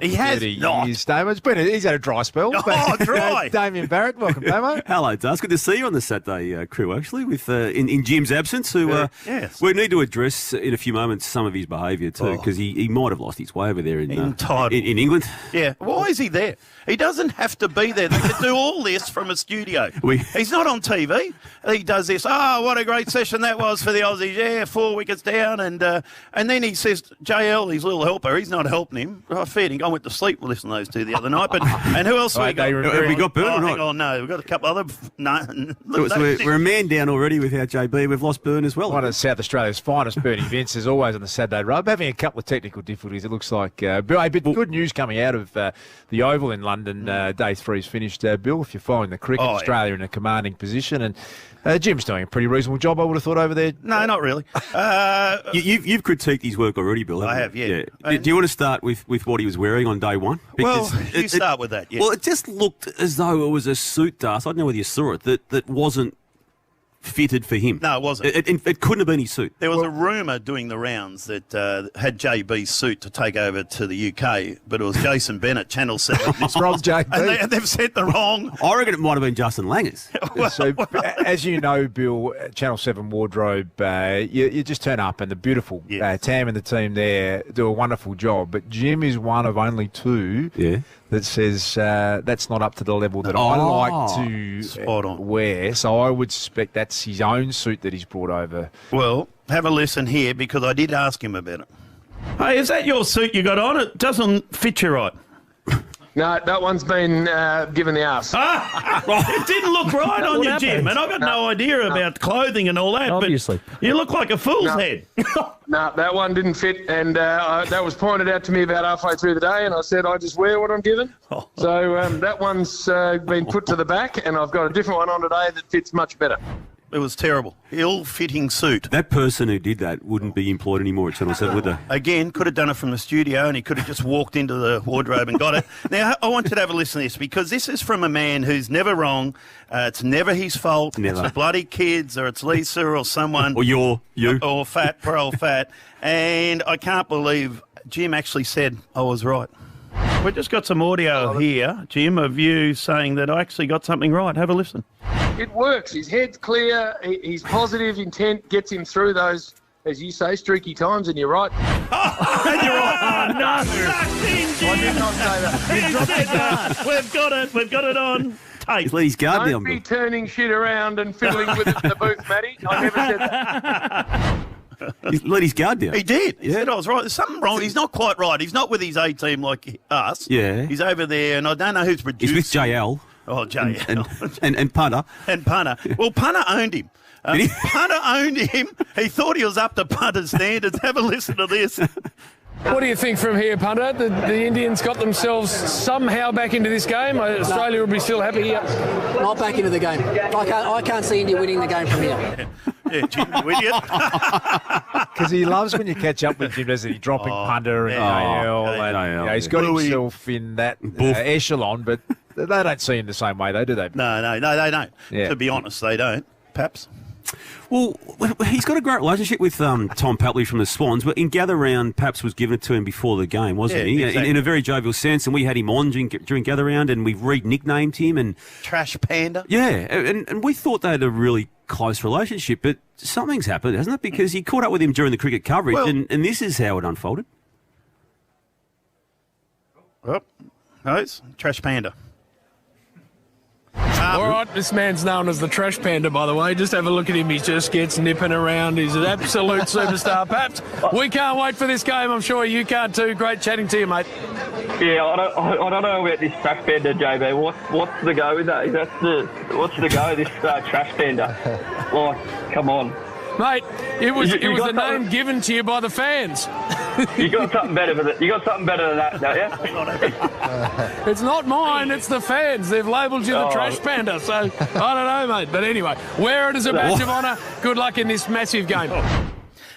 He has 30 not. years, Damo. He's had a dry spell. Oh, dry. Damien Barrett, welcome, Damo. Hello, Daz. Good to see you on the Saturday crew, actually, with in Jim's absence, who yes. we need to address in a few moments some of his behaviour too, because he might have lost his way over there in England. Yeah. Why is he there? He doesn't have to be there. They could do all this from a studio. He's not on TV. He does this. Oh, what a great session that was for the Aussies. Yeah, 4 wickets down. And then he says, JL, his little helper, he's not helping him. Oh, fair dinkum. I went to sleep listening to those two the other night. And who else have we got? Have we got Byrne or not? Hang on, no. We've got a couple other... No. So we're a man down already without JB. We've lost Byrne as well. One of South Australia's finest Bernie events is always on the Saturday Rub. Having a couple of technical difficulties, it looks like. But good news coming out of the Oval in London. Day 3's finished. Bill, if you're following the cricket, Australia in a commanding position. And Jim's doing a pretty reasonable job, I would have thought, over there. No, not really. You've critiqued his work already, Bill. I have, yeah. Do you want to start with what he was wearing on day one? Because you start with that, yeah. Well, it just looked as though it was a suit, Das. I don't know whether you saw it, that wasn't fitted for him. No, it wasn't. It couldn't have been his suit. There was a rumour doing the rounds that had JB's suit to take over to the UK, but it was Jason Bennett, Channel 7. From JB. And they've sent the wrong... I reckon it might have been Justin Langer's. So, as you know, Bill, Channel 7 wardrobe, you just turn up and the beautiful Tam and the team there do a wonderful job, but Jim is one of only two that says that's not up to the level that I like to wear, so I would suspect that's his own suit that he's brought over. Well, have a listen here, because I did ask him about it. Hey, is that your suit you got on? It doesn't fit you right. No, that one's been given the arse. It didn't look right on you, Jim, and I've got no idea about clothing and all that, obviously. But you look like a fool's head. No, that one didn't fit, and that was pointed out to me about halfway through the day, and I said I just wear what I'm given. So that one's been put to the back, and I've got a different one on today that fits much better. It was terrible. Ill-fitting suit. That person who did that wouldn't be employed anymore at Channel 7, would they? Again, could have done it from the studio, and he could have just walked into the wardrobe and got it. Now, I want you to have a listen to this, because this is from a man who's never wrong. It's never his fault. Never. It's the bloody kids, or it's Lisa, or someone. Or you. Or poor old Fat. And I can't believe Jim actually said I was right. We've just got some audio here, Jim, of you saying that I actually got something right. Have a listen. It works. His head's clear. His positive intent gets him through those, as you say, streaky times, and you're right. And you're right. No. I did not say that. We've got it on tape. He's let his guard down. Don't be turning shit around and fiddling with it in the booth, Matty. I never said that. He's let his guard down. He did. He said I was right. There's something wrong. He's not quite right. He's not with his A-team like us. Yeah. He's over there, and I don't know who's producing. He's with JL. Oh, JL. And Punter. And Punter. Well, Punter owned him. Punter owned him. He thought he was up to Punter's standards. Have a listen to this. What do you think from here, Punter? The Indians got themselves somehow back into this game. Australia will be still happy here. Not back into the game. I can't see India winning the game from here. Yeah, Jim, will you? Because he loves when you catch up with him, doesn't he? Dropping punter and AL. He's got himself in that echelon, but they don't see him the same way, though, do they? No, they don't. Yeah. To be honest, they don't. Perhaps. Well, he's got a great relationship with Tom Papley from the Swans, but in Gather Round, Paps was given it to him before the game, wasn't he? Exactly. In a very jovial sense, and we had him on during Gather Round, and we've re-nicknamed him. And Trash Panda. Yeah, and we thought they had a really close relationship, but something's happened, hasn't it? Because he caught up with him during the cricket coverage, and this is how it unfolded. Oh, no, it's Trash Panda. All right, this man's known as the Trash Panda, by the way. Just have a look at him. He just gets nipping around. He's an absolute superstar. Paps, we can't wait for this game. I'm sure you can't too. Great chatting to you, mate. Yeah, I don't know about this Trash Panda, JB. What's the go with that? What's the go with this Trash Panda? Like, come on. Mate, it was a name given to you by the fans. You got something better than that. You got something better than that, don't you? It's not mine, it's the fans. They've labelled you the Trash Panda, so I don't know, mate. But anyway, wear it as a badge of honour. Good luck in this massive game.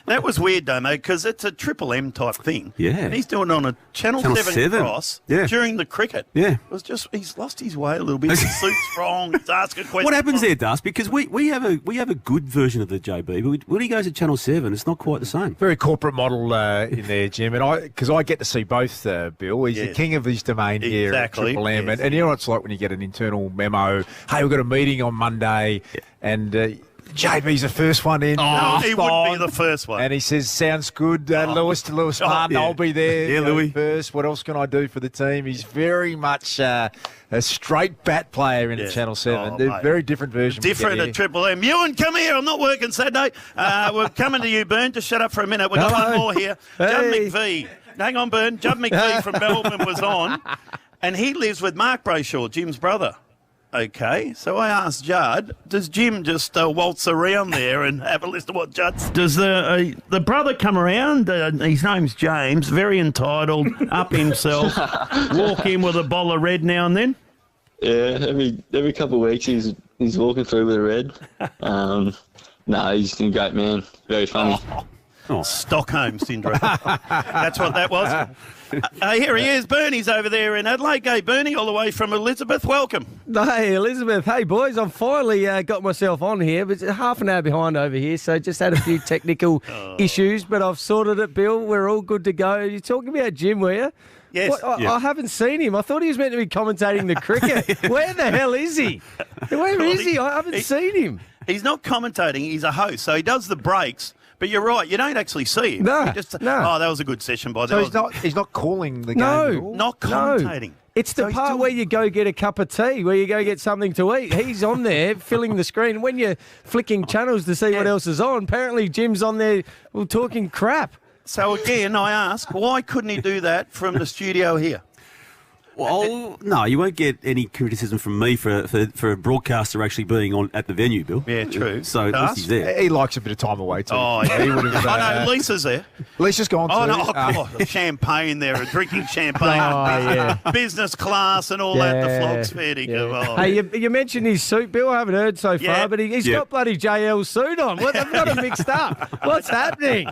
That was weird, though, mate, because it's a Triple M type thing. Yeah. And he's doing it on a Channel 7 cross during the cricket. Yeah. It was just, he's lost his way a little bit. His suit's wrong. He's asking questions. What happens there, Dust? Because we have a good version of the JB, but when he goes to Channel 7, it's not quite the same. Very corporate model in there, Jim. And because I get to see both, Bill. He's the king of his domain here at Triple M. Yes. And you know what it's like when you get an internal memo, hey, we've got a meeting on Monday, and JB's the first one in. Oh, he wouldn't be the first one. And he says, sounds good, Lewis to Lewis Martin. I'll be there. Yeah, Louis. First. What else can I do for the team? He's very much a straight bat player in Channel 7. They're very different versions. Different at Triple M. Ewan, come here. I'm not working Saturday. We're coming to you, Bern. Just shut up for a minute. We've got one more here. Judd McVie. Hang on, Bern. Judd McVie from Melbourne was on, and he lives with Mark Brayshaw, Jim's brother. Okay, so I asked Judd, does Jim just waltz around there and have a listen to what Judd's... Does the brother come around? His name's James, very entitled, up himself, walk in with a bowl of red now and then? Yeah, every couple of weeks he's walking through with a red. He's a great man, very funny. Stockholm Syndrome. That's what that was. Here he is. Bernie's over there in Adelaide. Hey, Bernie, all the way from Elizabeth. Welcome. Hey, Elizabeth. Hey, boys. I've finally got myself on here, but it's half an hour behind over here, so just had a few technical issues, but I've sorted it, Bill. We're all good to go. You're talking about Jim, were you? Yes. I haven't seen him. I thought he was meant to be commentating the cricket. Where the hell is he? Where is he? I haven't seen him. He's not commentating. He's a host, so he does the breaks. But you're right, you don't actually see him. No, Oh, that was a good session by the So he's not calling the game at all? Not commentating. No. It's the part where you go get a cup of tea, where you go get something to eat. He's on there filling the screen. When you're flicking channels to see what else is on, apparently Jim's on there talking crap. So again, I ask, why couldn't he do that from the studio here? Well, no, you won't get any criticism from me for a broadcaster actually being on at the venue, Bill. Yeah, true. So at least he's there. He likes a bit of time away, too. Oh, yeah. He would have, I know, Lisa's there. Lisa's gone, too. Oh, no, champagne there, drinking champagne. Business class and all that, the flog's fair to go. Hey, you mentioned his suit, Bill. I haven't heard so far, but he's got bloody JL's suit on. What, I've got him mixed up. What's happening?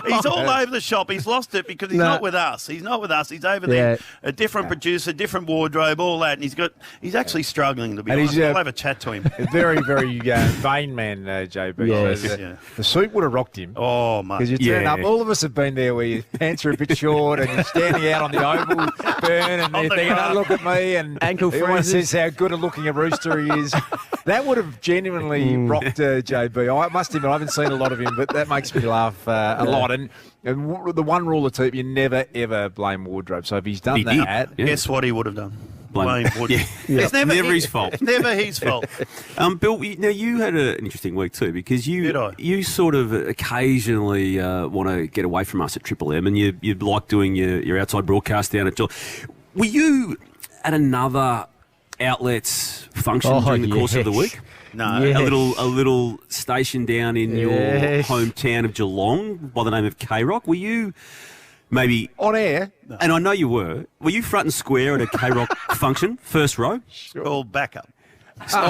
He's all over the shop. He's lost it because he's not with us. He's not with us. He's over there. A different producer, different wardrobe, all that, and he's actually struggling, to be honest. I'll have a chat to him. A very, very vain man, JB. Yes. The suit would have rocked him. Oh, mate. Because you turn up, all of us have been there where your pants are a bit short and you're standing out on the oval, Burn, and they're thinking, oh, look at me, and ankle everyone freezes. says how good a looking a rooster he is. That would have genuinely rocked JB. I must admit, I haven't seen a lot of him, but that makes me laugh a lot. And the one rule of the team, you never, ever blame wardrobe. So if he's done that... Guess what he would have done? Blame Wood. It's never his fault. It's never his fault. Bill, now you had an interesting week too, because you sort of occasionally want to get away from us at Triple M, and you like doing your outside broadcast down at Were you at another outlet's function during the course of the week? No. Yes. A little station down in your hometown of Geelong by the name of K-Rock. Were you maybe on air? No. And I know you were. Were you front and square at a K-Rock function, first row? All backup. So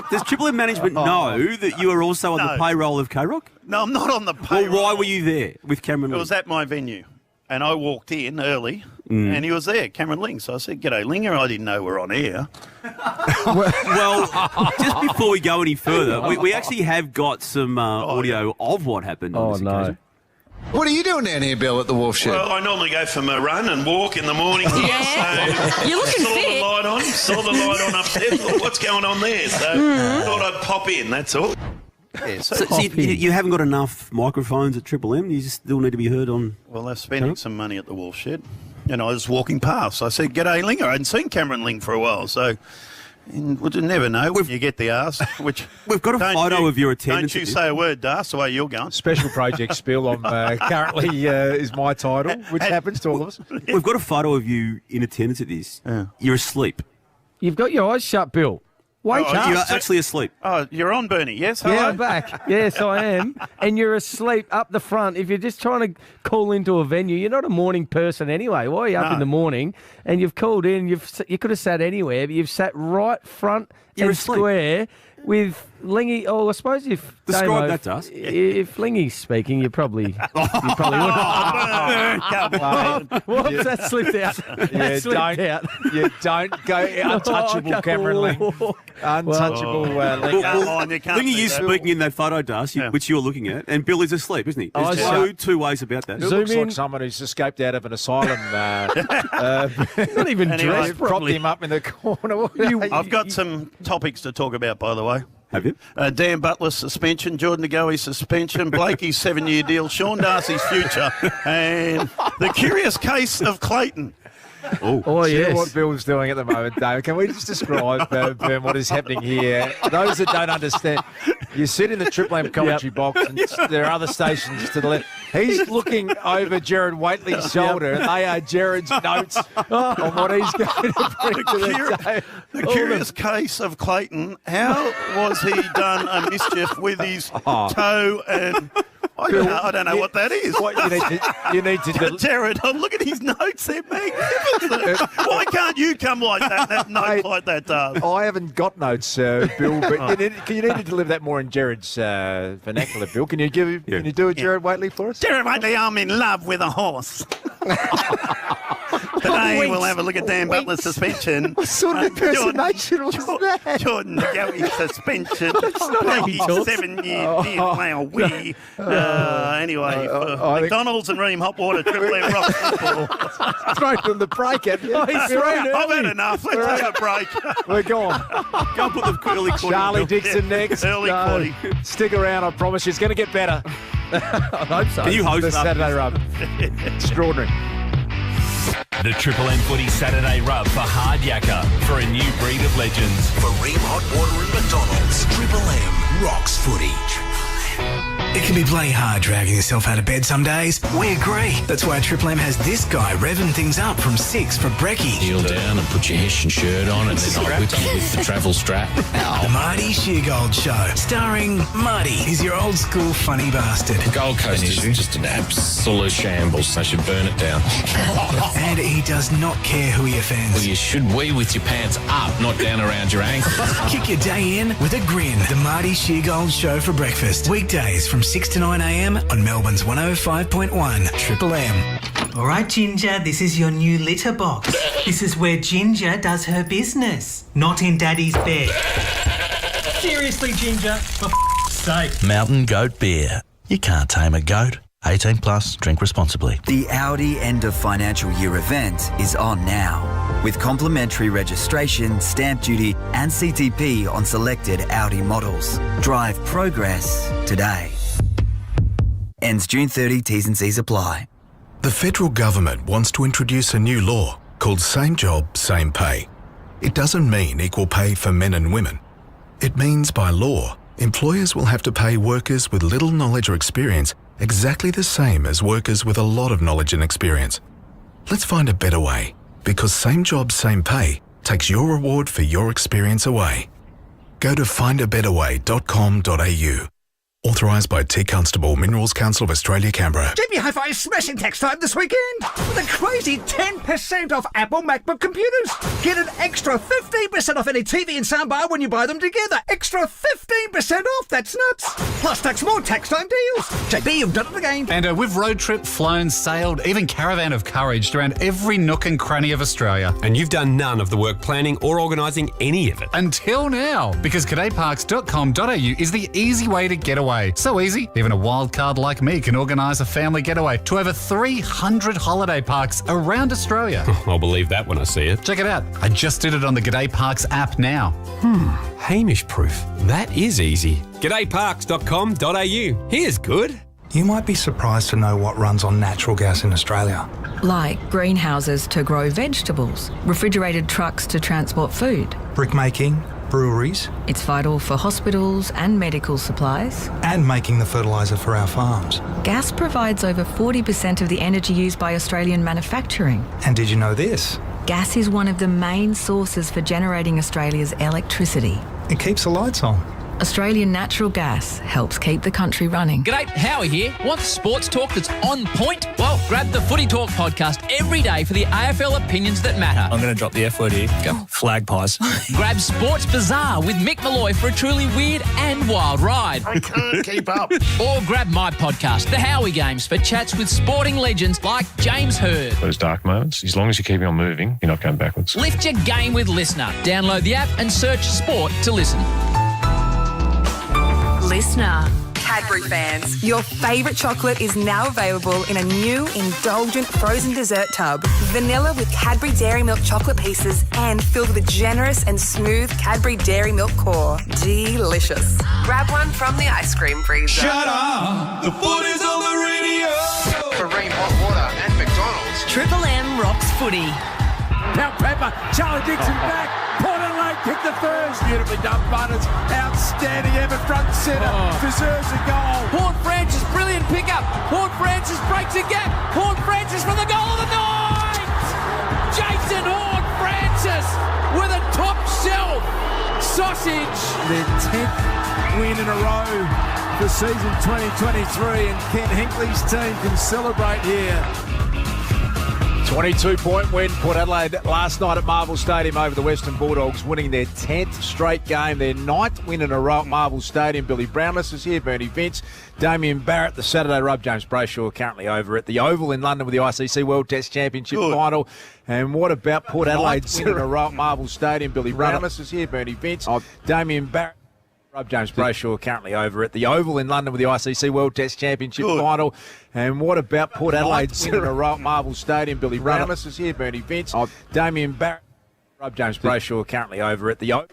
does Triple M management know that you are also on the payroll of K-Rock? No, I'm not on the payroll. Well, why were you there with Cameron Ling? It was at my venue, and I walked in early, and he was there, Cameron Ling. So I said, "G'day, Linger." I didn't know we're on air. Well, just before we go any further, we actually have got some audio of what happened on this occasion. What are you doing down here, Bill, at the Wolf Shed? Well, I normally go for my run and walk in the morning. Yeah. So You're looking fit. Saw the light on upstairs. Thought, what's going on there? So thought I'd pop in, that's all. Yeah, so you haven't got enough microphones at Triple M? You just still need to be heard on... Well, they're spending some money at the Wolf Shed. And I was walking past. I said, "G'day, Linger." I hadn't seen Cameron Ling for a while, so... And we'll never know when you get the arse. We've got a photo of your attendance. Don't you say a word, Darce, the way you're going. Special project spill. I'm currently is my title, which happens to all of us. We've got a photo of you in attendance at this. Yeah. You're asleep. You've got your eyes shut, Bill. Wake up. You're actually asleep. Oh, you're on, Bernie, yes? Hello? Yeah, I'm back. Yes, I am. And you're asleep up the front. If you're just trying to call into a venue, you're not a morning person anyway. Why are you up in the morning? And you've called in. You could have sat anywhere, but you've sat right front You're and asleep. square with Lingy. Oh, I suppose if Describe Damo, that to us. If Lingy's speaking, you probably would. Come on. Whoops, that slipped out. That slipped out. You don't go untouchable, Cameron Ling. Untouchable, Ling. Come on, you can't Lingy do is that. speaking in that photo, Das, which you're looking at, and Bill is asleep, isn't he? There's so- two ways about that. It looks like someone who's escaped out of an asylum. Not even dressed Propped properly. him up in the corner. I've got some topics to talk about, by the way. Have you? Dan Butler's suspension, Jordan Ngoe's suspension, Blakey's 7-year deal, Sean Darcy's future, and the curious case of Clayton. Oh, You know yes. what Bill's doing at the moment, Dave? Can we just describe what is happening here? Those that don't understand, you sit in the Triple M commentary box and there are other stations to the left. He's looking over Gerard Whateley's shoulder and they are Gerard's notes on what he's going to bring to the day. The curious case of Clayton. How was he done a mischief with his toe and... I don't know what that is. What you need to Jared, look at his notes. They're magnificent. Why can't you come like that and have notes like that, Dave? I haven't got notes, Bill, but you need to deliver that more in Gerard's vernacular, Bill. Can you do a Gerard Whateley for us? Jared Whateley, I'm in love with a horse. Today we'll have a look at Dan Butler's suspension. What sort of impersonation was that? Jordan Ngoe's suspension. not how he talks. 7-year deal. Wow, we. Anyway, McDonald's and Ream Hot Water, Triple M Rock Football. Thrown from the break, have you? he's thrown I've early. had enough. Let's have a break. We're gone. Go and put the early quarter. Charlie Dixon next. Early No, quarter. stick around, I promise you. It's going to get better. I hope so. Can you host The that? Saturday Rub. Extraordinary. The Triple M Footy Saturday Rub for Hard Yakka for a new breed of legends. For Ream Hot Water and McDonald's, Triple M rocks footy. It can be bloody hard dragging yourself out of bed some days. We agree. That's why Triple M has this guy revving things up from 6 for brekkie. Kneel down and put your Hessian shirt on and then I'll whip you with the travel strap. The Marty Sheargold Show, starring Marty. He's your old school funny bastard. Gold Coast is just an absolute shambles. They should burn it down. And he does not care who he offends. Well, you should wee with your pants up, not down around your ankles. Kick your day in with a grin. The Marty Sheargold Show for breakfast. Weekdays from 6 to 9 a.m. on Melbourne's 105.1 Triple M. All right, Ginger, this is your new litter box. This is where Ginger does her business, not in Daddy's bed. Seriously, Ginger, for sake. Mountain Goat Beer. You can't tame a goat. 18 plus, drink responsibly. The Audi end of financial year event is on now, with complimentary registration, stamp duty and CTP on selected Audi models. Drive progress today. Ends June 30, T's and C's apply. The federal government wants to introduce a new law called Same Job, Same Pay. It doesn't mean equal pay for men and women. It means by law, employers will have to pay workers with little knowledge or experience exactly the same as workers with a lot of knowledge and experience. Let's find a better way, because Same Job, Same Pay takes your reward for your experience away. Go to findabetterway.com.au. Authorised by T Constable, Minerals Council of Australia, Canberra. JB Hi-Fi is smashing tax time this weekend with a crazy 10% off Apple MacBook computers. Get an extra 15% off any TV and soundbar when you buy them together. Extra 15% off, that's nuts. Plus tax more tax time deals. JB, you've done it again. And we've road trip, flown, sailed, even caravan of courage around every nook and cranny of Australia. And you've done none of the work planning or organising any of it. Until now, because cadetparks.com.au is the easy way to get away. So easy, even a wild card like me can organise a family getaway to over 300 holiday parks around Australia. I'll believe that when I see it. Check it out. I just did it on the G'day Parks app now. Hamish proof. That is easy. G'dayparks.com.au. Here's good. You might be surprised to know what runs on natural gas in Australia. Like greenhouses to grow vegetables, refrigerated trucks to transport food. Brickmaking, breweries. It's vital for hospitals and medical supplies. And making the fertiliser for our farms. Gas provides over 40% of the energy used by Australian manufacturing. And did you know this? Gas is one of the main sources for generating Australia's electricity. It keeps the lights on. Australian Natural Gas helps keep the country running. G'day, Howie here. Want sports talk that's on point? Well, grab the Footy Talk podcast every day for the AFL opinions that matter. I'm going to drop the F word here. Go. Flag pies. Grab Sports Bazaar with Mick Malloy for a truly weird and wild ride. I can't keep up. Or grab my podcast, The Howie Games, for chats with sporting legends like James Hird. Those dark moments, as long as you're keeping on moving, you're not going backwards. Lift your game with Listener. Download the app and search Sport to listen. Listener. Cadbury fans, your favourite chocolate is now available in a new indulgent frozen dessert tub. Vanilla with Cadbury Dairy Milk chocolate pieces and filled with a generous and smooth Cadbury Dairy Milk core. Delicious. Grab one from the ice cream freezer. Shut up! The foot is on the radio! Kareem Hot Water and McDonald's. Triple M rocks footy. Now Pepper, Charlie Dixon back. Port Adelaide kick the first. Beautifully done, Butters. Outstanding effort, front centre. Deserves a goal. Horn Francis, brilliant pickup. Horn Francis breaks a gap. Horn Francis from the goal of the night. Jason Horn Francis with a top shelf sausage. Their 10th win in a row for season 2023, and Ken Hinkley's team can celebrate here. 22-point win, Port Adelaide last night at Marvel Stadium over the Western Bulldogs, winning their 10th straight game, their 9th win in a row at Marvel Stadium. Billy Brownless is here, Bernie Vince, Damien Barrett, the Saturday Rub, James Brayshaw currently over at the Oval in London with the ICC World Test Championship final. And what about Port Adelaide's win in a row at Marvel Stadium? Billy Brownless is here, Bernie Vince, Damien Barrett. Rob James Brayshaw currently over at the Oval in London with the ICC World Test Championship final. And what about Port Adelaide's win in a row at Marvel Stadium? Billy Brownless is here, Bernie Vince, Damien Barrett, Rob James Brayshaw currently over at the Oval.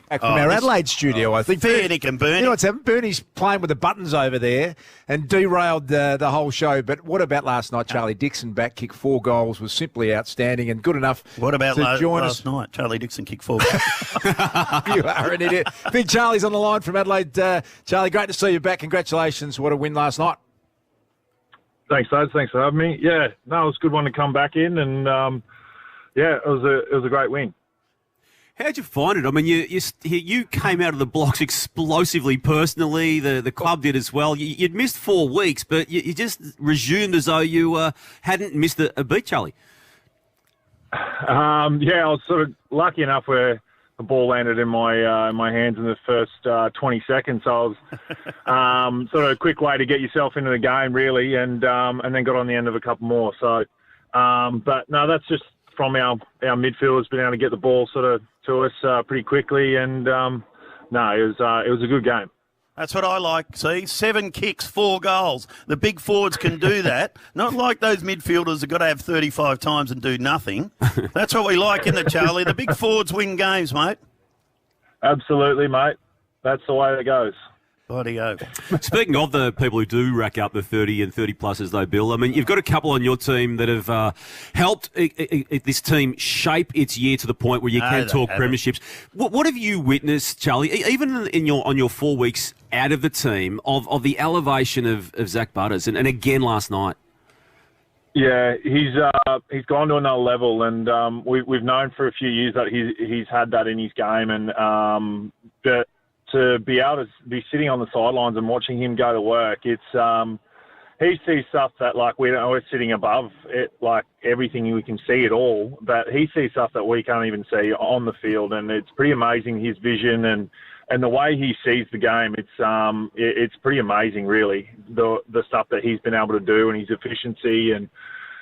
Back from our Adelaide studio, I think. Fair Nick and Bernie. You know what's happened? Bernie's playing with the buttons over there and derailed the whole show. But what about last night? Charlie Dixon back kicked 4 goals, was simply outstanding and good enough. What about last night? Charlie Dixon kicked 4 goals. You are an idiot. Big Charlie's on the line from Adelaide. Charlie, great to see you back. Congratulations. What a win last night. Thanks, lads. Thanks for having me. Yeah, no, it was a good one to come back in, and yeah, it was a great win. How'd you find it? I mean, you came out of the blocks explosively personally. The club did as well. You'd missed 4 weeks, but you just resumed as though you hadn't missed a beat, Charlie. Yeah, I was sort of lucky enough where the ball landed in my hands in the first 20 seconds. So I was sort of a quick way to get yourself into the game, really, and then got on the end of a couple more. So, but no, that's just from our midfielders being able to get the ball sort of to us pretty quickly, and no, it was a good game. That's what I like. See, 7 kicks, 4 goals. The big forwards can do that. Not like those midfielders have got to have 35 times and do nothing. That's what we like, isn't it, Charlie? The big forwards win games, mate. Absolutely, mate. That's the way it goes. Bloody oath. Speaking of the people who do rack up the 30 and 30 pluses, though, Bill, I mean, you've got a couple on your team that have helped this team shape its year to the point where you can talk premierships. What have you witnessed, Charlie, even on your 4 weeks out of the team, of the elevation of Zach Butters, and again last night? Yeah, he's gone to another level, and we've known for a few years that he's had that in his game, and but to be able to be sitting on the sidelines and watching him go to work, it's he sees stuff that, like, we're sitting above it, like everything, we can see it all, but he sees stuff that we can't even see on the field, and it's pretty amazing, his vision and the way he sees the game. It's pretty amazing, really, the stuff that he's been able to do, and his efficiency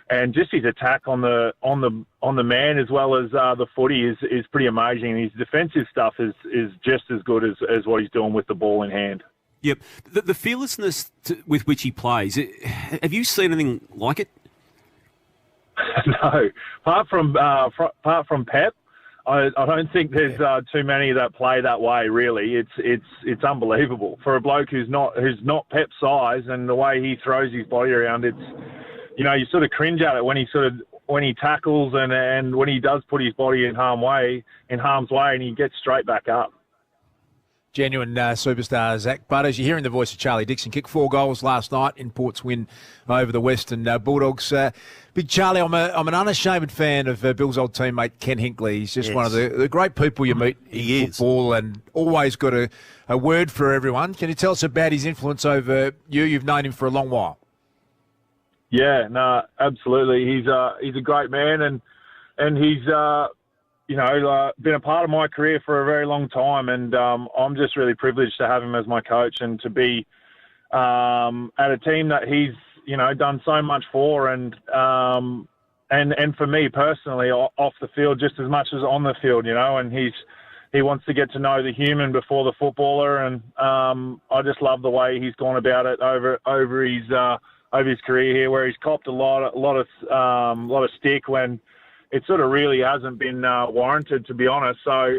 and just his attack on the man, as well as the footy is pretty amazing. And his defensive stuff is just as good as what he's doing with the ball in hand. Yep. The fearlessness with which he plays, have you seen anything like it? No. Apart from Pep, I don't think there's too many that play that way, really. It's unbelievable. For a bloke who's not Pep's size, and the way he throws his body around, you sort of cringe at it when he tackles and when he does put his body in harm's way, and he gets straight back up. Genuine superstar Zach Butters. You're hearing the voice of Charlie Dixon. Kicked 4 goals last night in Port's win over the Western Bulldogs. Big Charlie, I'm an unashamed fan of Bill's old teammate Ken Hinkley. He's just one of the great people you meet in football and always got a word for everyone. Can you tell us about his influence over you? You've known him for a long while. Yeah, no, absolutely. He's a great man, and he's been a part of my career for a very long time, and I'm just really privileged to have him as my coach and to be at a team that he's done so much for, and for me personally off the field just as much as on the field, and he wants to get to know the human before the footballer, and I just love the way he's gone about it over his career here, where he's copped a lot of stick when it sort of really hasn't been warranted, to be honest. So,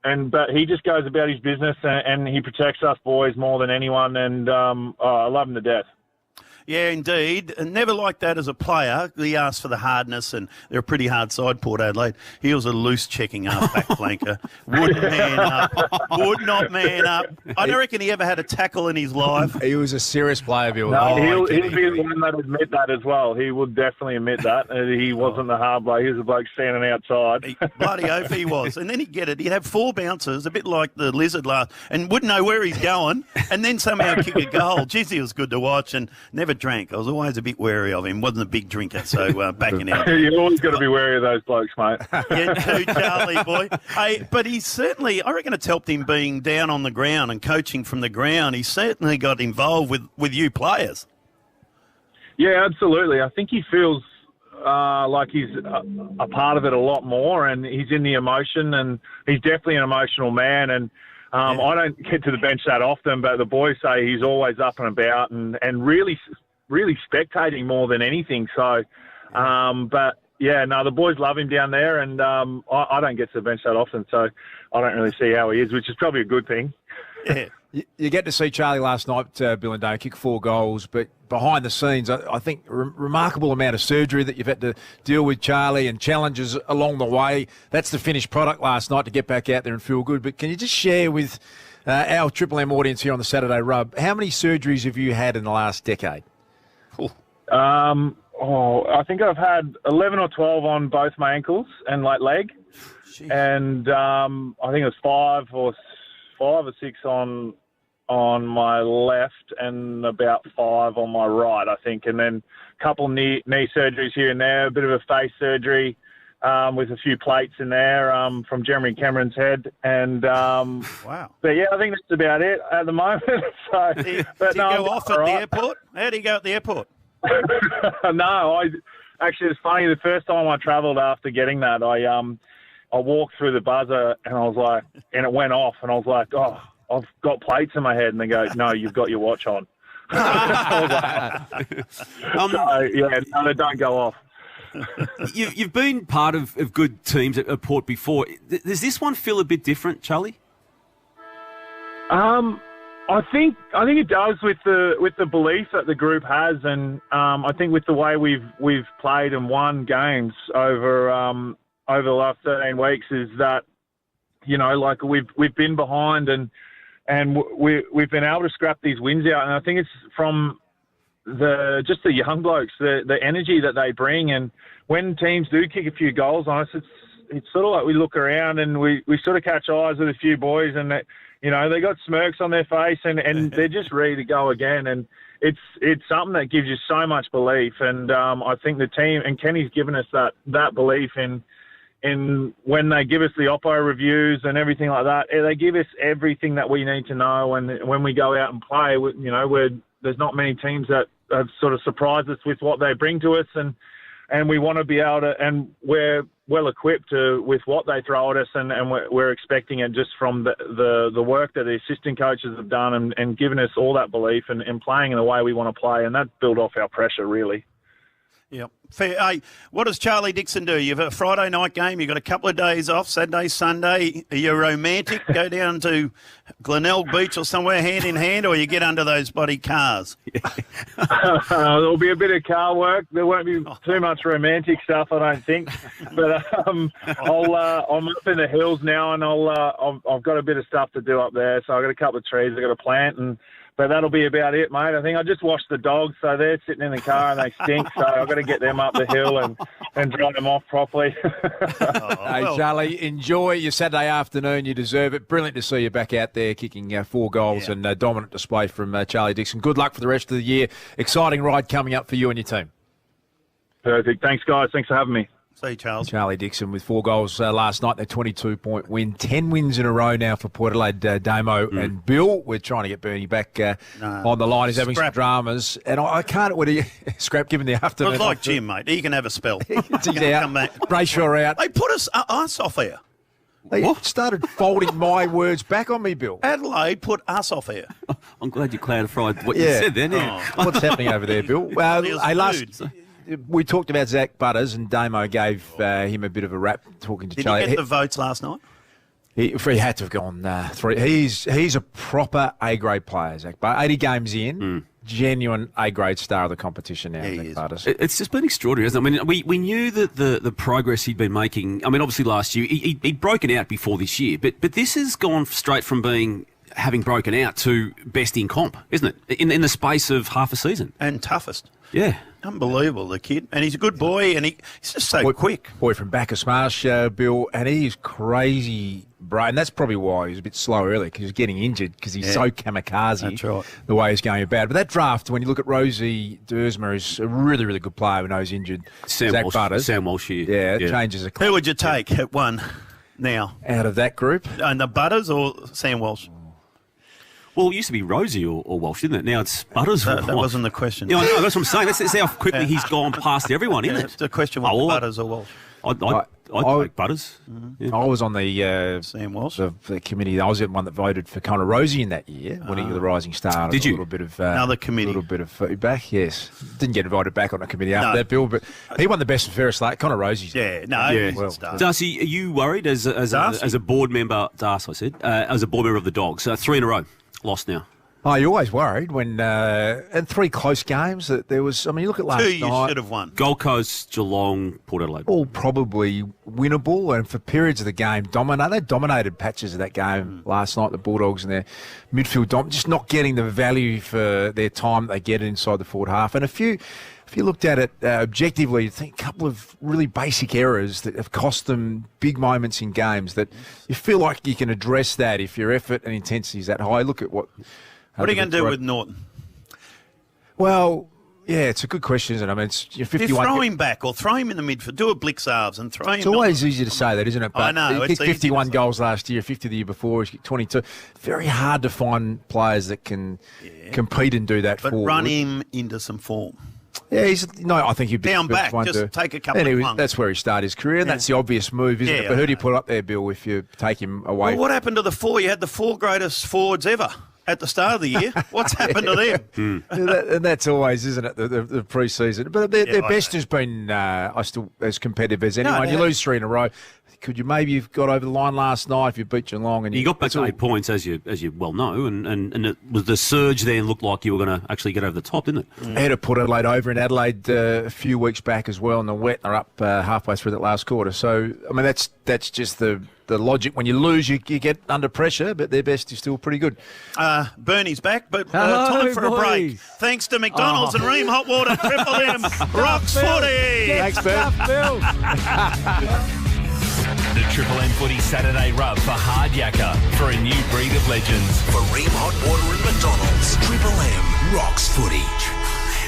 but he just goes about his business and he protects us boys more than anyone, and I love him to death. Yeah, indeed. And never like that as a player. He asked for the hardness, and they're a pretty hard side, Port Adelaide. He was a loose-checking half-back flanker. Wouldn't man up. Would not man up. I don't reckon he ever had a tackle in his life. He was a serious player, Bill. No, he'll be the one that admit that as well. He would definitely admit that. He wasn't the hard bloke. He was the bloke standing outside. Bloody oath he was. And then he'd get it. He'd have 4 bounces, a bit like the lizard last, and wouldn't know where he's going, and then somehow kick a goal. Jeez, he was good to watch, and never drank. I was always a bit wary of him. Wasn't a big drinker, so backing out. You always got to be wary of those blokes, mate. Yeah, too, Charlie, boy. Hey, but he's certainly, I reckon it's helped him being down on the ground and coaching from the ground. He's certainly got involved with you players. Yeah, absolutely. I think he feels like he's a part of it a lot more, and he's in the emotion, and he's definitely an emotional man, and I don't get to the bench that often, but the boys say he's always up and about and really spectating more than anything. So, but yeah, no, the boys love him down there, and I don't get to the bench that often, so I don't really see how he is, which is probably a good thing. Yeah. You get to see Charlie last night, Bill and Dave, kick 4 goals, but behind the scenes, I think remarkable amount of surgery that you've had to deal with, Charlie, and challenges along the way. That's the finished product last night to get back out there and feel good. But can you just share with our Triple M audience here on the Saturday Rub, how many surgeries have you had in the last decade? I think I've had 11 or 12 on both my ankles and leg. Jeez. And I think it was 5 or 6 on my left and about 5 on my right, I think. And then a couple knee surgeries here and there, a bit of a face surgery with a few plates in there from Jeremy Cameron's head. And wow. But yeah, I think that's about it at the moment. So, do you go off at the airport? How do you go at the airport? No, actually it's funny. The first time I travelled after getting that, I walked through the buzzer and I was like, and it went off, and I was like, oh, I've got plates in my head, and they go, no, you've got your watch on. So, yeah, no, they don't go off. You've been part of good teams at Port before. Does this one feel a bit different, Charlie? I think it does with the belief that the group has, and I think with the way we've played and won games over the last 13 weeks is that, like we've been behind and we've been able to scrap these wins out, and I think it's from the young blokes, the energy that they bring, and when teams do kick a few goals on us, it's sort of like we look around and we sort of catch eyes with a few boys, and they got smirks on their face and they're just ready to go again, and it's something that gives you so much belief, and I think the team and Kenny's given us that belief in when they give us the Oppo reviews and everything like that. They give us everything that we need to know, and when we go out and play, there's not many teams that have sort of surprised us with what they bring to us, and we want to be able to, and we're well equipped with what they throw at us, and we're expecting it just from the work that the assistant coaches have done and given us all that belief and playing in the way we want to play, and that built off our pressure, really. Yep. Fair. Hey, what does Charlie Dixon do? You've a Friday night game. You've got a couple of days off, Saturday, Sunday. Are you romantic? Go down to Glenelg Beach or somewhere hand in hand, or you get under those bloody cars? There'll be a bit of car work. There won't be too much romantic stuff, I don't think. But I'm up in the hills now, and I've got a bit of stuff to do up there. So I've got a couple of trees I've got to plant, but that'll be about it, mate. I think I just washed the dogs, so they're sitting in the car and they stink. So I've got to get them up the hill and dry them off properly. Hey, Charlie, enjoy your Saturday afternoon. You deserve it. Brilliant to see you back out there kicking 4 goals and dominant display from Charlie Dixon. Good luck for the rest of the year. Exciting ride coming up for you and your team. Perfect. Thanks, guys. Thanks for having me. See you, Charles. Charlie Dixon with 4 goals last night. Their 22-point win. 10 wins in a row now for Port Adelaide. Damo and Bill. We're trying to get Bernie back on the line. He's having some dramas. And I can't... Scrap, given the afternoon. It's like Jim, mate. He can have a spell. He's out. Come back. Brayshaw out. They put us off here. They started folding my words back on me, Bill. Adelaide put us off here. I'm glad you clarified what you said then. Yeah. What's happening over there, Bill? Well, we talked about Zach Butters, and Damo gave him a bit of a rap talking to Charlie. Did he get the votes last night? He had to have gone 3. He's a proper A-grade player, Zach Butters. 80 games in, genuine A-grade star of the competition now, Zach Butters. It's just been extraordinary, hasn't it? I mean, we knew that the progress he'd been making. I mean, obviously last year, he'd broken out before this year, but this has gone straight from having broken out to best in comp, isn't it? In the space of half a season. And toughest. Yeah. Unbelievable, the kid. And he's a good boy, and he's just so quick. Boy from Bacchus Marsh, Bill, and he's crazy, bro. And that's probably why he was a bit slow earlier, because he was getting injured, because he's so kamikaze. That's right. The way he's going about. But that draft, when you look at Rosie Dersma, who's a really, really good player who knows injured. Sam Walsh here. Yeah, it changes a Who would you take at 1 now? Out of that group? And the Butters or Sam Walsh? Well, it used to be Rosie or Walsh, didn't it? Now it's Butters. That wasn't the question. Yeah, I know, that's what I'm saying. That's how quickly he's gone past everyone, isn't it? The question was Butters or Walsh. I'd take Butters. Yeah. I was on the Sam Walsh the committee. I was the one that voted for Connor Rosie in that year, winning the Rising Star. Did you? A little bit of another committee, a little bit of feedback. Yes, didn't get invited back on a committee after that, Bill. But he won the best and fairest slate. Connor Rosie's. Darcy, are you worried as a board member? Darcy, I said, as a board member of the Dogs, 3 in a row, lost now. Oh, you're always worried when and 3 close games that there was. I mean, you look at last 2 night. You should have won. Gold Coast, Geelong, Port Adelaide. All probably winnable, and for periods of the game, they dominated patches of that game last night. The Bulldogs and their midfield just not getting the value for their time that they get inside the forward half. And if you looked at it objectively, you think a couple of really basic errors that have cost them big moments in games that you feel like you can address that if your effort and intensity is that high. Look at what are you going to do with Norton? Well, yeah, it's a good question, isn't it? I mean, it's 51. Throw him back or throw him in the midfield. Do a blitz halves and throw him. It's always easy to say that, isn't it? But I know. He kicked 51 goals last year, 50 the year before. He's kicked 22. Very hard to find players that can compete and do that. But forward. Run him into some form. Yeah, I think he'd be down back. Just take a couple of lungs. That's where he started his career, and that's the obvious move, isn't it? But who do you put up there, Bill, if you take him away? Well, what happened to the 4? You had the 4 greatest forwards ever at the start of the year. What's happened to them? And that's always, isn't it, the pre-season. But their best has been as competitive as anyone. You lose 3 in a row. Could you maybe have got over the line last night if you beat Geelong? And you got back to 8 points, as you well know, and it was the surge there looked like you were going to actually get over the top, didn't it? Had to put Adelaide over in Adelaide a few weeks back as well in the wet. They're up halfway through that last quarter. So, I mean, that's just the logic. When you lose, you get under pressure, but their best is still pretty good. Bernie's back, but time for a break. Thanks to McDonald's and Ream Hot Water, Triple M, Rocks Footy. Thanks, Bill. The Triple M Footy Saturday Rub for Hard Yakka for a new breed of legends. For Ream Hot Water and McDonald's, Triple M rocks footy.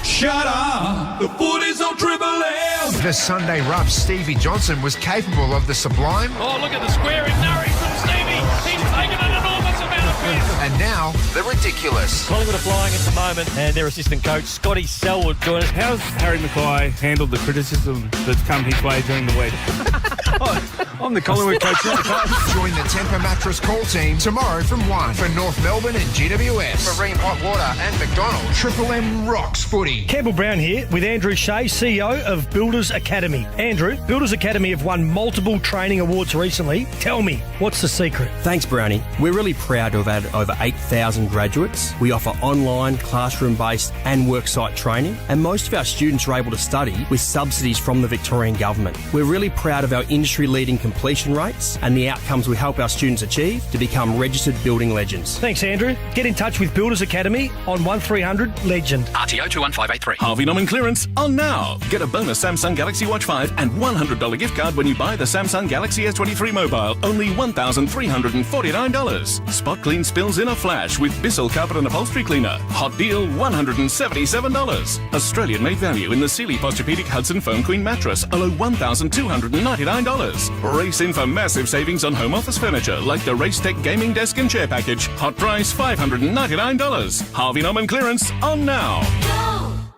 Shut up! The footy's on Triple M! The Sunday Rub, Stevie Johnson, was capable of the sublime. Oh, look at the squaring Nurry from Stevie. He's taken an enormous amount of piss. And now, the ridiculous. Collingwood are flying at the moment, and their assistant coach, Scotty Selwood, joined us. How's Harry Mackay handled the criticism that's come his way during the week? I'm the Collingwood coach, not the coach. Join the Temper Mattress call team tomorrow from 1 for North Melbourne and GWS. Marine Hot Water and McDonald's. Triple M rocks footy. Campbell Brown here with Andrew Shea, CEO of Builders Academy. Andrew, Builders Academy have won multiple training awards recently. Tell me, what's the secret? Thanks, Brownie. We're really proud to have had over 8,000 graduates. We offer online, classroom-based and worksite training, and most of our students are able to study with subsidies from the Victorian Government. We're really proud of our industry-leading completion rates and the outcomes we help our students achieve to become registered building legends. Thanks, Andrew. Get in touch with Builders Academy on 1300 Legend. RTO 21583. Harvey Norman clearance on now. Get a bonus Samsung Galaxy Watch 5 and $100 gift card when you buy the Samsung Galaxy S23 mobile. Only $1,349. Spot clean spills in a flash with Bissell Carpet and Upholstery Cleaner. Hot deal, $177. Australian made value in the Sealy Posturepedic Hudson Foam Queen mattress. A low $1,299. Race in for massive savings on home office furniture like the Race Tech gaming desk and chair package. Hot price $599. Harvey Norman clearance on now.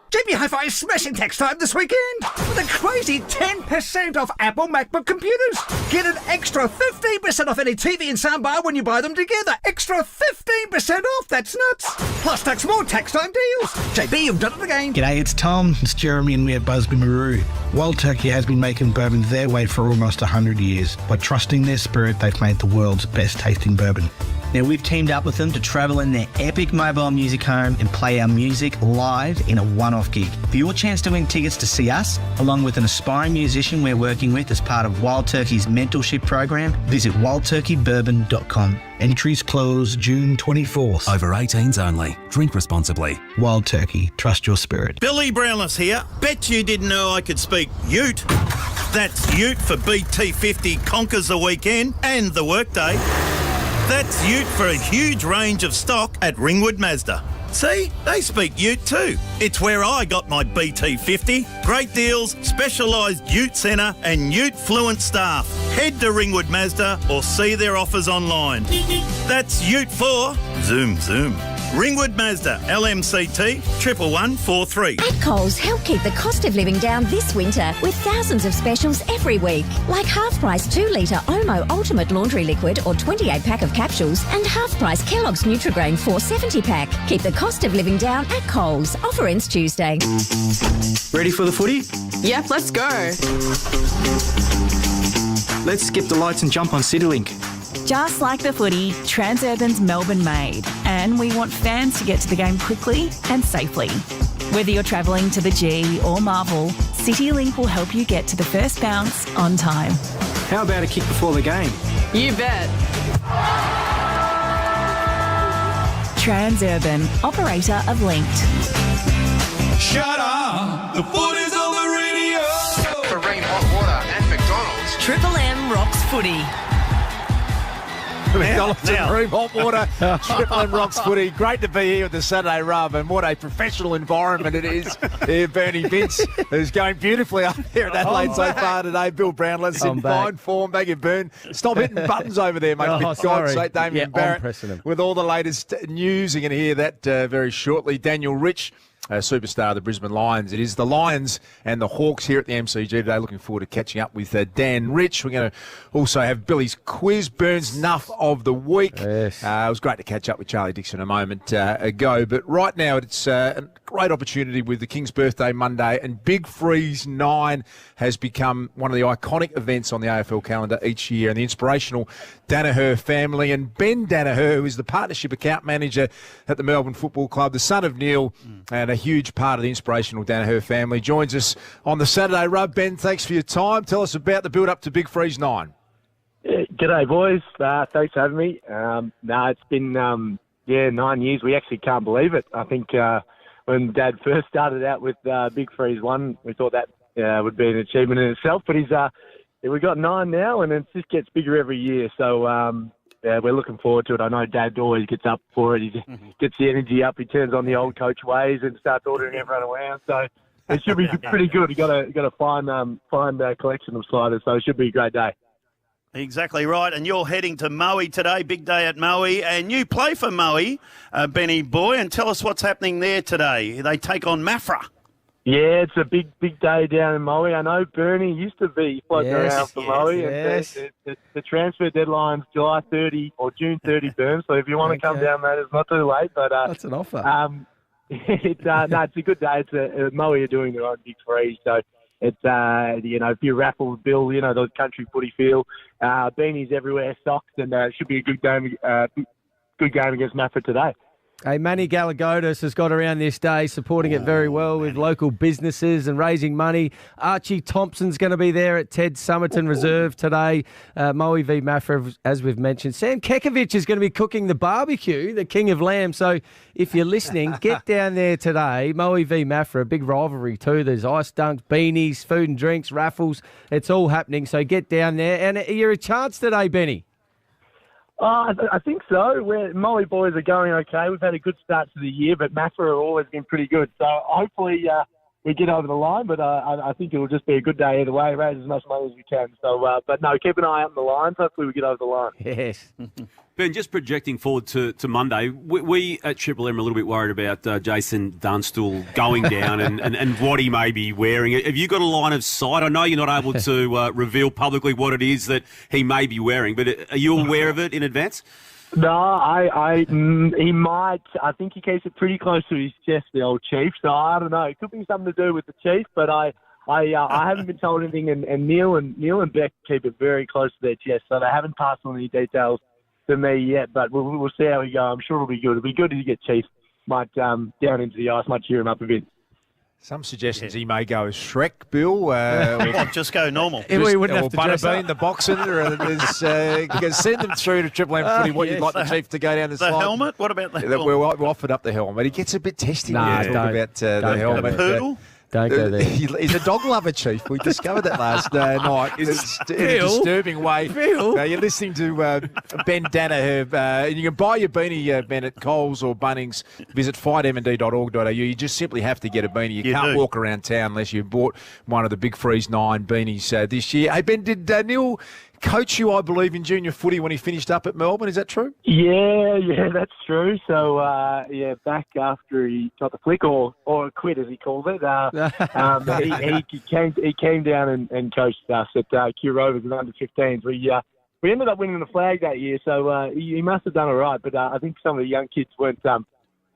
JB Hi-Fi is smashing tax time this weekend with a crazy 10% off Apple MacBook computers. Get an extra 15% off any TV and soundbar when you buy them together. Extra 15% off, that's nuts. Plus tax more tax time deals. JB, you've done it again. G'day, it's Tom, it's Jeremy and we're Busby Maroo. Wild Turkey has been making bourbon their way for almost 100 years. By trusting their spirit, they've made the world's best tasting bourbon. Now, we've teamed up with them to travel in their epic mobile music home and play our music live in a one-off gig. For your chance to win tickets to see us, along with an aspiring musician we're working with as part of Wild Turkey's mentorship program, visit wildturkeybourbon.com. Entries close June 24th. Over 18s only. Drink responsibly. Wild Turkey, trust your spirit. Billy Brownless here. Bet you didn't know I could speak Ute. That's Ute for BT50 conquers the weekend and the workday. That's Ute for a huge range of stock at Ringwood Mazda. See, they speak Ute too. It's where I got my BT50. Great deals, specialised Ute centre and Ute fluent staff. Head to Ringwood Mazda or see their offers online. That's Ute for Zoom Zoom. Ringwood Mazda, LMCT 11143. At Coles, help keep the cost of living down this winter with thousands of specials every week. Like half-price 2-litre Omo Ultimate Laundry Liquid or 28-pack of capsules and half-price Kellogg's Nutrigrain 470-pack. Keep the cost of living down at Coles. Offer ends Tuesday. Ready for the footy? Yep, let's go. Let's skip the lights and jump on CityLink. Just like the footy, Transurban's Melbourne made, and we want fans to get to the game quickly and safely. Whether you're travelling to the G or Marvel, CityLink will help you get to the first bounce on time. How about a kick before the game? You bet. Transurban, operator of Linked. Shut up! The footy's on the radio! Marine Hot Water and McDonald's. Triple M rocks footy. McDonald's and Room Hot Water, Triple M Rocks footy. Great to be here with the Saturday Rub, and what a professional environment it is. Here, Bernie Vince, who's going beautifully up here at Adelaide so far today. Bill Brown, let's in fine form. Beg your burn. Stop hitting buttons over there, mate. For God's sake, Damien Barrett. With all the latest news, you're going to hear that very shortly. Daniel Rich, superstar of the Brisbane Lions. It is the Lions and the Hawks here at the MCG today. Looking forward to catching up with Dan Rich. We're going to also have Billy's quiz, Burns Nuff of the week. Yes. It was great to catch up with Charlie Dixon a moment ago. But right now it's a great opportunity with the King's Birthday Monday, and Big Freeze 9 has become one of the iconic events on the AFL calendar each year. And the inspirational Danaher family, and Ben Danaher, who is the partnership account manager at the Melbourne Football Club, the son of Neil, and a huge part of the inspirational Danaher family, joins us on the Saturday Rub. Ben, thanks for your time. Tell us about the build-up to Big Freeze 9. Yeah, g'day, boys. Thanks for having me. It's been 9 years. We actually can't believe it. I think when Dad first started out with Big Freeze 1, we thought that would be an achievement in itself. But we've got 9 now, and it just gets bigger every year. So we're looking forward to it. I know Dad always gets up for it. He gets the energy up. He turns on the old coach ways and starts ordering everyone around. So it should be pretty good. You got a fine collection of sliders. So it should be a great day. Exactly right, and you're heading to Maui today, big day at Maui, and you play for Maui, Benny boy, and tell us what's happening there today. They take on Mafra. Yeah, it's a big day down in Maui. I know Bernie used to be floating around for Maui. Yes. And the transfer deadline's July 30 or June 30, Burn. So if you want to come down, mate, it's not too late. But that's an offer. It's a good day. Maui are doing their own big free, so it's a few raffles, Bill. The country footy feel, beanies everywhere, socks, and it should be a good game. Good game against Maffra today. Hey, Manny Galagotis has got around this day supporting it very well with local businesses and raising money. Archie Thompson's going to be there at Ted Summerton Reserve today. Moe v Maffra, as we've mentioned. Sam Kekovich is going to be cooking the barbecue, the king of lamb. So if you're listening, get down there today. Moe v Maffra, a big rivalry too. There's ice dunks, beanies, food and drinks, raffles. It's all happening. So get down there. And you're a chance today, Benny. I think so. Molly boys are going okay. We've had a good start to the year, but Maffra have always been pretty good. So hopefully we get over the line, but I think it will just be a good day either way. Raise as much money as we can. So, but no, keep an eye out on the lines. Hopefully we get over the line. Yes. Ben, just projecting forward to Monday, we at Triple M are a little bit worried about Jason Dunstall going down and what he may be wearing. Have you got a line of sight? I know you're not able to reveal publicly what it is that he may be wearing, but are you aware of it in advance? No, he might. I think he keeps it pretty close to his chest, the old chief. So I don't know. It could be something to do with the chief, but I haven't been told anything. And Neil and Beck keep it very close to their chest, so they haven't passed on any details to me yet. But we'll see how we go. I'm sure it'll be good. It'll be good if you get Chief. Might down into the ice. Might cheer him up a bit. Some suggestions he may go as Shrek, Bill. Or just go normal. We wouldn't have to dress Butterbean, the boxer. Send them through to Triple M Footy what you'd like the Chief to go down the slide. The helmet? What about the helmet? We offered up the helmet. He gets a bit testy when you talk about the helmet. The poodle? Don't go there. He's a dog lover, Chief. We discovered that last night in a disturbing way. You're listening to Ben Danaher. And you can buy your beanie, Ben, at Coles or Bunnings. Visit fightmnd.org.au. You just simply have to get a beanie. You can't walk around town unless you bought one of the Big Freeze 9 beanies this year. Hey, Ben, did Neil coach you, I believe, in junior footy when he finished up at Melbourne? Is that true? Yeah, that's true. So, back after he got the flick or quit, as he called it, he came down and coached us at Q Rovers and under-15s. We ended up winning the flag that year, so he must have done all right. But I think some of the young kids weren't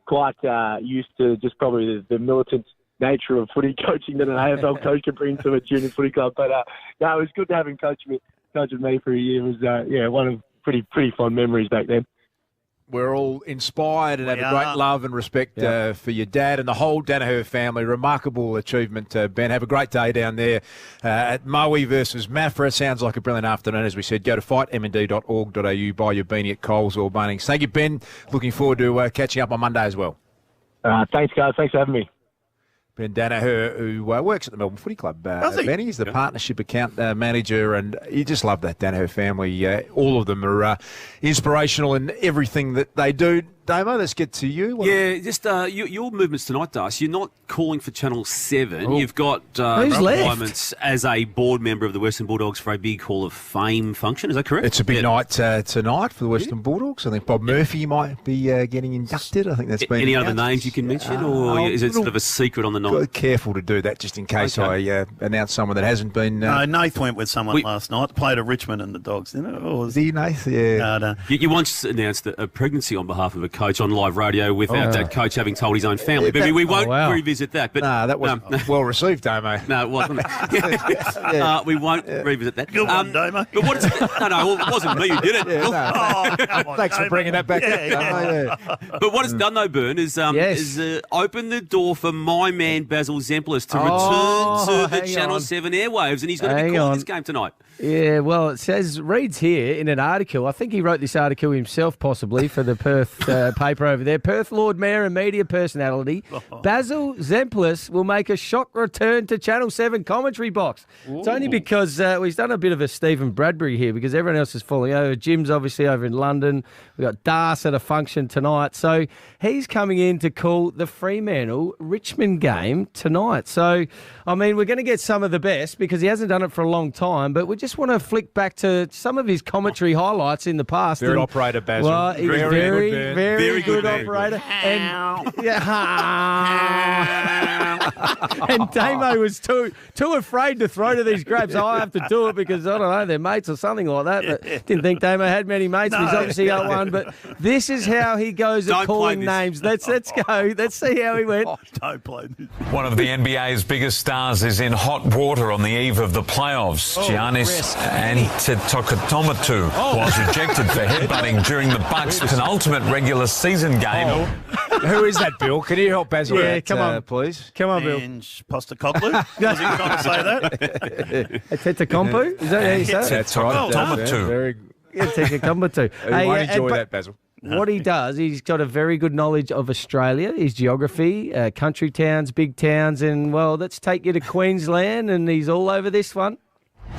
quite used to just probably the militant nature of footy coaching that an AFL coach can bring to a junior footy club. But it was good to have him coach me for a year. It was one of pretty fond memories back then. We're all inspired and have a great love and respect for your dad and the whole Danaher family. Remarkable achievement, Ben. Have a great day down there at Maui versus Maffra. Sounds like a brilliant afternoon, as we said. Go to fightmnd.org.au, buy your beanie at Coles or Bunnings. Thank you, Ben. Looking forward to catching up on Monday as well. Thanks, guys. Thanks for having me. Ben Danaher, who works at the Melbourne Footy Club. Benny, he's the partnership account manager, and you just love that Danaher family. All of them are inspirational in everything that they do. Damo, let's get to you. Just your movements tonight, Darcy. You're not calling for Channel 7. Oh. You've got requirements as a board member of the Western Bulldogs for a big Hall of Fame function. Is that correct? It's a big night tonight for the Western Bulldogs. I think Bob Murphy might be getting inducted. I think that's been Any announced. other names you can mention, or is it sort of a secret on the night? Careful to do that just in case I announce someone that hasn't been... Nath went with someone last night. Played a Richmond and the Dogs, didn't it? Was he Nath? Yeah. No. You once announced a pregnancy on behalf of a coach on live radio without that coach having told his own family. But we won't revisit that. But that wasn't well received, Damo. No, it wasn't. We won't revisit that. Good one, Damo. But what is it wasn't me who did it. Thanks for bringing that back. But what it's done, though, Bern, is open the door for my man Basil Zemplis to return to the Channel 7 airwaves, and he's going to be calling this game tonight. Yeah, well, it reads here in an article. I think he wrote this article himself, possibly, for the Perth paper over there. Perth Lord Mayor and media personality Basil Zemplis will make a shock return to Channel 7 commentary box. Ooh. It's only because he's done a bit of a Stephen Bradbury here, because everyone else is falling over. Jim's obviously over in London. We've got Das at a function tonight. So he's coming in to call the Fremantle-Richmond game tonight. So, I mean, we're going to get some of the best because he hasn't done it for a long time, but we just want to flick back to some of his commentary highlights in the past. Very operator, Basil. Well, he's very very good operator. And and Damo was too afraid to throw to these grabs. I have to do it because, I don't know, they're mates or something like that. But didn't think Damo had many mates. But he's obviously got one. But this is how he goes at calling names. Let's go. Let's see how he went. Don't play this. One of the NBA's biggest stars is in hot water on the eve of the playoffs. Giannis Antetokounmpo was ejected for headbutting during the Bucks' penultimate regular season game. Who is that, Bill? Can you help Basil Yeah, come on. please? Come on, Bill. Postecoglou? Was he trying to say that? Antetokounmpo? Is that how you say it? That's right. Very Antetokounmpo. You might enjoy that, Basil. What he does, he's got a very good knowledge of Australia, his geography, country towns, big towns, and, well, let's take you to Queensland, and he's all over this one.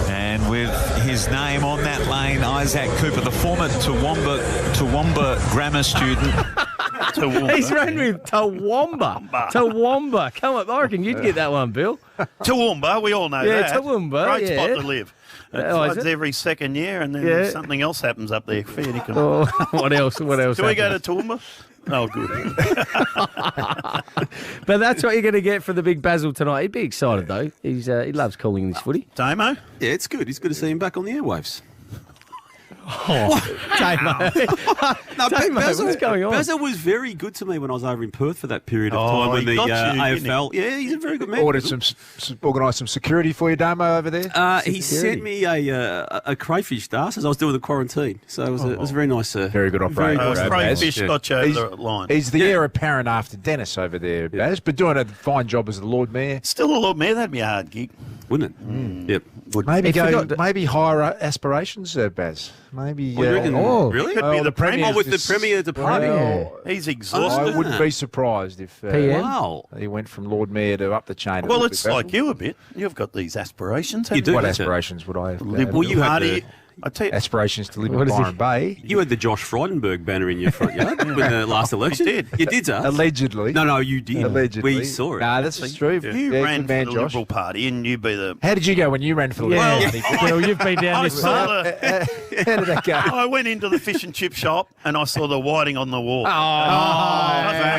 And with his name on that lane, Isaac Cooper, the former Toowoomba grammar student. He's run with Toowoomba. Toowoomba. Come on, I reckon you'd get that one, Bill. Toowoomba, we all know that. Yeah, Toowoomba. Great spot to live. It floods every second year, and then something else happens up there. Fair dinkum. Oh, what else? Do we go to Toowoomba? Oh, good. But that's what you're going to get for the big Basil tonight. He'd be excited, though. He loves calling this footy. Damo? Yeah, it's good. It's good to see him back on the airwaves. Damo. Damo, what's going on? Basil was very good to me when I was over in Perth for that period of time when the AFL. Yeah, he's a very good man. Organised some security for you, Damo, over there. He sent me a crayfish dance as I was doing the quarantine, so it was a very nice. Very good operator. Crayfish got you over the line. He's the heir apparent after Dennis over there, Baz, but doing a fine job as the Lord Mayor. Still the Lord Mayor, that'd be a hard gig, wouldn't it? Yep. Maybe higher aspirations, Baz. Maybe. Really? Could be the Premier. With the Premier departing. He's exhausted. I wouldn't be surprised if he went from Lord Mayor to up the chain. Well, it's like you a bit. You've got these aspirations. You do. What aspirations would I have? Well, you had aspirations to live in Byron Bay. You had the Josh Frydenberg banner in your front yard with the last election. You did, sir. Allegedly. No, you did. Allegedly. We saw it. Nah, that's true. You ran for the Liberal Party and you be the... How did you go when you ran for the Liberal Party? Well, you've been down this path. How did that go? I went into the fish and chip shop and I saw the whiting on the wall. How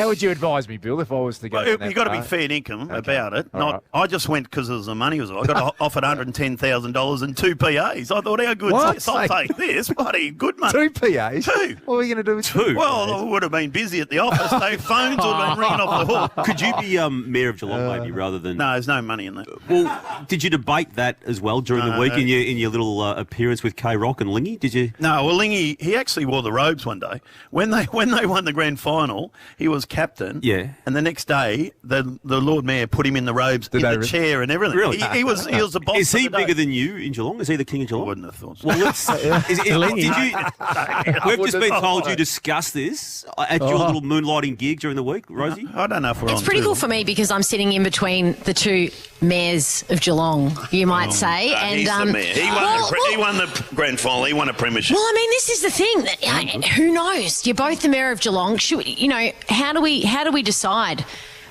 would you advise me, Bill, if I was to go? You've got to be fair income about it. I just went because of the money. I got offered $110,000 and 2 PAs. I thought, how good is this? I'll take this. Bloody good money. 2 PAs? 2. What were you going to do with 2? Well, I would have been busy at the office. Their phones would have been ringing off the hook. Could you be Mayor of Geelong maybe rather than... No, there's no money in that. Well, did you debate that as well during the week in your little appearance with K-Rock and Lingy? Did you? No, well, Lingy, he actually wore the robes one day. When they won the grand final, he was captain. Yeah. And the next day, the Lord Mayor put him in the robes, in the chair and everything. Really? He was the boss. Is he bigger than you in Geelong? Is he the king of Geelong? I wouldn't have thought so. Well, let's... We've just been told you discuss this at your little moonlighting gig during the week, Rosie. I don't know if we're It's pretty cool for me because I'm sitting in between the two mayors of Geelong, you might say. And he's the mayor. He won the grand final. He won a premiership. Well, I mean, this is the thing. That, who knows? You're both the mayor of Geelong. Should we, how do we decide?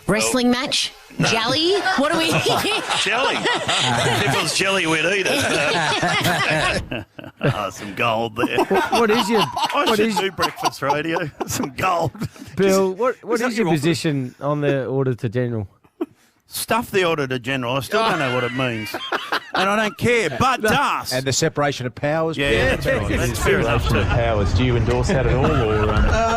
Wrestling match? No. Jelly? What do we... Jelly. If it was jelly, we'd eat it. Some gold there. What is your... I should do breakfast radio. Some gold. Bill, what is your position on the Auditor General? Stuff the Auditor General. I still don't know what it means. And I don't care, but does. And the separation of powers. Yeah, that's right. That's fair enough. Separation of powers. Do you endorse that at all? Or,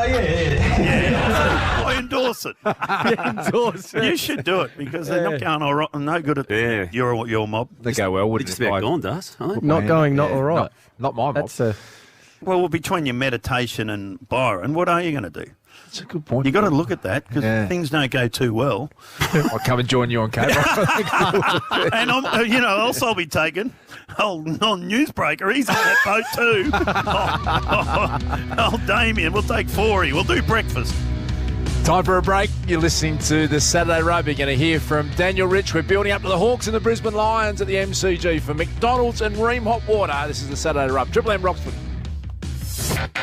yeah. I endorse it. Endorse it. You should do it because they're not going all right. No good at your mob. They go well, wouldn't it? It's about gone, does. Not going, not all right. Not my mob. Well, between your meditation and Byron, what are you going to do? That's a good point. You've got to look at that because things don't go too well. I'll come and join you on cable. And else I'll be taken. Non-newsbreaker, he's in that boat too. Damien, we'll take 4. We'll do breakfast. Time for a break. You're listening to the Saturday Rugby. You're going to hear from Daniel Rich. We're building up to the Hawks and the Brisbane Lions at the MCG for McDonald's and Ream Hot Water. This is the Saturday Rub. Triple M Rocks Footy.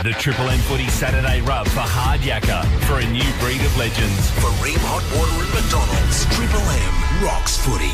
The Triple M Footy Saturday Rub for Hard Yakka for a new breed of legends. For Ream Hot Water and McDonald's, Triple M Rocks Footy.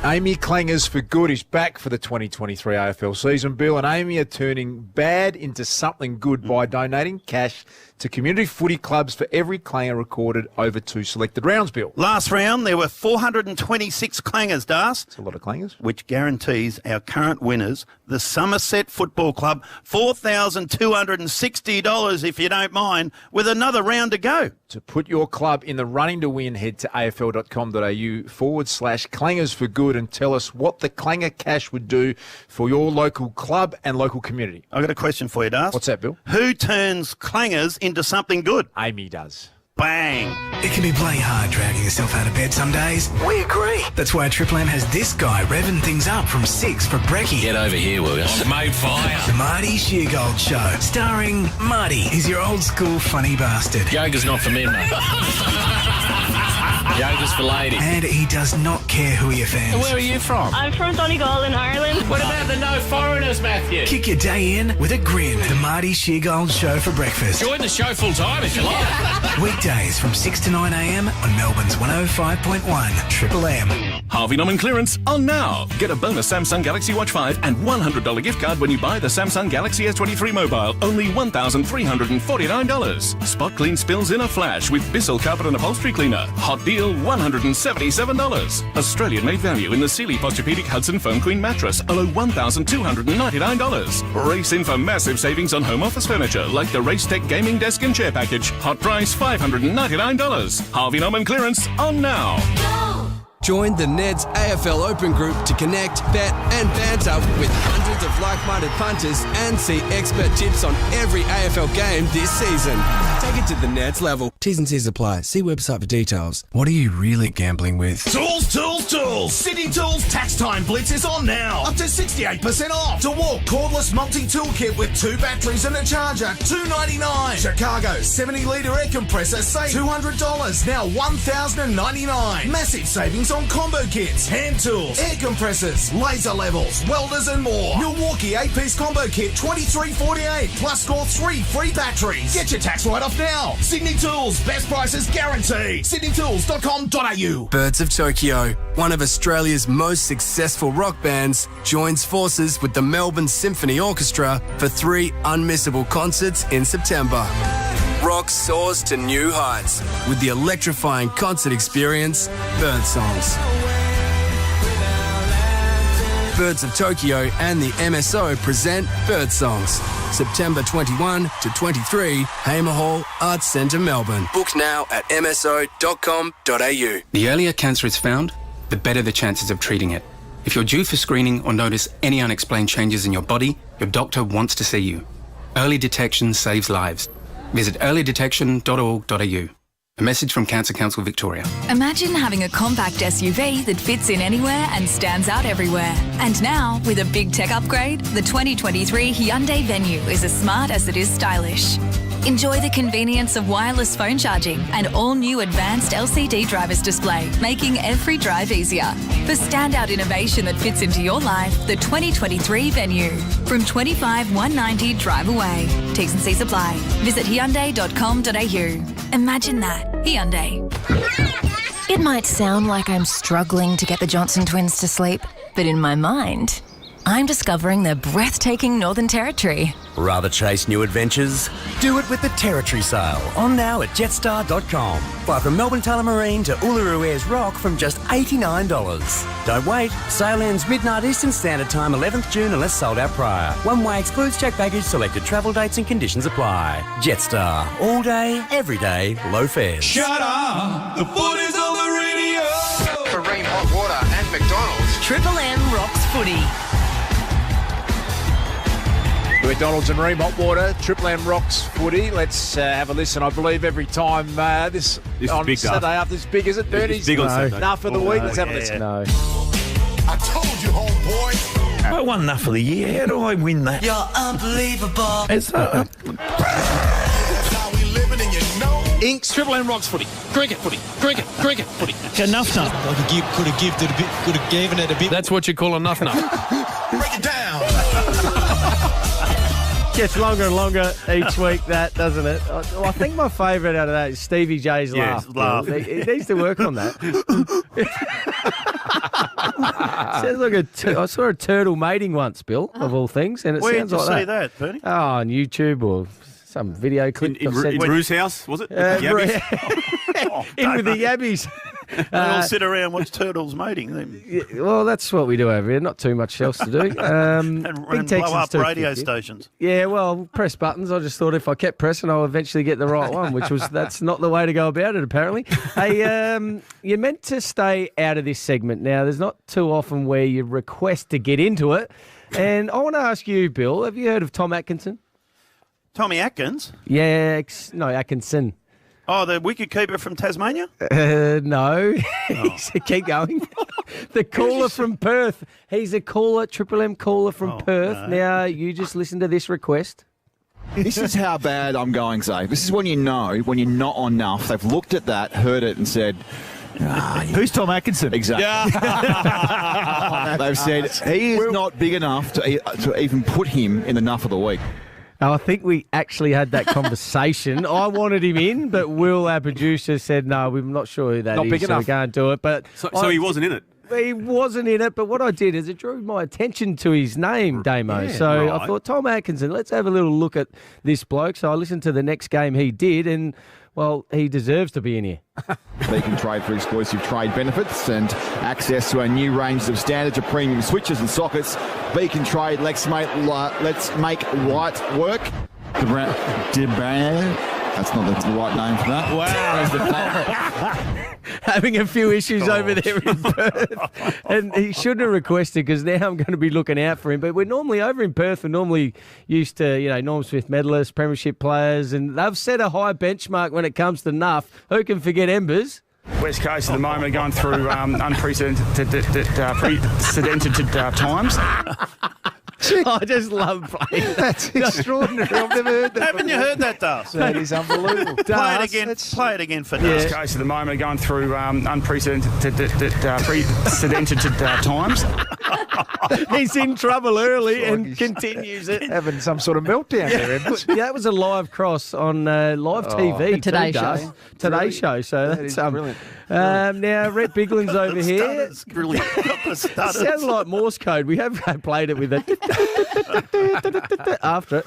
Amy Clangers for Good is back for the 2023 AFL season, Bill, and Amy are turning bad into something good by donating cash to community footy clubs for every clanger recorded over 2 selected rounds, Bill. Last round, there were 426 clangers, Das. That's a lot of clangers. Which guarantees our current winners, the Somerset Football Club, $4,260, if you don't mind, with another round to go. To put your club in the running to win, head to afl.com.au/clangers for good and tell us what the clanger cash would do for your local club and local community. I've got a question for you, Das. What's that, Bill? Who turns clangers into something good? Amy does. Bang! It can be bloody hard dragging yourself out of bed some days. We agree. That's why Triple M has this guy revving things up from 6 for brekkie. Get over here, will you? I've made fire. The Marty Sheargold Show, starring Marty. He's your old school funny bastard. Yoga's not for men, mate. Yoga's for ladies. And he does not care who he offends. Where are you from? I'm from Donegal in Ireland. What about the no foreigners, Matthew? Kick your day in with a grin. The Marty Sheargold Show for breakfast. Join the show full time if you like. Weekdays from 6 to 9 a.m. on Melbourne's 105.1 Triple M. Harvey Norman clearance on now. Get a bonus Samsung Galaxy Watch 5 and $100 gift card when you buy the Samsung Galaxy S23 mobile. Only $1,349. Spot clean spills in a flash with Bissell Carpet and Upholstery Cleaner. Hot deal, $177. Australian-made value in the Sealy Posturepedic Hudson Foam Queen mattress. Below $1,299. Race in for massive savings on home office furniture like the Race Tech Gaming Desk and Chair Package. Hot price $599. Harvey Norman clearance on now. Join the Neds AFL Open Group to connect, bet and banter with hundreds of like-minded punters and see expert tips on every AFL game this season. Take it to the Neds level. T's and C's apply. See website for details. What are you really gambling with? Tools! City Tools Tax Time Blitz is on now. Up to 68% off. DeWalt cordless multi-tool kit with 2 batteries and a charger, $299. Chicago 70-litre air compressor, save $200, now $1,099. Massive savings on combo kits, hand tools, air compressors, laser levels, welders and more. Milwaukee 8-piece combo kit, $23.48, plus score 3 free batteries. Get your tax write-off now. Sydney Tools, best prices guaranteed. sydneytools.com.au. Birds of Tokyo, one of Australia's most successful rock bands, joins forces with the Melbourne Symphony Orchestra for 3 unmissable concerts in September. Rock soars to new heights with the electrifying concert experience, Bird Songs. Birds of Tokyo and the MSO present Bird Songs. September 21 to 23, Hamer Hall, Arts Centre, Melbourne. Book now at mso.com.au. The earlier cancer is found, the better the chances of treating it. If you're due for screening or notice any unexplained changes in your body, your doctor wants to see you. Early detection saves lives. Visit earlydetection.org.au. A message from Cancer Council Victoria. Imagine having a compact SUV that fits in anywhere and stands out everywhere. And now, with a big tech upgrade, the 2023 Hyundai Venue is as smart as it is stylish. Enjoy the convenience of wireless phone charging and all-new advanced LCD driver's display, making every drive easier. For standout innovation that fits into your life, the 2023 Venue. From 25,190 drive away. T's and C's apply. Visit Hyundai.com.au. Imagine that. Hyundai. It might sound like I'm struggling to get the Johnson twins to sleep, but in my mind, I'm discovering the breathtaking Northern Territory. Rather chase new adventures? Do it with the Territory Sale, on now at jetstar.com. Fly from Melbourne Tullamarine to Uluru Airs Rock from just $89. Don't wait, sale ends midnight Eastern Standard Time 11th June unless sold out prior. One way excludes check baggage, selected travel dates and conditions apply. Jetstar, all day, every day, low fares. Shut up, the foot is on the radio. For Ream Hot Water and McDonald's. Triple M rocks footy. McDonald's and Ream Hot Water, Triple M rocks footy. Let's have a listen. I believe every time this on big Saturday after this big, is it, Bernie? It's big on Saturday. Enough for the week. Let's have a listen. No. I told you, homeboy. I won enough for the year. How do I win that? You're unbelievable. It's That's how we living and you know. Inks, Triple M rocks footy. Cricket footy. Cricket footy. Enough nut. Could have given it a bit. That's what you call enough nut. Break it down. Gets longer and longer each week, that, doesn't it? I think my favourite out of that is Stevie J's laugh. laugh. He needs to work on that. Sounds like I saw a turtle mating once, Bill, of all things, and it Where sounds did you like see that, Bernie? Oh, on YouTube or some video clip. In Rue's house, was it? In with the yabbies. They all sit around and watch turtles mating. Well, that's what we do over here. Not too much else to do. And blow up radio stations. Yeah, well, press buttons. I just thought if I kept pressing, I'll eventually get the right one, that's not the way to go about it, apparently. Hey, you're meant to stay out of this segment now. There's not too often where you request to get into it. And I want to ask you, Bill, have you heard of Tom Atkinson? Tommy Atkins? Yeah, no, Atkinson. Oh, the wicketkeeper from Tasmania? No. Keep going. The caller from Perth. He's a caller, Triple M caller from Perth. No. Now, you just listen to this request. This is how bad I'm going, Zay. This is when you know, when you're not on enough. They've looked at that, heard it, and said, who's Tom Atkinson? Exactly. Yeah. They've said, he is not big enough to even put him in the Nuff of the Week. I think we actually had that conversation. I wanted him in, but Will, our producer, said, no, we're not sure who that not is, big so enough. we can't do it. But So he wasn't in it? He wasn't in it, but what I did is it drew my attention to his name, Damo. Yeah, so right. I thought, Tom Atkinson, let's have a little look at this bloke. So I listened to the next game he did, and, well, he deserves to be in here. Beacon Trade for exclusive trade benefits and access to a new range of standard to premium switches and sockets. Beacon Trade, let's make white work. That's not the right name for that. Wow. Having a few issues over there in Perth. And he shouldn't have requested because now I'm going to be looking out for him. But we're normally over in Perth, we're normally used to, Norm Smith medalists, premiership players, and they've set a high benchmark when it comes to Nuff. Who can forget Embers? West Coast at the moment are going through unprecedented times. I just love playing. That's extraordinary. I've never heard that. Haven't you heard that, Das? That is unbelievable. Play it again for Das. West Coast at the moment are going through unprecedented times. He's in trouble early and continues it. Having some sort of meltdown there, Evans. Yeah, that was a live cross on live TV. The Today too, Show. Das. Today Show. So that's brilliant. Now, Rhett Bigland's over here. Brilliant. Sounds like Morse code. We have played it with it after it.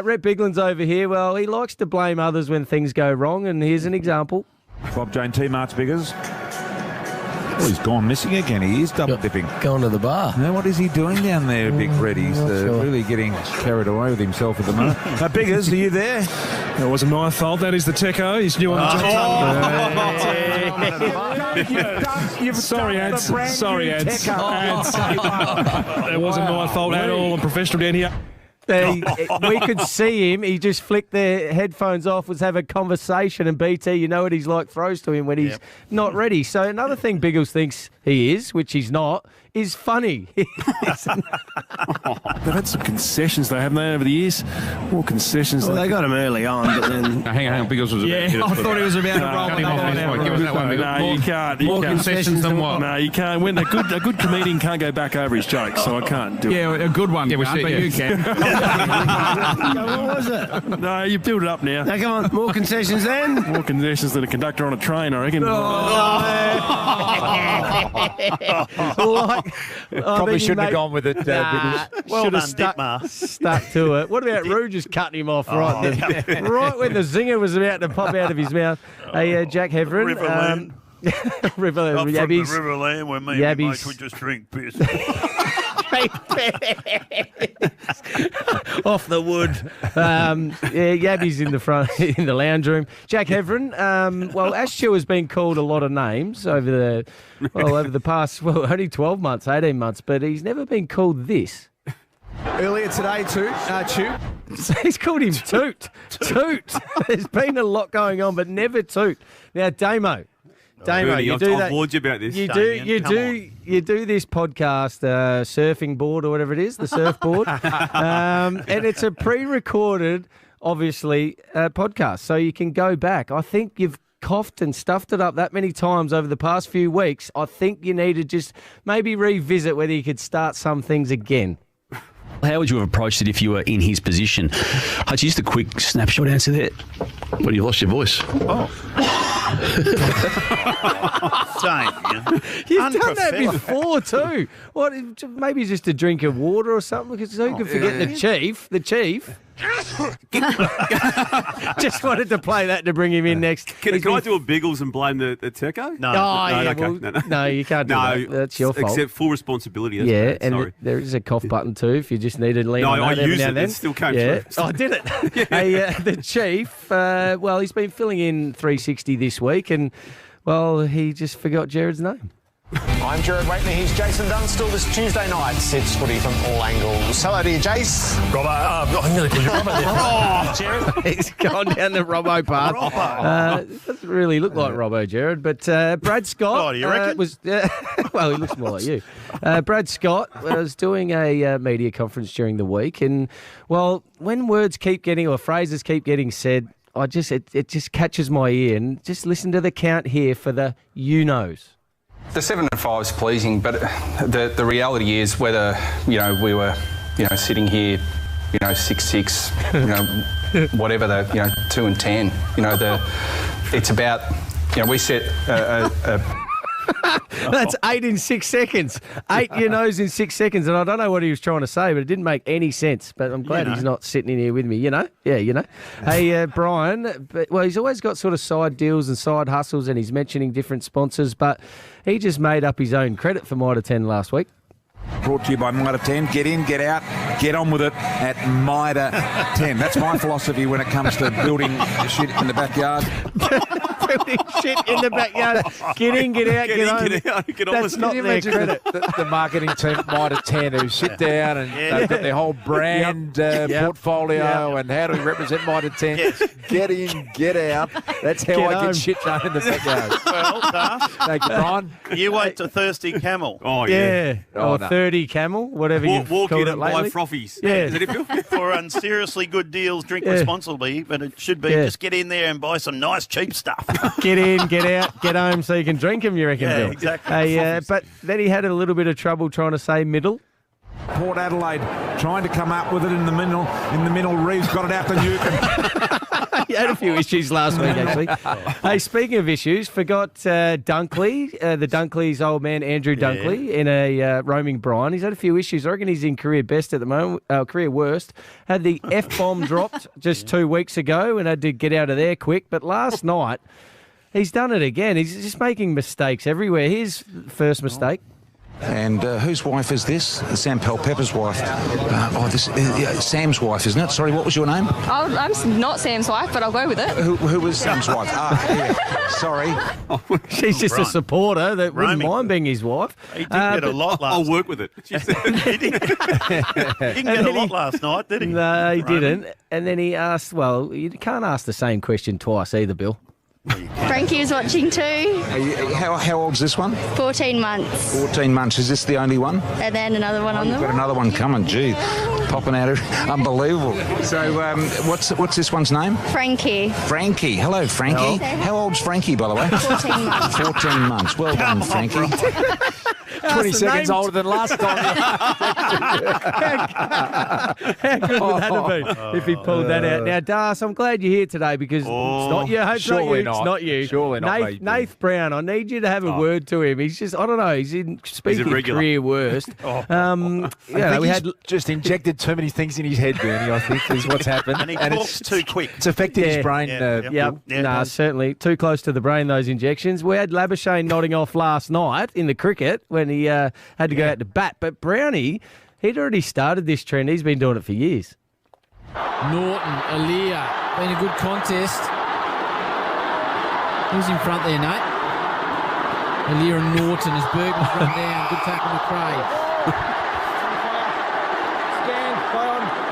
Rhett Bigland's over here. Well, he likes to blame others when things go wrong, and here's an example. Bob Jane T-Mart's Biggers. Oh, he's gone missing again. He is double dipping. Going to the bar. Now, what is he doing down there, Big Red? He's sure. really getting carried away with himself at the moment. Biggers, are you there? It wasn't my fault. That is the Techo. He's new on the job. Sorry, Ads. Sorry, Ads. It wasn't my fault at all. I'm professional down here. We could see him. He just flicked their headphones off, was have a conversation, and BT, you know what he's like, throws to him when he's not ready. So another thing Biggles thinks he is, which he's not, is funny. They've had some concessions, though, haven't they, over the years? More concessions. Well, they got him early on, but then... hang on. Biggles was I thought he was about to roll that one. Give us that one. No, you can't. More concessions than what? No, you can't. When a good comedian can't go back over his jokes, so I can't do it. Yeah, a good one. Yeah, but you can. What was it? No, you build it up now. Now, come on, more concessions then? More concessions than a conductor on a train, I reckon. Probably shouldn't have gone with it, Biggles. Well Should done, have stuck to it. What about Rue just cutting him off right when the zinger was about to pop out of his mouth? Hey, Jack Heverin. Riverland. River I'm Yabbies. from the Riverland where me and my mates would just drink piss. Off the wood. Yabby's in the front, in the lounge room. Jack Heverin. Well, Ash has been called a lot of names over the past, only 12 months, 18 months, but he's never been called this. Earlier today, Toot. So he's called him Toot. Toot. There's been a lot going on, but never Toot. Now, Damo, you do that. I've warned you about this. You do this podcast, surfing board or whatever it is, the surfboard, and it's a pre-recorded, obviously, podcast, so you can go back. I think you've coughed and stuffed it up that many times over the past few weeks. I think you need to just maybe revisit whether you could start some things again. How would you have approached it if you were in his position? Hutch, just a quick snapshot answer there. Well, you lost your voice. Oh. You've done that before too. What? Maybe just a drink of water or something. Because who could forget the chief? The chief. Just wanted to play that to bring him in next. Can I do a Biggles and blame the Teco? No. No, you can't do that. That's your fault. Accept full responsibility. That's Yeah, bad. and Sorry. there is a cough button too if you just needed to lean on I that every used now it. and then. It still came yeah. through. Oh, did it? Hey, the chief, well, he's been filling in 360 this week and, well, he just forgot Jared's name. I'm Jared Waitney, he's Jason Dunstall. This Tuesday night, Sid's footy from all angles. Hello to you, Jace. Robbo, I'm going to call you Robbo. Jared. He's gone down the Robbo path. Doesn't really look like Robbo, Jared, but Brad Scott you reckon? was... well, he looks more like you. Brad Scott was doing a media conference during the week, and, well, when words keep getting, or phrases keep getting said, it just catches my ear. And just listen to the count here for the you-knows. The 7 and 5 is pleasing, but the reality is whether we were sitting here 6-6, whatever the 2 and 10, it's about we set That's 8 in 6 seconds. 8 you-knows in 6 seconds, and I don't know what he was trying to say, but it didn't make any sense. But I'm glad he's not sitting in here with me. Yeah. Hey, Brian. Well, he's always got sort of side deals and side hustles, and he's mentioning different sponsors. But he just made up his own credit for Mitre 10 last week. Brought to you by Mitre 10. Get in, get out, get on with it at Mitre 10. That's my philosophy when it comes to building shit in the backyard. Building shit in the backyard. Get in, get out, get home. Get on That's with not it. their credit. The marketing team at Mitre 10 who sit down and they've got their whole brand portfolio and how do we represent Mitre 10. Yes. Get in, get out. That's how Get I home. get shit done in the backyard. Well, Darth, Thank you, Brian. you wait to Thirsty Camel. Oh, yeah. Or no. 30 Camel, whatever you've Walk called in it and lately. buy frothies. Yeah. Is that it, Bill? For seriously good deals, drink responsibly, but it should be just get in there and buy some nice cheap stuff. Get in, get out, get home so you can drink them, you reckon, Yeah, Bill? exactly. Hey, but then he had a little bit of trouble trying to say middle. Port Adelaide trying to come up with it in the middle. Reeves got it out to Newcombe. He had a few issues last week, actually. Hey, speaking of issues, forgot Dunkley, the Dunkley's old man, Andrew Dunkley, in a roaming Brian. He's had a few issues. I reckon he's in career best at the moment, career worst. Had the F-bomb dropped just 2 weeks ago and had to get out of there quick. But last night, he's done it again. He's just making mistakes everywhere. Here's the first mistake. And whose wife is this? Sam Pepper's wife. Sam's wife, isn't it? Sorry, what was your name? I'm not Sam's wife, but I'll go with it. Who was Sam's wife? Yeah. Sorry. She's just a right. supporter that wouldn't Roaming. mind being his wife. He did get a lot last I'll work with it. She said. He didn't get a lot last night, did he? No, he Roaming. didn't. And then he asked, well, you can't ask the same question twice either, Bill. Frankie is watching too. How old's this one? 14 months. 14 months. Is this the only one? And then another one on Got them. another one coming. Gee, popping out. Unbelievable. So, what's this one's name? Frankie. Frankie. Hello, Frankie. How old's Frankie, by the way? 14 months. 14 months. Well done, Frankie. 20 seconds older than last time. How good would that have been if he pulled that out? Now, Das, I'm glad you're here today because it's not you. It's not you. surely It's not. not you. Surely not me, Nath Brown, I need you to have a word to him. He's just, I don't know, he's in speaking regular. career worst. I think we he's had just injected too many things in his head, Bernie, I think, is what's happened. And he talks too quick. It's affected his brain. Yeah, certainly. Too close to the brain, those injections. We had Labuschagne nodding off last night in the cricket when he had to go out to bat. But Brownie, he'd already started this trend. He's been doing it for years. Norton, Aaliyah, been a good contest. Who's in front there, Nate? Aaliyah and Norton as Bergman's run down. Good tackle to Craig.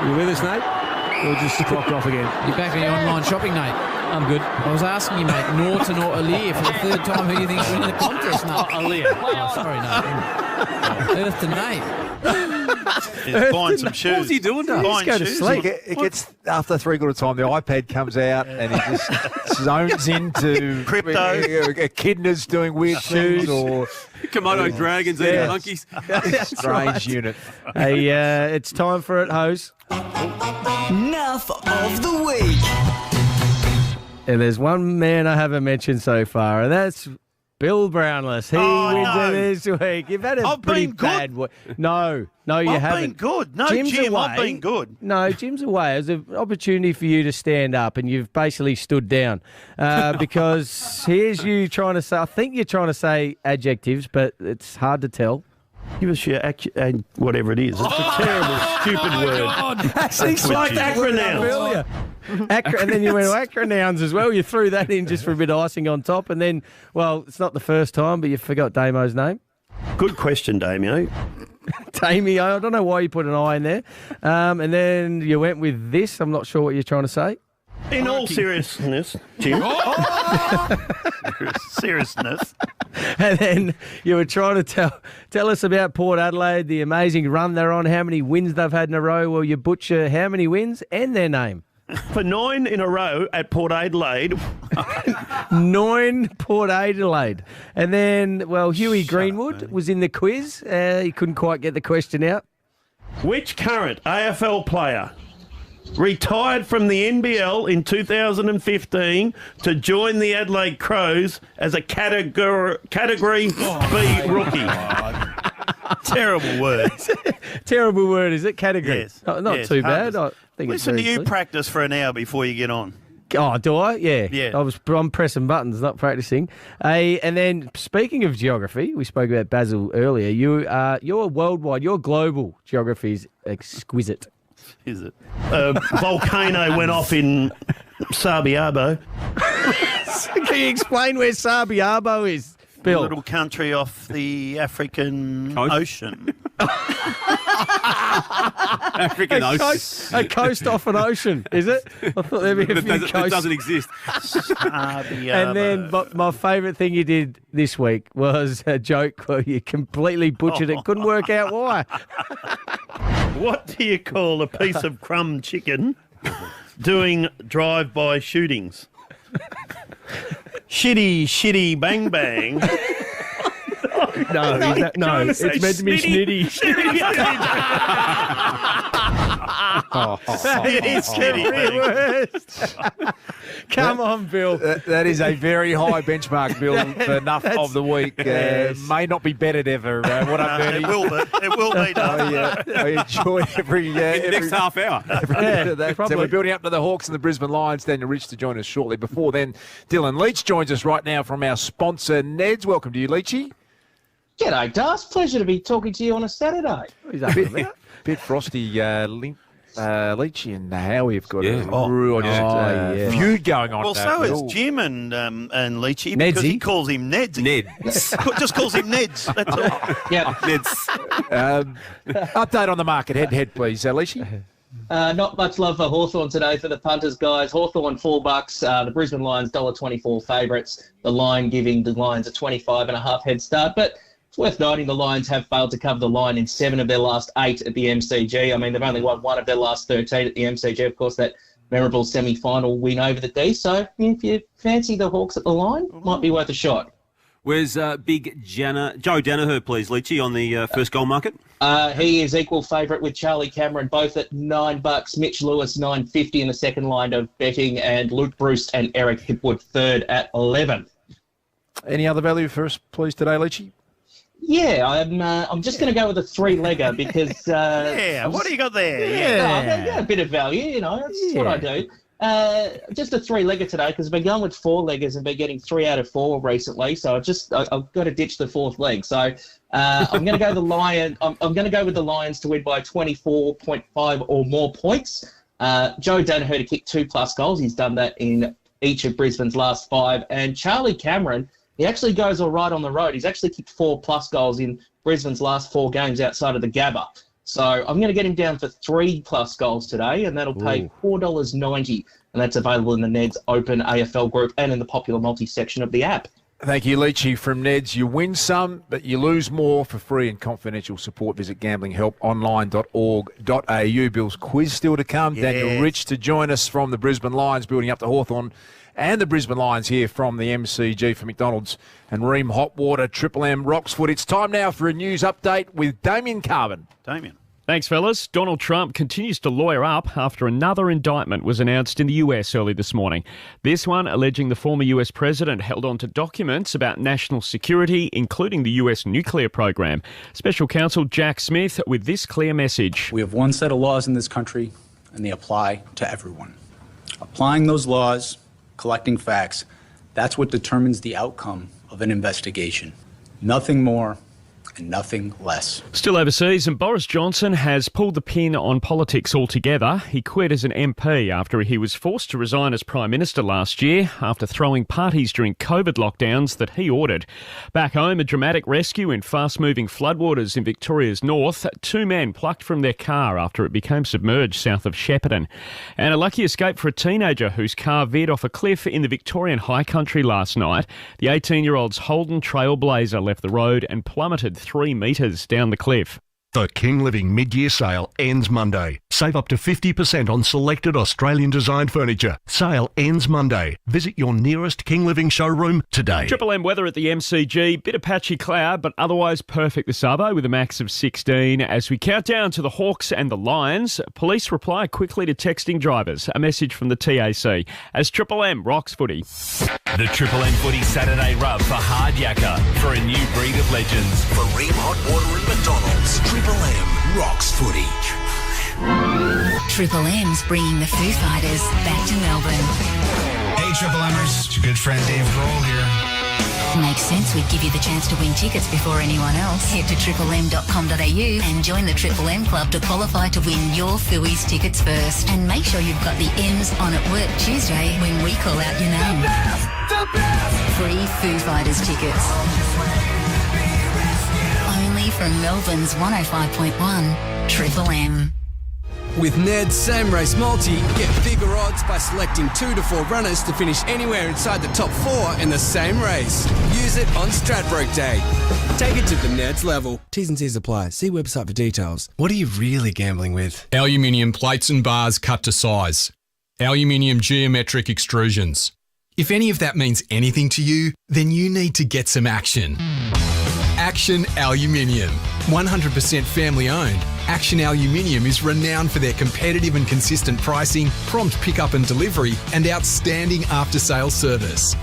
You with us, Nate? Or just clocked off again? You're back on your online shopping, Nate. I'm good. I was asking you, mate, Norton or Aaliyah for the third time. Who do you think's winning the contest, Nate? Aaliyah. Oh, sorry, Nate. Earth to Nate. He's buying some shoes. What's he doing, Dan? Buying go to shoes. sleep. It gets after 3/4 time. The iPad comes out and he just zones into Crypto. Echidnas doing weird things or Komodo dragons eating monkeys. strange unit. Hey, it's time for it, Hose. Nuff of the week. And there's one man I haven't mentioned so far, and that's Bill Brownless. He wins it this week. You've had a pretty bad week. No, you haven't. I've been good. No, Jim, I've been good. No, Jim's away. It was an opportunity for you to stand up, and you've basically stood down because here's you trying to say, I think you're trying to say adjectives, but it's hard to tell. Give us your whatever it is. It's a terrible, stupid word. It's like acronouns. And then you went acronouns as well. You threw that in just for a bit of icing on top. And then, well, it's not the first time, but you forgot Damo's name. Good question, Damio. Damio, I don't know why you put an I in there. And then you went with this. I'm not sure what you're trying to say. In all seriousness, Jim. Seriousness. And then you were trying to tell us about Port Adelaide, the amazing run they're on, how many wins they've had in a row. Well, you butcher how many wins and their name. For 9 in a row at Port Adelaide. 9 Port Adelaide. And then, well, Huey Greenwood was in the quiz. He couldn't quite get the question out. Which current AFL player retired from the NBL in 2015 to join the Adelaide Crows as a Category B rookie? Terrible word. Terrible word, is it? Category. Yes. Not too bad. I think Listen to you practice for an hour before you get on. Oh, do I? Yeah. Yeah. I'm pressing buttons, not practicing. And then, speaking of geography, we spoke about Basil earlier. You're worldwide. Your global geography is exquisite. Is it? Volcano went off in Sabiabo. Can you explain where Sabiabo is, Bill? A little country off the African Ocean. African Ocean. A coast off an ocean, is it? I thought there'd be a few coasts. It doesn't exist. And then my favourite thing you did this week was a joke where you completely butchered it. Couldn't work out why. What do you call a piece of crumb chicken doing drive-by shootings? Shitty, bang, bang. No, it's meant to be snitty. It's the worst. Come on, Bill. That is a very high benchmark, Bill, for enough of the week. May not be bettered ever. What up, Bernie? It will be. It will be done. I enjoy every next half hour. So we're building up to the Hawks and the Brisbane Lions. Daniel Rich to join us shortly. Before then, Dylan Leach joins us right now from our sponsor, Neds. Welcome to you, Leachy. G'day, Das. Pleasure to be talking to you on a Saturday. Bit frosty, Leachy and Howie have got a feud going on. Well, so is Jim and Leachy because he calls him Neds. Just calls him Neds. That's all. Yeah, Neds. Update on the market. Head, please, Leachy. Not much love for Hawthorn today for the punters, guys. Hawthorn $4. The Brisbane Lions $1.24 favourites. The line giving the Lions a 25.5 head start, but it's worth noting the Lions have failed to cover the line in 7 of their last 8 at the MCG. I mean, they've only won 1 of their last 13 at the MCG. Of course, that memorable semi-final win over the D. So if you fancy the Hawks at the line, might be worth a shot. Where's big Joe Danaher, please, Leachy, on the first goal market? He is equal favourite with Charlie Cameron, both at $9. Mitch Lewis, $9.50 in the second line of betting, and Luke Bruce and Eric Hipwood third at 11. Any other value for us, please, today, Leachy? Yeah, I'm just going to go with a 3-legger because... what do you got there? Yeah, a bit of value, you know, that's what I do. Just a 3-legger today because I've been going with 4-leggers and been getting 3 out of 4 recently, so I've got to ditch the 4th leg. So I'm going to go the Lion. I'm going to go with the Lions to win by 24.5 or more points. Joe Danaher to kick 2+ goals. He's done that in each of Brisbane's last 5. And Charlie Cameron, he actually goes all right on the road. He's actually kicked 4+ goals in Brisbane's last 4 games outside of the Gabba. So I'm going to get him down for 3+ goals today, and that'll pay $4.90. And that's available in the Neds Open AFL group and in the popular multi-section of the app. Thank you, Leachy from Neds. You win some, but you lose more. For free and confidential support, visit gamblinghelponline.org.au. Bill's quiz still to come. Yes. Daniel Rich to join us from the Brisbane Lions, building up to Hawthorn. And the Brisbane Lions here from the MCG for McDonald's and Ream Hot Water, Triple M Roxford. It's time now for a news update with Damien Carbon. Damien. Thanks, fellas. Donald Trump continues to lawyer up after another indictment was announced in the US early this morning. This one alleging the former US president held on to documents about national security, including the US nuclear program. Special counsel Jack Smith with this clear message. We have one set of laws in this country, and they apply to everyone. Applying those laws, collecting facts, that's what determines the outcome of an investigation. Nothing more and nothing less. Still overseas, and Boris Johnson has pulled the pin on politics altogether. He quit as an MP after he was forced to resign as Prime Minister last year after throwing parties during COVID lockdowns that he ordered. Back home, a dramatic rescue in fast-moving floodwaters in Victoria's north. 2 men plucked from their car after it became submerged south of Shepparton. And a lucky escape for a teenager whose car veered off a cliff in the Victorian High Country last night. The 18-year-old's Holden Trailblazer left the road and plummeted 3 metres down the cliff. The King Living mid-year sale ends Monday. Save up to 50% on selected Australian designed furniture. Sale ends Monday. Visit your nearest King Living showroom today. Triple M weather at the MCG. Bit of patchy cloud, but otherwise perfect this arvo with a max of 16. As we count down to the Hawks and the Lions, police reply quickly to texting drivers. A message from the TAC as Triple M rocks footy. The Triple M Footy Saturday rub for hard yakka for a new breed of legends. For Ream Hot Water and McDonald's, Triple M rocks footy. Triple M's bringing the Foo Fighters back to Melbourne. Hey, Triple Mers, it's your good friend Dave Grohl here. Makes sense we'd give you the chance to win tickets before anyone else. Head to triplem.com.au and join the Triple M Club to qualify to win your Phooey's tickets first. And make sure you've got the M's on at work Tuesday when we call out your name. The best. Free Foo Fighters tickets. Only from Melbourne's 105.1 Triple M. With Ned's Same Race Multi, get bigger odds by selecting 2 to 4 runners to finish anywhere inside the top 4 in the same race. Use it on Stradbroke Day. Take it to the Ned's level. T's and C's apply. See website for details. What are you really gambling with? Aluminium plates and bars cut to size. Aluminium geometric extrusions. If any of that means anything to you, then you need to get some action. Action Aluminium. 100% family owned. Action Aluminium is renowned for their competitive and consistent pricing, prompt pickup and delivery, and outstanding after-sales service.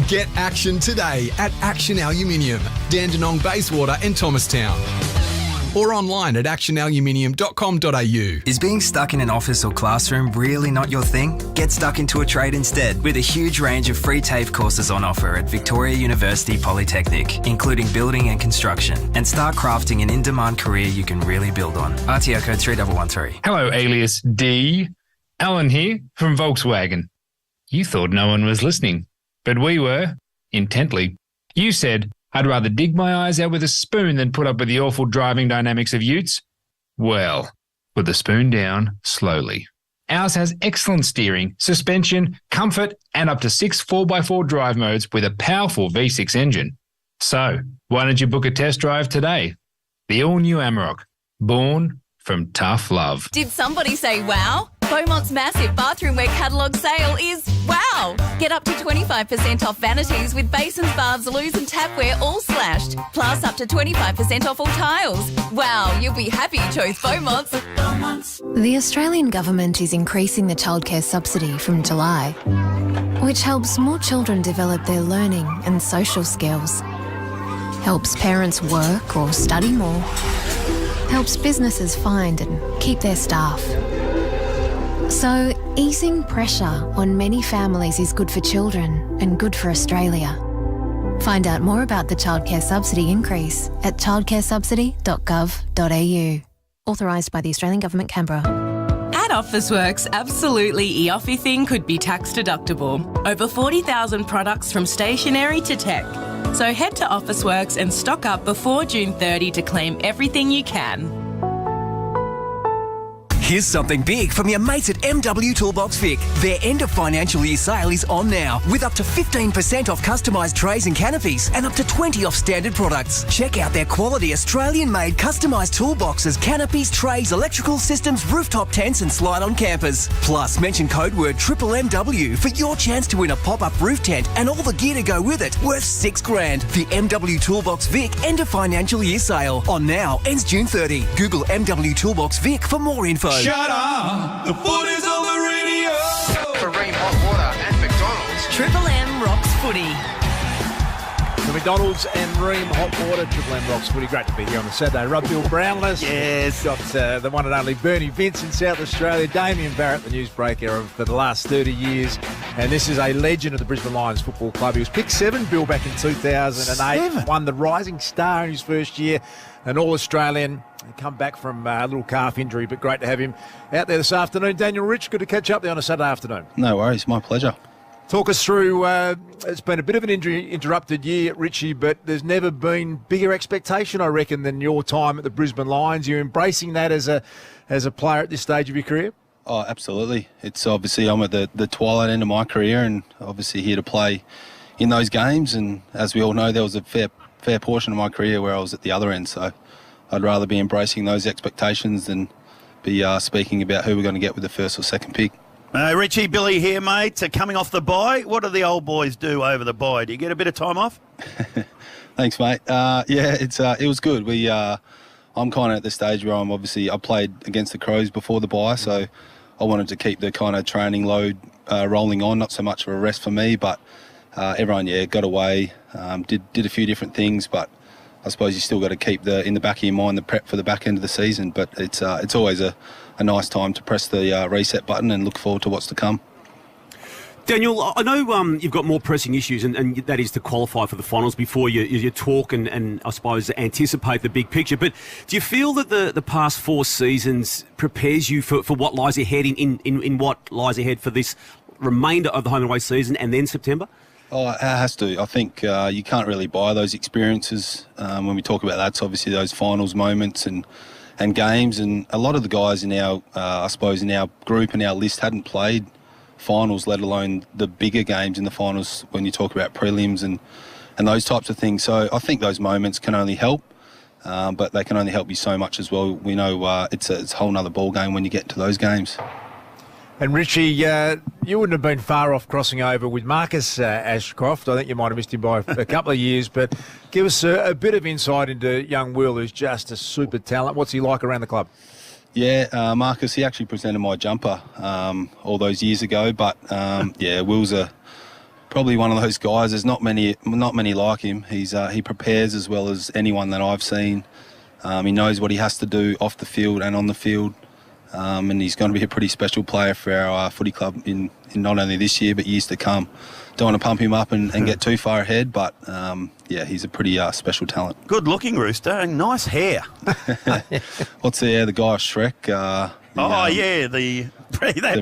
Get action today at Action Aluminium, Dandenong, Bayswater and Thomastown. Or online at actionaluminium.com.au. Is being stuck in an office or classroom really not your thing? Get stuck into a trade instead with a huge range of free TAFE courses on offer at Victoria University Polytechnic, including building and construction, and start crafting an in-demand career you can really build on. RTO code 3113. Hello, alias D. Alan here from Volkswagen. You thought no one was listening, but we were, intently. You said, I'd rather dig my eyes out with a spoon than put up with the awful driving dynamics of utes. Well, put the spoon down slowly. Ours has excellent steering, suspension, comfort, and up to 6 4x4 drive modes with a powerful V6 engine. So, why don't you book a test drive today? The all-new Amarok, born from tough love. Did somebody say wow? Beaumont's massive bathroom wear catalogue sale is wow! Get up to 25% off vanities with basins, baths, loos and tapware all slashed. Plus up to 25% off all tiles. Wow, you'll be happy you chose Beaumont's. The Australian government is increasing the childcare subsidy from July, which helps more children develop their learning and social skills, helps parents work or study more, helps businesses find and keep their staff. So, easing pressure on many families is good for children and good for Australia. Find out more about the childcare subsidy increase at childcaresubsidy.gov.au. Authorised by the Australian Government, Canberra. At Officeworks, absolutely everything could be tax deductible. Over 40,000 products from stationery to tech. So head to Officeworks and stock up before June 30 to claim everything you can. Here's something big from your mates at MW Toolbox Vic. Their end of financial year sale is on now, with up to 15% off customised trays and canopies and up to 20% off standard products. Check out their quality Australian-made customised toolboxes, canopies, trays, electrical systems, rooftop tents and slide-on campers. Plus, mention code word MMW for your chance to win a pop-up roof tent and all the gear to go with it, worth $6,000. The MW Toolbox Vic end of financial year sale on now, ends June 30. Google MW Toolbox Vic for more info. Shut up! The foot is on the radio! For Ream Hot Water and McDonald's. Triple M rocks footy. The McDonald's and Ream Hot Water, Triple M Rocks Footy. Great to be here on the Saturday. Bill Brownless. Yes. Got the one and only Bernie Vince in South Australia. Damien Barrett, the newsbreaker for the last 30 years. And this is a legend of the Brisbane Lions Football Club. He was picked 7, Bill, back in 2008. Won the Rising Star in his first year. An All-Australian. He come back from a little calf injury, but great to have him out there this afternoon. Daniel Rich, good to catch up there on a Saturday afternoon. No worries, my pleasure. Talk us through, it's been a bit of an injury-interrupted year, Richie, but there's never been bigger expectation, I reckon, than your time at the Brisbane Lions. You're embracing that as a player at this stage of your career? Oh, absolutely. It's obviously I'm at the twilight end of my career and obviously here to play in those games. And as we all know, there was a fair portion of my career where I was at the other end. So I'd rather be embracing those expectations than be speaking about who we're going to get with the first or second pick. Richie, Billy here, mate. Coming off the bye, what do the old boys do over the bye? Do you get a bit of time off? Thanks, mate. It was good. I'm kind of at the stage where I played against the Crows before the bye, so I wanted to keep the kind of training load rolling on. Not so much of a rest for me, but everyone, got away, did a few different things, but I suppose you still got to keep in the back of your mind the prep for the back end of the season. But it's always a nice time to press the reset button and look forward to what's to come. Daniel, I know you've got more pressing issues, and that is to qualify for the finals before you talk and I suppose anticipate the big picture. But do you feel that the past 4 seasons prepares you for what lies ahead in what lies ahead for this remainder of the home and away season and then September? Oh, it has to. I think you can't really buy those experiences. When we talk about that, it's obviously those finals moments and games. And a lot of the guys in our, in our group and our list hadn't played finals, let alone the bigger games in the finals when you talk about prelims and those types of things. So I think those moments can only help, but they can only help you so much as well. We know it's a whole nother ball game when you get to those games. And Richie, you wouldn't have been far off crossing over with Marcus Ashcroft. I think you might have missed him by a couple of years, but give us a bit of insight into young Will, who's just a super talent. What's he like around the club? Yeah, Marcus, he actually presented my jumper all those years ago, but Will's probably one of those guys. There's not many like him. He prepares as well as anyone that I've seen. He knows what he has to do off the field and on the field. And he's going to be a pretty special player for our footy club in not only this year but years to come. Don't want to pump him up and get too far ahead, but he's a pretty special talent. Good looking rooster and nice hair. What's the guy Shrek?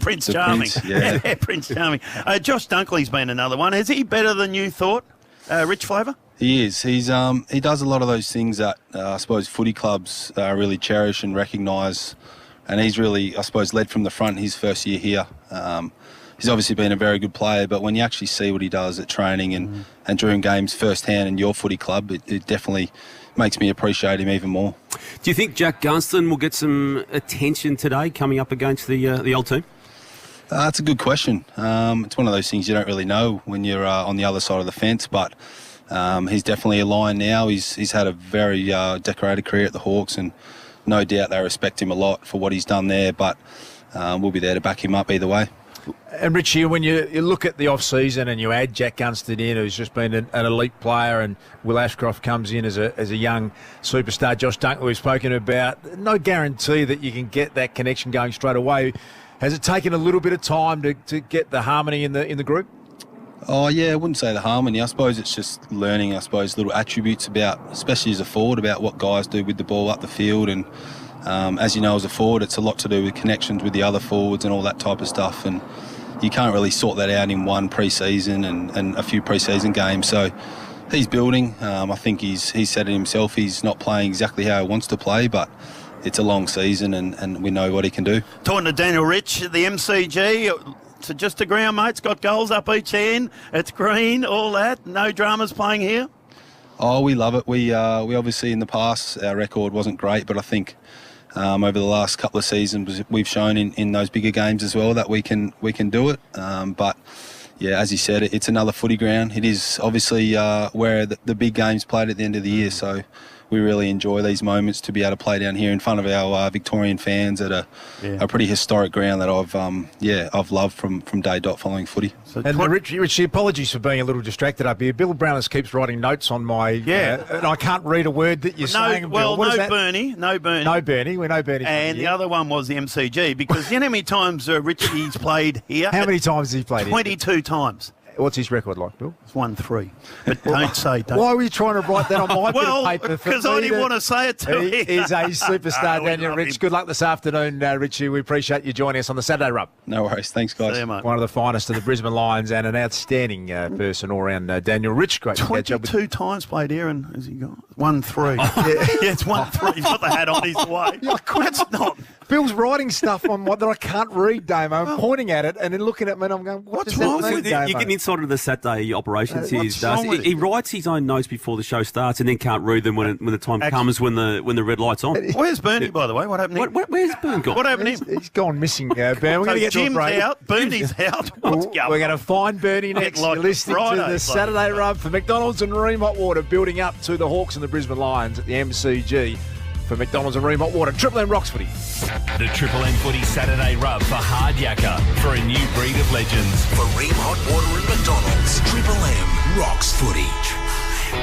Prince Charming. Prince Charming. Josh Dunkley's been another one. Is he better than you thought? Rich Flavour? He is. He does a lot of those things that I suppose footy clubs really cherish and recognise. And he's really, I suppose, led from the front his first year here. He's obviously been a very good player, but when you actually see what he does at training and during games firsthand in your footy club, it definitely makes me appreciate him even more. Do you think Jack Gunston will get some attention today coming up against the old team? That's a good question. It's one of those things you don't really know when you're on the other side of the fence, but he's definitely a Lion now. He's had a very decorated career at the Hawks, and no doubt they respect him a lot for what he's done there, but we'll be there to back him up either way. And Richie, when you look at the off-season and you add Jack Gunston in, who's just been an elite player, and Will Ashcroft comes in as a young superstar, Josh Dunkley we've spoken about, no guarantee that you can get that connection going straight away. Has it taken a little bit of time to get the harmony in the group? Oh, yeah, I wouldn't say the harmony. I suppose it's just learning, little attributes about, especially as a forward, about what guys do with the ball up the field. And as you know, as a forward, it's a lot to do with connections with the other forwards and all that type of stuff. And you can't really sort that out in one pre-season and a few pre-season games. So he's building. I think he's said it himself. He's not playing exactly how he wants to play, but it's a long season, and we know what he can do. Talking to Daniel Rich at the MCG. So just a ground, mate. It's got goals up each end. It's green, all that. No dramas playing here. Oh, we love it. We obviously in the past our record wasn't great, but I think over the last couple of seasons we've shown in those bigger games as well that we can do it. But yeah, as you said, it's another footy ground. It is obviously where the big games played at the end of the year. So we really enjoy these moments to be able to play down here in front of our Victorian fans at a pretty historic ground that I've loved from day dot following footy. So Richie, apologies for being a little distracted up here. Bill Browners keeps writing notes on my and I can't read a word that you're saying. Well, Bill. no Bernie. We know Bernie. And the other one was the MCG, because you know how many times Richie's played here? How many times has he played 22 times. What's his record like, Bill? It's 1-3. But don't. Why were you trying to write that on my bit of paper? Because I didn't want to say it to him. He is a superstar, Daniel Rich. Good luck this afternoon, Richie. We appreciate you joining us on the Saturday Rub. No worries. Thanks, guys. See you, mate. One of the finest of the Brisbane Lions and an outstanding person all around, Daniel Rich. Great to catch up with. 22 times played here, and has he got 1-3? Yeah, it's 1-3. He's got the hat on his way. That's not. Bill's writing stuff on that I can't read, Damo. I'm pointing at it and then looking at me and I'm going, what's wrong with you? You're getting inside of the Saturday operations here. He writes his own notes before the show starts and then can't read them when the time comes when the red light's on. Where's Bernie, by the way? What happened? Where's Bernie gone? What happened? He's gone missing, Bern. We're going to get Jim's to a break. out. Bernie's out. What's going on? We're going to find Bernie next. You're listening to the Saturday Rub for McDonald's and Ream Hot Water, building up to the Hawks and the Brisbane Lions at the MCG. For McDonald's and Ream Hot Water, Triple M rocks footy. The Triple M Footy Saturday Rub for Hard Yakka for a new breed of legends. For Ream Hot Water and McDonald's, Triple M rocks footy.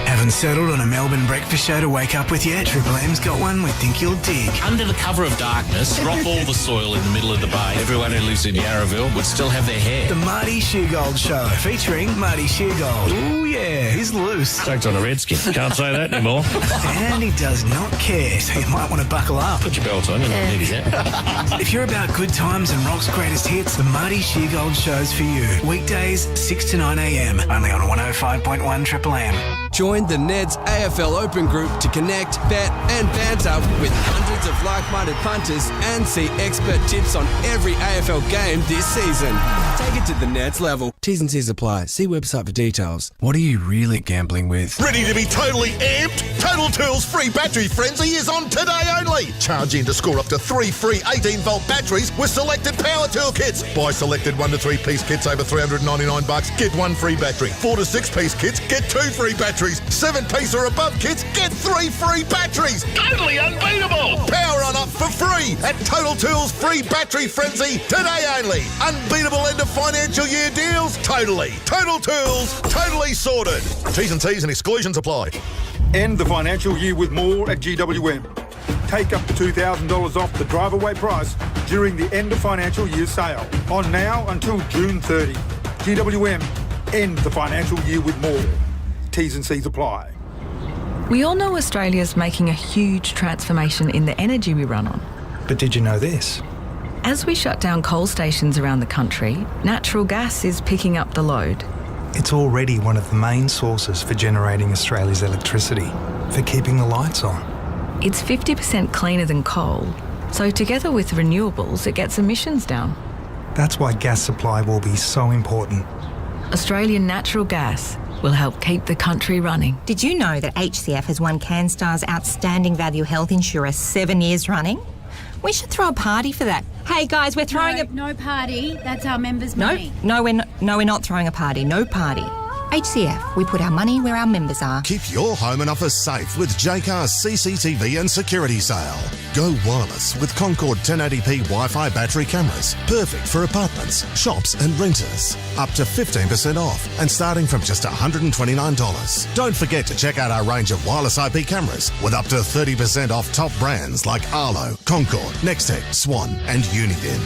Haven't settled on a Melbourne breakfast show to wake up with yet? Triple M's got one we think you'll dig. Under the cover of darkness, drop all the soil in the middle of the bay. Everyone who lives in Yarraville would still have their hair. The Marty Shoegold Show, featuring Marty Shoegold. Ooh, yeah, he's loose. Takes on a redskin. Can't say that anymore. And he does not care, so you might want to buckle up. Put your belt on, you might need his hat. If you're about good times and rock's greatest hits, the Marty Shoegold Show's for you. Weekdays, 6 to 9 a.m, only on 105.1 Triple M. Join the Neds AFL Open Group to connect, bet and banter with hundreds of like-minded punters and see expert tips on every AFL game this season. Take it to the Neds level. T's and C's apply. See website for details. What are you really gambling with? Ready to be totally amped? Total Tools free battery frenzy is on today only. Charge in to score up to 3 free 18-volt batteries with selected power tool kits. Buy selected 1 to 3 piece kits over $399. Get 1 free battery. 4 to 6 piece kits. Get 2 free batteries. 7 piece or above kits, get 3 free batteries. Totally unbeatable. Power on up for free at Total Tools free battery frenzy today only. Unbeatable end of financial year deals. Totally. Total Tools, totally sorted. T's and C's and exclusions apply. End the financial year with more at GWM. Take up to $2,000 off the drive-away price during the end of financial year sale. On now until June 30. GWM, end the financial year with more. T's and C's apply. We all know Australia's making a huge transformation in the energy we run on. But did you know this? As we shut down coal stations around the country, natural gas is picking up the load. It's already one of the main sources for generating Australia's electricity, for keeping the lights on. It's 50% cleaner than coal, so together with renewables, it gets emissions down. That's why gas supply will be so important. Australian natural gas will help keep the country running. Did you know that HCF has won CanStar's Outstanding Value Health Insurer 7 years running? We should throw a party for that. Hey guys, we're throwing No party. That's our members' money. No, we're not throwing a party. No party. HCF, we put our money where our members are. Keep your home and office safe with Jaycar's CCTV and security sale. Go wireless with Concord 1080p Wi-Fi battery cameras. Perfect for apartments, shops and renters. Up to 15% off and starting from just $129. Don't forget to check out our range of wireless IP cameras with up to 30% off top brands like Arlo, Concord, Nextec, Swan and Uniden.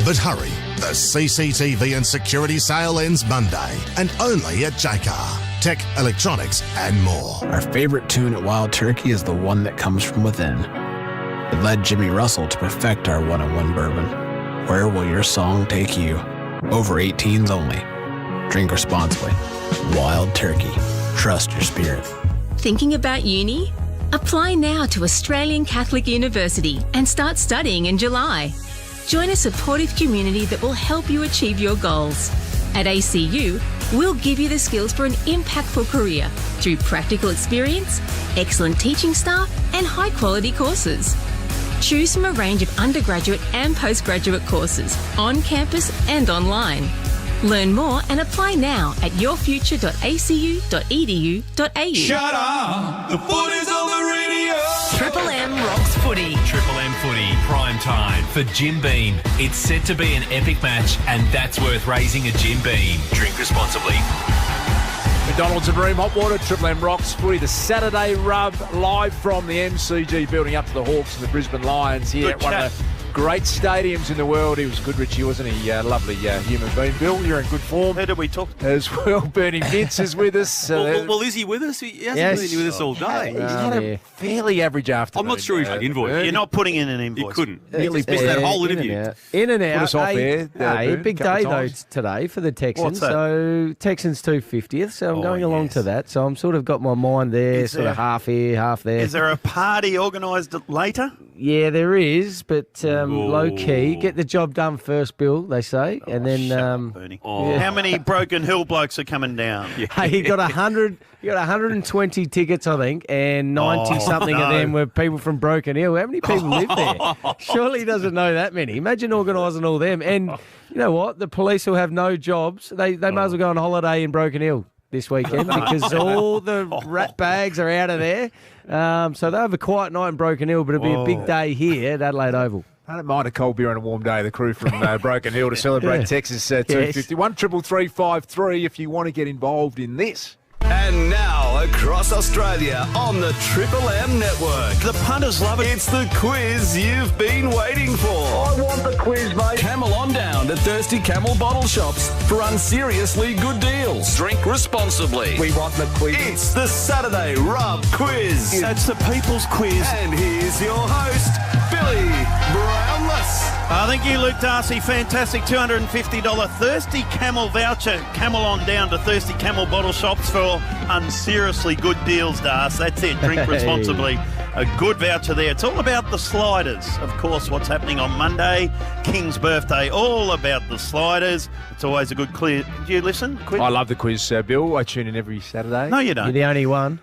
But hurry, the CCTV and security sale ends Monday and only at Jaycar. Tech, electronics and more. Our favourite tune at Wild Turkey is the one that comes from within. It led Jimmy Russell to perfect our one-on-one bourbon. Where will your song take you? Over 18s only. Drink responsibly. Wild Turkey. Trust your spirit. Thinking about uni? Apply now to Australian Catholic University and start studying in July. Join a supportive community that will help you achieve your goals. At ACU, we'll give you the skills for an impactful career through practical experience, excellent teaching staff, and high-quality courses. Choose from a range of undergraduate and postgraduate courses on campus and online. Learn more and apply now at yourfuture.acu.edu.au. Shut up! The footy's on the radio! Triple M rocks footy. Triple M footy, prime time for Jim Beam. It's set to be an epic match, and that's worth raising a Jim Beam. Drink responsibly. McDonald's and Ream Hot Water, Triple M rocks footy. The Saturday rub live from the MCG building up to the Hawks and the Brisbane Lions here at one of the great stadiums in the world. He was good, Richie, wasn't he? Lovely human being. Bill, you're in good form. Who did we talk to? As well, Bernie Vince is with us. Well, is he with us? He hasn't been with us all day. He's had a fairly average afternoon. I'm not sure he's an invoice. You're not putting in an invoice. He couldn't. Nearly Missed that whole interview. In and out. Put us off air. Big day, though, today for the Texans. What's that? So, Texans 250th. So, I'm going along to that. So, I'm sort of got my mind there, sort of half here, half there. Is there a party organised later? Yeah, there is, but low-key. Get the job done first, Bill, they say. And then... Bernie. How many Broken Hill blokes are coming down? Hey, he got 100. He got 120 tickets, I think, and 90-something of them were people from Broken Hill. How many people live there? Surely he doesn't know that many. Imagine organising all them. And you know what? The police will have no jobs. They might as well go on holiday in Broken Hill this weekend because all the rat bags are out of there. So they'll have a quiet night in Broken Hill, but it'll be a big day here at Adelaide Oval. I don't mind a cold beer and a warm day. The crew from Broken Hill to celebrate Texas 250. 1-333-533 if you want to get involved in this. And now across Australia on the Triple M network. The punters love it. It's the quiz you've been waiting for. I want the quiz, mate. Camel on down to Thirsty Camel bottle shops for unseriously good deals. Drink responsibly. We want the quiz. It's the Saturday Rub Quiz. It's the people's quiz. And here's your host, Billy Brownless. Thank you, Luke Darcy. Fantastic $250 Thirsty Camel voucher. Camel on down to Thirsty Camel bottle shops for unseriously good deals, Darcy. That's it. Drink responsibly. A good voucher there. It's all about the sliders. Of course, what's happening on Monday, King's birthday, all about the sliders. It's always a good clear. Do you listen? Quiz? I love the quiz, Bill. I tune in every Saturday. No, you don't. You're the only one.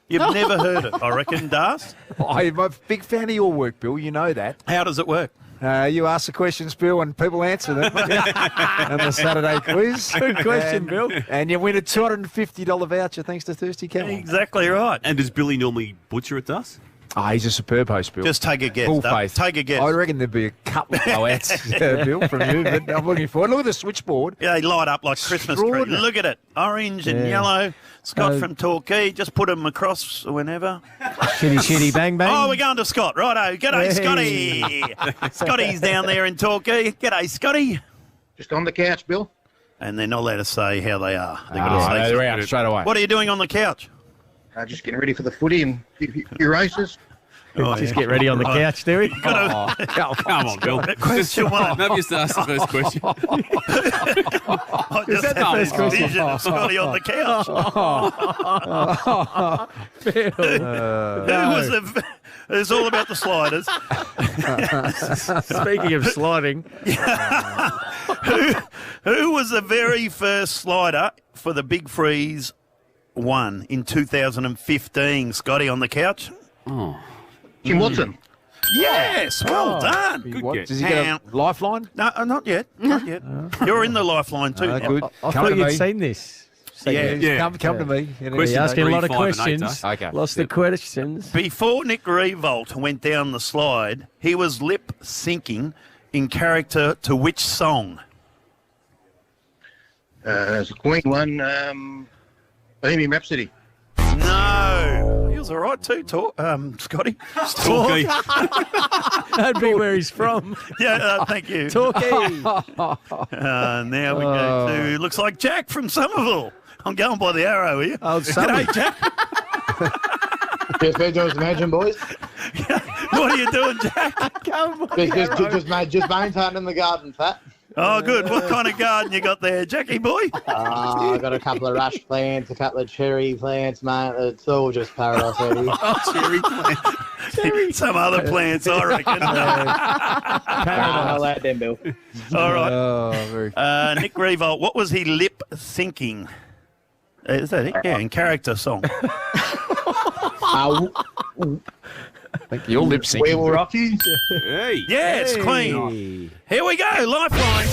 You've never heard it, I reckon, Darcy. I'm a big fan of your work, Bill. You know that. How does it work? You ask the questions, Bill, and people answer them. And the Saturday quiz. Good question, Bill. And you win a $250 voucher thanks to Thirsty Camel. Exactly right. And does Billy normally butcher it to us? He's a superb host, Bill. Just take a guess. Full faith. Take a guess. I reckon there'd be a couple of blowouts, Bill, from you, but I'm looking forward. Look at the switchboard. Yeah, they light up like Christmas tree. Look at it. Orange and yellow. Scott from Torquay. Just put them across whenever. Shitty, bang, bang. Oh, we're going to Scott. Righto. G'day, Scotty. Scotty's down there in Torquay. G'day, Scotty. Just on the couch, Bill. And they're not allowed to say how they are. They've got to say they're out straight away. What are you doing on the couch? Just getting ready for the footy and a few races. Just get ready on the couch, do we? Come on, Bill. Question one. Maybe just ask the first question. I just had the first vision of Scotty on the couch. Who was the... It's all about the sliders. Speaking of sliding. Who was the very first slider for the Big Freeze 1 in 2015? Scotty on the couch? Jim Watson. Yes, well done. Good guess. Does he get a lifeline? No, not yet. Not yet. You're in the lifeline too. Good. I thought you'd seen this. Come to me. You're asking a lot of questions. Okay. Lost the questions. Before Nick Revolt went down the slide, he was lip syncing in character to which song? There's a Queen one, Bohemian Rhapsody. No. He was all right too, Scotty. Torquay. That'd be where he's from. Yeah, thank you. Torquay. Now we go to, looks like Jack from Somerville. I'm going by the arrow here. Oh, G'day, Jack. Just Bedros Imagine, boys. What are you doing, Jack? Just maintaining the garden, Pat. Oh, good. What kind of garden you got there, Jackie boy? I got a couple of rush plants, a couple of cherry plants, mate. It's all just paradise out here. Oh, cherry plants. Some other plants, I reckon. I'll add them, Bill. All right. Oh, very. Nick Revolt, what was he lip syncing? Is that it? Yeah, in character song. I think you're lip syncing. We will rock you. Hey. Yeah, it's clean. Here we go, Lifeline.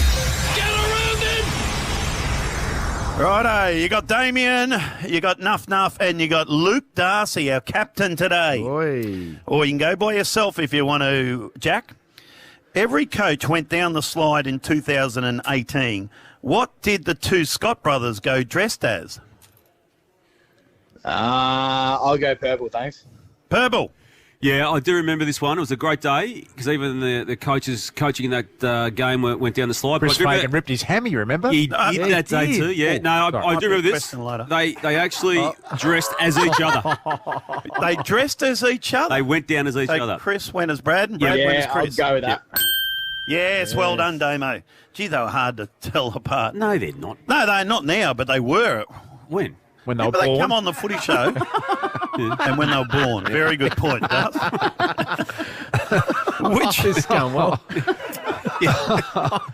Get around him! Righto, you got Damien, you got Nuff Nuff, and you got Luke Darcy, our captain today. Oi. Or you can go by yourself if you want to, Jack. Every coach went down the slide in 2018. What did the two Scott brothers go dressed as? I'll go purple, thanks. Purple. Yeah, I do remember this one. It was a great day because even the coaches coaching in that game went down the slide. Chris Fagan ripped his hammy, remember? He did that day too, yeah. No, I do remember this. They actually dressed as each other. They dressed as each other? They went down as each other. Chris went as Brad and Brad went as Chris. I'll go with that. Yes, well done, Damo. Gee, they were hard to tell apart. No, they're not. No, they're not now, but they were. When? When they were born. born. They come on the footy show and when they were born. Very good point, Duff. Which is going well.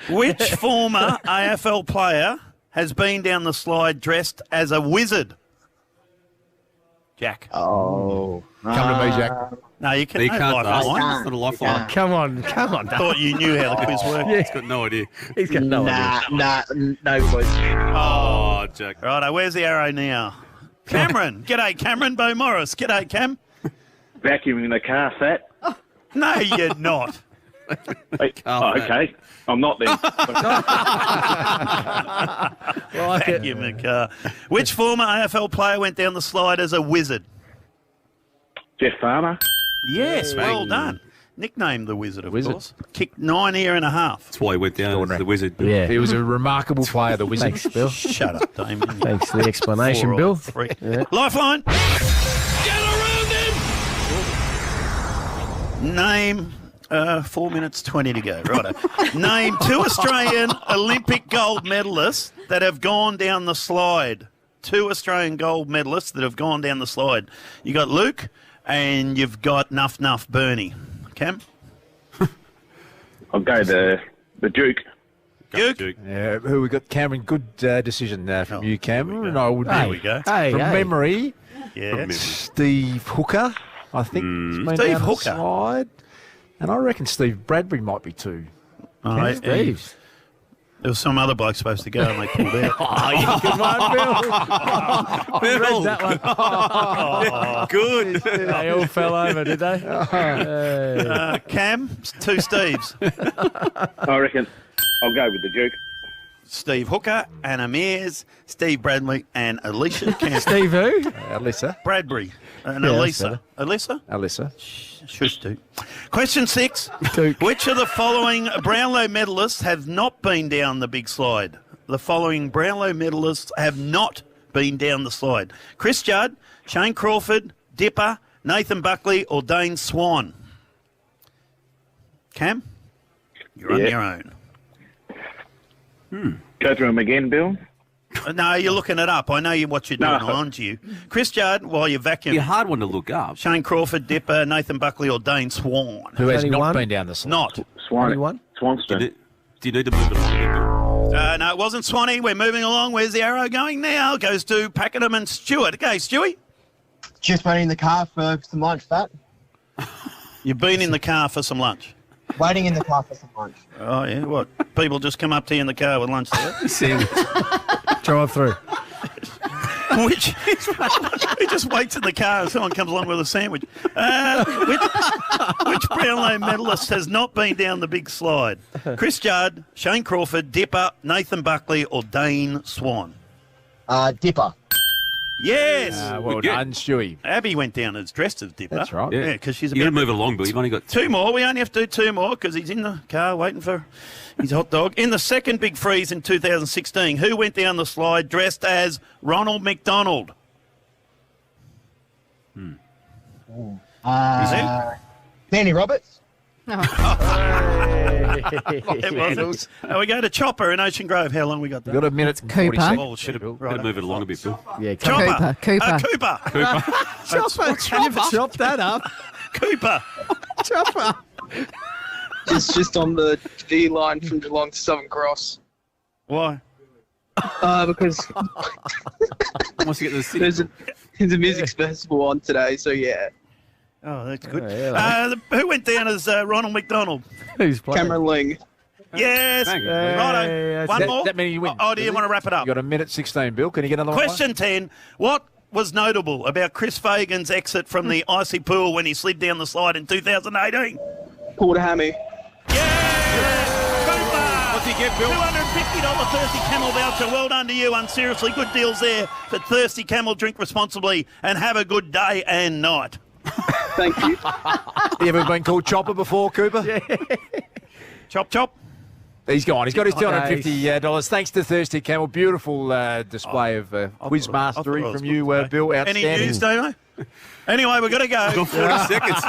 Which former AFL player has been down the slide dressed as a wizard? Jack. Oh. Come to me, Jack. No, you can't. He can't. Lifeline. It's not a lifeline. Come on. Thought you knew how the quiz worked. He's got no idea. He's got no idea. No clue. Oh, Jack. Righto, where's the arrow now? Cameron. G'day, Cameron. Bo Morris. G'day, Cam. Vacuuming the car, Fat. No, you're not. Okay. I'm not then. Vacuum the car. Which former AFL player went down the slide as a wizard? Jeff Farmer. Yes, well done. Nicknamed the Wizard, of course. Kicked 9 year and a half. That's why he went down as the wizard. Yeah. He was a remarkable player, the wizard. Thanks, Bill. Shut up, Damon. Thanks for the explanation, Bill. Yeah. Lifeline. Get around him! Name, 4 minutes 20 to go. Righto. Name 2 Australian Olympic gold medalists that have gone down the slide. 2 Australian gold medalists that have gone down the slide. You got Luke and you've got Nuff Nuff Bernie. Cam? I'll go the Duke. Duke? Yeah, who we got? Cameron, good decision from you, Cameron. I would There we go. from memory, Yeah. Steve Hooker, I think. has been Steve down the Hooker. slide. And I reckon Steve Bradbury might be too. Oh, Steve. There was some other bloke supposed to go and they pulled out. Good one, Bill. Bill. That one. Good. They all fell over, did they? Cam, 2 Steves. I reckon I'll go with the Duke. Steve Hooker, Anna Mears, Steve Bradley, and Alicia Campbell. Steve who? Alyssa. Bradbury. And Yeah, Alyssa. Alyssa? Alyssa. Shush, Duke. Question 6. Duke. Which of the following Brownlow medalists have not been down the big slide? The following Brownlow medalists have not been down the slide. Chris Judd, Shane Crawford, Dipper, Nathan Buckley, or Dane Swan? Cam? You're on your own. Go through them again, Bill. No, you're looking it up. I know what you're doing. I'm on to you. Chris Judd, while you're vacuuming. You're a hard one to look up. Shane Crawford, Dipper, Nathan Buckley, or Dane Swan? Who has Only not one? been down the slide? Not. Anyone? Swanston. Do you need to move it on? No, it wasn't Swanee. We're moving along. Where's the arrow going now? Goes to Pakenham and Stewart. Okay, Stewie. Just waiting in the car for some lunch, Fat. You've been in the car for some lunch. Waiting in the car for some lunch. Oh, yeah, what? People just come up to you in the car with lunch there? Drive through. Which he just waits in the car and someone comes along with a sandwich. Which Brownlow medalist has not been down the big slide? Chris Judd, Shane Crawford, Dipper, Nathan Buckley, or Dane Swan? Dipper. Yes. Well done, Stewie. Abby went down as dressed as Dipper. That's right. Yeah, because she's a You got to bit... move it along, Bill. You've only got 2 more. We only have to do 2 more because he's in the car waiting for his hot dog. In the second big freeze in 2016, who went down the slide dressed as Ronald McDonald? Danny Roberts. We go to Chopper in Ocean Grove. How long we got there? Got a minute and 40 seconds. Oh, should have Better move it along a bit, Bill. Yeah, Chopper. Cooper. Cooper. Chopper. Chop that up. Cooper. Chopper. It's just on the V line from Geelong to Southern Cross. Why? Because Once you get to the city. there's a music festival on today, so yeah. Oh, that's good. yeah. Who went down as Ronald McDonald? Who's playing? Cameron Ling. Yes. Thank you. Righto. One more? That means you win. Oh, do you want to wrap it up? You got a minute 16, Bill. Can you get another Question 10. What was notable about Chris Fagan's exit from the icy pool when he slid down the slide in 2018? Pulled a hammy. What's he get, Bill? $250 Thirsty Camel voucher. Well done to you. Seriously, good deals there. But Thirsty Camel, drink responsibly and have a good day and night. Thank you. You ever been called Chopper before, Cooper? Yeah. Chop. He's gone. He's got his $250. Thanks to Thirsty Camel. Beautiful display of quiz mastery from you, Bill. Outstanding. Any news, Damo? Anyway, we've got to go. Got 40 seconds.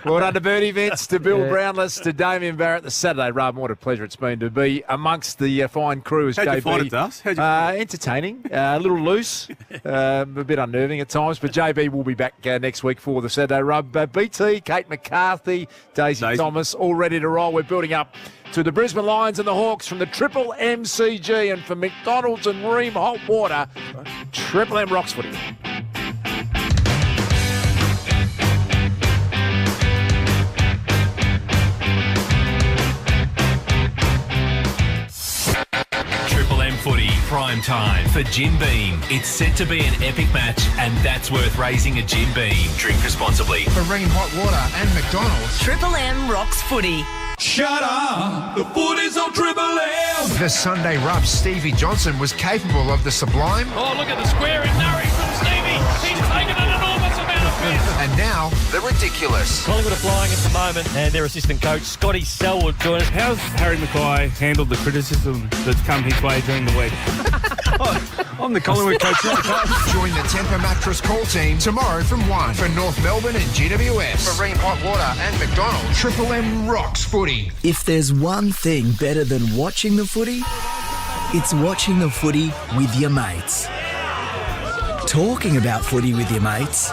Well done to Bernie Vince, to Bill Brownless, to Damien Barrett. The Saturday Rub. What a pleasure it's been to be amongst the fine crew as How'd JB. you find it, Das? How'd you find it? Entertaining, a little loose, a bit unnerving at times, but JB will be back next week for the Saturday Rub. BT, Kate McCarthy, Daisy Thomas, all ready to roll. We're building up to the Brisbane Lions and the Hawks from the Triple MCG, and for McDonald's and Ream Hot Water, Triple M Rocks Footy. Triple M Footy, prime time for Jim Beam. It's set to be an epic match, and that's worth raising a Jim Beam. Drink responsibly. For Ream Hot Water and McDonald's. Triple M rocks footy. Shut up! The footy's on Triple M! The Sunday Rub, Stevie Johnson, was capable of the sublime. Oh, look at the square in Nurry from Stevie. He's taken an enormous amount of piss. And now, the ridiculous. Collingwood are flying at the moment, and their assistant coach, Scotty Selwood, joins us. How's Harry Mackay handled the criticism that's come his way during the week? I'm the Collingwood coach. Join the Temper Mattress call team tomorrow from 1 for North Melbourne and GWS. For Ream Hot Water and McDonald's. Triple M rocks footy. If there's one thing better than watching the footy, it's watching the footy with your mates. Talking about footy with your mates.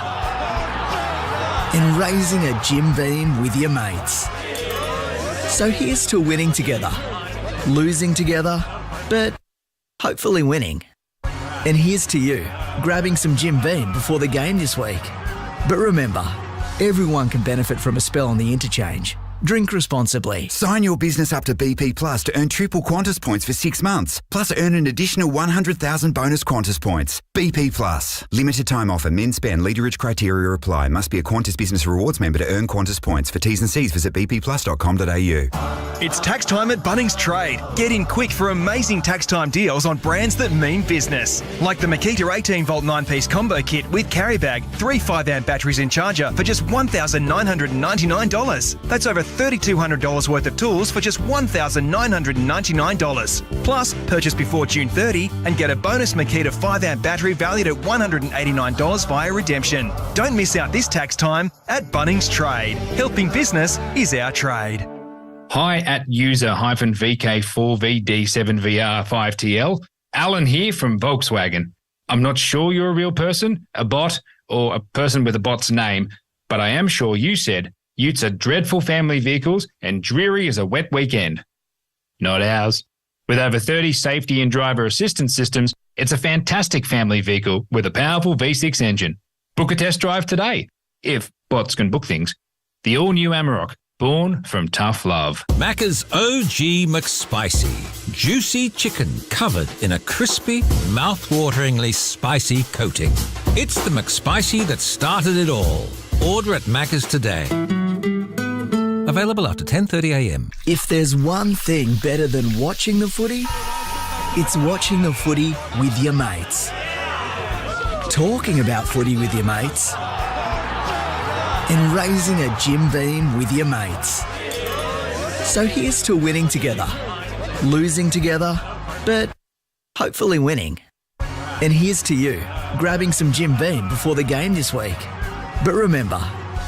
And raising a Jim Beam with your mates. So here's to winning together, losing together, but hopefully winning. And here's to you, grabbing some Jim Beam before the game this week. But remember, everyone can benefit from a spell on the interchange. Drink responsibly. Sign your business up to BP Plus to earn triple Qantas points for 6 months. Plus earn an additional 100,000 bonus Qantas points. BP Plus. Limited time offer. Min spend. Leaderage criteria apply. Must be a Qantas Business Rewards member to earn Qantas points. For T's and C's, visit bpplus.com.au. It's tax time at Bunnings Trade. Get in quick for amazing tax time deals on brands that mean business. Like the Makita 18-volt 9-piece combo kit with carry bag, 3 5-amp batteries in charger for just $1,999. That's over $3,200 worth of tools for just $1,999. Plus, purchase before June 30 and get a bonus Makita 5-amp battery valued at $189 via redemption. Don't miss out this tax time at Bunnings Trade. Helping business is our trade. Hi at user-VK4VD7VR5TL. Alan here from Volkswagen. I'm not sure you're a real person, a bot, or a person with a bot's name, but I am sure you said Utes are dreadful family vehicles and dreary as a wet weekend. Not ours. With over 30 safety and driver assistance systems, it's a fantastic family vehicle with a powerful V6 engine. Book a test drive today, if bots can book things. The all-new Amarok, born from tough love. Macca's OG McSpicy. Juicy chicken covered in a crispy, mouth-wateringly spicy coating. It's the McSpicy that started it all. Order at Macca's today. Available after 10:30am. If there's one thing better than watching the footy, it's watching the footy with your mates. Talking about footy with your mates. And raising a Jim Beam with your mates. So here's to winning together, losing together, but hopefully winning. And here's to you, grabbing some Jim Beam before the game this week. But remember,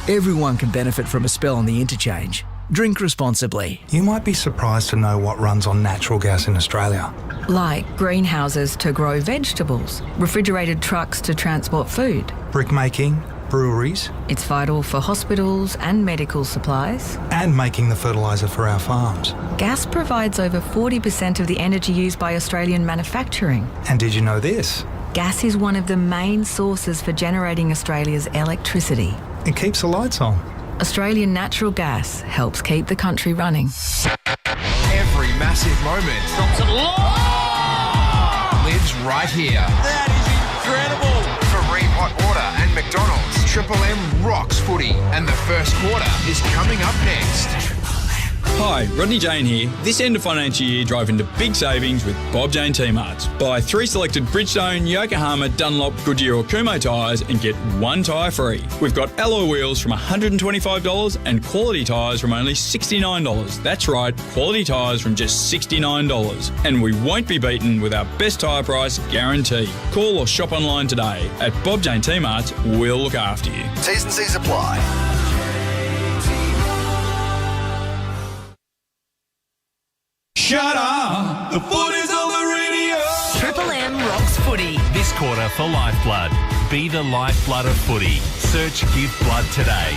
everyone can benefit from a spell on the interchange. Drink responsibly. You might be surprised to know what runs on natural gas in Australia. Like greenhouses to grow vegetables, refrigerated trucks to transport food. Brickmaking, breweries. It's vital for hospitals and medical supplies. And making the fertiliser for our farms. Gas provides over 40% of the energy used by Australian manufacturing. And did you know this? Gas is one of the main sources for generating Australia's electricity. It keeps the lights on. Australian natural gas helps keep the country running. Every massive moment lives right here. That is incredible. For Ream Hot Water and McDonald's, Triple M rocks footy, and the first quarter is coming up next. Hi, Rodney Jane here. This end of financial year, drive into big savings with Bob Jane T-Marts. Buy 3 selected Bridgestone, Yokohama, Dunlop, Goodyear or Kumho tyres and get 1 tyre free. We've got alloy wheels from $125 and quality tyres from only $69. That's right, quality tyres from just $69. And we won't be beaten with our best tyre price guarantee. Call or shop online today. At Bob Jane T-Marts, we'll look after you. T's and C's apply. Shut up! The foot is on the radio! Triple M rocks footy. This quarter for Lifeblood. Be the lifeblood of footy. Search Give Blood today.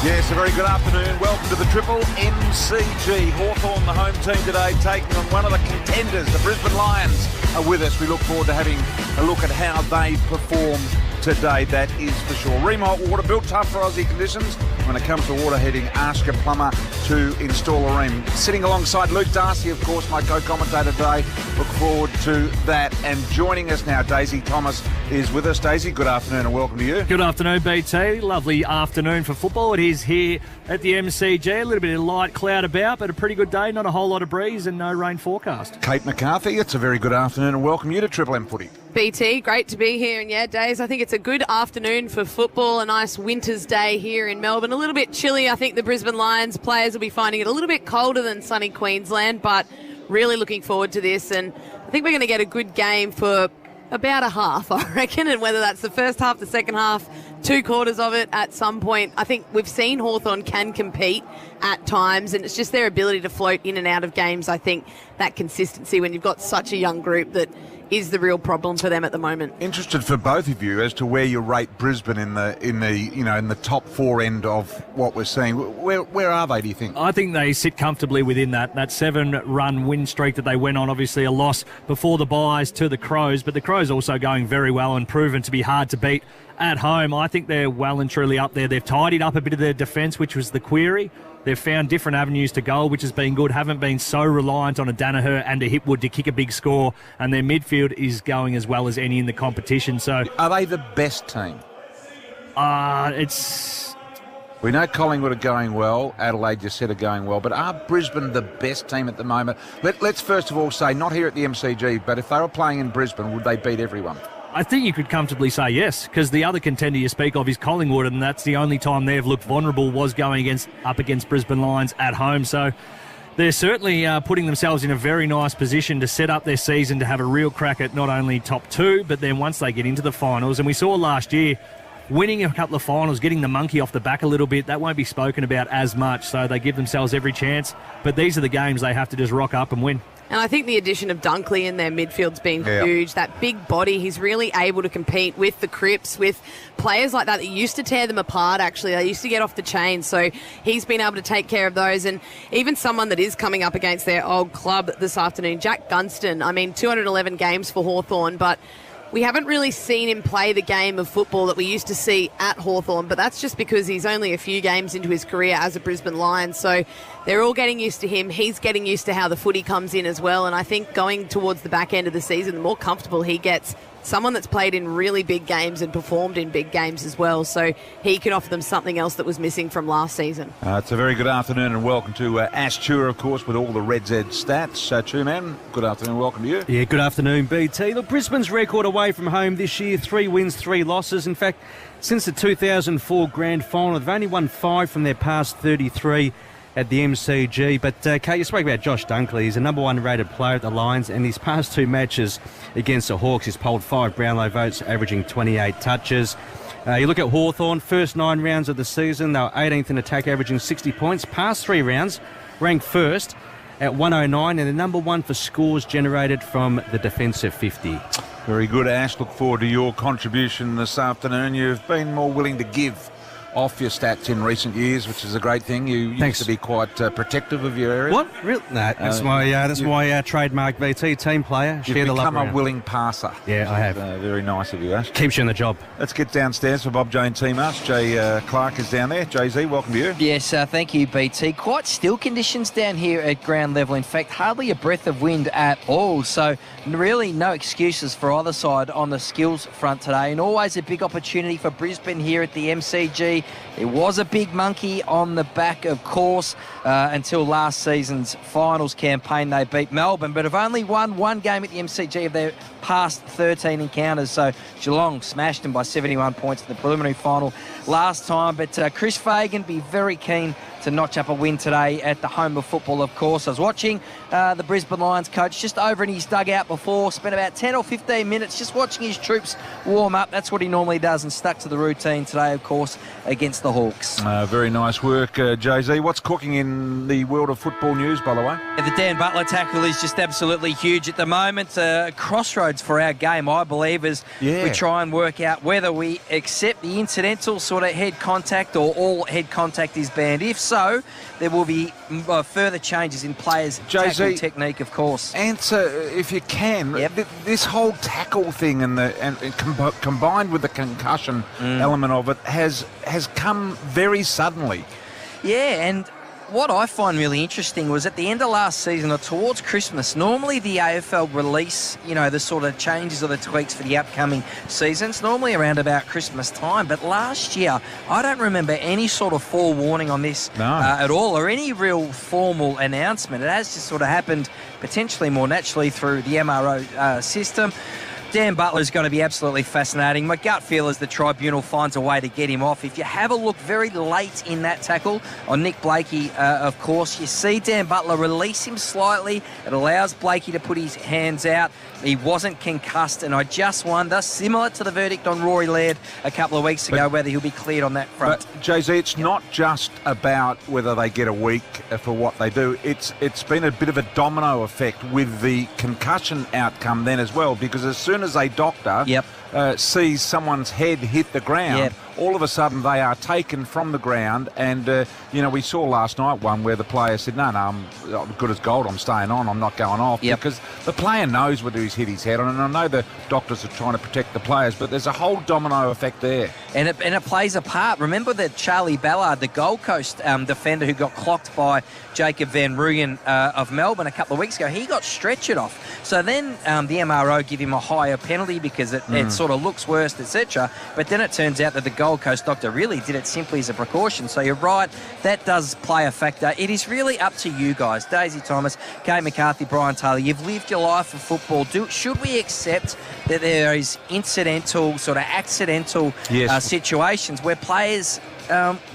Yes, a very good afternoon. Welcome to the Triple MCG. Hawthorn, the home team today, taking on one of the contenders. The Brisbane Lions are with us. We look forward to having a look at how they perform today, that is for sure. Ream Hot Water, built tough for Aussie conditions. When it comes to water heating, ask a plumber to install a Ream. Sitting alongside Luke Darcy, of course, my co-commentator today. Look forward to that. And joining us now, Daisy Thomas is with us. Daisy, good afternoon and welcome to you. Good afternoon, BT. Lovely afternoon for football. It is here at the MCG. A little bit of light cloud about, but a pretty good day. Not a whole lot of breeze and no rain forecast. Kate McCarthy, it's a very good afternoon and welcome you to Triple M Footy. BT, great to be here. And yeah, Days, I think it's a good afternoon for football. A nice winter's day here in Melbourne. A little bit chilly. I think the Brisbane Lions players will be finding it a little bit colder than sunny Queensland, but really looking forward to this. And I think we're going to get a good game for about a half, I reckon. And whether that's the first half, the second half, 2 quarters of it at some point. I think we've seen Hawthorn can compete at times, and it's just their ability to float in and out of games. I think that consistency when you've got such a young group that is the real problem for them at the moment. Interested for both of you as to where you rate Brisbane in the top 4 end of what we're seeing. Where are they, do you think? I think they sit comfortably within that 7-run win streak that they went on. Obviously a loss before the buys to the Crows, but the Crows also going very well and proven to be hard to beat at home. I think they're well and truly up there. They've tidied up a bit of their defence, which was the query. They've found different avenues to goal, which has been good. Haven't been so reliant on a Danaher and a Hipwood to kick a big score. And their midfield is going as well as any in the competition. So, are they the best team? We know Collingwood are going well. Adelaide, you said, are going well. But are Brisbane the best team at the moment? Let's first of all say, not here at the MCG, but if they were playing in Brisbane, would they beat everyone? I think you could comfortably say yes, because the other contender you speak of is Collingwood, and that's the only time they've looked vulnerable was going up against Brisbane Lions at home. So they're certainly putting themselves in a very nice position to set up their season to have a real crack at not only top 2, but then once they get into the finals. And we saw last year, winning a couple of finals, getting the monkey off the back a little bit, that won't be spoken about as much. So they give themselves every chance. But these are the games they have to just rock up and win. And I think the addition of Dunkley in their midfield's been huge. That big body, he's really able to compete with the Crips, with players like that used to tear them apart, actually. They used to get off the chain. So he's been able to take care of those. And even someone that is coming up against their old club this afternoon, Jack Gunston. 211 games for Hawthorn, but we haven't really seen him play the game of football that we used to see at Hawthorn, but that's just because he's only a few games into his career as a Brisbane Lion. So they're all getting used to him. He's getting used to how the footy comes in as well. And I think going towards the back end of the season, the more comfortable he gets, someone that's played in really big games and performed in big games as well. So he can offer them something else that was missing from last season. It's a very good afternoon and welcome to Ash Tour, of course, with all the Red Z stats. True man, good afternoon, welcome to you. Yeah, good afternoon, BT. Look, Brisbane's record away from home this year, 3 wins, 3 losses. In fact, since the 2004 Grand Final, they've only won 5 from their past 33. at the MCG. But, Kate, you spoke about Josh Dunkley. He's a number 1 rated player at the Lions, and his past 2 matches against the Hawks, he's polled 5 Brownlow votes, averaging 28 touches. You look at Hawthorn, first 9 rounds of the season, they were 18th in attack, averaging 60 points. Past 3 rounds, ranked first at 109, and the number 1 for scores generated from the defensive 50. Very good, Ash. Look forward to your contribution this afternoon. You've been more willing to give off your stats in recent years, which is a great thing. You used to be quite protective of your area. What? Really? No, that's my trademark, BT, team player. You've become a willing passer. Yeah, I have. Very nice of you, Ash. Keeps you in the job. Let's get downstairs for Bob Jane Team Arts. Jay Clark is down there. Jay-Z, welcome to you. Yes, thank you, BT. Quite still conditions down here at ground level. In fact, hardly a breath of wind at all. So really no excuses for either side on the skills front today. And always a big opportunity for Brisbane here at the MCG. It was a big monkey on the back, of course, until last season's finals campaign. They beat Melbourne, but have only won 1 game at the MCG of their past 13 encounters. So Geelong smashed them by 71 points in the preliminary final last time. But Chris Fagan be very keen to notch up a win today at the home of football, of course. I was watching the Brisbane Lions coach just over in his dugout before, spent about 10 or 15 minutes just watching his troops warm up. That's what he normally does, and stuck to the routine today, of course, against the Hawks. Very nice work, Jay-Z. What's cooking in the world of football news, by the way? The Dan Butler tackle is just absolutely huge at the moment. Crossroads for our game, I believe, as we try and work out whether we accept the incidental sort of head contact or all head contact is banned. If so, there will be further changes in players' tackle technique, of course. Answer, if you can, this whole tackle thing and combined with the concussion element of it has come very suddenly. Yeah, and what I find really interesting was at the end of last season or towards Christmas, normally the AFL release, the sort of changes or the tweaks for the upcoming seasons, normally around about Christmas time. But last year, I don't remember any sort of forewarning on this at all, or any real formal announcement. It has just sort of happened potentially more naturally through the MRO system. Dan Butler is going to be absolutely fascinating. My gut feel is the tribunal finds a way to get him off. If you have a look very late in that tackle on Nick Blakey, of course, you see Dan Butler release him slightly. It allows Blakey to put his hands out. He wasn't concussed, and I just wonder, similar to the verdict on Rory Laird a couple of weeks ago, whether he'll be cleared on that front. But, Jay-Z, it's not just about whether they get a week for what they do. It's been a bit of a domino effect with the concussion outcome then as well, because as soon as a doctor sees someone's head hit the ground, all of a sudden they are taken from the ground. And, we saw last night one where the player said, no, I'm good as gold, I'm staying on, I'm not going off. Because the player knows whether he's hit his head on, and I know the doctors are trying to protect the players, but there's a whole domino effect there. And it plays a part. Remember that Charlie Ballard, the Gold Coast defender who got clocked by Jacob Van Rooyen of Melbourne a couple of weeks ago, he got stretchered off. So then the MRO give him a higher penalty because it sort of looks worse, etc. But then it turns out that the Gold Coast doctor really did it simply as a precaution. So you're right, that does play a factor. It is really up to you guys. Daisy Thomas, Kate McCarthy, Brian Taylor, you've lived your life of football. Should we accept that there is incidental, sort of accidental situations where players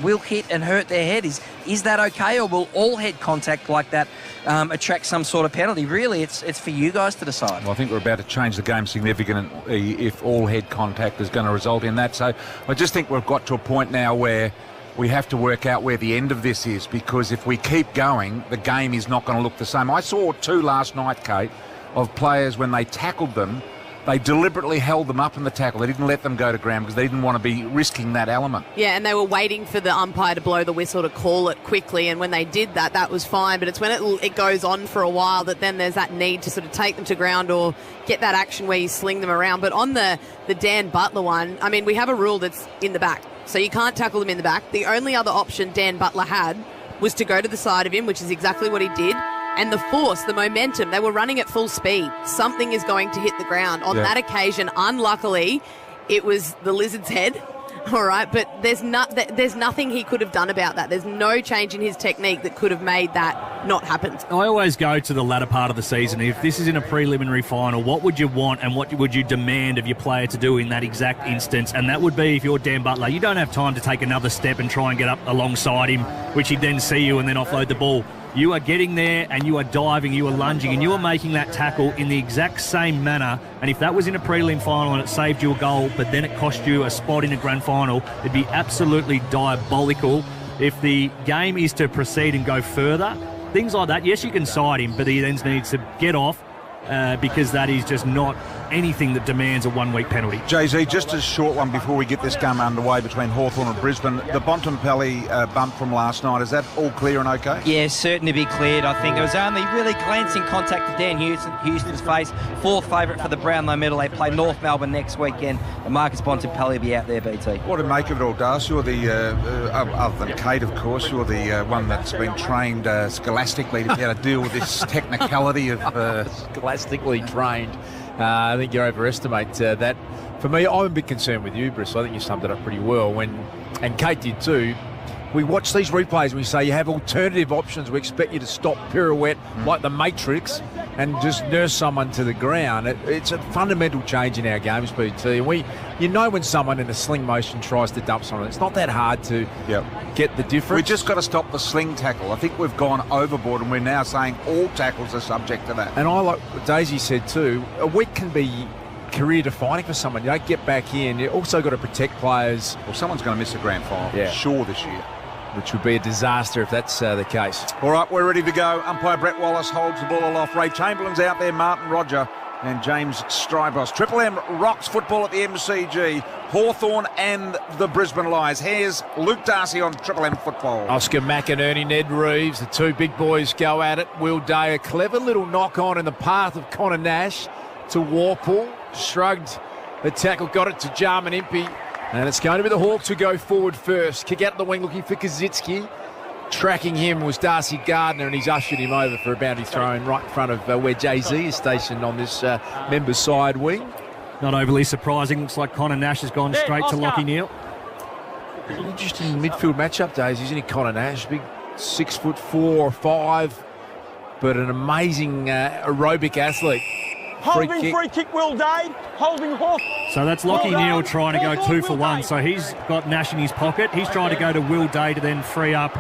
will hit and hurt their head? Is that okay, or will all head contact like that attract some sort of penalty? Really, it's for you guys to decide. Well, I think we're about to change the game significantly if all head contact is going to result in that. So I just think we've got to a point now where we have to work out where the end of this is, because if we keep going, the game is not going to look the same. I saw 2 last night, Kate, of players when they tackled them, they deliberately held them up in the tackle. They didn't let them go to ground because they didn't want to be risking that element. Yeah, and they were waiting for the umpire to blow the whistle to call it quickly, and when they did that, that was fine. But it's when it goes on for a while that then there's that need to sort of take them to ground or get that action where you sling them around. But on the Dan Butler one, I mean, we have a rule that's in the back, so you can't tackle them in the back. The only other option Dan Butler had was to go to the side of him, which is exactly what he did. And the force, the momentum, they were running at full speed. Something is going to hit the ground. On that occasion, unluckily, it was the lizard's head. All right, but there's nothing he could have done about that. There's no change in his technique that could have made that not happen. I always go to the latter part of the season. If this is in a preliminary final, what would you want and what would you demand of your player to do in that exact instance? And that would be, if you're Dan Butler, you don't have time to take another step and try and get up alongside him, which he'd then see you and then offload the ball. You are getting there and you are diving, you are lunging, and you are making that tackle in the exact same manner. And if that was in a prelim final and it saved you a goal, but then it cost you a spot in a grand final, it'd be absolutely diabolical. If the game is to proceed and go further, things like that, yes, you can side him, but he then needs to get off because that is just not anything that demands a 1 week penalty. Jay-Z, just a short one before we get this game underway between Hawthorn and Brisbane. The Bontempelli bump from last night, is that all clear and okay? Yeah, certain to be cleared. I think it was only really glancing contact to Dan Houston's face. Fourth favourite for the Brownlow medal. They play North Melbourne next weekend, and Marcus Bontempelli will be out there, BT. What do you make of it all, Darcy? You're the, other than Kate, of course, you're the one that's been trained scholastically to be able to deal with this technicality of... Scholastically trained. I think you overestimate that. For me, I'm a bit concerned with you, Briss. I think you summed it up pretty well. And Kate did too. We watch these replays and we say you have alternative options. We expect you to stop, pirouette like the Matrix and just nurse someone to the ground. It's a fundamental change in our games, BT. And when someone in a sling motion tries to dump someone, it's not that hard to get the difference. We just got to stop the sling tackle. I think we've gone overboard and we're now saying all tackles are subject to that. And I like what Daisy said too, a week can be career defining for someone. You don't get back in. You also got to protect players. Well, someone's going to miss a grand final for sure this year. Which would be a disaster if that's the case. All right, we're ready to go. Umpire Brett Wallace holds the ball aloft. Ray Chamberlain's out there, Martin Roger and James Strybos. Triple M rocks football at the MCG. Hawthorn and the Brisbane Lions. Here's Luke Darcy on Triple M football. Oscar McInerney, Ned Reeves, the two big boys go at it. Will Day, a clever little knock-on in the path of Connor Nash to Warple. Shrugged the tackle, got it to Jarman Impey. And it's going to be the Hawks who go forward first. Kick out the wing looking for Kazitsky. Tracking him was Darcy Gardner, and he's ushered him over for a boundary throw-in right in front of where Jay-Z is stationed on this member's side wing. Not overly surprising. Looks like Connor Nash has gone straight to Lockie Neal. Interesting midfield matchup, Daisy, isn't he? Connor Nash, big 6'4" or 5", but an amazing aerobic athlete. Holding free kick, Will Day. Holding Hawk. So that's Lockie Neal trying to go 2 for 1. So he's got Nash in his pocket. He's trying to go to Will Day to then free up.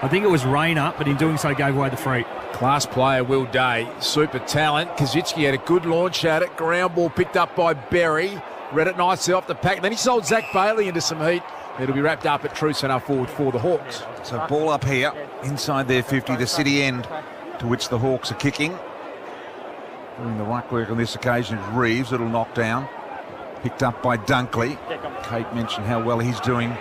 I think it was Rayner, but in doing so gave away the free. Class player, Will Day. Super talent. Kazitsky had a good launch at it. Ground ball picked up by Berry. Read it nicely off the pack. Then he sold Zach Bailey into some heat. It'll be wrapped up at true centre forward for the Hawks. So ball up here, inside their 50, the city end to which the Hawks are kicking. Doing the ruck work on this occasion is Reeves. It'll knock down. Picked up by Dunkley. Kate mentioned how well he's doing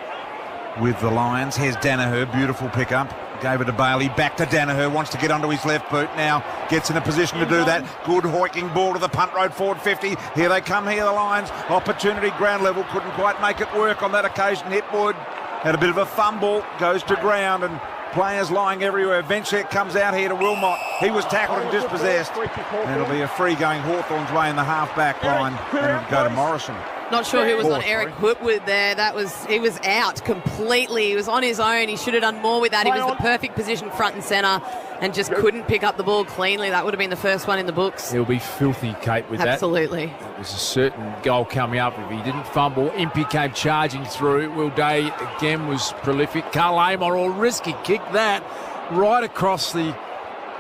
with the Lions. Here's Danaher. Beautiful pickup. Gave it to Bailey. Back to Danaher. Wants to get onto his left boot. Now gets in a position to do that. Good hoiking ball to the punt road forward 50. Here they come here, the Lions. Opportunity ground level. Couldn't quite make it work on that occasion. Hipwood had a bit of a fumble. Goes to ground and players lying everywhere. Eventually it comes out here to Wilmot. He was tackled and dispossessed. And it'll be a free going Hawthorn's way in the half-back line. And it'll go to Morrison. Not sure who was on Eric Whitwood there. He was out completely. He was on his own. He should have done more with that. He was the perfect position front and centre and just couldn't pick up the ball cleanly. That would have been the first one in the books. He'll be filthy, Kate, with Absolutely. that. There's a certain goal coming up if he didn't fumble. Impey came charging through. Will Day again was prolific. Carl Amor, all risky, kicked that right across the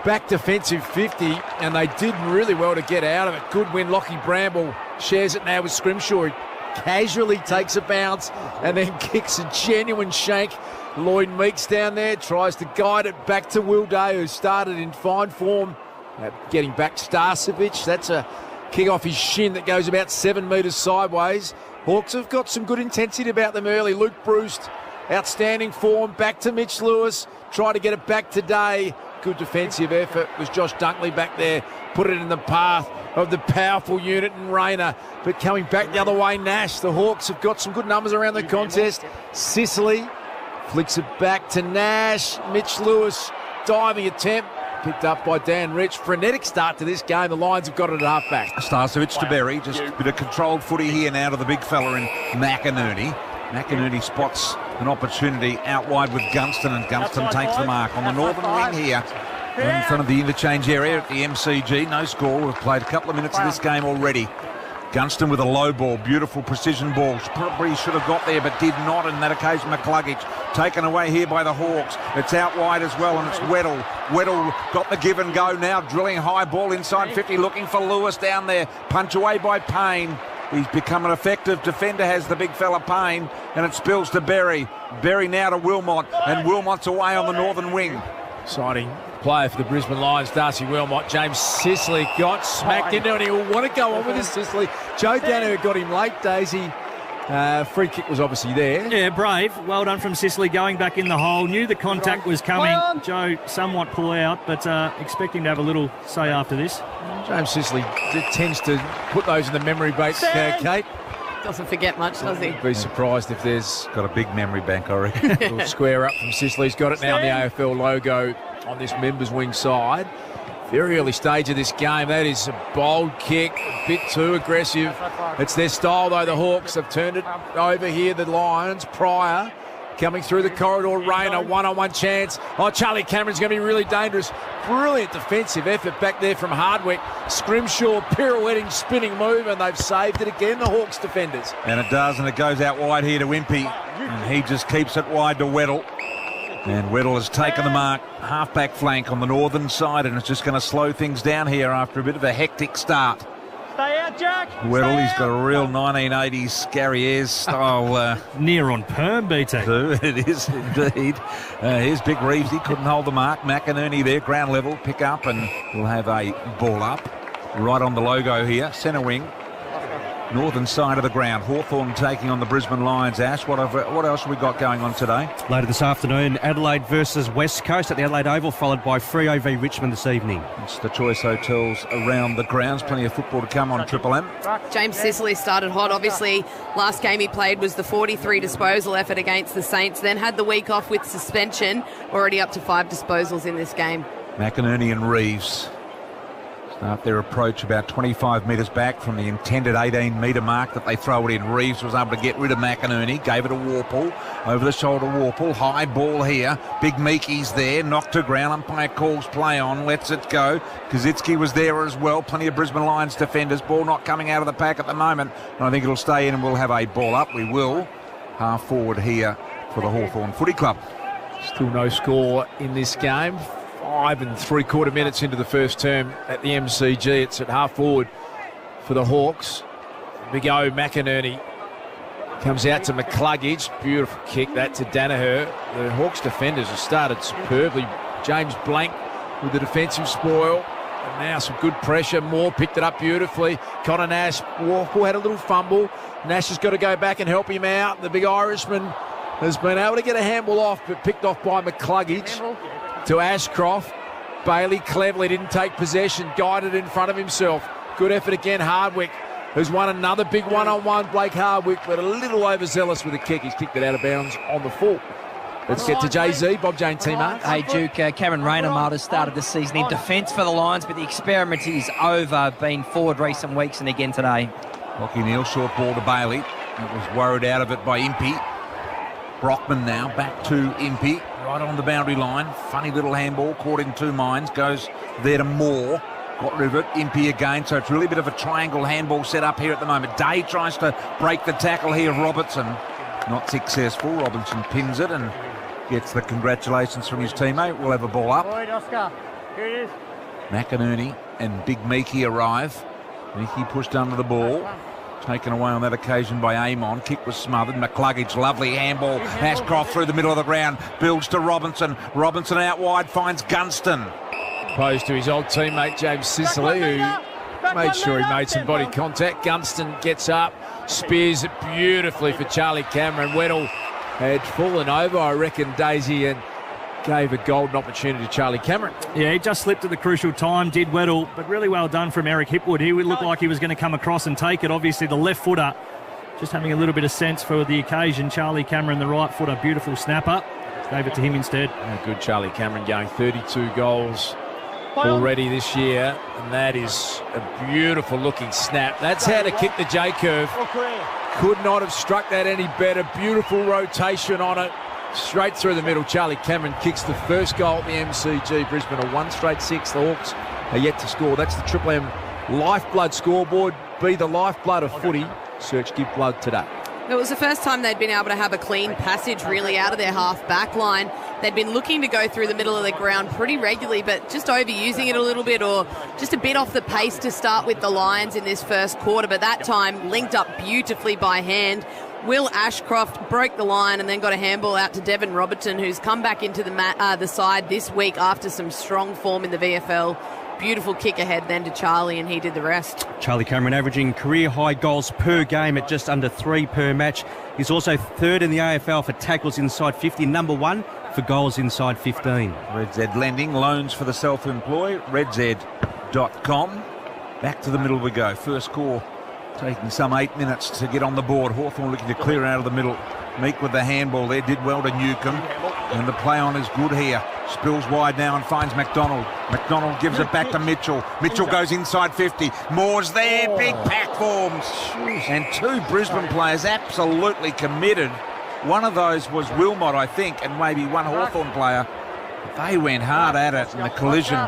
back defensive 50, and they did really well to get out of it. Good win. Lockie Bramble shares it now with Scrimshaw. He casually takes a bounce and then kicks a genuine shank. Lloyd Meeks down there tries to guide it back to Will Day, who started in fine form. Getting back Starcevic. That's a kick off his shin that goes about 7 metres sideways. Hawks have got some good intensity about them early. Luke Bruce, outstanding form. Back to Mitch Lewis. Try to get it back today. Good defensive effort. Was Josh Dunkley back there. Put it in the path of the powerful unit in Rayner. But coming back the other way, Nash. The Hawks have got some good numbers around the contest. Sicily flicks it back to Nash. Mitch Lewis, diving attempt. Picked up by Dan Rich. Frenetic start to this game. The Lions have got it at half-back. Starcevic to Berry. Just a bit of controlled footy here now to the big fella in McInerney. McInerney spots an opportunity out wide with Gunston, and Gunston takes the mark on the northern wing here in front of the interchange area at the MCG. No score. We've played a couple of minutes of this game already. Gunston with a low ball, beautiful precision ball. Probably should have got there but did not, and that occasion McCluggage taken away here by the Hawks. It's out wide as well, and it's Weddle. Weddle got the give and go now, drilling high ball inside 50, looking for Lewis down there. Punch away by Payne. He's become an effective defender, has the big fella Payne, and it spills to Berry. Berry now to Wilmot, and Wilmot's away on the northern wing. Exciting player for the Brisbane Lions, Darcy Wilmot. James Sicily got smacked into it, and he will want to go on with his Sicily. Joe Danaher got him late, Daisy. Free kick was obviously there. Yeah, brave. Well done from Sicily going back in the hole. Knew the contact was coming. Joe somewhat pull out, but expecting to have a little say after this. James Sicily tends to put those in the memory bank, Kate. Doesn't forget much, does he? Be surprised if there's got a big memory bank, I reckon. A little square up from Sicily. He's got it now on the AFL logo on this members wing side. Very early stage of this game. That is a bold kick, a bit too aggressive. It's their style though, the Hawks have turned it over here, the Lions. Pryor coming through the corridor, Rayner, one-on-one chance. Oh, Charlie Cameron's going to be really dangerous. Brilliant defensive effort back there from Hardwick. Scrimshaw pirouetting, spinning move, and they've saved it again, the Hawks defenders. And it does, and it goes out wide here to Impey, and he just keeps it wide to Weddle. And Weddle has taken the mark, half-back flank on the northern side, and it's just going to slow things down here after a bit of a hectic start. Stay out, Jack. Weddle, he's got a real 1980s Scarriers style. Near on perm, BT. It is indeed. Here's Big Reeves. He couldn't hold the mark. McInerney there, ground level, pick up, and we'll have a ball up. Right on the logo here, centre wing. Northern side of the ground. Hawthorn taking on the Brisbane Lions. Ash, what else have we got going on today? Later this afternoon, Adelaide versus West Coast at the Adelaide Oval, followed by Freo v Richmond this evening. It's the Choice Hotels around the grounds. Plenty of football to come on Triple M. James Sicily started hot. Obviously, last game he played was the 43 disposal effort against the Saints, then had the week off with suspension. Already up to 5 disposals in this game. McInerney and Reeves start their approach about 25 metres back from the intended 18-metre mark that they throw it in. Reeves was able to get rid of McInerney, gave it a Warple, over the shoulder Warple, high ball here, Big Meekie's there, knocked to ground, umpire calls play on, lets it go. Kazitsky was there as well, plenty of Brisbane Lions defenders, ball not coming out of the pack at the moment, and I think it'll stay in and we'll have a ball up. We will. Half forward here for the Hawthorn Footy Club. Still no score in this game. 5 3/4 minutes into the first term at the MCG. It's at half forward for the Hawks. Big O McInerney comes out to McCluggage. Beautiful kick that to Danaher. The Hawks defenders have started superbly. James Blank with the defensive spoil. And now some good pressure. Moore picked it up beautifully. Connor Nash, Warple had a little fumble. Nash has got to go back and help him out. The big Irishman has been able to get a handball off, but picked off by McCluggage. To Ashcroft. Bailey cleverly didn't take possession, guided in front of himself. Good effort again, Hardwick, who's won another big one-on-one. Blake Hardwick, but a little overzealous with the kick. He's kicked it out of bounds on the full. Let's get to Jay-Z, Bob Jane teammate. Hey, Duke, Cameron Rayner might have started the season in defence for the Lions, but the experiment is over. Been forward recent weeks and again today. Lockie Neal, short ball to Bailey. It was worried out of it by Impey. Brockman now back to Impey, right on the boundary line. Funny little handball, caught in two minds. Goes there to Moore. Got rid of it. Impey again. So it's really a bit of a triangle handball set up here at the moment. Day tries to break the tackle here. Robertson not successful. Robinson pins it and gets the congratulations from his teammate. We'll have a ball up. Oscar. Here it is. McInerney and Big Meekie arrive. Meekie pushed under the ball. Taken away on that occasion by Amon. Kick was smothered. McCluggage, lovely handball. Ashcroft through the middle of the ground. Builds to Robinson. Robinson out wide, finds Gunston. Opposed to his old teammate James Sicily, who made sure he made some body contact. Gunston gets up, spears it beautifully for Charlie Cameron. Weddle had fallen over, I reckon, Daisy, and gave a golden opportunity to Charlie Cameron. Yeah, he just slipped at the crucial time, did Weddle, but really well done from Eric Hipwood. He would look like he was going to come across and take it. Obviously, the left footer just having a little bit of sense for the occasion. Charlie Cameron, the right footer, beautiful snapper. Gave it to him instead. Good Charlie Cameron going 32 goals already this year, and that is a beautiful looking snap. That's how to kick the J-curve. Could not have struck that any better. Beautiful rotation on it. Straight through the middle. Charlie Cameron kicks the first goal at the MCG. Brisbane are 1 straight 6. The Hawks are yet to score. That's the Triple M lifeblood scoreboard. Be the lifeblood of footy. Search Give Blood today. It was the first time they'd been able to have a clean passage really out of their half-back line. They'd been looking to go through the middle of the ground pretty regularly, but just overusing it a little bit or just a bit off the pace to start with the Lions in this first quarter. But that time, linked up beautifully by hand. Will Ashcroft broke the line and then got a handball out to Devon Robertson, who's come back into the side this week after some strong form in the VFL. Beautiful kick ahead then to Charlie, and he did the rest. Charlie Cameron averaging career-high goals per game at just under 3 per match. He's also third in the AFL for tackles inside 50, number 1 for goals inside 15. Red Z Lending, loans for the self-employed, redz.com. Back to the middle we go. First score taking some 8 minutes to get on the board. Hawthorn looking to clear out of the middle. Meek with the handball there, did well to Newcomb. And the play on is good here. Spills wide now and finds McDonald. McDonald gives it back to Mitchell. Mitchell goes inside 50. Moore's there, big pack forms. And 2 Brisbane players absolutely committed. One of those was Wilmot, I think, and maybe one Hawthorn player. They went hard at it, and the collision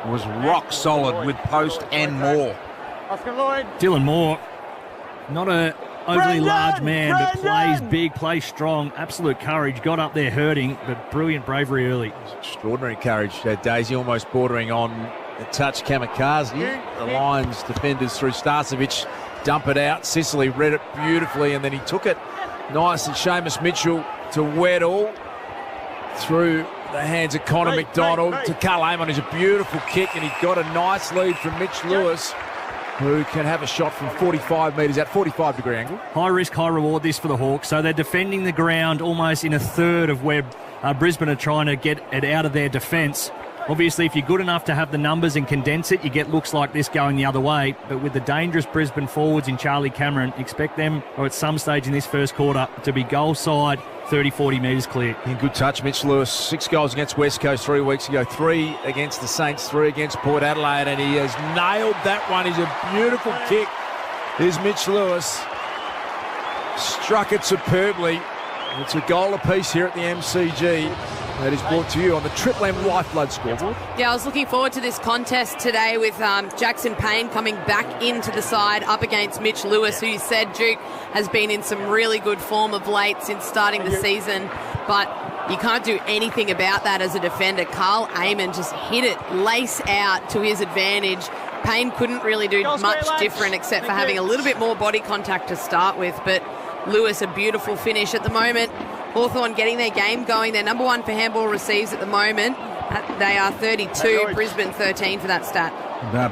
was rock solid with Post and Moore. Dylan Moore, not a overly large man, but plays big, plays strong, absolute courage, got up there hurting, but brilliant bravery early. Extraordinary courage, Daisy, almost bordering on a touch kamikaze. The Lions defenders through Starcevic dump it out. Sicily read it beautifully, and then he took it nice, and Seamus Mitchell to Weddle through the hands of Connor McDonald to Carl Amon. Is a beautiful kick, and he got a nice lead from Mitch Lewis, who can have a shot from 45 metres at 45-degree angle. High risk, high reward this for the Hawks. So they're defending the ground almost in a third of where Brisbane are trying to get it out of their defence. Obviously, if you're good enough to have the numbers and condense it, you get looks like this going the other way. But with the dangerous Brisbane forwards in Charlie Cameron, expect them, or at some stage in this first quarter, to be goal side 30, 40 metres clear. In good touch, Mitch Lewis. 6 goals against West Coast 3 weeks ago. 3 against the Saints, 3 against Port Adelaide, and he has nailed that one. He's a beautiful kick. Here's Mitch Lewis. Struck it superbly. It's a goal apiece here at the MCG. That is brought to you on the Triple M Lifeblood scoreboard. Yeah, I was looking forward to this contest today with Jackson Payne coming back into the side up against Mitch Lewis, who you said, Duke, has been in some really good form of late since starting the season. But you can't do anything about that as a defender. Carl Amon just hit it lace out to his advantage. Payne couldn't really do much different except for having a little bit more body contact to start with. But Lewis, a beautiful finish at the moment. Hawthorn getting their game going. They're number 1 for handball receives at the moment. They are 32, Brisbane 13 for that stat.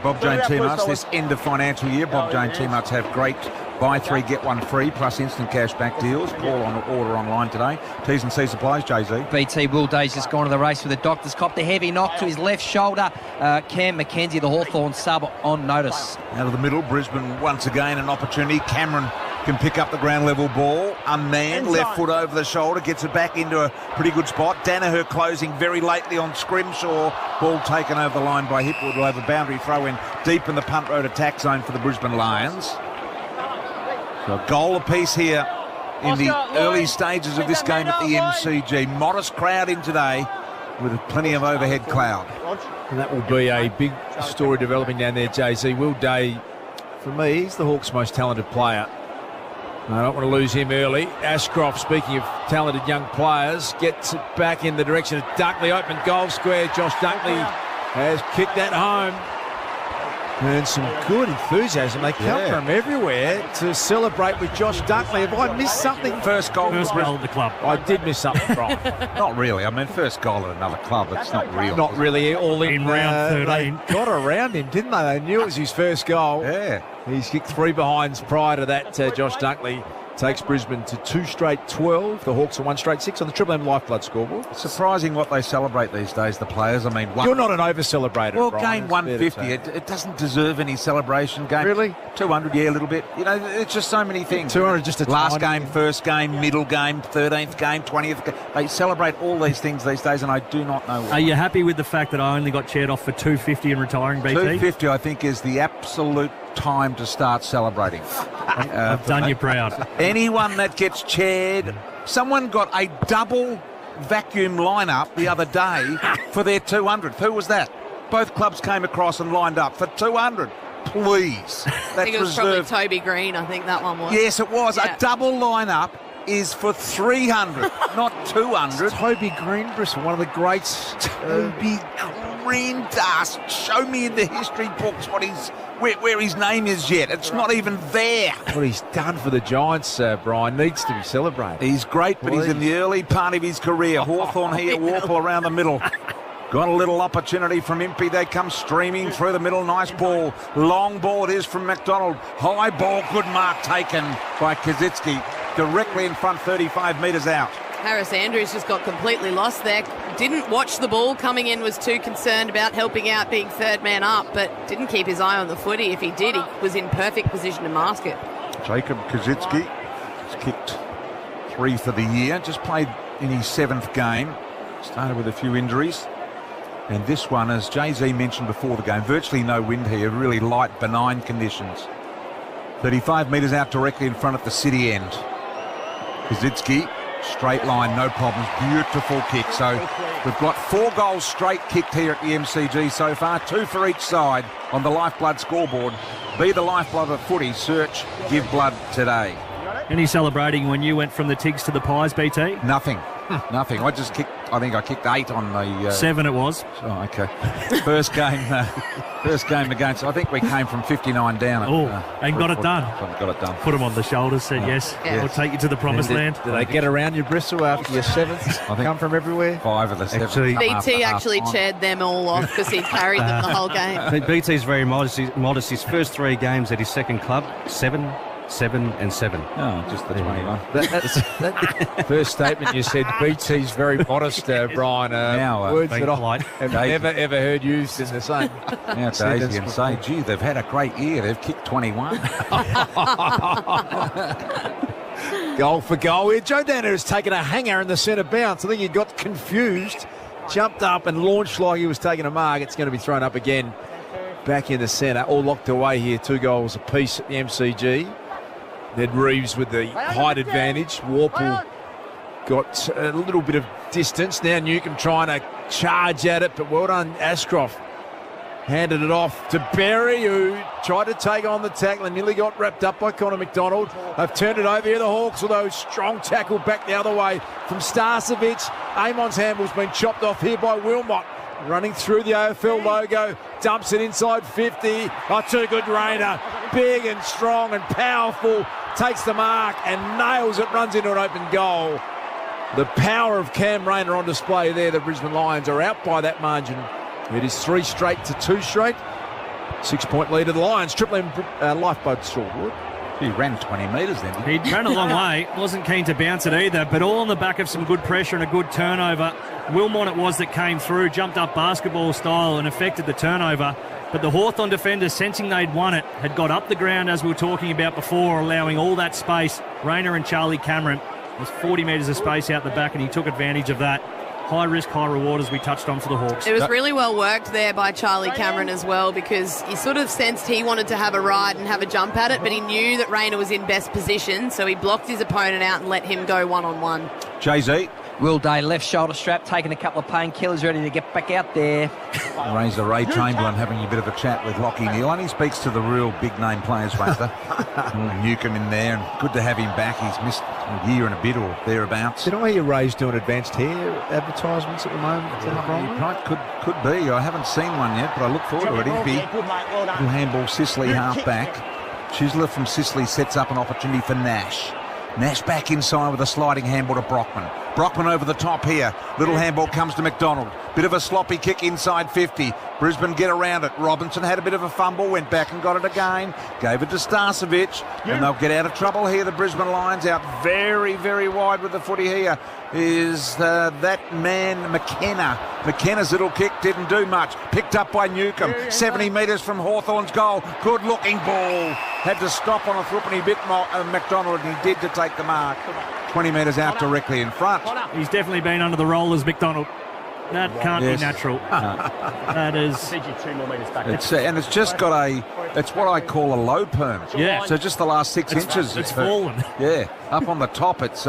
Bob Jane T-Marts, this end of financial year, Bob Jane T-Marts have great buy 3, get 1 free, plus instant cash back deals. Call on order online today. T's and C's supplies, Jay-Z. BT Will Day's just gone to the race with the doctors. Copped a heavy knock to his left shoulder. Cam McKenzie, the Hawthorn sub, on notice. Out of the middle, Brisbane once again an opportunity. Cameron can pick up the ground level ball, unmanned, left foot over the shoulder, gets it back into a pretty good spot. Danaher closing very lately on Scrimshaw. Ball taken over the line by Hipwood. Will have a boundary throw in deep in the punt road attack zone for the Brisbane Lions. So a goal apiece here in the early stages of this game at the MCG. Modest crowd in today with plenty of overhead cloud. And that will be a big story developing down there, Jay-Z. Will Day, for me, he's the Hawks' most talented player. I don't want to lose him early. Ashcroft, speaking of talented young players, gets it back in the direction of Dunkley. Open goal square. Josh Dunkley has kicked that home. And some good enthusiasm. They come from everywhere to celebrate with Josh Dunkley. Have I missed something? First goal at the club. I did miss something, Brian. Not really. I mean, first goal at another club. It's not real. Not really all in round 13. They got around him, didn't they? They knew it was his first goal. Yeah. He's kicked 3 behinds prior to that. Josh Dunkley takes Brisbane to 2 straight 12. The Hawks are 1 straight 6 on the Triple M Lifeblood scoreboard. Surprising what they celebrate these days, the players. I mean, you're not an over-celebrator. Well, Brian, game 150, it doesn't deserve any celebration. Game really? 200, yeah, a little bit. You know, it's just so many things. 200, just a last game, first game, middle game, 13th game, 20th game. They celebrate all these things these days, and I do not know why. Are you happy with the fact that I only got chaired off for 250 and retiring, BT? 250, I think, is the absolute time to start celebrating. I've done you proud. Anyone that gets chaired, someone got a double vacuum lineup the other day for their 200th. Who was that? Both clubs came across and lined up for 200. Please. I think it was probably Toby Green, I think that one was. Yes, it was. Yeah. A double lineup is for 300, not 200. Toby Green, Bristol, one of the greats. Toby Green dust. Show me in the history books where his name is yet. It's not even there. What he's done for the Giants, Brian, needs to be celebrated. He's great, but he's in the early part of his career. Hawthorn here, Warple around the middle. Got a little opportunity from Impey. They come streaming through the middle. Nice ball. Long ball it is from McDonald. High ball. Good mark taken by Kazitsky. Directly in front, 35 metres out. Harris Andrews just got completely lost there. Didn't watch the ball coming in, was too concerned about helping out being third man up, but didn't keep his eye on the footy. If he did, he was in perfect position to mask it. Jacob Kazitsky has kicked 3 for the year. Just played in his 7th game. Started with a few injuries. And this one, as Jay-Z mentioned before the game, virtually no wind here, really light, benign conditions. 35 metres out directly in front at the city end. Kazitsky, straight line, no problems, beautiful kick. So we've got 4 goals straight kicked here at the MCG so far, 2 for each side on the Lifeblood scoreboard. Be the lifeblood of footy, search Give Blood today. Any celebrating when you went from the Tigs to the Pies, BT? Nothing. Nothing. I kicked 8 on the... 7 it was. Oh, okay. First game against... I think we came from 59 down. And got it done. Got it done. Put him on the shoulders, said yes. We'll take you to the promised land. Did they get around you, Bristol, after your 7th? I think come from everywhere? 5 of the 7. BT actually chaired them all off because he carried them the whole game. I think BT's very modest. His first 3 games at his second club, 7, 7 and 7. Oh, just the 21. That first statement you said, BT's very modest, Brian. Words that I have never, ever heard used in the same. Now Daisy can say, gee, they've had a great year. They've kicked 21. Goal for goal here. Joe Danner has taken a hanger in the centre bounce. I think he got confused, jumped up and launched like he was taking a mark. It's going to be thrown up again. Back in the centre, all locked away here. 2 goals apiece at the MCG. Ned Reeves with the height advantage. Warple got a little bit of distance. Now Newcombe trying to charge at it, but well done, Ashcroft. Handed it off to Berry, who tried to take on the tackle and nearly got wrapped up by Connor McDonald. They've turned it over here, the Hawks, although strong tackle back the other way from Starcevic. Amon's handball's been chopped off here by Wilmot. Running through the AFL logo, dumps it inside 50. Oh, too good Rayner. Big and strong and powerful. Takes the mark and nails it, runs into an open goal. The power of Cam Rayner on display there. The Brisbane Lions are out by that margin. It is 3 straight to 2 straight. 6-point lead of the Lions. Triple M lifeboat scoreboard. He ran 20 metres then. He ran a long way. Wasn't keen to bounce it either, but all on the back of some good pressure and a good turnover. Wilmot it was that came through, jumped up basketball style and affected the turnover. But the Hawthorn defenders, sensing they'd won it, had got up the ground as we were talking about before, allowing all that space. Rayner and Charlie Cameron, there's 40 metres of space out the back, and he took advantage of that. High risk, high reward, as we touched on for the Hawks. It was really well worked there by Charlie Cameron as well, because he sort of sensed he wanted to have a ride and have a jump at it, but he knew that Rayner was in best position, so he blocked his opponent out and let him go one-on-one. Jay-Z. Will Day, left shoulder strap, taking a couple of painkillers, ready to get back out there. Razor Ray Chamberlain having a bit of a chat with Lockie Neal, and he speaks to the real big-name players, Razor. Newcombe in there, and good to have him back. He's missed a year and a bit or thereabouts. Did I hear Ray's doing advanced hair advertisements at the moment? Right, could be. I haven't seen one yet, but I look forward to it. Impey, little handball, Sicily half-back. Chisler from Sicily sets up an opportunity for Nash. Nash back inside with a sliding handball to Brockman. Brockman over the top here. Little handball comes to McDonald. Bit of a sloppy kick inside 50. Brisbane get around it. Robinson had a bit of a fumble, went back and got it again. Gave it to Starcevic. And they'll get out of trouble here. The Brisbane Lions out very, very wide with the footy here. Is that man McKenna. McKenna's little kick didn't do much. Picked up by Newcombe. 70 metres from Hawthorn's goal. Good looking ball. Had to stop on a threepenny bit McDonald, and he did to take the mark. 20 metres out directly in front. He's definitely been under the rollers, McDonald. That can't be natural. That is... I think you're 2 more metres back. And it's just got it's what I call a low perm. Yeah. So just the last 6 inches. It's fallen. Yeah. Up on the top, it's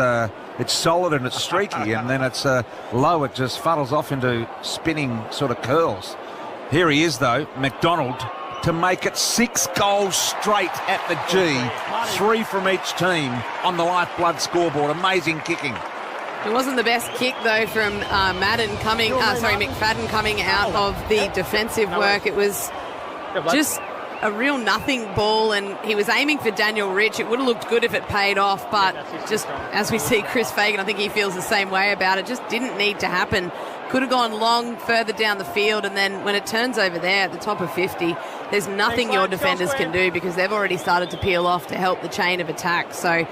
solid and it's streaky, and then it's low. It just fuddles off into spinning sort of curls. Here he is, though, McDonald, to make it 6 goals straight at the G. 3 from each team on the Lifeblood scoreboard. Amazing kicking. It wasn't the best kick, though, from McFadden coming out of the defensive work. It was just a real nothing ball, and he was aiming for Daniel Rich. It would have looked good if it paid off, but just as we see Chris Fagan, I think he feels the same way about it. Just didn't need to happen. Could have gone long further down the field, and then when it turns over there at the top of 50, there's nothing your defenders can do because they've already started to peel off to help the chain of attack. So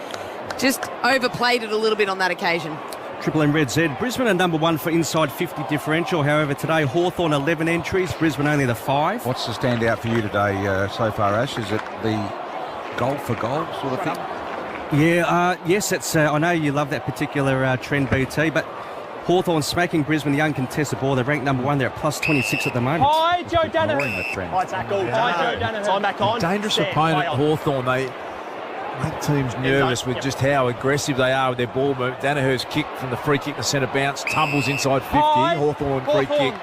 just overplayed it a little bit on that occasion. Triple M Red Z. Brisbane are number 1 for inside 50 differential. However, today Hawthorn 11 entries, Brisbane only the 5. What's the standout for you today so far, Ash? Is it the goal for goal sort of thing? Yeah, yes, it's. I know you love that particular trend, BT, but Hawthorn smacking Brisbane, the uncontested ball. They're ranked number 1. They're at plus 26 at the moment. Hi, Joe Danaher. Hi, tackle. Hi, Joe Danaher. I'm back on. Dangerous opponent, Hawthorn. They make teams nervous with just how aggressive they are with their ball move. Danaher's kick from the free kick, the centre bounce, tumbles inside 50. Hawthorn free kick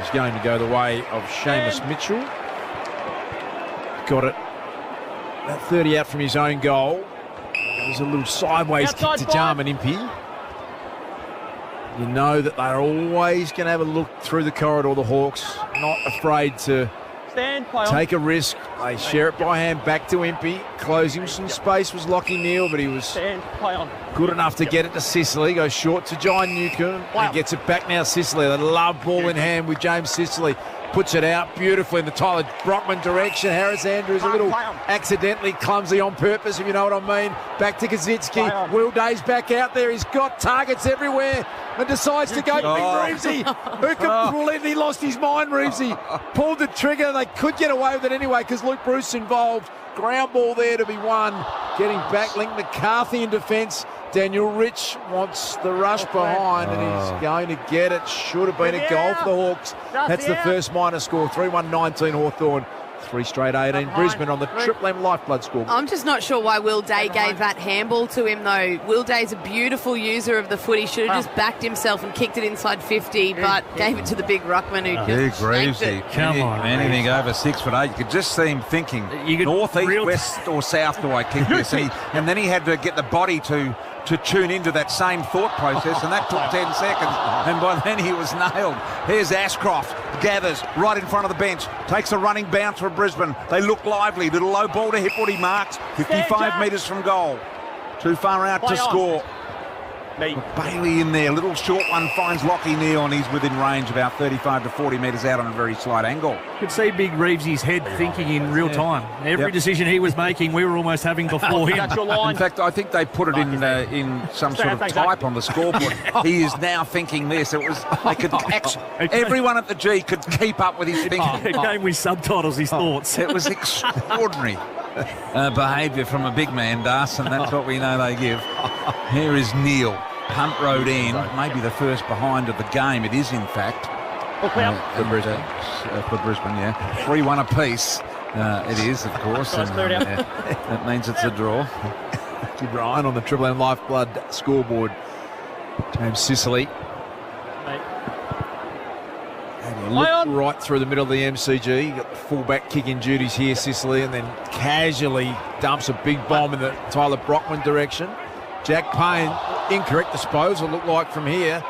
is going to go the way of Seamus Mitchell. Got it. About 30 out from his own goal. There's a little sideways kick to Jarman Impey. You know that they're always going to have a look through the corridor, the Hawks. Not afraid to take a risk. They share it by hand back to Impey. Closing some space was Lockie Neal, but he was good enough to get it to Sicily. Goes short to John Newcomb. And gets it back now, Sicily. They love ball in hand with James Sicily. Puts it out beautifully in the Tyler Brockman direction. Harris Andrews a little accidentally clumsy on purpose, if you know what I mean. Back to Kaczynski. Will Day's back out there. He's got targets everywhere and decides to go to Reevesy, who completely lost his mind. Reevesy pulled the trigger. They could get away with it anyway because Luke Bruce involved. Ground ball there to be won. Getting back, Link McCarthy in defence. Daniel Rich wants the rush behind and he's going to get it. Should have been a goal for the Hawks. That's the first minor score. 3-1-19 Hawthorn. 3 straight 18. Brisbane on the Triple M Lifeblood score. I'm just not sure why Will Day gave that handball to him, though. Will Day's a beautiful user of the footy. Should have just backed himself and kicked it inside 50, but gave it to the big ruckman who just Greavesy. Come on. Anything over 6'8", you could just see him thinking, north, east, west or south do I kick this? And then he had to get the body to tune into that same thought process, and that took 10 seconds, and by then he was nailed. Here's Ashcroft, gathers right in front of the bench, takes a running bounce for Brisbane. They look lively, little low ball to hit what he marks, 55 metres from goal. Too far out to score. Bailey in there, little short one, finds Lockie Neal, and he's within range about 35 to 40 metres out on a very slight angle. Could see Big Reevesy's head thinking in real time. Every decision he was making, we were almost having before him. In fact, I think they put it in some sort of type on the scoreboard. He is now thinking this. It was everyone at the G could keep up with his thinking. It came with subtitles, his thoughts. It was extraordinary behaviour from a big man, Darson. That's what we know they give. Here is Neal. Punt road end, maybe the first behind of the game. It is, in fact. For Brisbane. For Brisbane, yeah. 3-1 apiece. It is, of course. And, that means it's a draw. Ryan on the Triple M Lifeblood scoreboard. James Sicily. Look right through the middle of the MCG. Got the fullback kicking duties here, Sicily, and then casually dumps a big bomb in the Tyler Brockman direction. Jack Payne, incorrect disposal, looked like from here.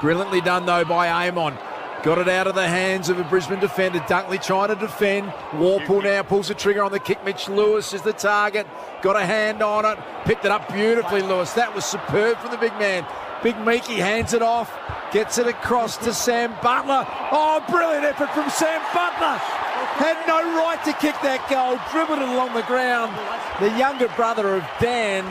Brilliantly done, though, by Amon. Got it out of the hands of a Brisbane defender. Dunkley trying to defend. Warpool now pulls the trigger on the kick. Mitch Lewis is the target. Got a hand on it. Picked it up beautifully, Lewis. That was superb from the big man. Big Meekie hands it off. Gets it across to Sam Butler. Oh, brilliant effort from Sam Butler. Had no right to kick that goal. Dribbled it along the ground. The younger brother of Dan.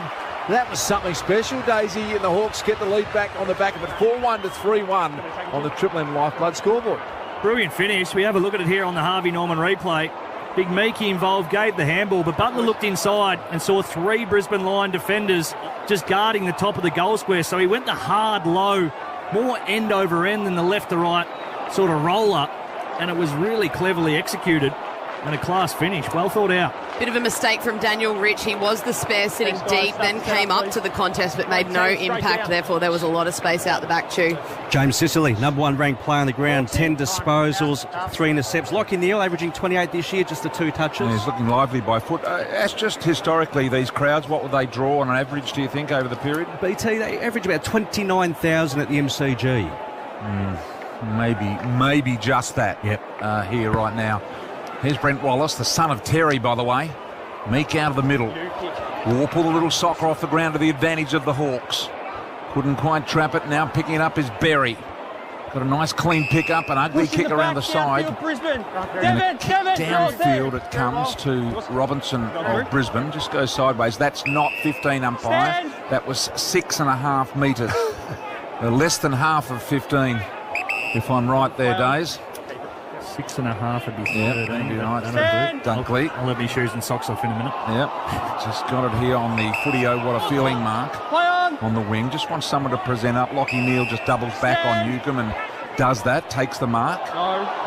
That was something special, Daisy, and the Hawks get the lead back on the back of it. 4-1 to 3-1 on the Triple M Lifeblood scoreboard. Brilliant finish. We have a look at it here on the Harvey Norman replay. Big Meekie involved, gave the handball, but Butler looked inside and saw 3 Brisbane line defenders just guarding the top of the goal square. So he went the hard, low more end over end than the left to right sort of roll up, and it was really cleverly executed and a class finish. Well thought out. Bit of a mistake from Daniel Rich. He was the spare sitting deep, then came up to the contest but made no impact. Therefore, there was a lot of space out the back too. James Sicily, number 1 ranked player on the ground, 10 disposals, 3 intercepts. Lockie Neal averaging 28 this year, just the 2 touches. And he's looking lively by foot. That's just historically, these crowds, what would they draw on an average, do you think, over the period? BT, they average about 29,000 at the MCG. Maybe just that. Yep. Here right now. Here's Brent Wallace, the son of Terry, by the way. Meek out of the middle. War pull the little soccer off the ground to the advantage of the Hawks. Couldn't quite trap it. Now picking it up is Berry. Got a nice clean pick up, an ugly kick around the side. And a kick downfield it comes to Robinson of Brisbane. Just goes sideways. That's not 15 umpire. That was 6.5 metres. Less than half of 15, if I'm right there, Days. 6.5 would be 13. Right. Dunkley. I'll have my shoes and socks off in a minute. Yep. Just got it here on the footy-o, what a feeling mark on the wing. Just wants someone to present up. Lockie Neal just doubles back on Newcomb and does that, takes the mark.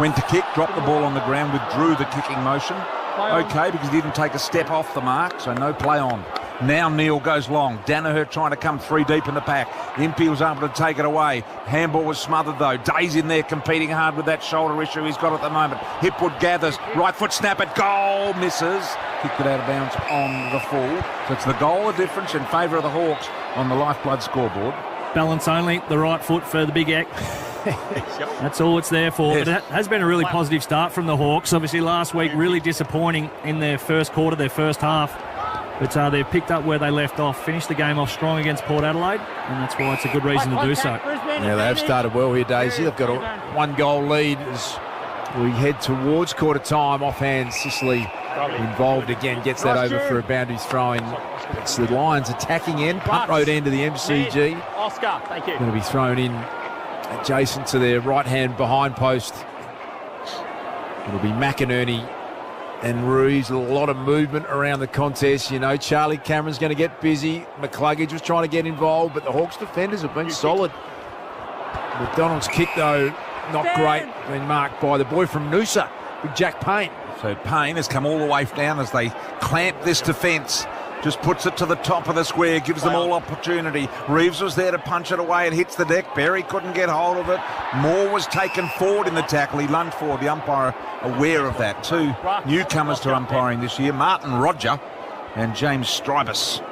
Went to kick, dropped the ball on the ground, withdrew the kicking motion. Okay, because he didn't take a step off the mark, so no play on. Now Neal goes long. Danaher trying to come 3 deep in the pack. Impey was able to take it away. Handball was smothered though. Day's in there competing hard with that shoulder issue he's got at the moment. Hipwood gathers. Right foot snap at goal. Misses. Kicked it out of bounds on the full. So it's the goal of difference in favour of the Hawks on the Lifeblood scoreboard. Balance only. The right foot for the Big Ek. That's all it's there for. Yes. But it has been a really positive start from the Hawks. Obviously last week really disappointing in their first quarter, their first half. But they've picked up where they left off, finished the game off strong against Port Adelaide, and that's why it's a good reason to do so. Yeah, they have started well here, Daisy. They've got a 1-goal lead as we head towards quarter time. Offhand, Sicily involved again, gets that over for a boundary throw-in. It's the Lions attacking end, punt road end of the MCG. Oscar, thank you. Going to be thrown in adjacent to their right-hand behind post. It'll be McInerney and Ruiz. A lot of movement around the contest. You know, Charlie Cameron's going to get busy. McCluggage was trying to get involved, but the Hawks defenders have been solid. McDonald's kick, though, not great. Been marked by the boy from Noosa, with Jack Payne. So Payne has come all the way down as they clamp this defence. Just puts it to the top of the square, gives them all opportunity. Reeves was there to punch it away. It hits the deck. Berry couldn't get hold of it. Moore was taken forward in the tackle. He lunged forward. The umpire aware of that. 2 newcomers to umpiring this year, Martin Roger and James Stribus.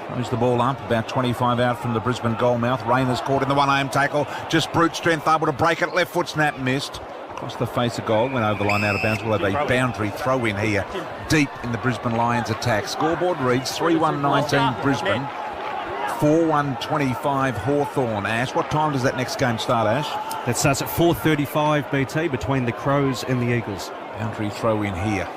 Throws the ball up, about 25 out from the Brisbane goal mouth. Rayner's caught in the one-arm tackle. Just brute strength, able to break it. Left foot snap, missed. Across the face of goal, went over the line out of bounds. We'll have a boundary throw in here, deep in the Brisbane Lions attack. Scoreboard reads 3-1-19 Brisbane, 4-1-25 Hawthorn. Ash, what time does that next game start, Ash? That starts at 4:35 BT between the Crows and the Eagles. Boundary throw in here.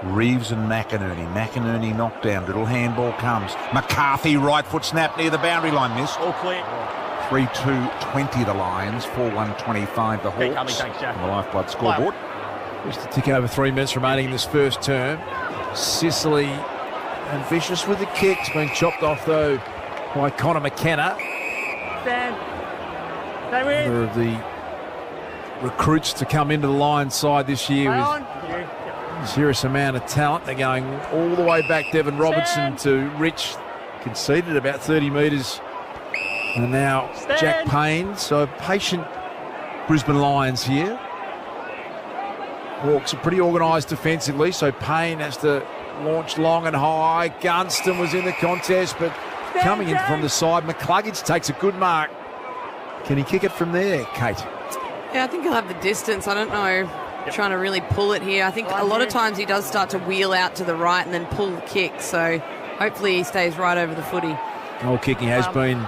Reeves and McInerney. McInerney knocked down. Little handball comes. McCarthy, right foot snap near the boundary line. Missed. All clear. 3-2-20 the Lions, 4-1-25 the Hawks on the Lifeblood scoreboard. Just to tick over 3 minutes remaining in this first term. Sicily and vicious with the kicks, being chopped off though by Connor McKenna. One of the recruits to come into the Lions side this year with a serious amount of talent. They're going all the way back. Devon Robertson to Rich, conceded about 30 metres. And now Jack Payne, so patient Brisbane Lions here. Hawks are pretty organised defensively, so Payne has to launch long and high. Gunston was in the contest, but coming in from the side, McCluggage takes a good mark. Can he kick it from there, Kate? Yeah, I think he'll have the distance. I don't know, trying to really pull it here. I think a lot of times he does start to wheel out to the right and then pull the kick, so hopefully he stays right over the footy. Goal kicking has been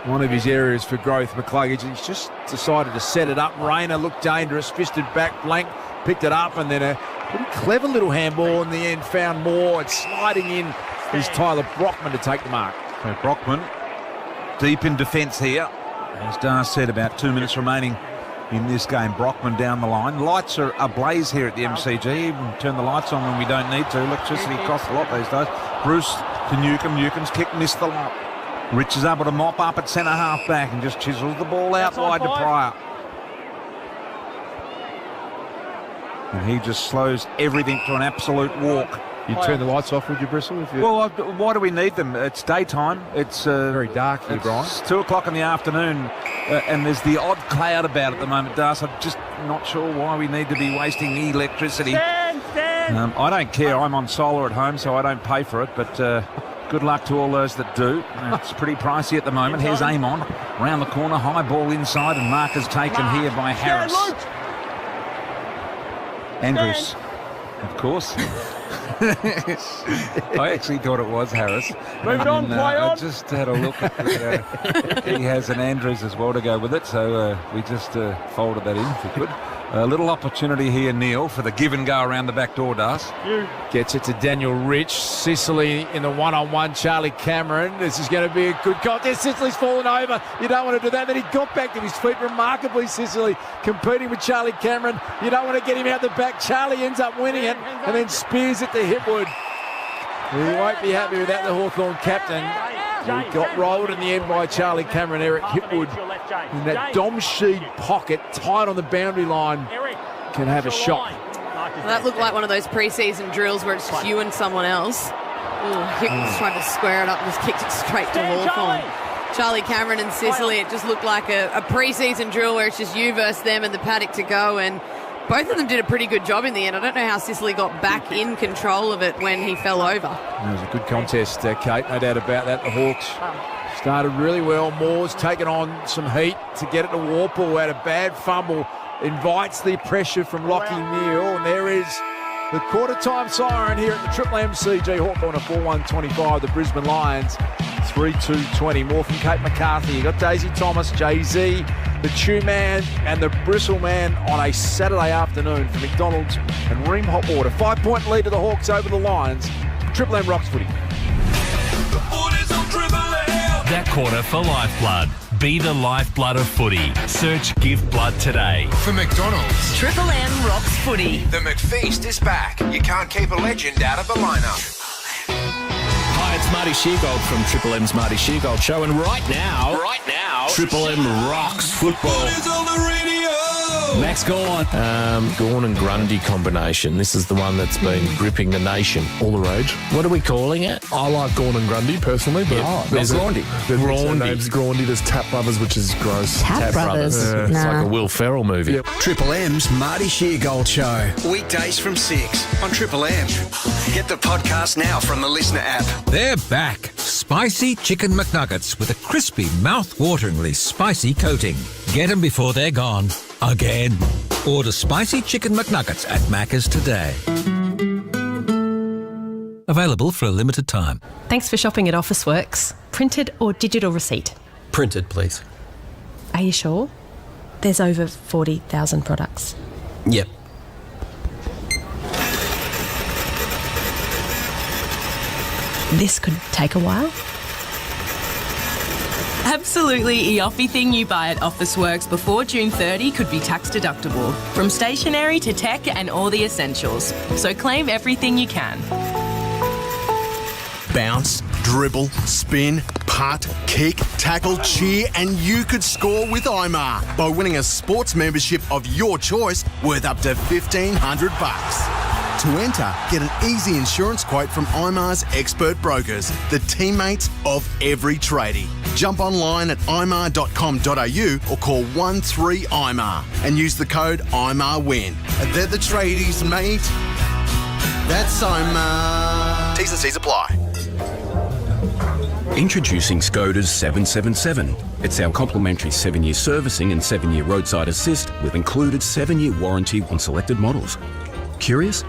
one of his areas for growth, McCluggage. He's just decided to set it up. Rayner looked dangerous, fisted back, blank, picked it up, and then a pretty clever little handball in the end, found more. It's sliding in is Tyler Brockman to take the mark. So Brockman deep in defence here. As Dar said, about 2 minutes remaining in this game. Brockman down the line. Lights are ablaze here at the MCG. Even turn the lights on when we don't need to. Electricity costs a lot these days. Bruce to Newcomb. Newcomb's kick missed the lot. Rich is able to mop up at centre half back and just chisels the ball out wide to Pryor. And he just slows everything to an absolute walk. You'd turn the lights off, would you, Bristle? Well, why do we need them? It's daytime. It's very dark here, Brian. It's 2 o'clock in the afternoon, and there's the odd cloud about at the moment, Das. I'm just not sure why we need to be wasting electricity. Stand. I don't care. I'm on solar at home, so I don't pay for it, but good luck to all those that do. It's pretty pricey at the moment. Here's Amon. Round the corner, high ball inside, and markers taken here by Harris. Andrews, of course. I actually thought it was Harris. Move it on, play on. I just had a look at the, he has an Andrews as well to go with it, so we just folded that in if we could. A little opportunity here, Neil, for the give and go around the back door, Das. Gets it to Daniel Rich. Sicily in the one-on-one. Charlie Cameron. This is going to be a good contest. Sicily's fallen over. You don't want to do that. Then he got back to his feet remarkably. Sicily competing with Charlie Cameron. You don't want to get him out the back. Charlie ends up winning it and then spears it to Hipwood. He won't be happy with that, the Hawthorn captain. He got rolled in the end by Charlie Cameron. Eric Hipwood in that Dom Sheed pocket, tight on the boundary line, can have a shot. Well, that looked like one of those pre-season drills where it's just you and someone else. Hipwood's trying to square it up and just kicked it straight to Hawthorn. Charlie Cameron and Sicily, it just looked like a pre-season drill where it's just you versus them and the paddock to go, and both of them did a pretty good job in the end. I don't know how Sicily got back in control of it when he fell over. It was a good contest, Kate, no doubt about that. The Hawks started really well. Moore's taken on some heat to get it to Warple. Had a bad fumble, invites the pressure from Lockie Neal, and there is the quarter-time siren here at the Triple MCG. Hawthorn at 4-1-25, the Brisbane Lions 3-2-20. More from Kate McCarthy. You got Daisy Thomas, Jay-Z, the Chew Man and the Bristle Man on a Saturday afternoon for McDonald's and Ream Hot Water. 5-point lead to the Hawks over the Lions. Triple M rocks footy. That quarter for Lifeblood. Be the lifeblood of footy. Search Give Blood today. For McDonald's, Triple M rocks footy. the McFeast is back. You can't keep a legend out of the lineup. Hi, it's Marty Sheargold from Triple M's Marty Sheargold Show, and right now, Triple M rocks football. Max Gawn. Gawn and Grundy combination. This is the one that's been gripping the nation. All the rage. What are we calling it? I like Gawn and Grundy personally, but there's Grundy. Name's Grundy. There's Tap Brothers, which is gross. Tap Brothers. Yeah. It's like a Will Ferrell movie. Yep. Triple M's Marty Sheargold Show. Weekdays from 6 on Triple M. Get the podcast now from the Listener app. They're back. Spicy Chicken McNuggets with a crispy, mouth-wateringly spicy coating. Get them before they're gone. Again. Order Spicy Chicken McNuggets at Macca's today. Available for a limited time. Thanks for shopping at Officeworks. Printed or digital receipt? Printed, please. Are you sure? There's over 40,000 products. Yep. This could take a while. Absolutely, everything you buy at Officeworks before June 30 could be tax deductible, from stationery to tech and all the essentials. So claim everything you can. Bounce, dribble, spin, putt, kick, tackle, cheer, and you could score with IMAR by winning a sports membership of your choice worth up to $1,500. To enter, get an easy insurance quote from IMAR's expert brokers, the teammates of every tradie. Jump online at imar.com.au or call 13IMAR and use the code IMARWIN. They're the tradies, mate. That's IMAR. T's and C's apply. Introducing Skoda's 777. It's our complimentary 7-year servicing and 7-year roadside assist with included 7-year warranty on selected models. Curious?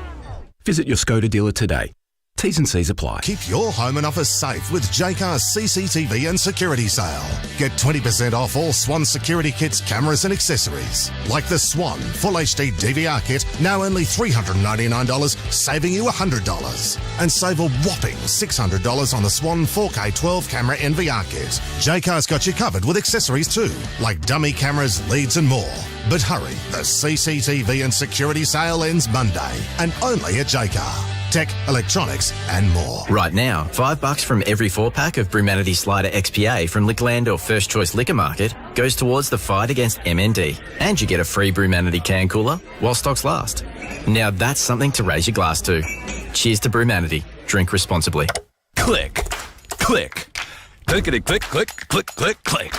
Visit your Skoda dealer today. T's and C's apply. Keep your home and office safe with Jaycar's CCTV and security sale. Get 20% off all Swan security kits, cameras and accessories. Like the Swan Full HD DVR kit, now only $399, saving you $100. And save a whopping $600 on the Swan 4K 12 camera NVR kit. Jaycar's got you covered with accessories too, like dummy cameras, leads and more. But hurry, the CCTV and security sale ends Monday, and only at Jaycar. tech, electronics and more. Right now, $5 from every 4-pack of Brumanity Slider XPA from Liquorland or First Choice Liquor Market goes towards the fight against MND. And you get a free Brumanity can cooler while stocks last. Now that's something to raise your glass to. Cheers to Brumanity. Drink responsibly. Click. Click. Clickety-click, click, click, click, click.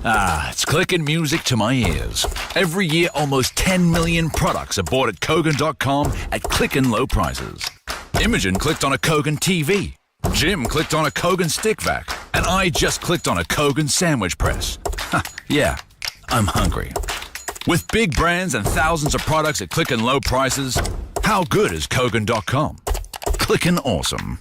Ah, it's clicking music to my ears. Every year, almost 10 million products are bought at Kogan.com at clickin' low prices. Imogen clicked on a Kogan TV. Jim clicked on a Kogan stick vac. And I just clicked on a Kogan sandwich press. Yeah, I'm hungry. With big brands and thousands of products at clickin' low prices, how good is Kogan.com? Clickin' awesome.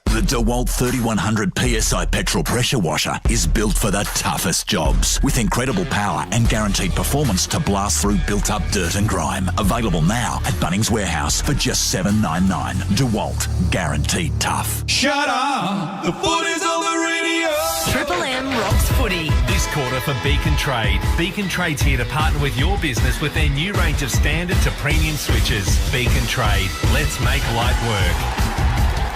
The DeWalt 3100 PSI petrol pressure washer is built for the toughest jobs with incredible power and guaranteed performance to blast through built-up dirt and grime. Available now at Bunnings Warehouse for just $7.99. DeWalt, guaranteed tough. Shut up! The footy's on the radio! Triple M rocks footy. This quarter for Beacon Trade. Beacon Trade's here to partner with your business with their new range of standard to premium switches. Beacon Trade. Let's make light work.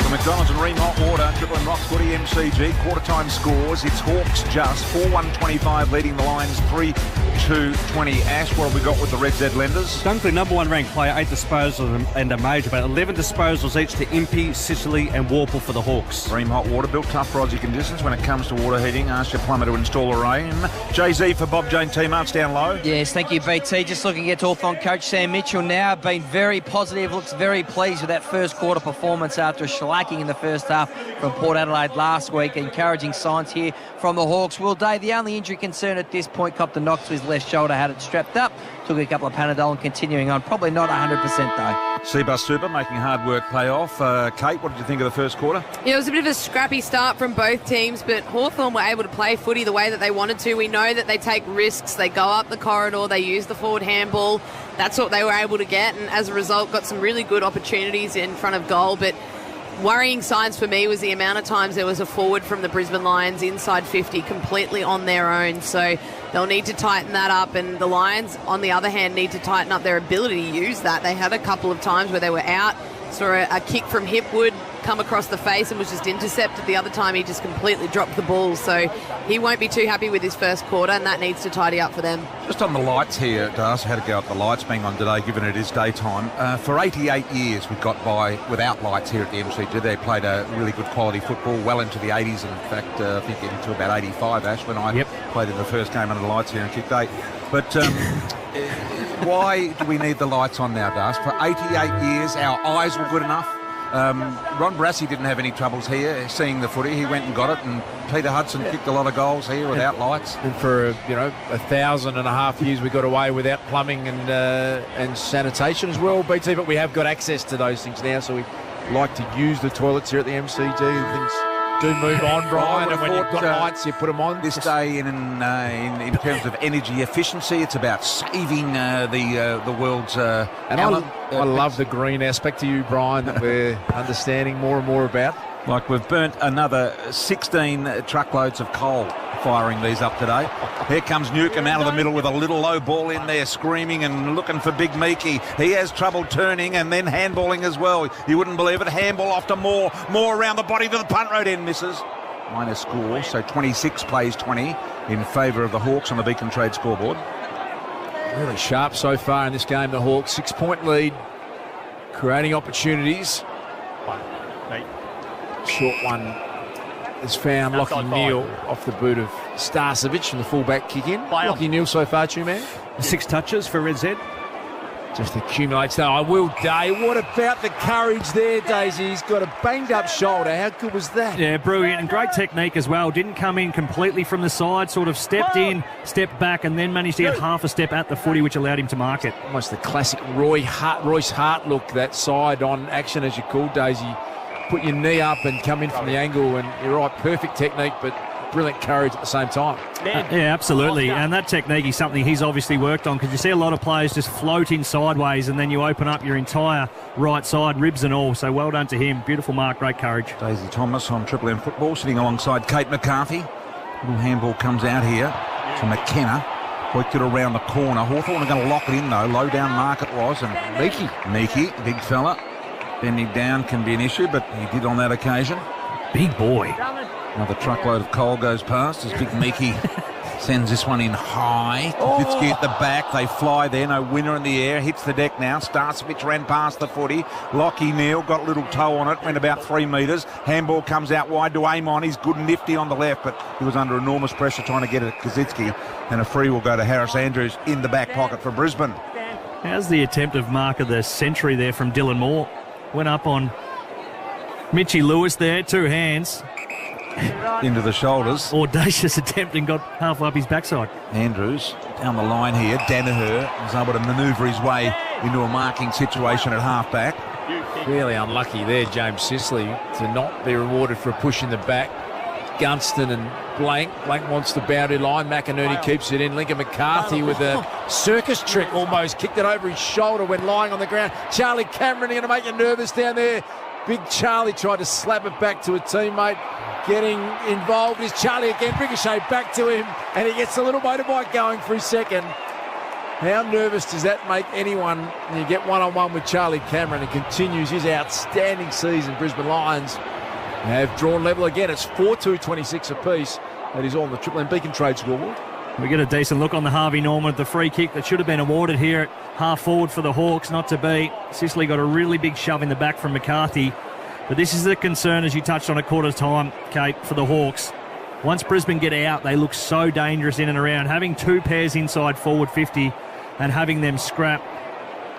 The McDonald's and Ream Hot Water, Triple M Rocks Footy MCG, quarter-time scores. It's Hawks just 4-1-25 leading the Lions 3-2-20. Ash, what have we got with the Red Z lenders? Dunkley, number 1 ranked player, 8 disposals and a major, but 11 disposals each to Impey, Sicily and Warple for the Hawks. Ream Hot Water, built tough for Aussie conditions when it comes to water heating. Ask your plumber to install a Ream. Jay-Z for Bob Jane T-Marts down low. Yes, thank you, BT. Just looking at Hawthorn coach Sam Mitchell now, been very positive, looks very pleased with that first quarter performance after a shellacking in the first half from Port Adelaide last week. Encouraging signs here from the Hawks. Will Day, the only injury concern at this point, copped a knock to his left shoulder, had it strapped up, took a couple of Panadol and continuing on. Probably not 100% though. Seabus Super making hard work pay off. Kate, what did you think of the first quarter? Yeah, it was a bit of a scrappy start from both teams, but Hawthorn were able to play footy the way that they wanted to. We know that they take risks, they go up the corridor, they use the forward handball. That's what they were able to get, and as a result got some really good opportunities in front of goal. But worrying signs for me was the amount of times there was a forward from the Brisbane Lions inside 50 completely on their own. So they'll need to tighten that up, and the Lions, on the other hand, need to tighten up their ability to use that. They had a couple of times where they were out, saw a kick from Hipwood come across the face and was just intercepted. The other time he just completely dropped the ball. So he won't be too happy with his first quarter, and that needs to tidy up for them. Just on the lights here, Das, how to go up the lights being on today, given it is daytime. For 88 years we've got by without lights here at the MCG. They played a really good quality football well into the 80s, and in fact I think into about 85, Ash, when I played in the first game under the lights here and kicked 8. But why do we need the lights on now, Das? For 88 years our eyes were good enough. Ron Barassi didn't have any troubles here seeing the footy. He went and got it, and Peter Hudson kicked a lot of goals here without lights. And for 1,500 years we got away without plumbing and sanitation as well, BT. But we have got access to those things now, so we like to use the toilets here at the MCG. Things do move on, Brian, and when you've got lights, you put them on. This day, in terms of energy efficiency, it's about saving the world's. And I love the green aspect to you, Brian, that we're understanding more and more about. Like we've burnt another 16 truckloads of coal firing these up today. Here comes Newcomb out of the middle with a little low ball in there, screaming and looking for Big Meekie. He has trouble turning and then handballing as well. You wouldn't believe it. Handball off to Moore. Moore around the body to the punt road end, misses. Minor score, so 26 plays 20 in favour of the Hawks on the Beacon Trade scoreboard. Really sharp so far in this game, the Hawks. 6-point lead, creating opportunities. Short one is found. Lockie Neal off the boot of Starcevic from the fullback kick in. Lockie Neal so far, Two-Man? 6 touches for Red Z. Just accumulates though. I will Day. What about the courage there, Daisy? He's got a banged up shoulder. How good was that? Yeah, brilliant, and great technique as well. Didn't come in completely from the side, sort of stepped in, stepped back, and then managed to get half a step at the footy, which allowed him to mark it. Almost the classic Royce Hart look, that side on action, as you called, Daisy. Put your knee up and come in from the angle, and you're right, perfect technique, but brilliant courage at the same time. Yeah, absolutely. And that technique is something he's obviously worked on, because you see a lot of players just float in sideways and then you open up your entire right side, ribs and all. So well done to him. Beautiful mark, great courage. Daisy Thomas on Triple M Football sitting alongside Kate McCarthy. Little handball comes out here to McKenna. Worked it around the corner. Hawthorn are going to lock it in though. Low down mark it was. And Meekie, big fella. Bending down can be an issue, but he did on that occasion. Big boy. Another truckload of coal goes past as Big Meeky sends this one in high. Kavitsky at the back. They fly there. No winner in the air. Hits the deck now. Starcevich ran past the footy. Lockie Neal got a little toe on it. Went about 3 metres. Handball comes out wide to Amon. He's good and nifty on the left, but he was under enormous pressure trying to get it at Kavitsky. And a free will go to Harris Andrews in the back pocket for Brisbane. How's the attempt of mark of the century there from Dylan Moore? Went up on Mitchie Lewis there. 2 hands. Into the shoulders. Audacious attempt and got half up his backside. Andrews down the line here. Danaher was able to manoeuvre his way into a marking situation at half-back. Really unlucky there, James Sicily, to not be rewarded for a push in the back. Gunston and Blank. Blank wants the boundary line. McInerney keeps it in. Lincoln McCarthy with a circus trick almost. Kicked it over his shoulder when lying on the ground. Charlie Cameron going to make you nervous down there. Big Charlie tried to slap it back to a teammate. Getting involved is Charlie again. Ricochet back to him, and he gets a little motorbike going for his second. How nervous does that make anyone when you get one-on-one with Charlie Cameron and continues his outstanding season? Brisbane Lions have drawn level again. It's 4-2-26 apiece. That is on the Triple M Beacon Trade scoreboard. We get a decent look on the Harvey Norman, the free kick that should have been awarded here at half forward for the Hawks, not to be. Sicily got a really big shove in the back from McCarthy. But this is the concern, as you touched on at quarter time, Kate, for the Hawks. Once Brisbane get out, they look so dangerous in and around. Having 2 pairs inside forward 50 and having them scrap.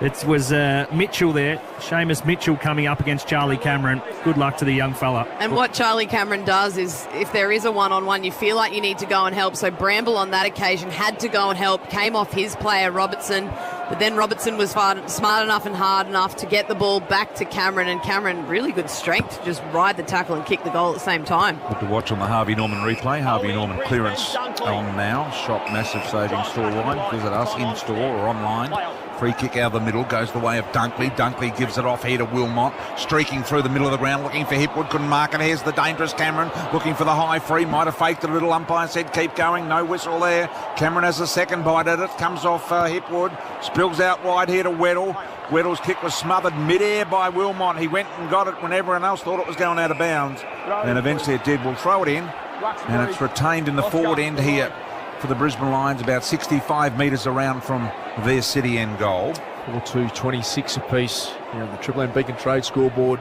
It was Mitchell there, Seamus Mitchell coming up against Charlie Cameron. Good luck to the young fella. And what Charlie Cameron does is, if there is a one-on-one, you feel like you need to go and help. So Bramble on that occasion had to go and help, came off his player, Robertson. But then Robertson was smart enough and hard enough to get the ball back to Cameron, and Cameron, really good strength to just ride the tackle and kick the goal at the same time. Good to watch on the Harvey Norman replay. Harvey Norman clearance on now. Shop Massive Savings store-wide. Visit us in-store or online. Free kick out of the middle, goes the way of Dunkley. Dunkley gives it off here to Wilmot, streaking through the middle of the ground, looking for Hipwood, couldn't mark it. Here's the dangerous Cameron, looking for the high free, might have faked it a little. Umpire said keep going, no whistle there. Cameron has a second bite at it, comes off Hipwood, spills out wide here to Weddle. Weddle's kick was smothered mid-air by Wilmot. He went and got it when everyone else thought it was going out of bounds. And eventually it did. We'll throw it in, and it's retained in the forward end here for the Brisbane Lions, about 65 metres around from their city end goal. 4-2-26 apiece here on the Triple M Beacon Trade scoreboard.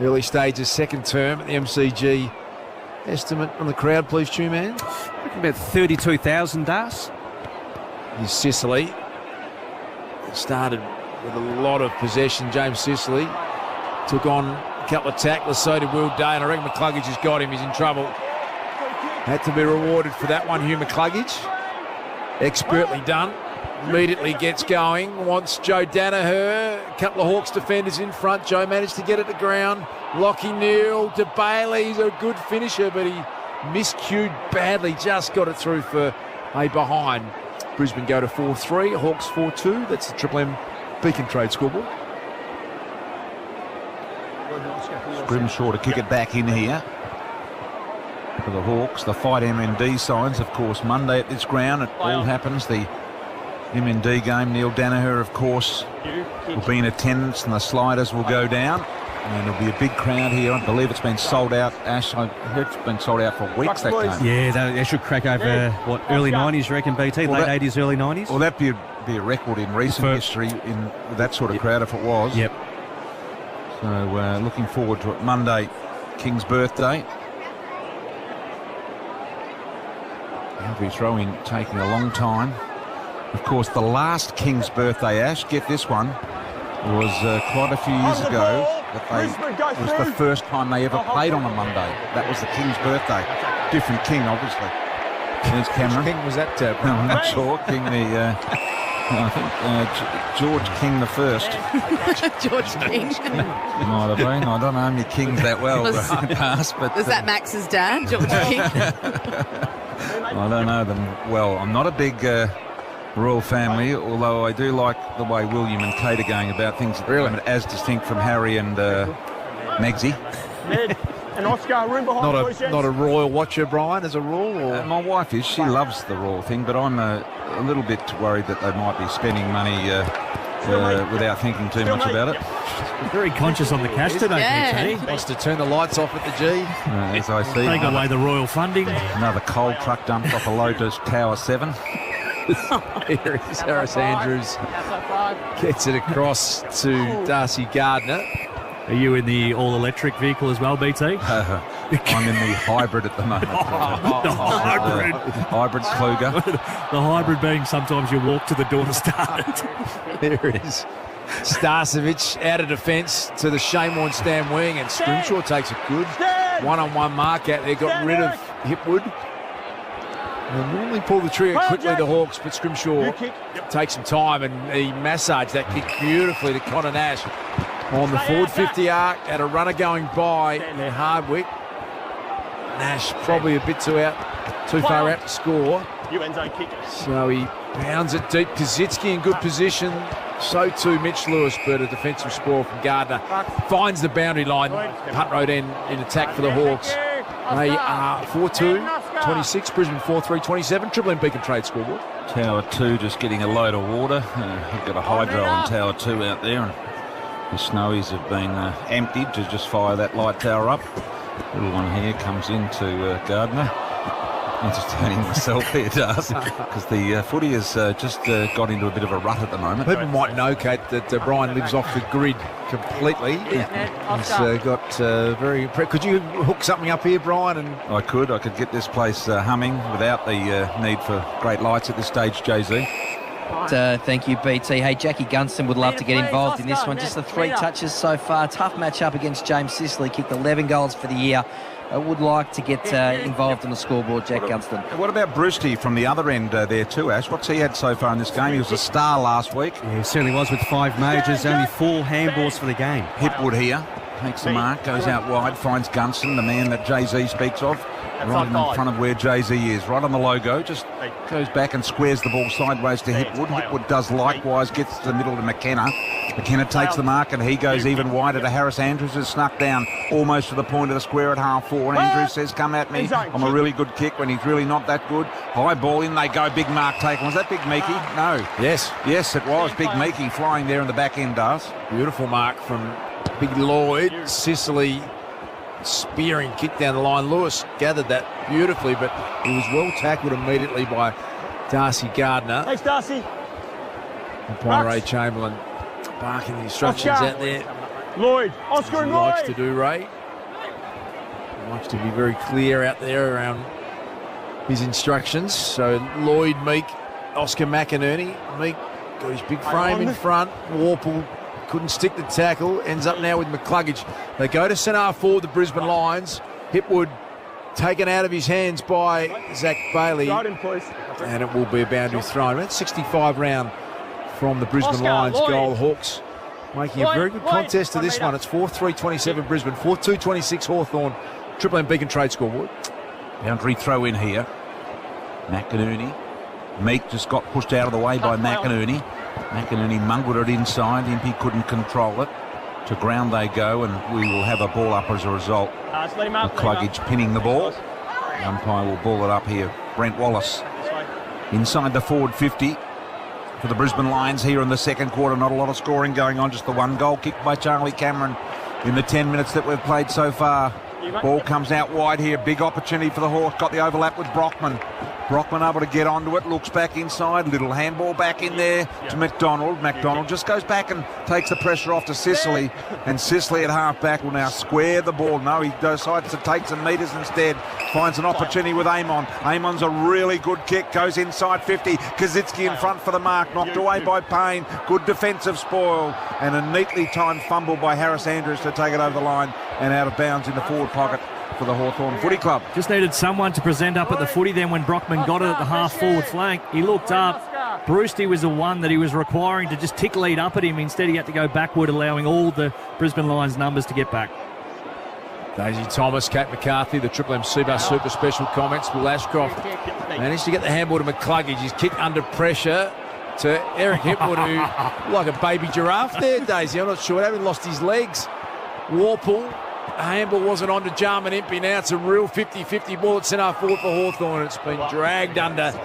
Early stages, second term at the MCG. Estimate on the crowd, please, Stu Man. About 32,000, Das. Is Sicily. It started with a lot of possession. James Sicily took on a couple of tacklers, so did Will Day, and I reckon McCluggage has got him. He's in trouble. Had to be rewarded for that one, Hugh McCluggage. Expertly done. Immediately gets going. Wants Joe Danaher. A couple of Hawks defenders in front. Joe managed to get it to ground. Lockie Neal to Bailey. He's a good finisher, but he miscued badly. Just got it through for a behind. Brisbane go to 4-3. Hawks 4-2. That's the Triple M Beacon Trade scoreboard. Grimshaw to kick it back in here for the Hawks. The Fight MND signs, of course, Monday at this ground. It all happens. The MND game. Neil Danaher, of course, will be in attendance, and the Sliders will go down. And there'll be a big crowd here. I believe it's been sold out. Ash, I heard it's been sold out for weeks, that game. Yeah, they should crack over, early 90s, you reckon, BT? Late 80s, early 90s? Well, that'd be a record in recent history in that sort of crowd if it was. Yep. So looking forward to it. Monday, King's birthday. Heavy throw-in taking a long time. Of course, the last King's birthday, Ash, get this one, was quite a few years ago. It was the first time they ever played on a Monday. That was the King's birthday. Different King, obviously. There's Cameron. Which King was that? No, I'm not sure. King I think George King the First. George King. Might have been. I don't know how many kings that well in the past, but was that Max's dad, George King? I don't know them well. I'm not a big royal family, although I do like the way William and Kate are going about things at the moment, as distinct from Harry and Megsy. And Oscar, room behind. Not a royal watcher, Brian, as a rule? Or? My wife is. She loves the royal thing, but I'm a little bit worried that they might be spending money without thinking too much about it. Very conscious on the cash today, BT. Wants to turn the lights off at the G. As I see. Take away the royal funding. Another coal truck dumped off a Lotus Tower 7. Here is Harris Andrews. Gets it across to Darcy Gardner. Are you in the all-electric vehicle as well, BT? I'm in the hybrid at the moment. The hybrid. Hybrid Kluger. The hybrid being sometimes you walk to the door to start it. There it is. Starcevic out of defence to the Shane Stam wing, and Scrimshaw takes a good one-on-one mark out there. Got rid of Hipwood. They normally pull the trigger quickly, the Hawks, but Scrimshaw takes some time, and he massaged that kick beautifully to Connor Nash on the forward 50 arc. At a runner going by Hardwick. Nash probably a bit too far out to score. So he pounds it deep. Kazitsky in good position. So too Mitch Lewis, but a defensive spoil from Gardner. Finds the boundary line. Punt road end in attack for the Hawks. They are 4-2, 26, Brisbane 4-3, 27. Triple M Beacon Trade scoreboard. Tower 2 just getting a load of water. We've got a hydro on Tower 2 out there, and the Snowies have been emptied to just fire that light tower up. Little one here comes into Gardner. Entertaining myself here, Darcy, because the footy has just got into a bit of a rut at the moment. People might know, Kate, that Brian lives off the grid completely. He's got very... Could you hook something up here, Brian? And I could get this place humming without the need for great lights at this stage, Jay-Z. Thank you, BT. Hey, Jackie Gunston would love to get involved in this one. Just the 3 touches so far. Tough match up against James Sicily. Kicked 11 goals for the year. I would like to get involved on the scoreboard, Jack Gunston. What about Brewsty from the other end there too, Ash? What's he had so far in this game? He was a star last week. Yeah, he certainly was with 5 majors, only 4 handballs for the game. Hipwood here, takes the mark, goes out wide, finds Gunston, the man that Jay-Z speaks of. Right in front of where Jay-Z is, right on the logo, just goes back and squares the ball sideways to Hipwood. Hipwood does likewise, gets to the middle to McKenna. McKenna takes the mark, and he goes even wider to Harris Andrews, who's snuck down almost to the point of the square at half-4. And Andrews says, come at me. I'm a really good kick when he's really not that good. High ball in, they go, big mark taken. Was that Big Meeky? No. Yes. Yes, it was. Big Meeky flying there in the back end, does. Beautiful mark from Big Lloyd. Sicily spearing kick down the line. Lewis gathered that beautifully, but he was well tackled immediately by Darcy Gardner. Thanks, Darcy. Umpire Ray Chamberlain barking the instructions out there. Lloyd, Oscar and Lloyd. Likes to do, Ray. He likes to be very clear out there around his instructions. So Lloyd, Meek, Oscar McInerney. Meek got his big frame in front. Warple couldn't stick the tackle. Ends up now with McCluggage. They go to centre forward, the Brisbane Lions. Hipwood taken out of his hands by Zach Bailey. And it will be a boundary thrown. About 65 round from the Brisbane Lions goal. Hawks making a very good contest to this one. It's 4-3-27 Brisbane, 4-2-26 Hawthorn. Triple M Beacon Trade scoreboard. Boundary throw in here. McInerney. Meek just got pushed out of the way by McInerney. McInerney mungled it inside. Impey couldn't control it. To ground they go, and we will have a ball up as a result. McCluggage pinning the ball. The umpire will ball it up here. Brent Wallace inside the forward 50 for the Brisbane Lions here in the second quarter. Not a lot of scoring going on, just the 1 goal kicked by Charlie Cameron in the 10 minutes that we've played so far. Ball comes out wide here. Big opportunity for the Hawks. Got the overlap with Brockman. Brockman able to get onto it. Looks back inside. Little handball back in there to McDonald. McDonald just goes back and takes the pressure off to Sicily. And Sicily at half-back will now square the ball. No, he decides to take some metres instead. Finds an opportunity with Amon. Amon's a really good kick. Goes inside 50. Kazitsky in front for the mark. Knocked away by Payne. Good defensive spoil. And a neatly timed fumble by Harris Andrews to take it over the line and out of bounds in the forward pocket for the Hawthorn Footy Club. Just needed someone to present up at the footy then when Brockman got it at the half-forward flank. He looked up. Brewsty was the one that he was requiring to just tick lead up at him. Instead, he had to go backward, allowing all the Brisbane Lions numbers to get back. Daisy Thomas, Kate McCarthy, the Triple M Super Special comments. Will Ashcroft managed to get the handball to McCluggage. His kick under pressure to Eric Hipwood, who like a baby giraffe there, Daisy. I'm not sure what happened. Lost his legs. Warple. The handball wasn't on to Jarman Impey. Now it's a real 50-50 ball at centre forward for Hawthorn. It's been dragged under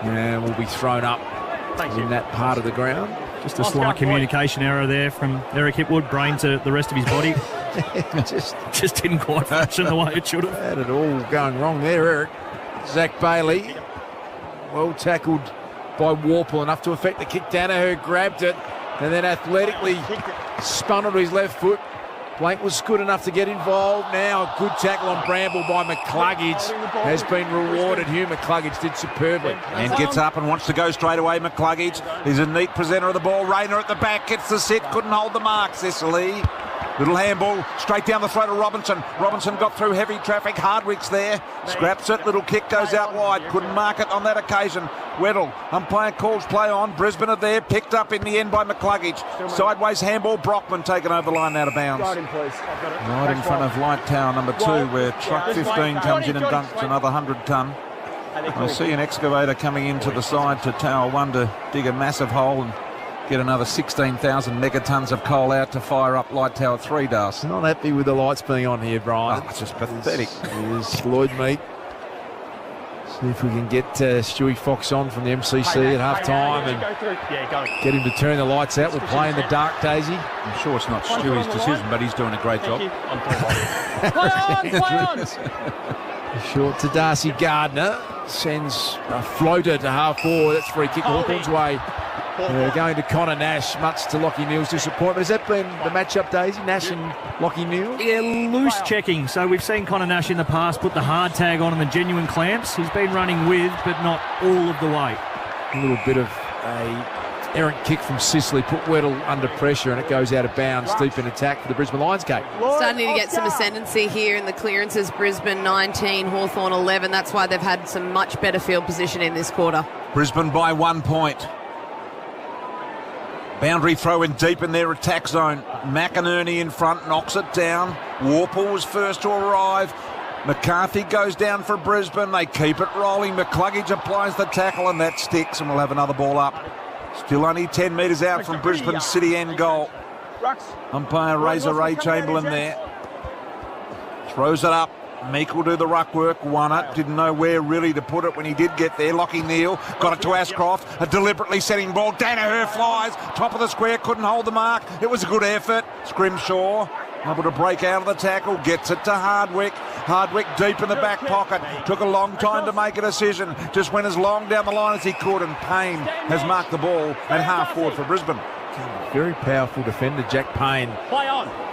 and will be thrown up in that part of the ground. Just a slight communication error there from Eric Hipwood, brain to the rest of his body. just didn't quite function the way it should have. Had it all going wrong there, Eric. Zach Bailey, well tackled by Warple, enough to affect the kick. Danaher grabbed it and then athletically spun onto his left foot. Blank was good enough to get involved. Now a good tackle on Bramble by McCluggage has been rewarded. Hugh McCluggage did superbly. And gets up and wants to go straight away. McCluggage is a neat presenter of the ball. Rayner at the back gets the sit, couldn't hold the mark. Cicely. Little handball straight down the throat of Robinson. Robinson got through heavy traffic. Hardwick's there. Scraps it. Little kick goes out wide. Couldn't mark it on that occasion. Weddle. Umpire calls play on. Brisbane are there. Picked up in the end by McCluggage. Sideways handball. Brockman taken over the line out of bounds. Right in front of Light Tower number 2, where truck 15 comes in and dunks another 100-ton. I see an excavator coming into the side to Tower 1 to dig a massive hole and get another 16,000 megatons of coal out to fire up Light Tower 3, Das. Not happy with the lights being on here, Brian. Oh, it's just pathetic. Here's Lloyd Meek. See if we can get Stewie Fox on from the MCC at half-time and get him to turn the lights out. We'll play in the dark, Daisy. I'm sure it's not Stewie's decision, but he's doing a great job. Play on! Short to Darcy Gardner. Sends a floater to half-forward. That's free kick Hawthorn's way. Going to Connor Nash, much to Lockie Neal's disappointment. Has that been the matchup, Daisy? Nash and Lockie Neal? Yeah, loose checking. So we've seen Connor Nash in the past put the hard tag on and the genuine clamps. He's been running with, but not all of the way. A little bit of a errant kick from Sicily put Weddle under pressure, and it goes out of bounds. Deep in attack for the Brisbane Lions gate. Starting to get some ascendancy here in the clearances. Brisbane 19, Hawthorn 11. That's why they've had some much better field position in this quarter. Brisbane by 1 point. Boundary throw in deep in their attack zone. McInerney in front, knocks it down. Warple was first to arrive. McCarthy goes down for Brisbane. They keep it rolling. McCluggage applies the tackle and that sticks, and we'll have another ball up. Still only 10 metres out from Brisbane City end goal. Umpire Razor Ray Chamberlain there. Throws it up. Meek will do the ruck work, won it, didn't know where really to put it when he did get there. Lockie Neal got it to Ashcroft, a deliberately setting ball. Danaher flies, top of the square, couldn't hold the mark. It was a good effort. Scrimshaw able to break out of the tackle, gets it to Hardwick. Hardwick deep in the back pocket, took a long time to make a decision, just went as long down the line as he could, and Payne has marked the ball at half forward for Brisbane. Very powerful defender, Jack Payne.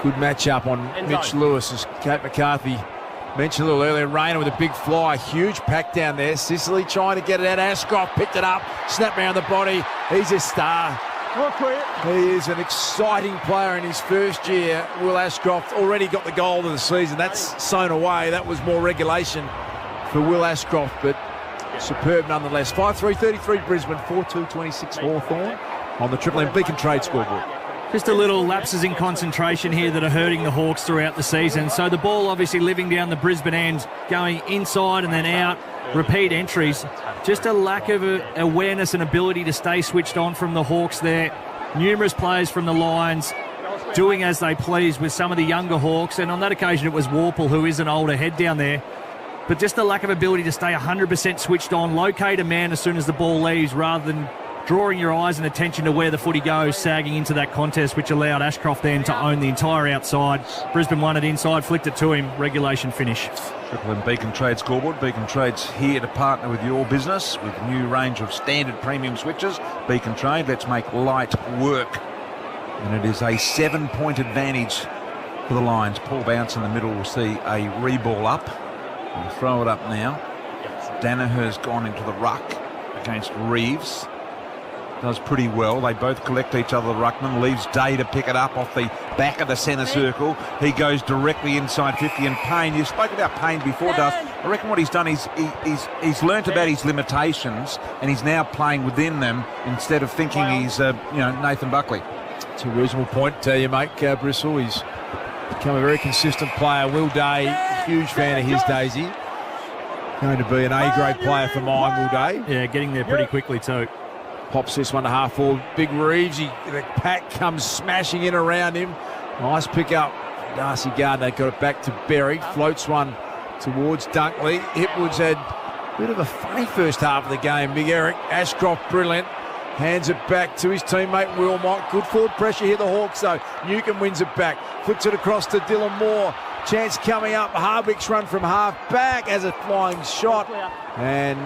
Good match up on Mitch Lewis, as Kate McCarthy mentioned a little earlier. Rayner with a big fly, huge pack down there. Sicily trying to get it out. Ashcroft picked it up, snapped around the body. He's a star. He is an exciting player in his first year. Will Ashcroft already got the goal of the season. That's sewn away. That was more regulation for Will Ashcroft, but superb nonetheless. 5-3-33 Brisbane, 4-2-26 Hawthorn on the Triple M Beacon Trade scoreboard. Just a little lapses in concentration here that are hurting the Hawks throughout the season. So the ball obviously living down the Brisbane end, going inside and then out, repeat entries. Just a lack of awareness and ability to stay switched on from the Hawks there. Numerous players from the Lions doing as they please with some of the younger Hawks. And on that occasion, it was Warple, who is an older head down there. But just a lack of ability to stay 100% switched on, locate a man as soon as the ball leaves rather than drawing your eyes and attention to where the footy goes, sagging into that contest, which allowed Ashcroft then to own the entire outside. Brisbane won it inside, flicked it to him, regulation finish. Triple M Beacon Trade scoreboard. Beacon Trade's here to partner with your business with a new range of standard premium switches. Beacon Trade, let's make light work. And it is a 7-point advantage for the Lions. Paul Bounce in the middle will see a reball up. We'll throw it up now. Danaher's gone into the ruck against Reeves. Does pretty well. They both collect each other. The ruckman leaves Day to pick it up off the back of the centre circle. He goes directly inside 50, and Payne, you spoke about Payne before, Duff. I reckon what he's done is he's learnt about his limitations, and he's now playing within them instead of thinking he's Nathan Buckley. It's a reasonable point you make, Bristol. He's become a very consistent player. Will Day, huge fan of his, Daisy. Going to be an A-grade player for mine, Will Day. Yeah, getting there pretty quickly too. Pops this one to half forward. Big Reeves, the pack comes smashing in around him. Nice pick up. Darcy Gardner got it back to Berry. Floats one towards Dunkley. Hipwood's had a bit of a funny first half of the game. Big Eric Ashcroft, brilliant. Hands it back to his teammate Wilmot. Good forward pressure here, the Hawks, though. Newcomb wins it back. Flicks it across to Dylan Moore. Chance coming up. Hardwick's run from half back as a flying shot. And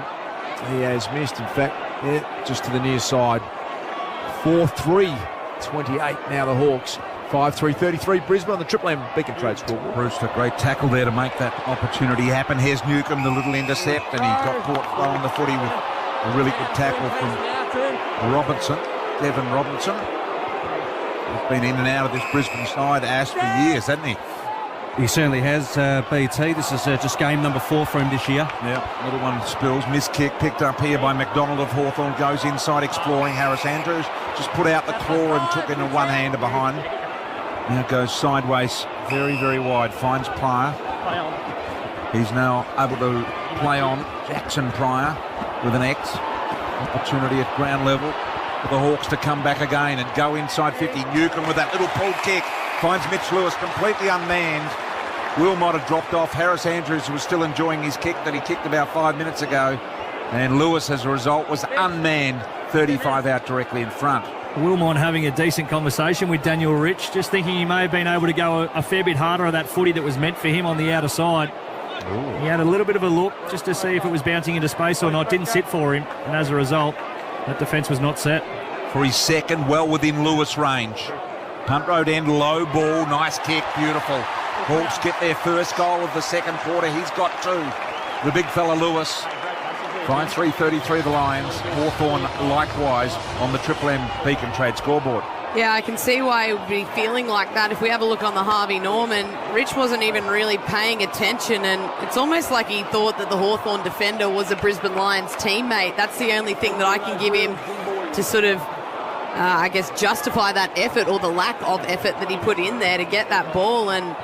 he has missed, in fact, just to the near side. 4-3-28 now the Hawks. 5-3-33 Brisbane on the Triple M Beacon Trade scoreboard. Bruce, a great tackle there to make that opportunity happen. Here's Newcomb, the little intercept, and he got caught throwing the footy with a really good tackle from Robinson, Devon Robinson. He's been in and out of this Brisbane side, Ash, for years, hasn't he? He certainly has, BT. This is just game number 4 for him this year. Yeah, little one spills. Missed kick picked up here by McDonald of Hawthorn. Goes inside exploring. Harris Andrews just put out the claw and took in a one-hander behind. Now goes sideways, very, very wide. Finds Pryor. He's now able to play on Jackson Pryor with an X. Opportunity at ground level for the Hawks to come back again and go inside 50. Newcomb with that little pulled kick. Finds Mitch Lewis completely unmanned. Wilmot had dropped off. Harris Andrews was still enjoying his kick that he kicked about 5 minutes ago. And Lewis, as a result, was unmanned. 35 out directly in front. Wilmot having a decent conversation with Daniel Rich, just thinking he may have been able to go a fair bit harder at that footy that was meant for him on the outer side. Ooh. He had a little bit of a look just to see if it was bouncing into space or not. Didn't sit for him, and as a result, that defence was not set. For his second, well within Lewis range. Punt road end, low ball, nice kick, beautiful. Hawks get their first goal of the second quarter. He's got 2. The big fella Lewis. 5-3-33 the Lions. Hawthorn likewise on the Triple M Beacon Trade scoreboard. Yeah, I can see why he would be feeling like that. If we have a look on the Harvey Norman, Rich wasn't even really paying attention, and it's almost like he thought that the Hawthorn defender was a Brisbane Lions teammate. That's the only thing that I can give him to sort of, I guess, justify that effort or the lack of effort that he put in there to get that ball, and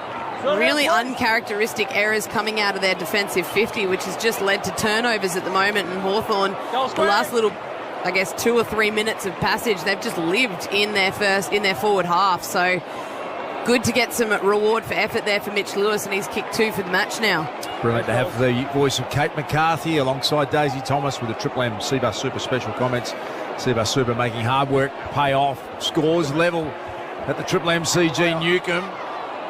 really uncharacteristic errors coming out of their defensive 50, which has just led to turnovers at the moment. And Hawthorn, the last little, I guess, 2 or 3 minutes of passage, they've just lived in their forward half. So good to get some reward for effort there for Mitch Lewis, and he's kicked 2 for the match now. Brilliant to have the voice of Kate McCarthy alongside Daisy Thomas with the Triple M Seabus Super special comments. Seabus Super making hard work pay off. Scores level at the Triple M CG. Newcomb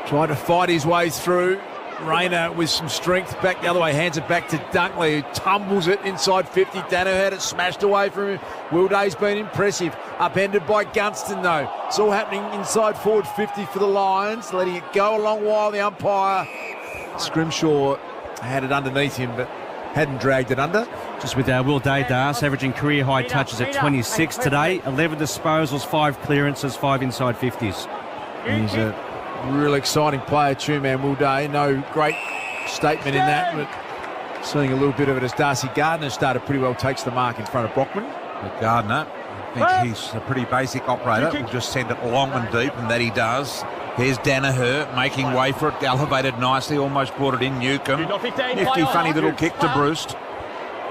tried to fight his way through. Rayner with some strength back the other way, hands it back to Dunkley, who tumbles it inside 50. Dano had it smashed away from him. Will Day's been impressive. Upended by Gunston, though. It's all happening inside forward 50 for the Lions, letting it go a long while. The umpire, Scrimshaw, had it underneath him, but hadn't dragged it under. Just with Will Day, Das, averaging career-high touches at 26 today. 11 disposals, 5 clearances, 5 inside 50s. He's a real exciting player, two-man Will Day. No great statement in that, but seeing a little bit of it as Darcy Gardner started pretty well, takes the mark in front of Brockman. But Gardner, I think he's a pretty basic operator. Will just send it long and deep, and that he does. Here's Danaher making way for it, elevated nicely, almost brought it in. Newcomb. Nifty, funny little kick to Bruce.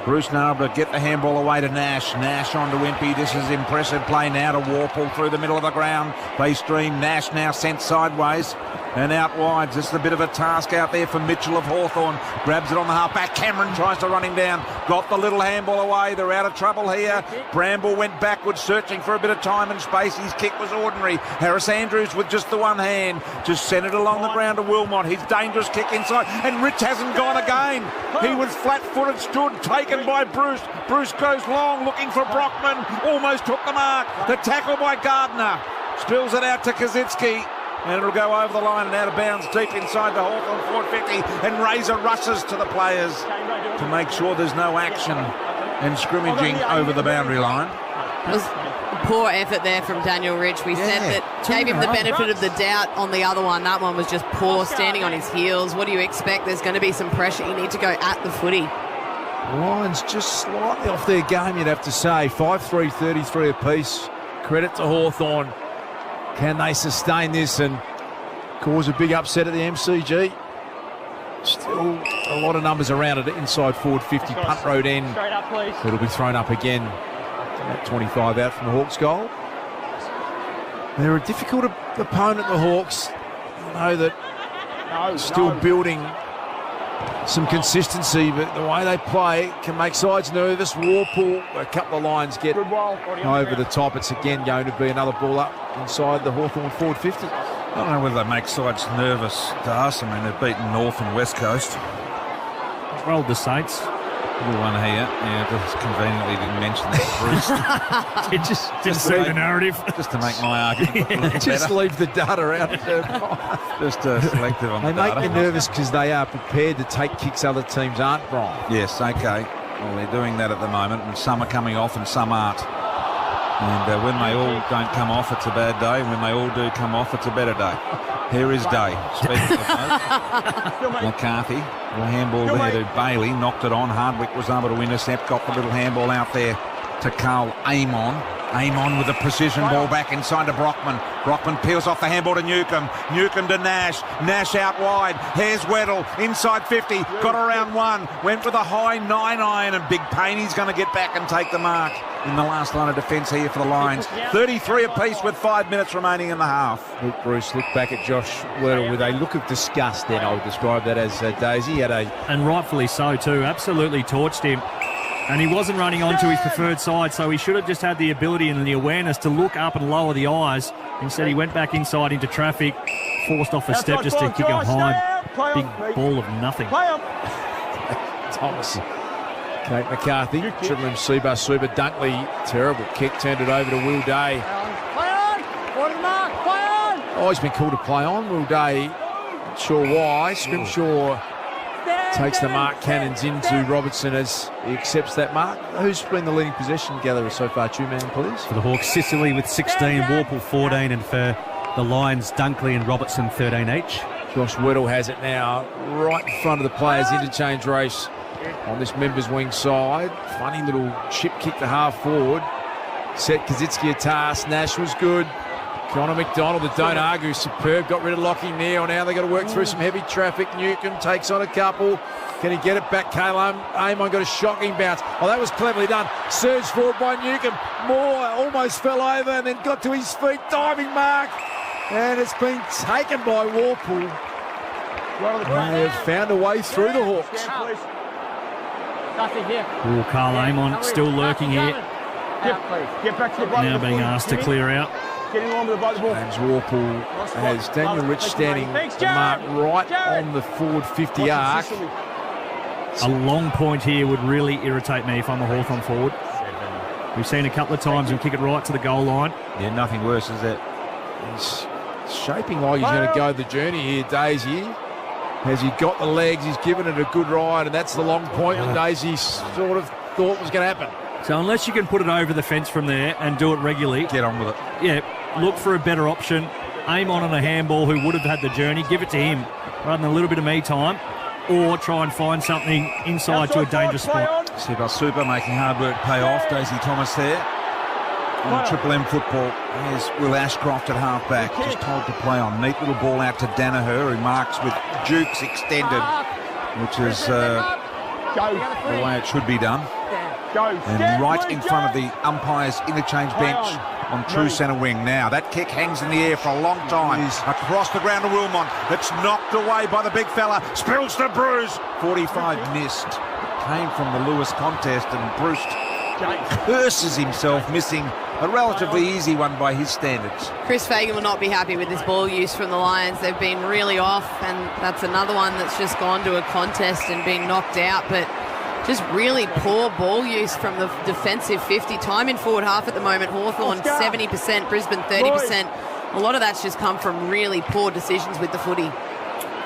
Bruce now able to get the handball away to Nash. Nash on to Wimpy. This is impressive play now to Warple through the middle of the ground. They stream. Nash now sent sideways and out wide. Just a bit of a task out there for Mitchell of Hawthorn. Grabs it on the half-back. Cameron tries to run him down. Got the little handball away. They're out of trouble here. Bramble went backwards, searching for a bit of time and space. His kick was ordinary. Harris Andrews with just the one hand. Just sent it along the ground to Wilmot. His dangerous kick inside. And Rich hasn't gone again. He was flat-footed, stood, taken by Bruce. Bruce goes long, looking for Brockman. Almost took the mark. The tackle by Gardner. Spills it out to Kaczynski. And it'll go over the line and out of bounds deep inside the Hawthorn forward 50. And Razor rushes to the players to make sure there's no action and scrimmaging over the boundary line. It was poor effort there from Daniel Rich. We said that gave him the benefit of the doubt on the other one. That one was just poor, standing on his heels. What do you expect? There's going to be some pressure. You need to go at the footy. Lions just slightly off their game, you'd have to say. 5-3-33 apiece. Credit to Hawthorn. Can they sustain this and cause a big upset at the MCG? Still a lot of numbers around it. Inside forward 50, punt road end. It'll be thrown up again. About 25 out from the Hawks' goal. They're a difficult opponent, the Hawks. I know that still building some consistency, but the way they play can make sides nervous. Warpool, a couple of lines get over the top. It's again going to be another ball up inside the Hawthorn forward 50. I don't know whether they make sides nervous to us. I mean, they've beaten North and West Coast. Rolled the Saints. Little one here. Yeah, just conveniently didn't mention that, Bruce. just didn't see the narrative. Just to make my argument Just better. leave the data out. Just selective on They the make data. me nervous because they are prepared to take kicks other teams aren't, Brian. Yes, okay. Well, they're doing that at the moment, and some are coming off and some aren't. And when they all don't come off, it's a bad day. And when they all do come off, it's a better day. Here is Day. Speaking of those, McCarthy, the handball there to Bailey, knocked it on. Hardwick was able to intercept, got the little handball out there to Carl Amon. Amon with a precision ball back inside to Brockman. Brockman peels off the handball to Newcomb. Newcomb to Nash. Nash out wide. Here's Weddle. Inside 50. Got around one. Went with a high 9-iron and Big Payne. He's going to get back and take the mark in the last line of defence here for the Lions. 33 apiece with 5 minutes remaining in the half. Luke Bruce looked back at Josh Weddle with a look of disgust then. I would describe that as Daisy. And rightfully so too. Absolutely torched him. And he wasn't running onto his preferred side, so he should have just had the ability and the awareness to look up and lower the eyes. Instead, he went back inside into traffic, forced off a step just to kick a high, big ball of nothing. Thomas. Kate McCarthy, Triple M Seabus, Super Dunkley, terrible kick, turned it over to Will Day. Oh, he's been called to play on. Will Day, not sure why. Scrimshaw takes the mark, cannons into Robertson as he accepts that mark. Who's been the leading possession gatherer so far? Two-man, please. For the Hawks, Sicily with 16, Warple 14, and for the Lions, Dunkley and Robertson 13 each. Josh Weddle has it now right in front of the players' interchange race on this members' wing side. Funny little chip kick to half forward. Set Kaczynski a task. Nash was good. Connor McDonald, the don't argue, superb. Got rid of Lockie Neal. Now they've got to work through some heavy traffic. Newcomb takes on a couple. Can he get it back? Calum Amon got a shocking bounce. Oh, that was cleverly done. Surged forward by Newcomb. Moore almost fell over and then got to his feet. Diving mark. And it's been taken by Warpool. They have found a way through the Hawks. Oh, Carl Amon still lurking here. Now being asked to clear out. James Warpool has Daniel Rich standing the mark right on the forward 50 arc. A long point here would really irritate me if I'm a Hawthorn forward. We've seen a couple of times him kick it right to the goal line. Yeah, nothing worse is that. He's shaping like he's going to go the journey here, Daisy. Has he got the legs? He's given it a good ride, and that's the long point that Daisy sort of thought was going to happen. So unless you can put it over the fence from there and do it regularly, get on with it. Yeah, look for a better option. Aim on a handball who would have had the journey. Give it to him rather than a little bit of me time, or try and find something inside to a dangerous spot. Seabus Super making hard work pay off. Daisy Thomas there. On Triple M football, here's Will Ashcroft at half-back, just told to play on. Neat little ball out to Danaher, who marks with Jukes extended, which is the way it should be done. And right in front of the umpire's interchange bench on true centre wing. Now, that kick hangs in the air for a long time. Across the ground to Wilmot. It's knocked away by the big fella. Spills to Bruce. 45 missed. Came from the Lewis contest, and Bruce curses himself missing a relatively easy one by his standards. Chris Fagan will not be happy with this ball use from the Lions. They've been really off, and that's another one that's just gone to a contest and been knocked out. But just really poor ball use from the defensive 50. Time in forward half at the moment. Hawthorn 70%, Brisbane 30%. A lot of that's just come from really poor decisions with the footy.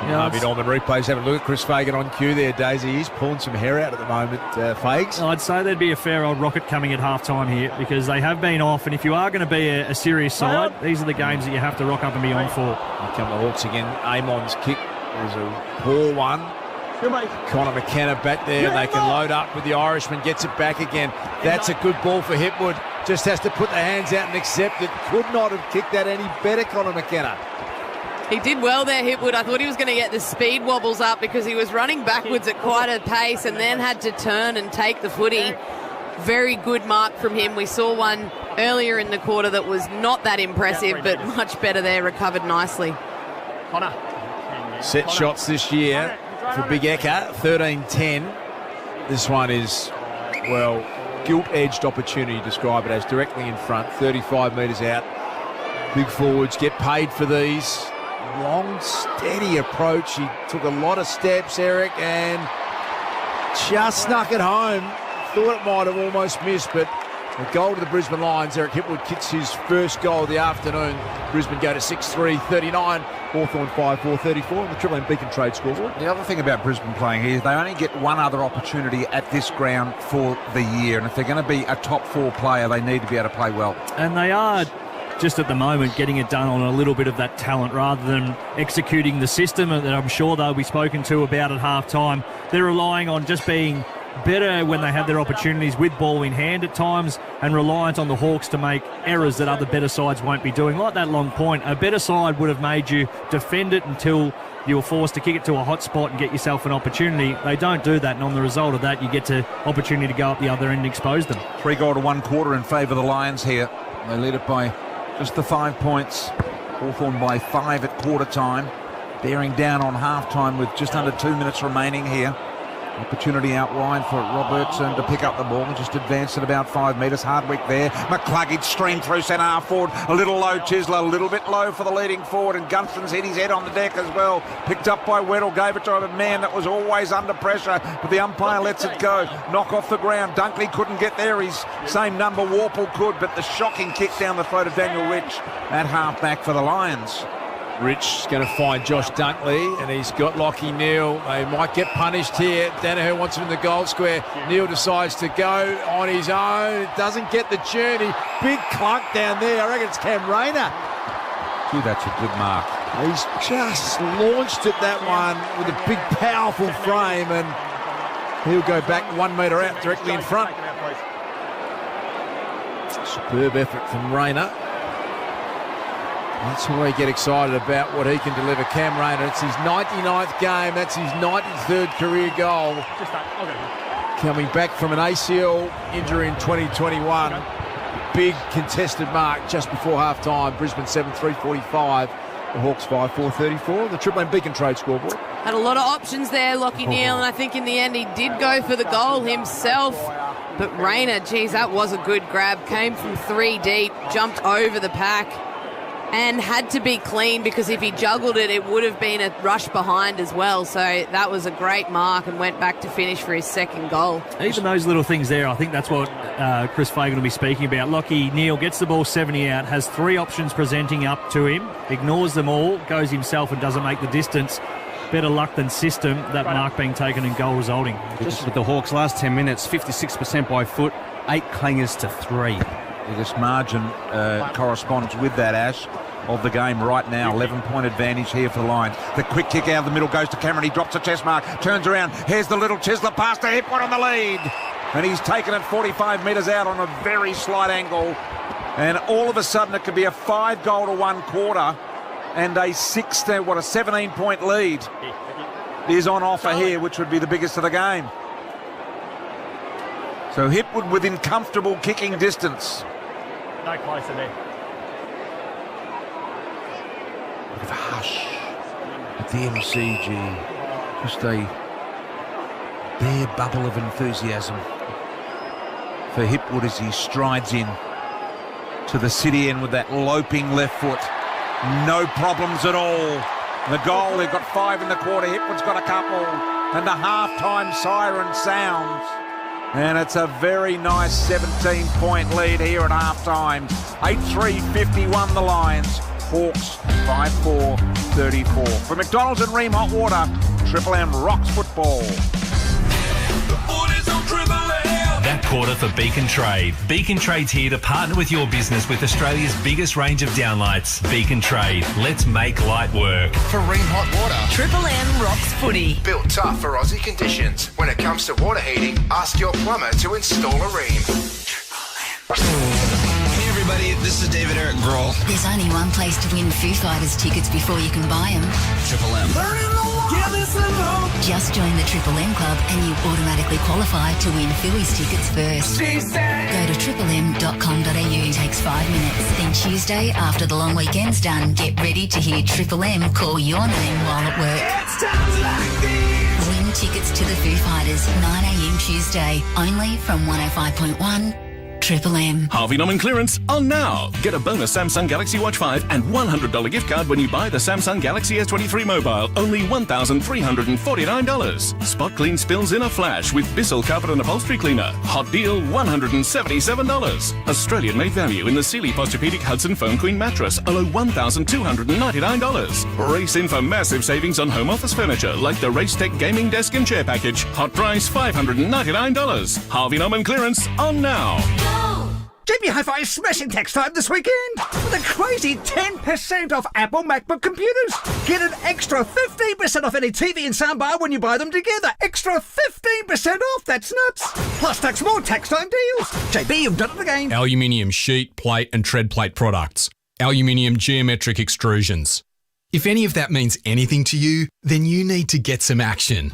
Harvey Norman replays. Have a look at Chris Fagan on cue there, Daisy. He's pulling some hair out at the moment, Fags. I'd say there'd be a fair old rocket coming at half-time here because they have been off, and if you are going to be a serious side, these are the games that you have to rock up and be on for. Here come the Hawks again. Amon's kick is a poor one. Connor McKenna back there, and they can load up with the Irishman, gets it back again. That's a good ball for Hipwood. Just has to put the hands out and accept it. Could not have kicked that any better, Connor McKenna. He did well there, Hipwood. I thought he was going to get the speed wobbles up because he was running backwards at quite a pace and then had to turn and take the footy. Very good mark from him. We saw one earlier in the quarter that was not that impressive, but much better there, recovered nicely. Set shots this year, for Big Eka, 13-10. This one is, well, gilt-edged opportunity, describe it as, directly in front, 35 metres out. Big forwards get paid for these. Long, steady approach. He took a lot of steps, Eric, and just snuck it home. Thought it might have almost missed, but a goal to the Brisbane Lions. Eric Hipwood kicks his first goal of the afternoon. Brisbane go to 6-3, 39. Hawthorn 5-4, 34 on the Triple M Beacon Trade scoreboard. The other thing about Brisbane playing here is they only get one other opportunity at this ground for the year, and if they're going to be a top 4 player, they need to be able to play well. And they are just at the moment getting it done on a little bit of that talent rather than executing the system that I'm sure they'll be spoken to about at half-time. They're relying on just being better when they have their opportunities with ball in hand at times, and reliant on the Hawks to make errors that other better sides won't be doing. Like that long point, a better side would have made you defend it until you were forced to kick it to a hot spot and get yourself an opportunity. They don't do that, and on the result of that, you get to opportunity to go up the other end and expose them. 3 goal to 1 quarter in favour of the Lions here. They lead it by just the 5 points. Hawthorn by 5 at quarter time. Bearing down on half time with just under 2 minutes remaining here. Opportunity out wide for Robertson to pick up the ball and just advance it about 5 metres. Hardwick there. McCluggage streamed through centre half forward. A little low, Chisler, a little bit low for the leading forward, and Gunston's hit his head on the deck as well. Picked up by Weddle, gave it to him. A man that was always under pressure, but the umpire lets it go. Knock off the ground. Dunkley couldn't get there. His same number, Warple, could, but the shocking kick down the throat of Daniel Rich at half back for the Lions. Rich is going to find Josh Dunkley, and he's got Lockie Neal. They might get punished here. Danaher wants him in the goal square. Neal decides to go on his own. Doesn't get the journey. Big clunk down there. I reckon it's Cam Rayner. Gee, that's a good mark. He's just launched at that one with a big, powerful frame, and he'll go back 1 metre out directly in front. Superb effort from Rayner. That's why you get excited about what he can deliver. Cam Rayner, it's his 99th game. That's his 93rd career goal. Coming back from an ACL injury in 2021. Big contested mark just before half-time. Brisbane 7-3-45. The Hawks 5-4-34. The Triple M Beacon Trade scoreboard. Had a lot of options there, Lockie Neal, and I think in the end he did go for the goal himself. But Rayner, geez, that was a good grab. Came from 3 deep, jumped over the pack, and had to be clean, because if he juggled it, it would have been a rush behind as well. So that was a great mark, and went back to finish for his second goal. Even those little things there, I think that's what Chris Fagan will be speaking about. Lockie Neal gets the ball 70 out, has 3 options presenting up to him, ignores them all, goes himself and doesn't make the distance. Better luck than system, that mark being taken and goal resulting. Just with the Hawks last 10 minutes, 56% by foot, 8 clangers to 3. This margin corresponds with that, Ash, of the game right now. 11-point advantage here for the Lions. The quick kick out of the middle goes to Cameron. He drops a chest mark, turns around. Here's the little Chisler pass to Hipwood on the lead. And he's taken it 45 metres out on a very slight angle. And all of a sudden it could be a 5 goal to 1 quarter and a 17-point lead is on offer here, which would be the biggest of the game. So Hipwood within comfortable kicking distance. No closer there. Bit of a hush at the MCG. Just a bare bubble of enthusiasm for Hipwood as he strides in to the city end with that loping left foot. No problems at all. The goal, they've got 5 in the quarter. Hipwood's got a couple. And the halftime siren sounds. And it's a very nice 17-point lead here at halftime. 8-3-51 the Lions. Hawks 5-4-34. For McDonald's and Ream Hot Water, Triple M rocks football. That quarter for Beacon Trade. Beacon Trade's here to partner with your business with Australia's biggest range of downlights. Beacon Trade. Let's make light work. For Ream Hot Water, Triple M rocks footy. built tough for Aussie conditions. When it comes to water heating, ask your plumber to install a Ream. Hey everybody, this is David Eric Grohl. There's only one place to win Foo Fighters tickets before you can buy them. Triple M. Just join the Triple M Club and you automatically qualify to win Phillies tickets first. Go to triplem.com.au. Takes 5 minutes. Then Tuesday, after the long weekend's done, get ready to hear Triple M call your name while at work. tickets to the Foo Fighters, 9am Tuesday, only from 105.1 Triple M. Harvey Norman clearance on now. Get a bonus Samsung Galaxy Watch 5 and $100 gift card when you buy the Samsung Galaxy S23 mobile. Only $1,349. Spot clean spills in a flash with Bissell Carpet and Upholstery Cleaner. Hot deal, $177. Australian-made value in the Sealy Posturepedic Hudson Foam Queen mattress. A low $1,299. Race in for massive savings on home office furniture like the Racetech gaming desk and chair package. Hot price $599. Harvey Norman clearance on now. JB Hi-Fi is smashing tax time this weekend with a crazy 10% off Apple MacBook computers. Get an extra 15% off any TV and soundbar when you buy them together. Extra 15% off, that's nuts. Plus tax more tax time deals. JB, you've done it again. Aluminium sheet, plate and tread plate products. Aluminium geometric extrusions. If any of that means anything to you, then you need to get some action.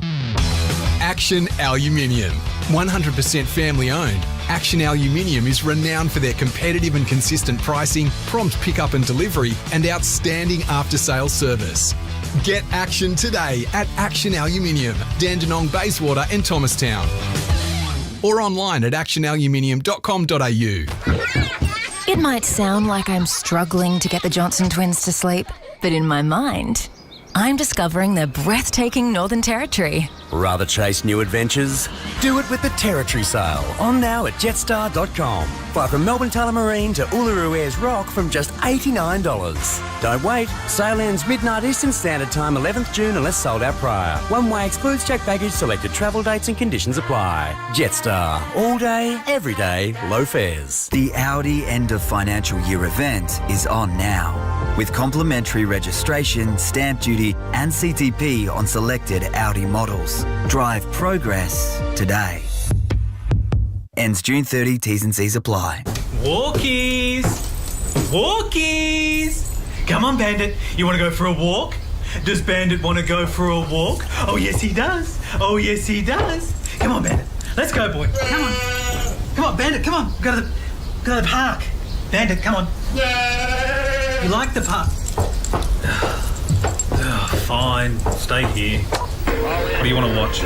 Action Aluminium. 100% family owned, Action Aluminium is renowned for their competitive and consistent pricing, prompt pickup and delivery, and outstanding after-sales service. Get action today at Action Aluminium, Dandenong, Bayswater and Thomastown. Or online at actionaluminium.com.au. It might sound like I'm struggling to get the Johnson twins to sleep, but in my mind, I'm discovering the breathtaking Northern Territory. Rather chase new adventures? Do it with the Territory Sale, on now at jetstar.com. Fly from Melbourne Tullamarine to Uluru Airs Rock from just $89. Don't wait, sale ends midnight Eastern Standard Time 11th June unless sold out prior. One way excludes checked baggage, selected travel dates and conditions apply. Jetstar, all day, every day, low fares. The Audi end of financial year event is on now, with complimentary registration, stamp duty and CTP on selected Audi models. Drive progress today. Ends June 30, T's and C's apply. Walkies! Walkies! Come on, Bandit. You want to go for a walk? Does Bandit want to go for a walk? Oh, yes, he does. Oh, yes, he does. Come on, Bandit. Let's go, boy. Come on. Come on, Bandit. Come on. Go to the park. Bandit, come on. You like the park? Fine. Stay here. What do you want to watch?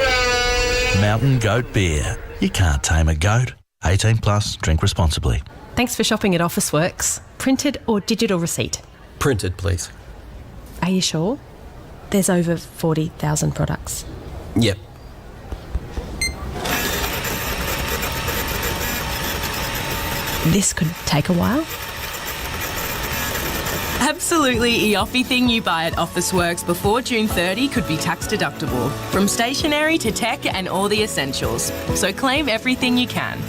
Mountain Goat Beer. You can't tame a goat. 18 plus, drink responsibly. Thanks for shopping at Officeworks. Printed or digital receipt? Printed, please. Are you sure? There's over 40,000 products. Yep. This could take a while. Absolutely eoffything you buy at Officeworks before June 30 could be tax deductible. From stationery to tech and all the essentials. So claim everything you can.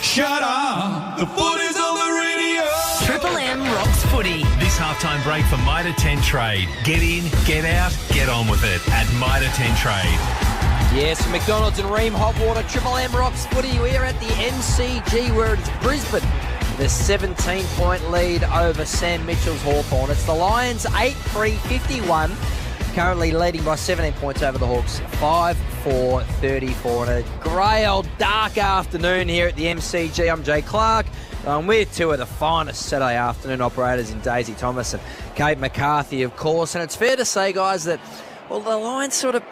Shut up! The foot is on the radio! Triple M rocks footy. This halftime break for Mitre 10 Trade. Get in, get out, get on with it at Mitre 10 Trade. Yes, McDonald's and Ream Hot Water, Triple M rocks footy. We're at the MCG where it's Brisbane. The 17-point lead over Sam Mitchell's Hawthorn. It's the Lions 8-3-51, currently leading by 17 points over the Hawks, 5-4-34. And a grey old dark afternoon here at the MCG. I'm Jay Clark. We're two of the finest Saturday afternoon operators in Daisy Thomas and Kate McCarthy, of course. And it's fair to say, guys, that, well, the Lions sort of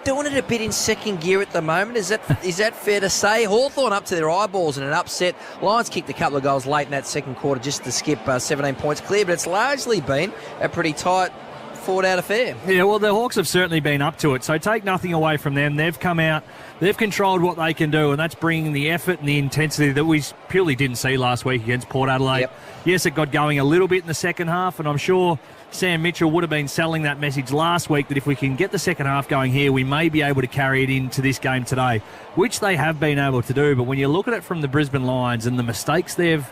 doing it a bit in second gear at the moment. Is that fair to say? Hawthorn up to their eyeballs in an upset. Lions kicked a couple of goals late in that second quarter just to skip 17 points clear, but it's largely been a pretty tight, fought-out affair. Yeah, well, the Hawks have certainly been up to it, so take nothing away from them. They've come out, they've controlled what they can do, and that's bringing the effort and the intensity that we purely didn't see last week against Port Adelaide. Yep. Yes, it got going a little bit in the second half, and I'm sure Sam Mitchell would have been selling that message last week that if we can get the second half going here, we may be able to carry it into this game today, which they have been able to do. But when you look at it from the Brisbane Lions and the mistakes they've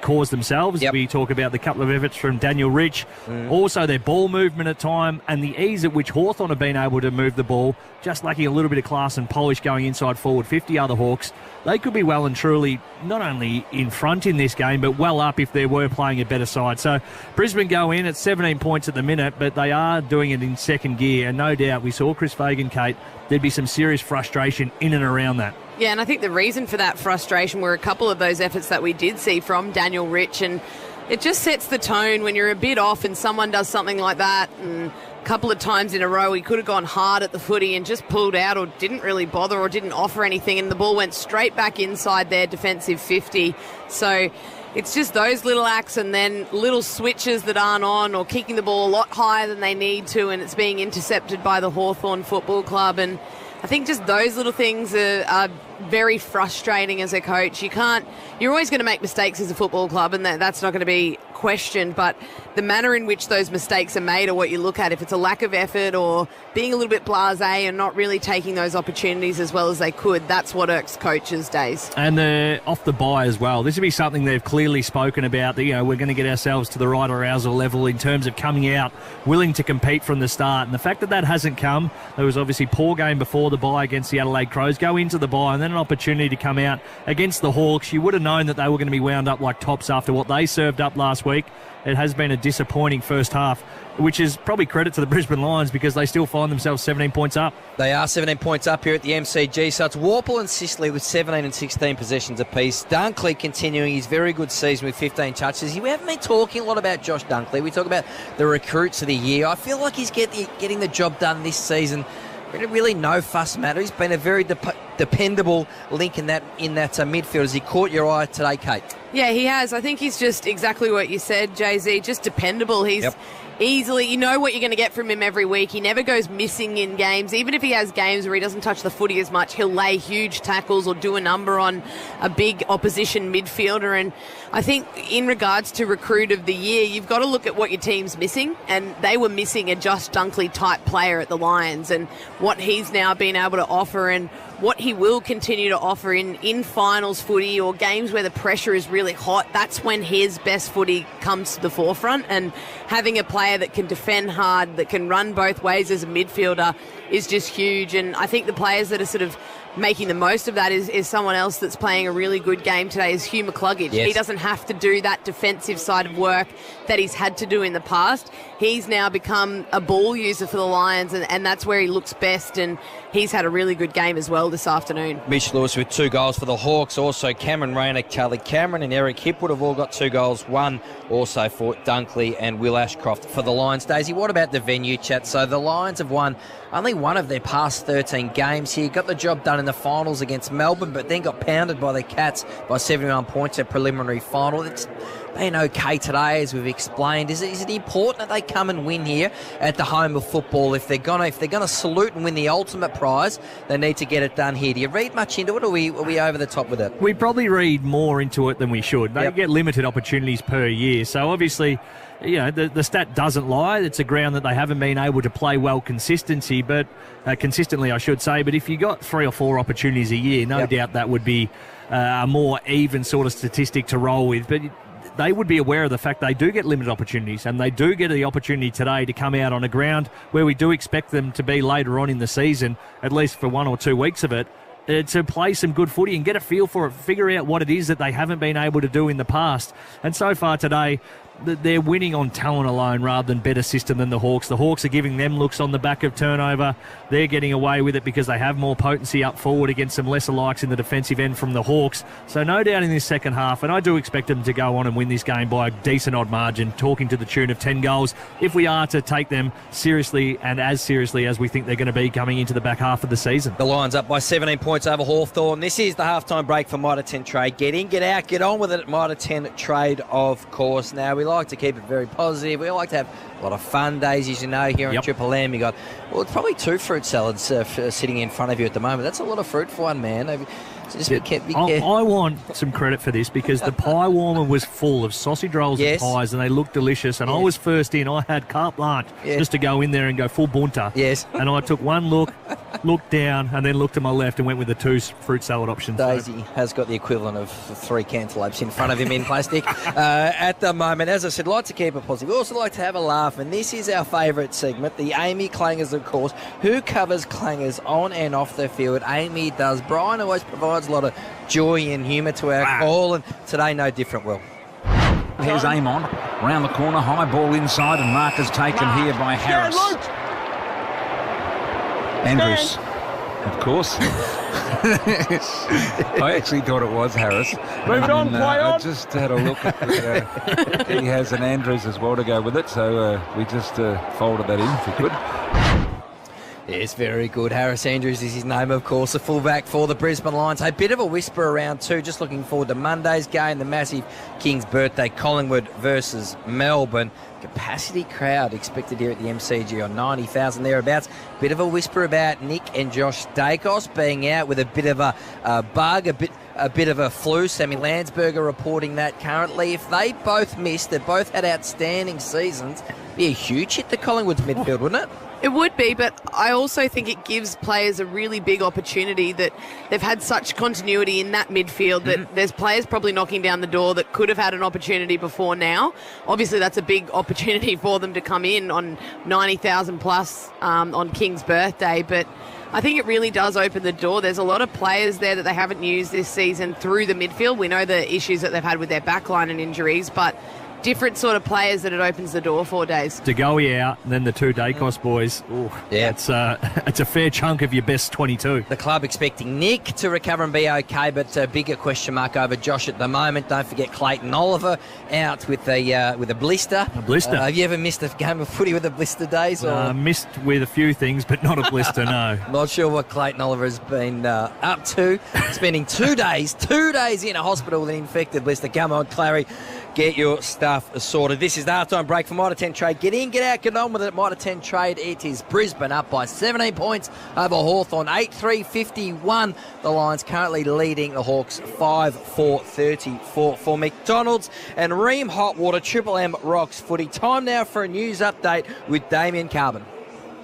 caused themselves, we talk about the couple of efforts from Daniel Rich, also their ball movement at time and the ease at which Hawthorn have been able to move the ball, just lacking a little bit of class and polish going inside forward 50 other Hawks. They could be well and truly not only in front in this game, but well up if they were playing a better side. So Brisbane go in at 17 points at the minute, but they are doing it in second gear. And no doubt, we saw Chris Fagan, Kate, there'd be some serious frustration in and around that. Yeah, and I think the reason for that frustration were a couple of those efforts that we did see from Daniel Rich, and it just sets the tone when you're a bit off and someone does something like that, and couple of times in a row he could have gone hard at the footy and just pulled out or didn't really bother or didn't offer anything, and the ball went straight back inside their defensive 50. So it's just those little acts and then little switches that aren't on, or kicking the ball a lot higher than they need to, and it's being intercepted by the Hawthorn Football Club. And I think just those little things are very frustrating as a coach. You're always going to make mistakes as a football club, and that's not going to be questioned, but the manner in which those mistakes are made are what you look at. If it's a lack of effort or being a little bit blasé and not really taking those opportunities as well as they could, that's what irks coaches' days. And they're off the bye as well. This would be something they've clearly spoken about, that, we're going to get ourselves to the right arousal level in terms of coming out willing to compete from the start. And the fact that hasn't come, there was obviously poor game before the bye against the Adelaide Crows, go into the bye and then an opportunity to come out against the Hawks. You would have known that they were going to be wound up like tops after what they served up last week. It has been a disappointing first half, which is probably credit to the Brisbane Lions, because they still find themselves 17 points up. They are 17 points up here at the MCG, so it's Warple and Sicily with 17 and 16 possessions apiece. Dunkley continuing his very good season with 15 touches. We haven't been talking a lot about Josh Dunkley. We talk about the recruits of the year. I feel like he's getting the job done this season. Really no fuss matter. He's been a very dependable link in that midfield. Has he caught your eye today, Kate? Yeah, he has. I think he's just exactly what you said, Jay-Z, just dependable. He's easily, you know what you're going to get from him every week. He never goes missing in games. Even if he has games where he doesn't touch the footy as much, he'll lay huge tackles or do a number on a big opposition midfielder. And I think in regards to recruit of the year, you've got to look at what your team's missing, and they were missing a Josh Dunkley type player at the Lions, and what he's now been able to offer and what he will continue to offer in finals footy or games where the pressure is really hot. That's when his best footy comes to the forefront, and having a player that can defend hard, that can run both ways as a midfielder is just huge. And I think the players that are sort of making the most of that is someone else that's playing a really good game today is Hugh McCluggage. Yes. He doesn't have to do that defensive side of work that he's had to do in the past. He's now become a ball user for the Lions, and that's where he looks best, and he's had a really good game as well this afternoon. Mitch Lewis with 2 goals for the Hawks. Also Cameron Rayner, Charlie Cameron and Eric Hipwood have all got 2 goals. 1 also for Dunkley and Will Ashcroft for the Lions. Daisy, what about the venue chat? So the Lions have won only one of their past 13 games here. Got the job done in the finals against Melbourne, but then got pounded by the Cats by 71 points at preliminary final. It's been okay today, as we've explained. Is it important that they come and win here at the home of football? If they're gonna salute and win the ultimate prize, they need to get it done here. Do you read much into it, or are we over the top with it? We probably read more into it than we should. They get limited opportunities per year, so obviously, the stat doesn't lie. It's a ground that they haven't been able to play well consistently, I should say. But if you got 3 or 4 opportunities a year, no doubt that would be a more even sort of statistic to roll with. But they would be aware of the fact they do get limited opportunities, and they do get the opportunity today to come out on a ground where we do expect them to be later on in the season, at least for 1 or 2 weeks of it, to play some good footy and get a feel for it, figure out what it is that they haven't been able to do in the past. And so far today, they're winning on talent alone rather than better system than the Hawks. The Hawks are giving them looks on the back of turnover. They're getting away with it because they have more potency up forward against some lesser likes in the defensive end from the Hawks. So no doubt in this second half, and I do expect them to go on and win this game by a decent odd margin, talking to the tune of 10 goals, if we are to take them seriously and as seriously as we think they're going to be coming into the back half of the season. The Lions up by 17 points over Hawthorn. This is the halftime break for Mitre 10 Trade. Get in, get out, get on with it at Mitre 10 Trade, of course. Now, we like to keep it very positive. We like to have a lot of fun days, as you know, here in Triple M. You got, it's probably 2 fruit salads sitting in front of you at the moment. That's a lot of fruit for one man. So just be careful. I want some credit for this, because the pie warmer was full of sausage rolls and pies, and they looked delicious. And I was first in. I had carte blanche just to go in there and go full bunter. Yes. And I took one look, looked down, and then looked to my left and went with the 2 fruit salad options. Daisy has got the equivalent of 3 cantaloupes in front of him in plastic at the moment. As I said, like to keep it positive. We also like to have a laugh, and this is our favourite segment, the Amy Clangers, of course. Who covers Clangers on and off the field? Amy does. Brian always provides a lot of joy and humour to our call, and today no different, Will. Here's Amon, round the corner, high ball inside, and markers taken here by Harris. Andrews, of course. I actually thought it was Harris. Move it on, play on. I just had a look at he has an Andrews as well to go with it, so we just folded that in if we could. Yes, very good. Harris Andrews is his name, of course, a fullback for the Brisbane Lions. A bit of a whisper around too, just looking forward to Monday's game, the massive King's birthday, Collingwood versus Melbourne. Capacity crowd expected here at the MCG on 90,000 thereabouts. Bit of a whisper about Nick and Josh Dacos being out with a bit of a bug, a bit of a flu. Sammy Landsberger reporting that currently. If they both missed, they both had outstanding seasons, it'd be a huge hit to Collingwood's midfield, wouldn't it? It would be, but I also think it gives players a really big opportunity that they've had such continuity in that midfield that there's players probably knocking down the door that could have had an opportunity before now. Obviously, that's a big opportunity for them to come in on 90,000 plus on King's birthday, but I think it really does open the door. There's a lot of players there that they haven't used this season through the midfield. We know the issues that they've had with their backline and injuries, but different sort of players that it opens the door for, Days. DeGoey out, and then the two Dacos boys. Ooh, yeah, it's a fair chunk of your best 22. The club expecting Nick to recover and be okay, but a bigger question mark over Josh at the moment. Don't forget Clayton Oliver out with a blister. A blister. Have you ever missed a game of footy with a blister, Days? Or? Missed with a few things, but not a blister, no. Not sure what Clayton Oliver has been up to. Spending 2 days in a hospital with an infected blister. Come on, Clary. Get your stuff sorted. This is the halftime break for Mitre 10 Trade. Get in, get out, get on with it. Mitre 10 Trade. It is Brisbane up by 17 points over Hawthorn. 8-3-51. The Lions currently leading the Hawks 5-4-34 for McDonald's. And Ream Hot Water, Triple M Rocks Footy. Time now for a news update with Damien Carbon.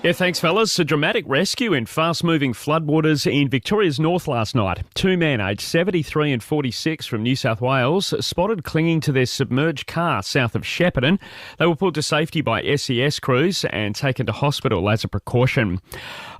Yeah, thanks, fellas. A dramatic rescue in fast-moving floodwaters in Victoria's north last night. Two men aged 73 and 46 from New South Wales spotted clinging to their submerged car south of Shepparton. They were pulled to safety by SES crews and taken to hospital as a precaution.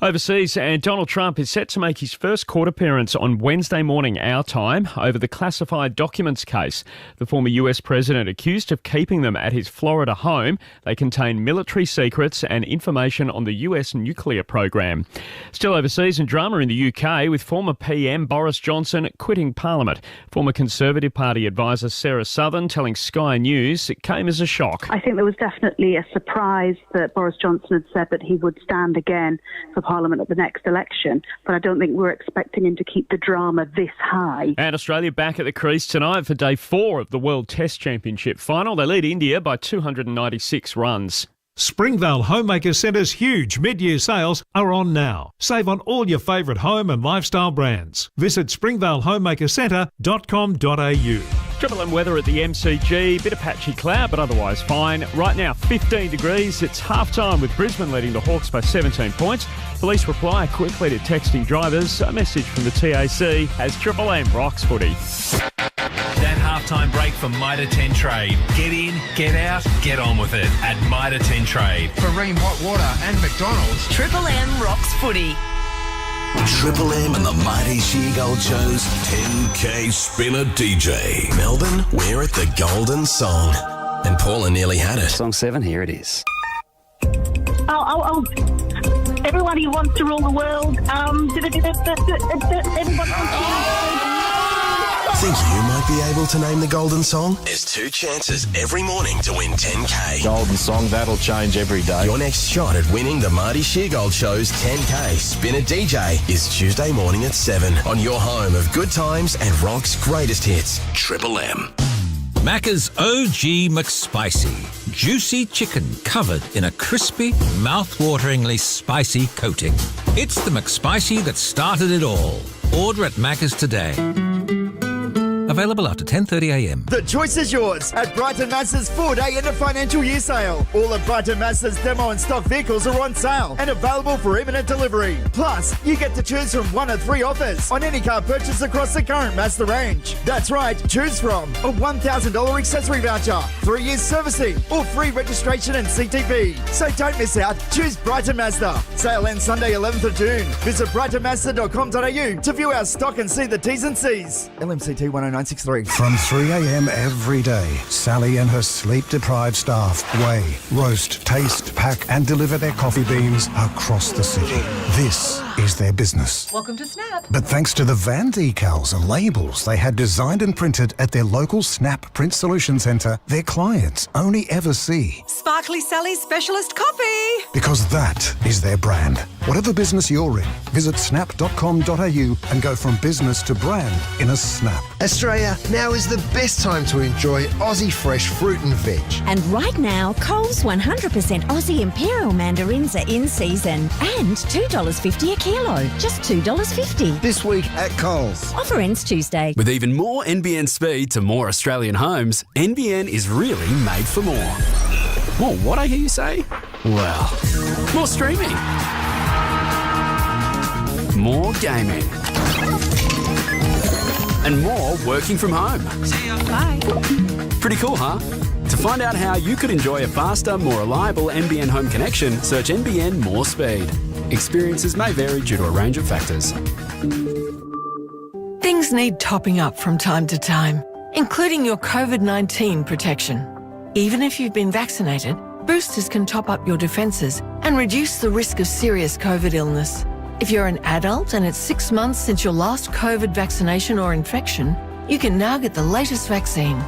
Overseas, and Donald Trump is set to make his first court appearance on Wednesday morning our time over the classified documents case. The former US president accused of keeping them at his Florida home. They contain military secrets and information on the US nuclear program. Still overseas, and drama in the UK with former PM Boris Johnson quitting Parliament. Former Conservative Party advisor Sarah Southern telling Sky News it came as a shock. I think there was definitely a surprise that Boris Johnson had said that he would stand again for Parliament at the next election, but I don't think we're expecting him to keep the drama this high. And Australia back at the crease tonight for day 4 of the World Test Championship final. They lead India by 296 runs. Springvale Homemaker Centre's huge mid-year sales are on now. Save on all your favourite home and lifestyle brands. Visit springvalehomemakercentre.com.au. Triple M weather at the MCG. Bit of patchy cloud, but otherwise fine. Right now, 15 degrees. It's half-time with Brisbane leading the Hawks by 17 points. Police reply quickly to texting drivers. A message from the TAC as Triple M rocks footy. That halftime break for Mitre 10 Trade. Get in, get out, get on with it at Mitre 10 Trade. For Ream Hot Water and McDonald's. Triple M rocks footy. Triple M and the Mighty Seagull Show's 10K Spinner DJ. Melbourne, we're at the Golden Song. And Paula nearly had it. Song 7, here it is. Oh, everyone who wants to rule the world. Everybody wants to Think you might be able to name the Golden Song? There's 2 chances every morning to win 10K. Golden Song, that'll change every day. Your next shot at winning the Marty Sheargold Show's 10K Spinner DJ is Tuesday morning at 7 on your home of good times and rock's greatest hits, Triple M. Macca's OG McSpicy. Juicy chicken covered in a crispy, mouth-wateringly spicy coating. It's the McSpicy that started it all. Order at Macca's today. Available after 10:30am. The choice is yours at Brighton Mazda's 4-day end of financial year sale. All of Brighton Mazda's demo and stock vehicles are on sale and available for imminent delivery. Plus, you get to choose from 1 of 3 offers on any car purchase across the current Mazda range. That's right, choose from a $1,000 accessory voucher, 3 years servicing, or free registration and CTP. So don't miss out. Choose Brighton Mazda. Sale ends Sunday 11th of June. Visit brightonmazda.com.au to view our stock and see the T's and C's. LMCT 109 963. From 3 a.m. every day, Sally and her sleep-deprived staff weigh, roast, taste, pack and deliver their coffee beans across the city. This is their business. Welcome to Snap. But thanks to the van decals and labels they had designed and printed at their local Snap Print Solution Centre, their clients only ever see. Sparkly Sally's Specialist Coffee. Because that is their brand. Whatever business you're in, visit snap.com.au and go from business to brand in a snap. Australia, now is the best time to enjoy Aussie fresh fruit and veg. And right now, Coles 100% Aussie Imperial Mandarins are in season. And $2.50 a kilo. Just $2.50. This week at Coles. Offer ends Tuesday. With even more NBN speed to more Australian homes, NBN is really made for more. More what, I hear you say? Well, more streaming. More gaming. And more working from home. Bye. Pretty cool, huh? To find out how you could enjoy a faster, more reliable NBN home connection, search NBN More Speed. Experiences may vary due to a range of factors. Things need topping up from time to time, including your COVID-19 protection. Even if you've been vaccinated, boosters can top up your defences and reduce the risk of serious COVID illness. If you're an adult and it's 6 months since your last COVID vaccination or infection, you can now get the latest vaccine.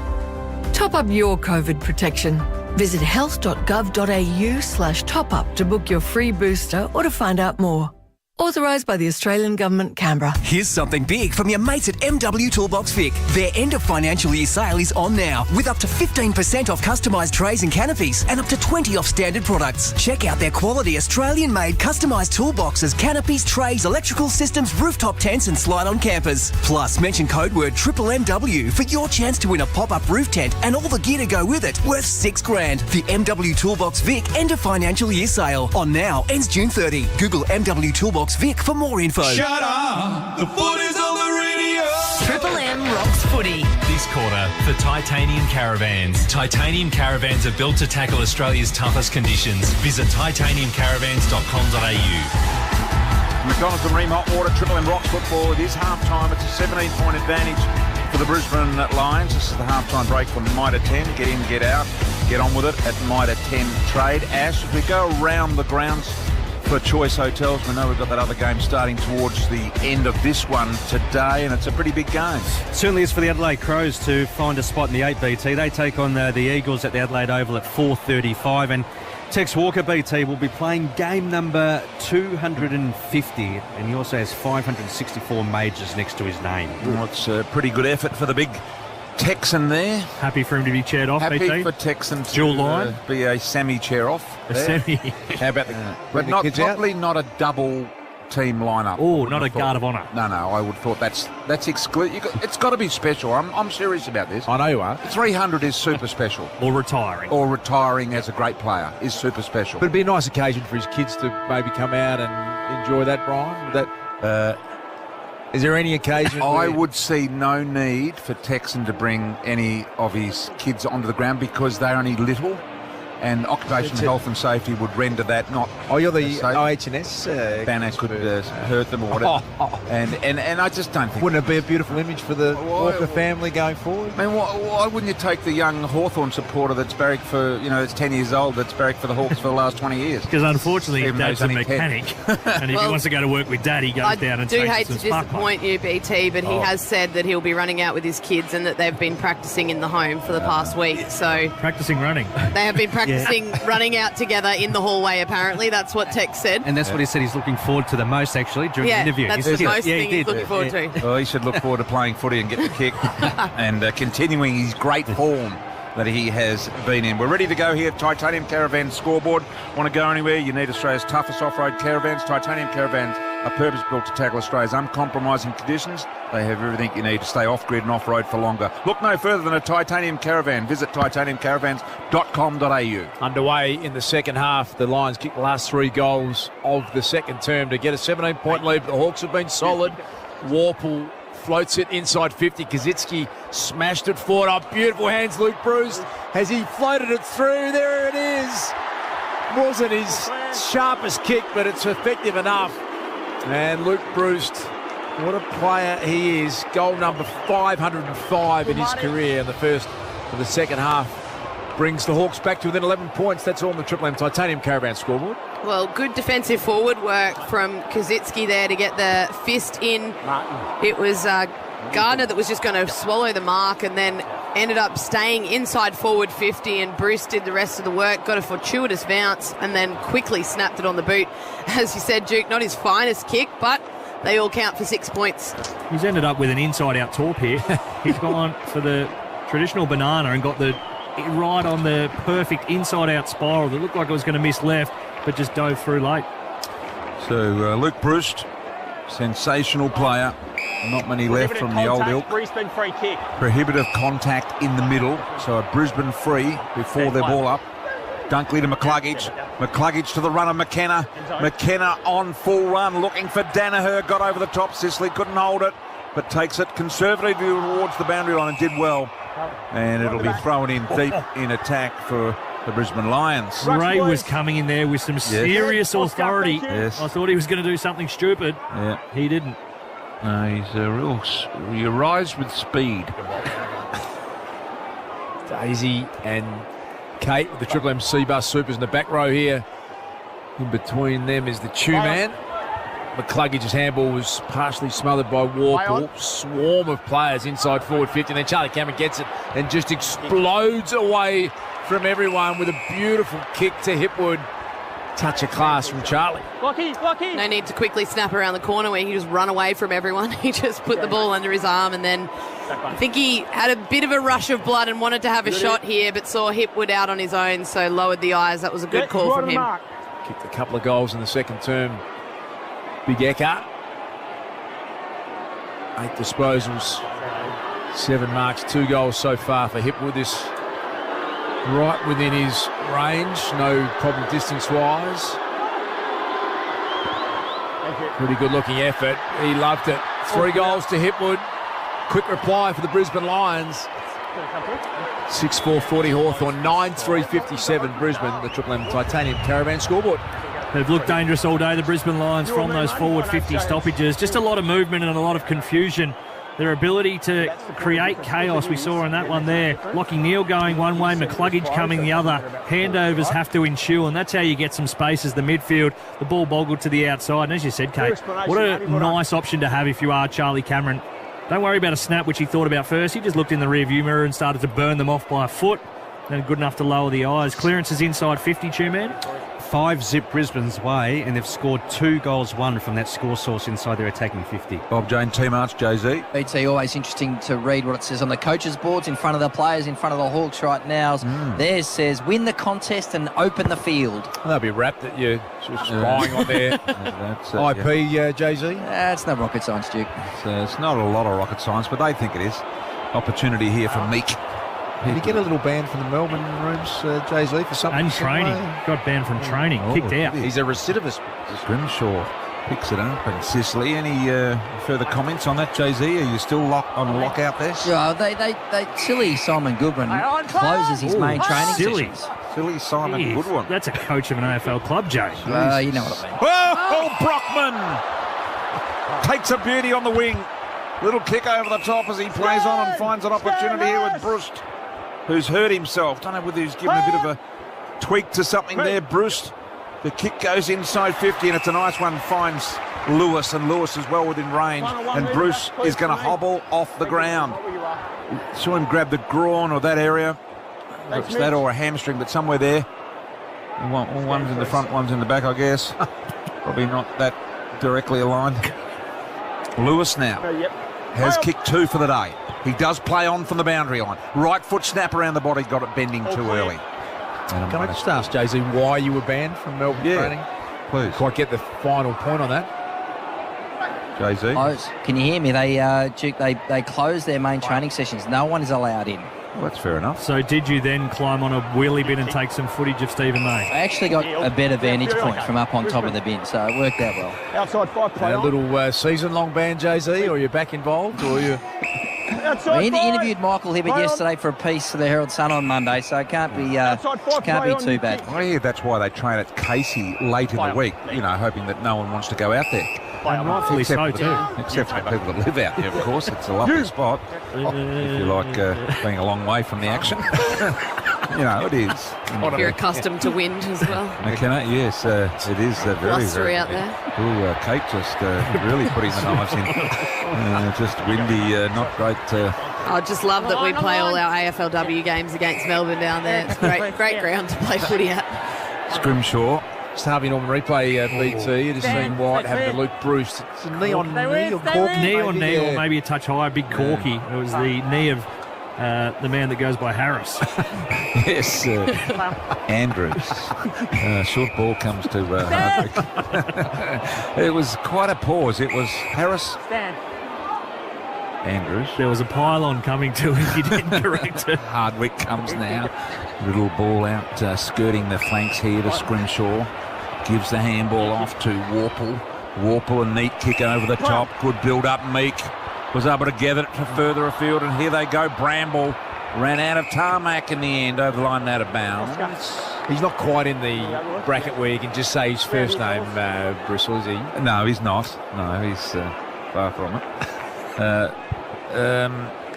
Top up your COVID protection. Visit health.gov.au/top-up to book your free booster or to find out more. Authorised by the Australian Government, Canberra. Here's something big from your mates at MW Toolbox Vic. Their end of financial year sale is on now, with up to 15% off customised trays and canopies and up to 20% off standard products. Check out their quality Australian-made customised toolboxes, canopies, trays, electrical systems, rooftop tents and slide-on campers. Plus, mention code word MMW for your chance to win a pop-up roof tent and all the gear to go with it, worth $6,000. The MW Toolbox Vic end of financial year sale. On now, ends June 30. Google MW Toolbox Vic for more info. Shut up! The footy's on the radio! Triple M rocks footy. This quarter for Titanium Caravans. Titanium Caravans are built to tackle Australia's toughest conditions. Visit titaniumcaravans.com.au. McDonald's and Ream Hot Water, Triple M Rocks football. It is half-time. It's a 17-point advantage for the Brisbane Lions. This is the half-time break from Mitre 10. Get in, get out. Get on with it at Mitre 10 Trade. Ash, as we go around the grounds for Choice Hotels, we know we've got that other game starting towards the end of this one today, and it's a pretty big game. Certainly is for the Adelaide Crows to find a spot in the 8 BT. They take on the Eagles at the Adelaide Oval at 4:35, and Tex Walker BT will be playing game number 250, and he also has 564 majors next to his name. Well, it's a pretty good effort for the big Texan there. Happy for him to be chaired off, Happy BT. for Texan to Dual line. Be a semi-chair off. A there. semi. How about the but not probably not a double team lineup. Oh, not a guard of honour. No, I would have thought that's exclusive. It's got to be special. I'm serious about this. I know you are. 300 is super special. Or retiring. Or retiring as a great player is super special. But it'd be a nice occasion for his kids to maybe come out and enjoy that, Brian. Is there any occasion? I would see no need for Texan to bring any of his kids onto the ground because they're only little, and occupational health and safety would render that not. Oh, you're the OH&S banner could hurt them or whatever. And I just don't think. Wouldn't it be a beautiful image for the Walker family going forward? I mean, why wouldn't you take the young Hawthorn supporter that's barracked for, that's 10 years old, that's barracked for the Hawks for the last 20 years? Because unfortunately, Dad's a mechanic, and if he wants to go to work with Dad, he goes down and takes some I do hate to disappoint you, BT, but he has said that he'll be running out with his kids and that they've been practising in the home for the past week. So practising running. They have been practising running out together in the hallway, apparently. That's what Tex said. And that's what he said he's looking forward to the most, actually, during the interview. That's the most thing he's looking forward to. Well, he should look forward to playing footy and getting the kick and continuing his great form that he has been in. We're ready to go here. Titanium Caravan scoreboard. Want to go anywhere? You need Australia's toughest off-road caravans. Titanium Caravans are purpose-built to tackle Australia's uncompromising conditions. They have everything you need to stay off-grid and off-road for longer. Look no further than a Titanium Caravan. Visit titaniumcaravans.com.au. Underway in the second half. The Lions kicked the last 3 goals of the second term to get a 17-point lead. The Hawks have been solid. Warple floats it inside 50. Kaczynski smashed it forward. Oh, beautiful hands, Luke Bruce. Has he floated it through? There it is. Wasn't his sharpest kick, but it's effective enough. And Luke Bruce What a player he is. Goal number 505 in his career in the first of the second half. Brings the Hawks back to within 11 points. That's all on the Triple M Titanium Caravan scoreboard. Well, good defensive forward work from Kazitsky there to get the fist in. It was Gardner that was just going to swallow the mark and then ended up staying inside forward 50, and Bruce did the rest of the work, got a fortuitous bounce and then quickly snapped it on the boot. As you said, Duke, not his finest kick, but they all count for 6 points. He's ended up with an inside-out torp here. He's gone for the traditional banana and got the right on the perfect inside-out spiral that looked like it was going to miss left, but just dove through late. So Luke Bruce, sensational player. Not many left from the old ilk. Brisbane free kick. Prohibitive contact in the middle. So a Brisbane free before their ball up. Dunkley to McCluggage. McCluggage to the runner, McKenna. McKenna on full run, looking for Danaher. Got over the top. Sisley couldn't hold it, but takes it conservatively towards the boundary line and did well. And it'll be thrown in deep in attack for the Brisbane Lions. Ray was coming in there with some serious authority. Yes. I thought he was going to do something stupid. Yeah. He didn't. No, he's a real... He arrives with speed. Daisy and Kate with the Triple M C-Bus Supers in the back row here. In between them is the two-man. McCluggage's handball was partially smothered by Warple. Swarm of players inside forward 50, and then Charlie Cameron gets it and just explodes away from everyone with a beautiful kick to Hipwood. Touch of class from Charlie. No need to quickly snap around the corner where he just run away from everyone. He just put the ball under his arm, and then I think he had a bit of a rush of blood and wanted to have a shot here, but saw Hipwood out on his own, so lowered the eyes. That was a good call from him. Kicked a couple of goals in the second term. Big Eckhart. 8 disposals, 7 marks, 2 goals so far for Hipwood. This right within his range, no problem distance-wise. Pretty good-looking effort. He loved it. 3 goals to Hipwood. Quick reply for the Brisbane Lions. 6-4-40 Hawthorn, 9-3-57 Brisbane, the Triple M Titanium Caravan scoreboard. They've looked dangerous all day, the Brisbane Lions, from those forward 50 stoppages. Just a lot of movement and a lot of confusion. Their ability to create chaos we saw in that one there. Lockie Neal going one way, McCluggage coming the other. Handovers have to ensue, and that's how you get some space as the midfield. The ball boggled to the outside, and as you said, Kate, what a nice option to have if you are Charlie Cameron. Don't worry about a snap, which he thought about first. He just looked in the rearview mirror and started to burn them off by a foot. Then good enough to lower the eyes. Clearance is inside 50, two-man. 5-zip Brisbane's way, and they've scored 2 goals, 1 from that score source inside their attacking 50. Bob Jane, T-March, Jay-Z. BT, always interesting to read what it says on the coaches' boards in front of the players, in front of the Hawks right now. Theirs says, win the contest and open the field. They'll be wrapped at you, just spying on their IP, Jay-Z. It's no rocket science, Duke. It's not a lot of rocket science, but they think it is. Opportunity here for Meek. Did he get a little ban from the Melbourne rooms, Jay-Z, for something? And training. Got banned from training. Kicked out. He's a recidivist. Grimshaw picks it up. And Sicily, any further comments on that, Jay-Z? Are you still on lockout there? Yeah, they silly Simon Goodwin closes his main training sessions. Silly Simon Goodwin. That's a coach of an AFL club, Jay. You know what I mean. Oh, Brockman takes a beauty on the wing. Little kick over the top as he plays on and finds an opportunity here with Bruce, who's hurt himself. Don't know whether he's given a bit of a tweak to something there, Bruce. The kick goes inside 50, and it's a nice one. Finds Lewis, and Lewis is well within range. And Bruce is going to hobble off the ground. Saw him grab the groin or that area. It's that or a hamstring, but somewhere there. One's in the front, one's in the back, I guess. Probably not that directly aligned. Lewis now has kicked 2 for the day. He does play on from the boundary line. Right foot snap around the body, got it bending too early. Can I just ask, Jay-Z, why you were banned from Melbourne training? Please. Quite get the final point on that. Jay-Z? Can you hear me? They close their main training sessions. No one is allowed in. Well, that's fair enough. So did you then climb on a wheelie bin and take some footage of Stephen May? I actually got a better vantage point from up on top of the bin, so it worked out well. Outside 5 play. A little season-long ban, Jay-Z, or are you back involved, or are you... I interviewed Michael Hibbert yesterday for a piece for the Herald Sun on Monday, so it can't be too bad. I hear that's why they train at Casey late in the week, hoping that no one wants to go out there. And rightfully so, too. Except for people that live out there, of course. It's a lovely spot. If you like being a long way from the action. You know, it is. If you're accustomed to wind as well. McKenna, yes, it is very, Blustery very out there. Ooh, Kate just really putting the knives in. Just windy, not great. I just love that we play all our AFLW games against Melbourne down there. It's great ground to play footy at. Scrimshaw. Just Harvey Norman replay, BT. It is seen White having to Luke Bruce. It's a knee on knee or corky. Knee on knee, or maybe a touch higher, big corky. It was the knee of the man that goes by Harris. Yes, Andrews. Short ball comes to Hardwick. It was quite a pause. It was Harris. Andrews. There was a pylon coming to him. He didn't correct it. Hardwick comes now. Little ball out, skirting the flanks here to Scrimshaw. Gives the handball off to Warple. Warple, a neat kick over the top. Good build-up. Meek was able to get it further afield, and here they go. Bramble ran out of tarmac in the end, over the line and out of bounds. He's not quite in the bracket where you can just say his first name, Bristol, is he? No, he's not. No, he's far from it.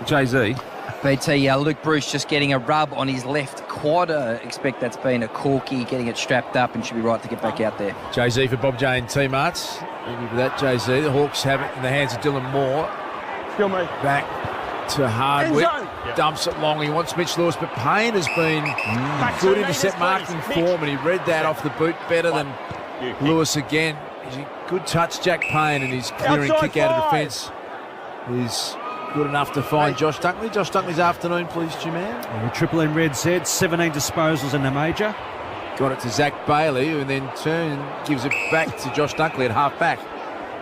Jay-Z. BT, Luke Bruce just getting a rub on his left quad. Expect that's been a corky, getting it strapped up, and should be right to get back out there. Jay-Z for Bob J and T-Marts. Thank you for that, Jay-Z. The Hawks have it in the hands of Dylan Moore. Back to Hardwick. Dumps it long. He wants Mitch Lewis, but Payne has been good intercept marking form, and he read that off the boot better than Lewis again. He's a good touch, Jack Payne, and his clearing kick out of defence is good enough to find Josh Dunkley. Josh Dunkley's afternoon, please, G-Man. Triple M Red Z, 17 disposals in the major. Got it to Zach Bailey, who then gives it back to Josh Dunkley at half-back.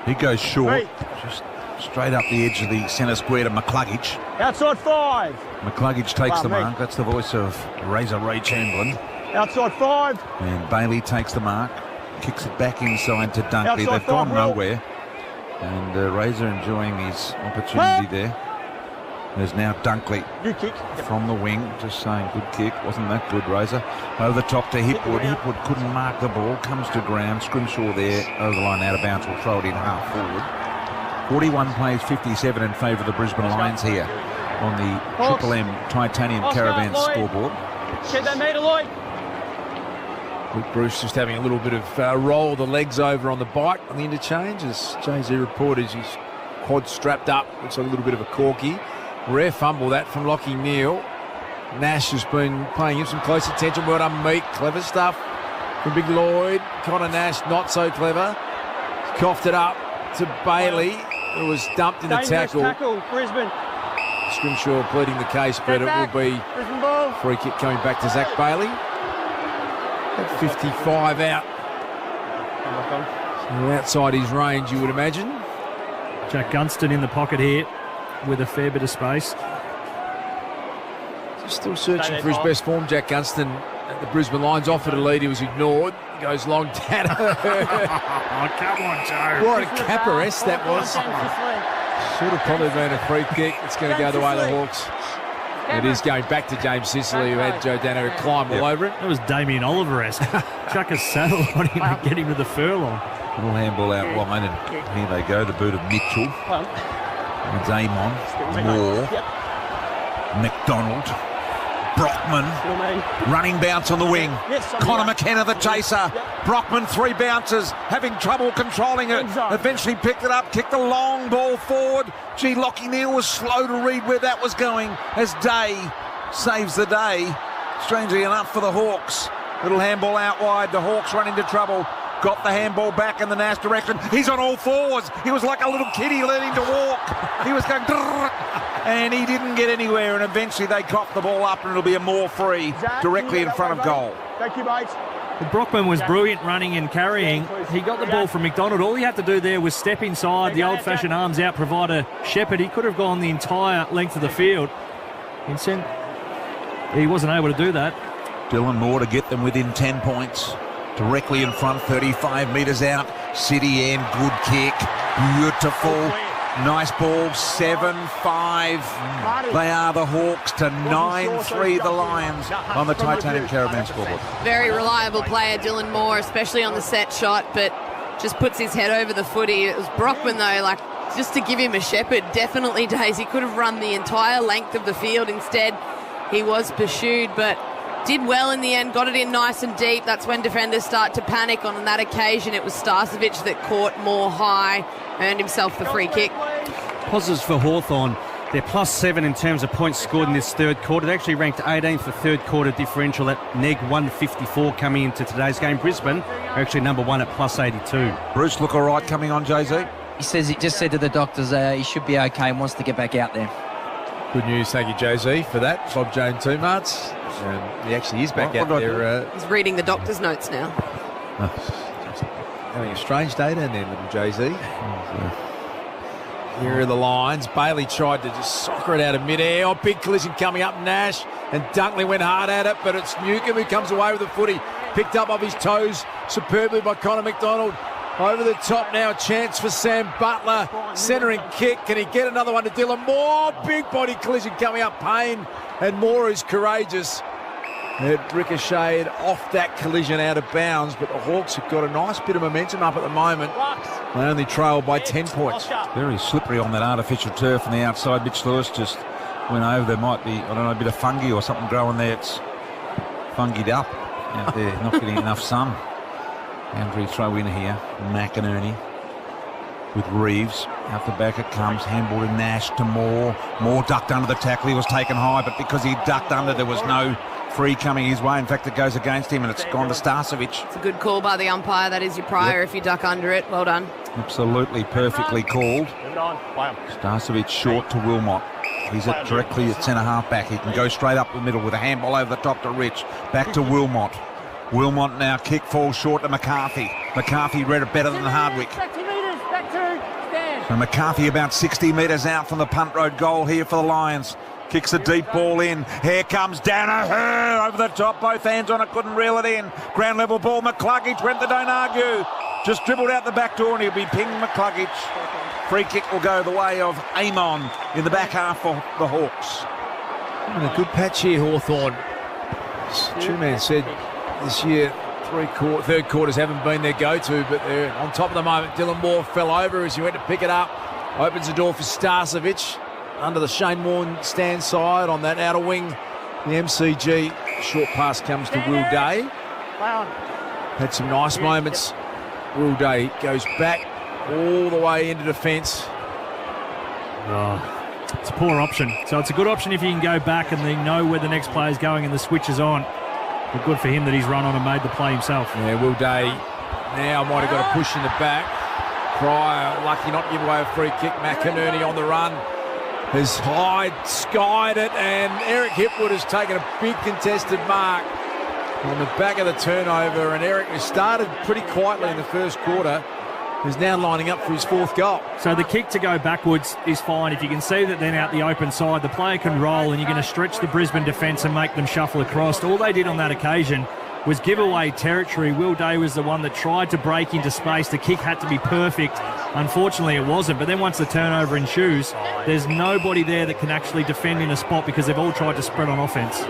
He goes short, just straight up the edge of the centre square to McCluggage. Outside 5. McCluggage takes the mark. That's the voice of Razor Ray Chamberlain. Outside 5. And Bailey takes the mark, kicks it back inside to Dunkley. Outside They've gone 5, Will. nowhere. And Razor enjoying his opportunity there. There's now Dunkley from the wing, just saying good kick. Wasn't that good, Razor? Over the top to Hipwood. Hipwood couldn't mark the ball. Comes to ground. Scrimshaw there, over the line, out of bounds. Will throw it in half forward. 41 plays 57 in favour of the Brisbane Lions here on the Triple M Titanium Caravan scoreboard. Get that meter, Lloyd. Luke Bruce just having a little bit of roll the legs over on the bike on the interchange. As Jay-Z reported, his quad strapped up. Looks like a little bit of a corky. Rare fumble that from Lockie Neal. Nash has been paying him some close attention. Well done, Meek. Clever stuff from Big Lloyd. Connor Nash, not so clever. Coughed it up to Bailey, who was dumped in the tackle. Brisbane. Scrimshaw pleading the case, but it will be free kick coming back to Zach Bailey. At 55 out. So outside his range, you would imagine. Jack Gunston in the pocket here with a fair bit of space. Still searching for his best form, Jack Gunston at the Brisbane Lions. Offered a lead, he was ignored. Goes long down. Oh, come on, Joe. What a capper-esque that was. Should have probably been a free kick. It's going to go the way of the Hawks. It is going back to James Sicily, who had Joe Dano climb all over it. That was Damien Oliver-esque. Chuck a saddle on him and get him to the furlong. Little handball out wide, and here they go. The boot of Mitchell. It's Amon, Moore, McDonald, Brockman, running bounce on the wing. Connor McKenna, the chaser. Brockman, 3 bounces, having trouble controlling it. Eventually picked it up, kicked a long ball forward. Gee, Lockie Neal was slow to read where that was going as Day saves the day. Strangely enough for the Hawks. Little handball out wide. The Hawks run into trouble. Got the handball back in the Nash direction. He's on all fours. He was like a little kiddie learning to walk. He was going, and he didn't get anywhere. And eventually they coughed the ball up, and it'll be a more free directly in front of goal. Thank you, mate. Brockman was brilliant running and carrying. He got the ball from McDonald. All he had to do there was step inside, the old-fashioned arms out, provide a shepherd. He could have gone the entire length of the field. Vincent, he wasn't able to do that. Dylan Moore to get them within 10 points. Directly in front, 35 metres out. City end, good kick. Beautiful. Nice ball, 7-5. They are the Hawks to 9-3 the Lions on the Titanium Caravan scoreboard. Very reliable player, Dylan Moore, especially on the set shot, but just puts his head over the footy. It was Brockman, though, like, just to give him a shepherd, definitely, Days. He could have run the entire length of the field. Instead, he was pursued, but did well in the end, got it in nice and deep. That's when defenders start to panic. On that occasion, it was Starcevic that caught more high, earned himself the free kick. Positives for Hawthorn. They're +7 in terms of points scored in this third quarter. They're actually ranked 18th for third quarter differential at -154 coming into today's game. Brisbane are actually number 1 at +82. Bruce look all right coming on, Jay-Z? He says he just said to the doctors he should be okay and wants to get back out there. Good news, thank you, Jay-Z, for that. Bob Jones Two-Marts. He actually is back out there. He's reading the doctor's notes now. Having a strange day down there, little Jay-Z. Here are the lines. Bailey tried to just soccer it out of mid-air. Oh, big collision coming up. Nash and Dunkley went hard at it, but it's Newcomb who comes away with the footy. Picked up off his toes superbly by Connor McDonald. Over the top now, chance for Sam Butler. Centering kick. Can he get another one to Dylan Moore? Big body collision coming up. Payne and Moore is courageous. It ricocheted off that collision out of bounds, but the Hawks have got a nice bit of momentum up at the moment. They only trail by 10 points. Very slippery on that artificial turf on the outside. Mitch Lewis just went over. There might be, I don't know, a bit of fungi or something growing there. It's fungied up out there, not getting enough sun. Andrew throw in here. McInerney with Reeves. Out the back it comes. Handball to Nash to Moore. Moore ducked under the tackle. He was taken high, but because he ducked under, there was no free coming his way. In fact, it goes against him, and it's gone to Starcevic. It's a good call by the umpire. That is your prior if you duck under it. Well done. Absolutely perfectly called. Starcevic short to Wilmot. He's directly at centre-half back. He can go straight up the middle with a handball over the top to Rich. Back to Wilmot. Wilmot now kick falls short to McCarthy. McCarthy read it better than Hardwick. So McCarthy about 60 metres out from the punt road goal here for the Lions. Kicks a deep ball in. Here comes Danaher over the top. Both hands on it. Couldn't reel it in. Ground level ball. McCluggage went the don't argue. Just dribbled out the back door and he'll be pinged McCluggage. Free kick will go the way of Amon in the back half for the Hawks. And a good patch here, Hawthorn. Two-man said this year third quarters haven't been their go-to, but they're on top of the moment. Dylan Moore fell over as he went to pick it up. Opens the door for Starcevic. Under the Shane Warne stand side on that outer wing. The MCG short pass comes to Will Day. Had some nice moments. Will Day goes back all the way into defence. It's a poor option. So it's a good option if you can go back and then know where the next player's going and the switch is on. But good for him that he's run on and made the play himself. Yeah, Will Day now might have got a push in the back. Pryor lucky not to give away a free kick. McInerney on the run. Has skied it, and Eric Hipwood has taken a big contested mark on the back of the turnover, and Eric, who started pretty quietly in the first quarter, is now lining up for his fourth goal. So the kick to go backwards is fine. If you can see that then out the open side, the player can roll and you're going to stretch the Brisbane defence and make them shuffle across. All they did on that occasion was give away territory. Will Day was the one that tried to break into space. The kick had to be perfect. Unfortunately, it wasn't. But then once the turnover ensues, there's nobody there that can actually defend in a spot because they've all tried to spread on offence.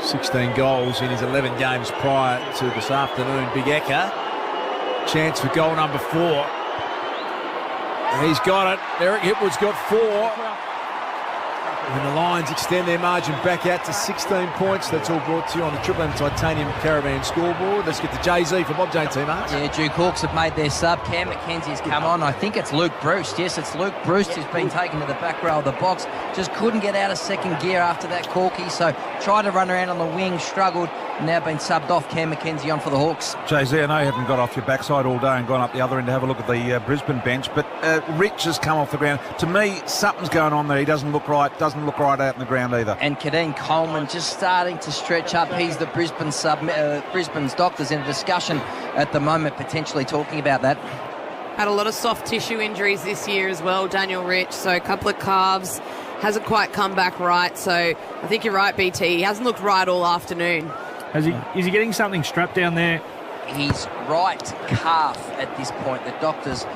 16 goals in his 11 games prior to this afternoon. Big Eka. Chance for goal number 4. He's got it. Eric Hipwood's got 4. And the Lions extend their margin back out to 16 points. That's all brought to you on the Triple M Titanium Caravan scoreboard. Let's get to Jay-Z for Bob Jane T-Marks. Yeah, Duke Hawks have made their sub. Cam McKenzie has come on. I think it's Luke Bruce. Yes, it's Luke Bruce who's been taken to the back row of the box. Just couldn't get out of second gear after that corky. So tried to run around on the wing, struggled. Now been subbed off. Cam McKenzie on for the Hawks. Jay-Z, I know you haven't got off your backside all day and gone up the other end to have a look at the Brisbane bench, but Rich has come off the ground. To me, something's going on there. He doesn't look right. Doesn't look right out in the ground either. And Kadeen Coleman just starting to stretch up. He's the Brisbane Brisbane's doctors in a discussion at the moment, potentially talking about that. Had a lot of soft tissue injuries this year as well, Daniel Rich. So a couple of calves. Hasn't quite come back right. So I think you're right, BT. He hasn't looked right all afternoon. Is he getting something strapped down there? His right calf at this point. The doctors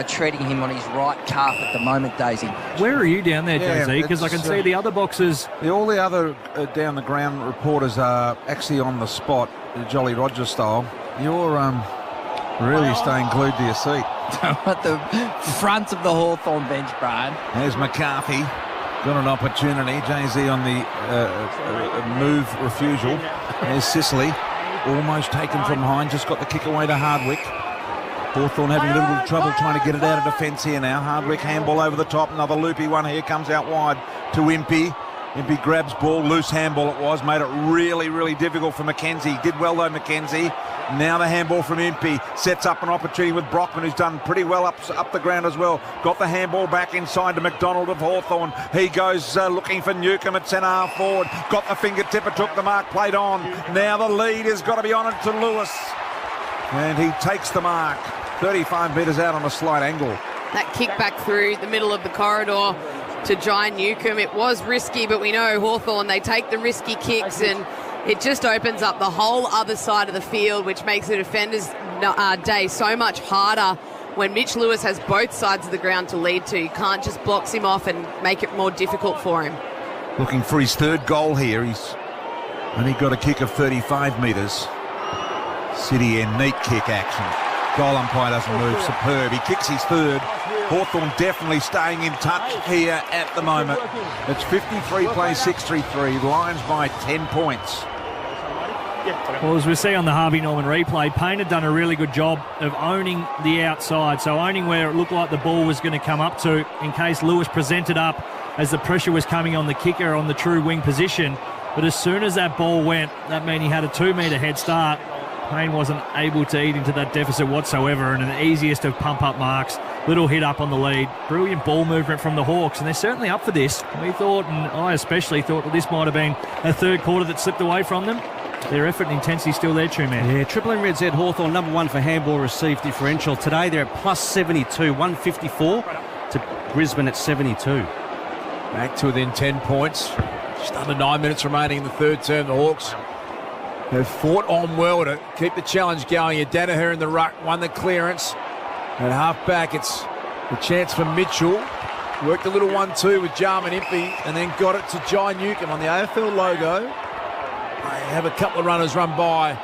treating him on his right calf at the moment, Daisy. Where are you down there, Daisy? Because I can see the other boxes. All the other down the ground reporters are actually on the spot, Jolly Roger style. You're Really staying glued to your seat. At the front of the Hawthorn bench, Brian. There's McCarthy. Got an opportunity. Jay-Z on the move refusal. There's Sicily. Almost taken from behind. Just got the kick away to Hardwick. Hawthorn having a little bit of trouble trying to get it out of defence here now. Hardwick handball over the top. Another loopy one here. Comes out wide to Impey. Impey grabs ball. Loose handball it was. Made it really, really difficult for Mackenzie. Did well though, Mackenzie. Now the handball from Impey sets up an opportunity with Brockman, who's done pretty well up the ground as well. Got the handball back inside to McDonald of Hawthorn. He goes looking for Newcomb at centre-half forward. Got the fingertip and took the mark, played on. Now the lead has got to be on it to Lewis. And he takes the mark. 35 metres out on a slight angle. That kick back through the middle of the corridor to Jai Newcomb. It was risky, but we know Hawthorn, they take the risky kicks and it just opens up the whole other side of the field, which makes the defender's day so much harder when Mitch Lewis has both sides of the ground to lead to. You can't just box him off and make it more difficult for him. Looking for his third goal here. He's only got a kick of 35 metres. City end, neat kick action. Goal umpire doesn't move, superb. He kicks his third. Hawthorn definitely staying in touch here at the moment. It's 53 plays 6-3-3. Lions by 10 points. Well, as we see on the Harvey Norman replay, Payne had done a really good job of owning the outside, so owning where it looked like the ball was going to come up to in case Lewis presented up as the pressure was coming on the kicker on the true wing position. But as soon as that ball went, that meant he had a 2-metre head start. Payne wasn't able to eat into that deficit whatsoever, and the easiest of pump-up marks. Little hit up on the lead. Brilliant ball movement from the Hawks, and they're certainly up for this. We thought, and I especially thought, that this might have been a third quarter that slipped away from them. Their effort and intensity still there, too, man. Yeah, Triple M Red Z Hawthorn, number one for handball received differential. Today they're at plus 72, 154 to Brisbane at 72. Back to within 10 points. Just under 9 minutes remaining in the third term. The Hawks have fought on well to keep the challenge going. Danaher in the ruck, won the clearance. At half-back, it's the chance for Mitchell. Worked a little 1-2 with Jarman Impey and then got it to Jai Newcomb on the AFL logo. They have a couple of runners run by.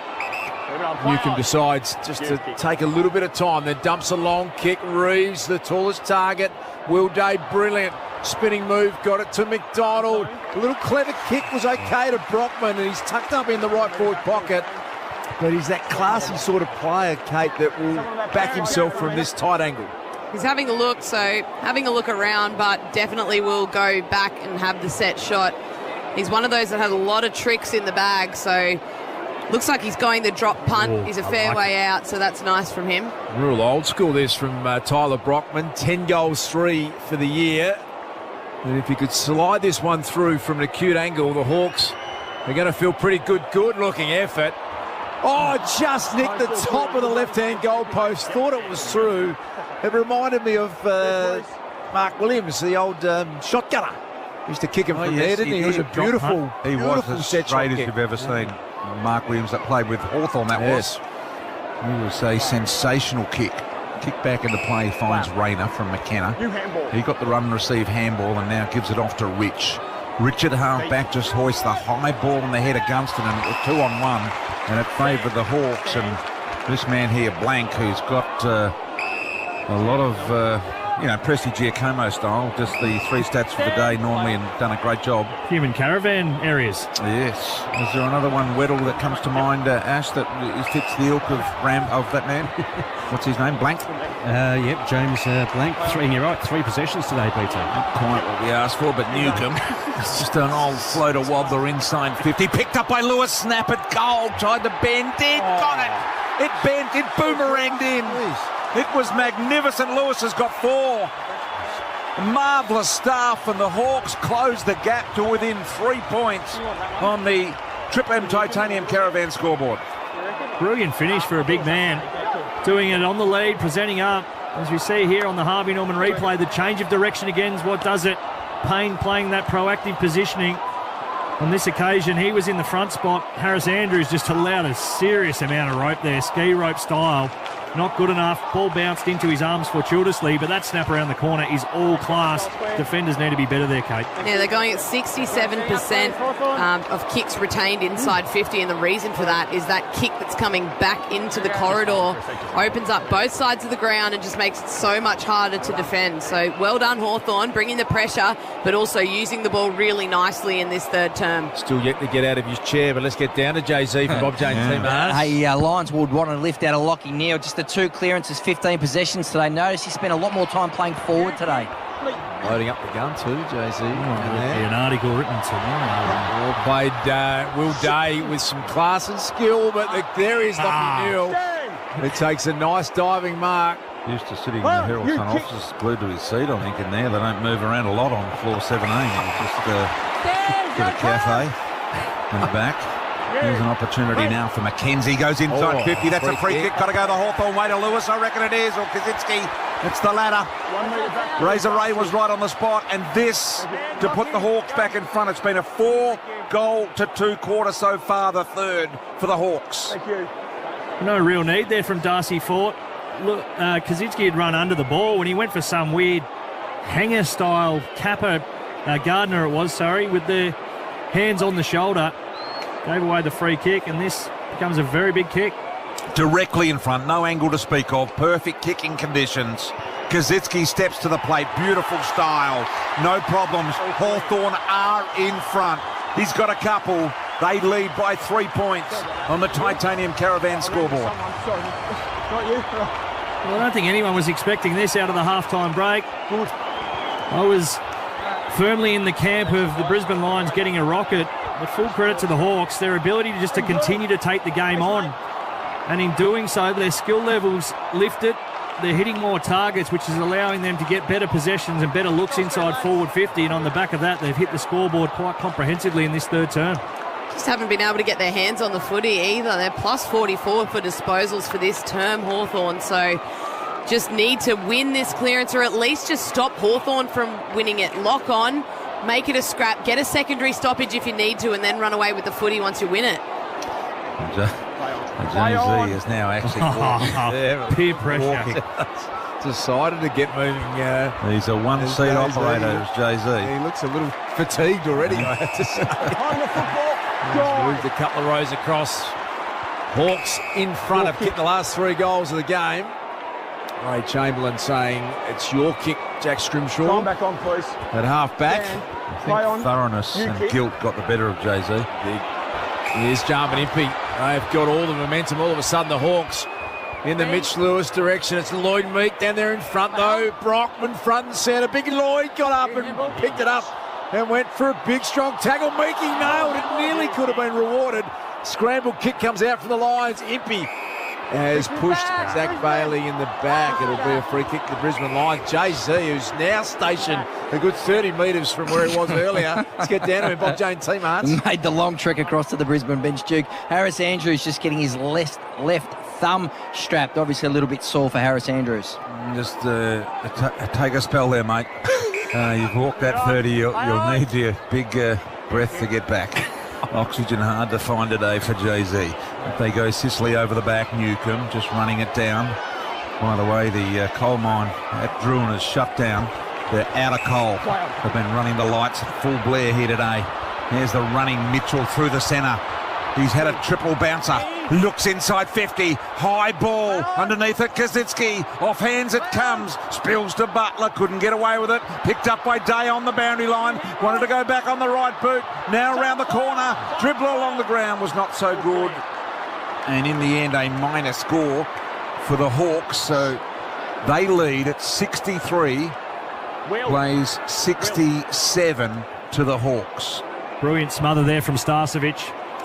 Newcomb decides just to take a little bit of time, then dumps a long kick. Reeves, the tallest target. Will Day, brilliant. Spinning move, got it to McDonald. A little clever kick was okay to Brockman, and he's tucked up in the right forward pocket. But he's that classy sort of player, Kate, that will back himself from this tight angle. He's having a look, so having a look around, but definitely will go back and have the set shot. He's one of those that has a lot of tricks in the bag, so looks like he's going the drop punt. He's a fair way out, so that's nice from him. Real old school this from Tyler Brockman. 10 goals, 3 for the year. And if he could slide this one through from an acute angle, the Hawks are going to feel pretty good. Good looking effort. Oh, just nicked the top of the left-hand goalpost. Thought it was through. It reminded me of Mark Williams, the old shotgunner. Used to kick him from there, didn't he? He was a beautiful, he was as straight as you've ever seen. Mark Williams that played with Hawthorn, that was. It was a sensational kick. Kick back into play, finds Rayner from McKenna. He got the run and receive handball and now gives it off to Rich. Richard half-back just hoists the high ball in the head of Gunston and 2-on-1, and it favoured the Hawks. And this man here, Blank, who's got a lot of, Presti Giacomo style, just the 3 stats for the day normally, and done a great job. Human caravan areas. Yes. Is there another one, Weddle, that comes to mind, Ash, that fits the ilk of that man? What's his name? Blank? Yep, James Blank. And you're right, 3 possessions today, Peter. Not quite what we asked for, but Newcomb. It's just an old floater wobbler inside 50. Picked up by Lewis, snap it, goal, tried to bend, got it. It bent, it boomeranged in. It was magnificent. Lewis has got 4. Marvellous stuff, and the Hawks close the gap to within 3 points on the Triple M Titanium Caravan scoreboard. Brilliant finish for a big man. Doing it on the lead, presenting up. As we see here on the Harvey Norman replay, the change of direction again is what does it. Payne playing that proactive positioning. On this occasion, he was in the front spot. Harris Andrews just allowed a serious amount of rope there, ski rope style. not good enough. Ball bounced into his arms fortuitously, but that snap around the corner is all class. Defenders need to be better there, Kate. Yeah, they're going at 67% of kicks retained inside 50, and the reason for that is that kick that's coming back into the corridor opens up both sides of the ground and just makes it so much harder to defend. So well done, Hawthorn, bringing the pressure, but also using the ball really nicely in this third term. Still yet to get out of his chair, but let's get down to Jay-Z from Bob James' team. Hey, Lions would want to lift out of Lockie Neal. Just the 2 clearances, 15 possessions today. Notice he spent a lot more time playing forward today. Loading up the gun too, Jay-Z. An article written tomorrow. Played Will Day with some class and skill, but there is Lockie Neal. It takes a nice diving mark. Used to sitting in the Herald Sun office, glued to his seat, I think, in there. They don't move around a lot on floor 17. It's just a cafe in the back. Here's an opportunity now for McKenzie. Goes inside 50. That's a free kick. Got to go the Hawthorn way to Lewis. I reckon it is. Or Kaczynski. It's the latter. Razor Ray was right on the spot. And this to put the Hawks back in front. It's been a 4-2 quarter so far, the third for the Hawks. Thank you. No real need there from Darcy Fort. Look, Kaczynski had run under the ball when he went for some weird hanger-style capper, Gardner it was, with the hands on the shoulder. Gave away the free kick, and this becomes a very big kick. Directly in front, no angle to speak of, perfect kicking conditions. Kaczynski steps to the plate, beautiful style, no problems. Hawthorn are in front. He's got a couple. They lead by 3 points on the Titanium Caravan scoreboard. Well, I don't think anyone was expecting this out of the halftime break. I was firmly in the camp of the Brisbane Lions getting a rocket, but full credit to the Hawks, their ability to continue to take the game on. And in doing so, their skill levels lifted. They're hitting more targets, which is allowing them to get better possessions and better looks inside forward 50. And on the back of that, they've hit the scoreboard quite comprehensively in this third term. Just haven't been able to get their hands on the footy either. They're plus 44 for disposals for this term, Hawthorn. So just need to win this clearance, or at least just stop Hawthorn from winning it. Lock on, make it a scrap, get a secondary stoppage if you need to, and then run away with the footy once you win it. Jay-Z is now actually walking. Peer pressure. Decided to get moving. He's a one-seat operator, Jay-Z. He looks a little fatigued already, I have to say. He's moved a couple of rows across. Hawks in front, have kicked the last 3 goals of the game. Ray Chamberlain saying it's your kick, Jack Scrimshaw. Come back on, please. At half back. I think thoroughness and guilt got the better of Jay-Z. Here's Jarman Impey. They've got all the momentum. All of a sudden, the Hawks in the Mitch Lewis direction. It's Lloyd Meek down there in front, though. Brockman front and centre. Big Lloyd got up and picked it up and went for a big, strong tackle. Meeky nailed it. Nearly could have been rewarded. Scrambled kick comes out from the Lions. Impey has pushed Zach Bailey in the back. It'll be a free kick to the Brisbane Lions. Jay-Z, who's now stationed a good 30 metres from where he was earlier. Let's get down to him, Bob James, team Arts. Made the long trek across to the Brisbane bench, Duke. Harris Andrews just getting his left thumb strapped. Obviously a little bit sore for Harris Andrews. Just take a spell there, mate. You've walked that 30, you'll need your big breath to get back. Oxygen hard to find today for Jay-Z. If they go Sicily over the back, Newcomb just running it down. By the way, the coal mine at Druin is shut down. They're out of coal. They've been running the lights at full blare here today. Here's the running Mitchell through the centre. He's had a triple bouncer. Looks inside 50. High ball underneath it. Kaczynski. Off hands it comes. Spills to Butler. Couldn't get away with it. Picked up by Day on the boundary line. Wanted to go back on the right boot. Now around the corner. Dribble along the ground was not so good. And in the end, a minor score for the Hawks. So they lead at 63. Plays 67 to the Hawks. Brilliant smother there from Starcevic.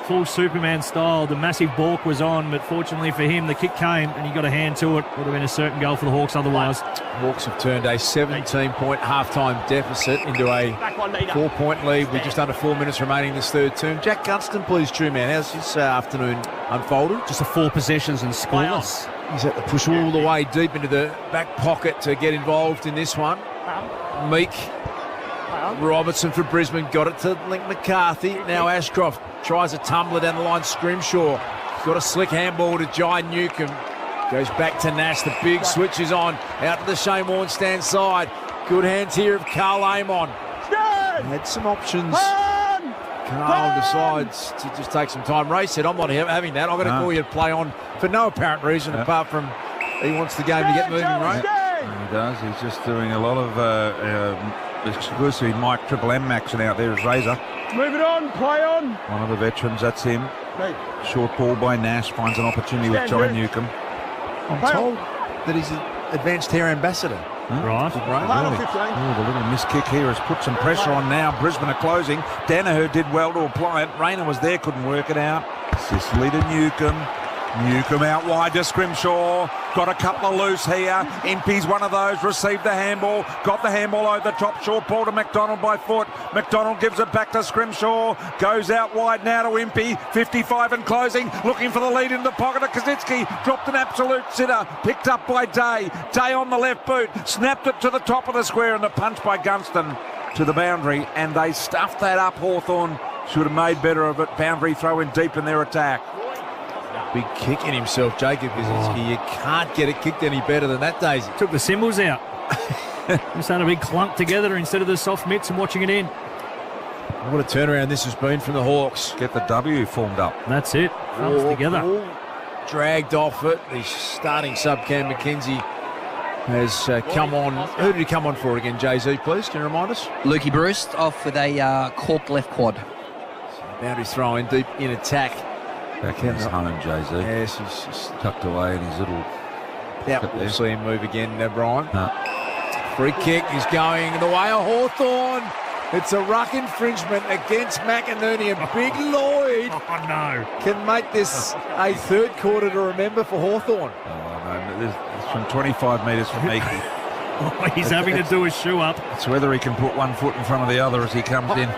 Full Superman style. The massive balk was on, but fortunately for him, the kick came and he got a hand to it. Would have been a certain goal for the Hawks otherwise. Hawks have turned a 17-point halftime deficit into a 4-point lead with just under 4 minutes remaining this third term. Jack Gunston, please, true man. How's this afternoon unfolded? Just a 4 possessions and scoreless. He's had to push all the way deep into the back pocket to get involved in this one. Meek. Robertson for Brisbane got it to Link McCarthy. Now Ashcroft tries a tumbler down the line. Scrimshaw got a slick handball to Jai Newcomb. Goes back to Nash. The big switch is on. Out to the Shane Warne stand side. Good hands here of Carl Amon. Had some options. Carl decides to just take some time. Ray said, I'm not having that. I'm going to call you to play on for no apparent reason apart from he wants the game to get moving, Ray. He does. He's just doing a lot of exclusively Mike Triple M action out there as Razor. Move it on, play on. One of the veterans, that's him. Short ball by Nash, finds an opportunity with John Newcomb. I'm told that he's an advanced hair ambassador. Right. Really? The little miss kick here has put some pressure on now. Brisbane are closing. Danaher did well to apply it. Rayner was there, couldn't work it out. Sicily to Newcomb. Newcomb out wide to Scrimshaw. Got a couple of loose here. Impey's one of those. Received the handball. Got the handball over the top. Short ball to McDonald by foot. McDonald gives it back to Scrimshaw. Goes out wide now to Impey. 55 and closing. Looking for the lead in the pocket of Kaczynski. Dropped an absolute sitter. Picked up by Day. Day on the left boot. Snapped it to the top of the square and the punch by Gunston to the boundary. And they stuffed that up. Hawthorn should have made better of it. Boundary throw in deep in their attack. Big kick in himself, Jacob Kaczynski. You can't get it kicked any better than that, Daisy. Took the cymbals out. Just had a big clunk together instead of the soft mitts and watching it in. What a turnaround this has been from the Hawks. Get the W formed up. That's it. Thumbs together. Dragged off it. The starting sub Cam McKenzie has come on. Who did he come on for again, Jay-Z, please? Can you remind us? Lukey Bruce off with a corked left quad. Boundary throw in deep in attack. Back in his home, Jay-Z. Yes, he's just tucked away in his little... Yep, we'll see him move again now, Brian. Free kick is going the way of Hawthorn. It's a ruck infringement against McInerney, and Big Lloyd can make this a third quarter to remember for Hawthorn. Oh, no, it's from 25 metres from me. He's having to do a shoe up. It's whether he can put one foot in front of the other as he comes in.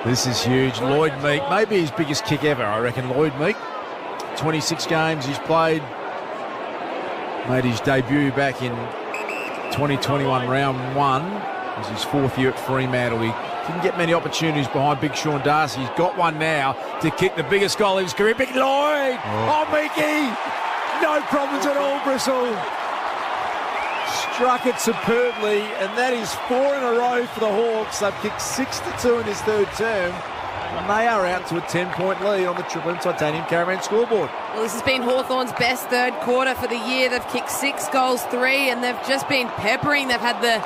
This is huge. Lloyd Meek, maybe his biggest kick ever, I reckon. Lloyd Meek, 26 games he's played. Made his debut back in 2021 round one. It was his fourth year at Fremantle. He didn't get many opportunities behind Big Sean Darcy. He's got one now to kick the biggest goal of his career. Big Lloyd! Oh, Meekie! No problems at all, Bristle. Struck it superbly, and that is 4 in a row for the Hawks. They've kicked 6-2 in this third term, and they are out to a 10-point lead on the Triple M Titanium Caravan scoreboard. Well, this has been Hawthorn's best third quarter for the year. They've kicked 6 goals, 3, and they've just been peppering. They've had the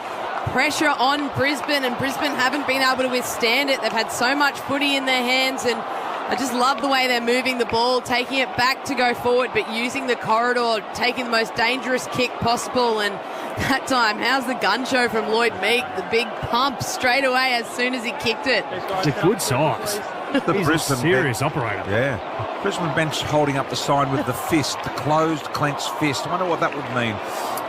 pressure on Brisbane, and Brisbane haven't been able to withstand it. They've had so much footy in their hands, and I just love the way they're moving the ball, taking it back to go forward, but using the corridor, taking the most dangerous kick possible. And that time, how's the gun show from Lloyd Meek? The big pump straight away as soon as he kicked it. It's a good size. He's a serious operator. Yeah. Brisbane bench holding up the sign with the fist, the closed, clenched fist. I wonder what that would mean.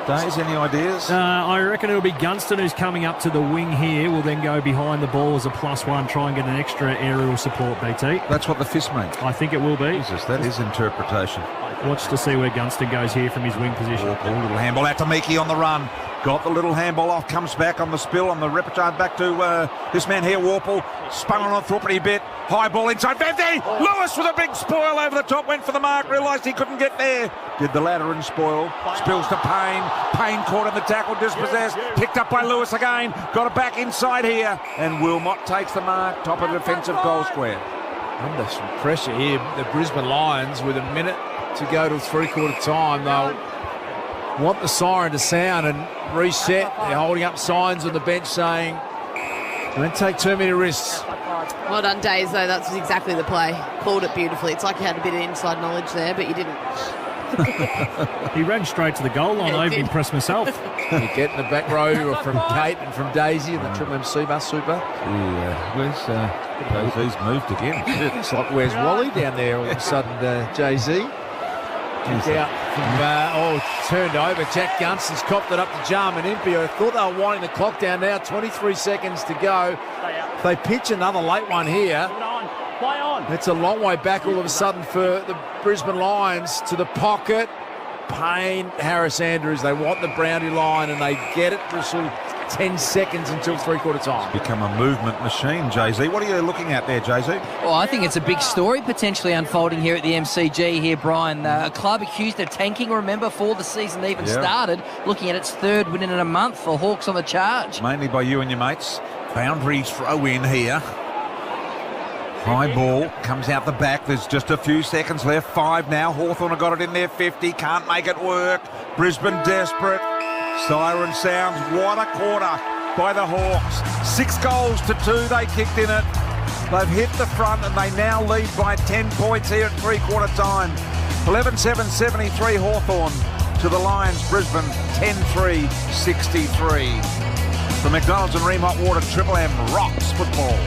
Days, any ideas? I reckon it'll be Gunston who's coming up to the wing here. Will then go behind the ball as a +1, try and get an extra aerial support, BT. That's what the fist means. I think it will be. Jesus, that is interpretation. Watch to see where Gunston goes here from his wing position. Little handball out to Meekie on the run. Got the little handball off, comes back on the spill, on the repertoire back to this man here, Warple. Spun on a threepenny bit. High ball inside 50. Lewis with a big spoil over the top, went for the mark, realised he couldn't get there. Did the ladder and spoil. Spills to Payne. Payne caught in the tackle, dispossessed. Picked up by Lewis again. Got it back inside here. And Wilmot takes the mark, top of the defensive goal square. Under some pressure here, the Brisbane Lions with a minute to go to three-quarter time. They'll want the siren to sound and reset. They're holding up signs on the bench saying, don't take too many risks. Well done, Days, though. That's exactly the play. Called it beautifully. It's like you had a bit of inside knowledge there, but you didn't. He ran straight to the goal line. I've impressed myself. You get in the back row from Kate and from Daisy and the Triple M Bus Super. Yeah, where's Daisy's moved again? It's like, where's Wally down there all of a sudden, Jay-Z? Out from, turned over. Jack Gunston's copped it up to Jarman Impey. I thought they were winding the clock down now. 23 seconds to go. If they pitch another late one here, it's a long way back all of a sudden for the Brisbane Lions to the pocket. Payne, Harris Andrews, they want the boundary line and they get it. Bristle 10 seconds until three-quarter time. Become a movement machine, Jay-Z. What are you looking at there, Jay-Z? Well, I think it's a big story potentially unfolding here at the MCG here, Brian. A club accused of tanking, remember, before the season even started, looking at its third win in a month. The Hawks on the charge. Mainly by you and your mates. Boundary throw in here. High ball comes out the back. There's just a few seconds left. 5 now. Hawthorn have got it in there. 50. Can't make it work. Brisbane desperate. Siren sounds. What a quarter by the Hawks. 6 goals to 2. They kicked in it. They've hit the front and they now lead by 10 points here at three-quarter time. 11-7-73 Hawthorn to the Lions. Brisbane 10-3-63. From McDonald's and Ream Hot Water, Triple M rocks football.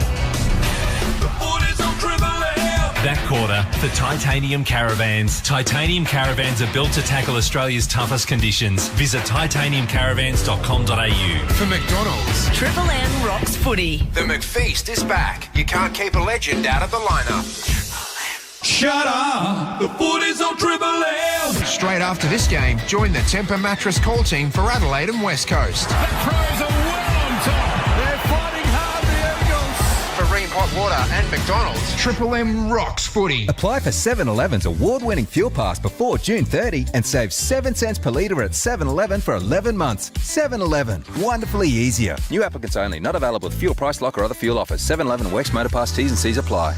That quarter for Titanium Caravans. Titanium Caravans are built to tackle Australia's toughest conditions. Visit titaniumcaravans.com.au. For McDonald's, Triple M rocks footy. the McFeast is back. You can't keep a legend out of the lineup. Shut up! The footy's on Triple M! Straight after this game, join the Temper Mattress call team for Adelaide and West Coast. The Crows are well on top. They're fighting hard, the Eagles. For Ream Hot Water and McDonald's, Triple M rocks footy. Apply for 7-Eleven's award-winning Fuel Pass before June 30 and save 7 cents per litre at 7-Eleven for 11 months. 7-Eleven, wonderfully easier. New applicants only, not available with fuel price lock or other fuel offers. 7-Eleven Wex Motor Pass T's and C's apply.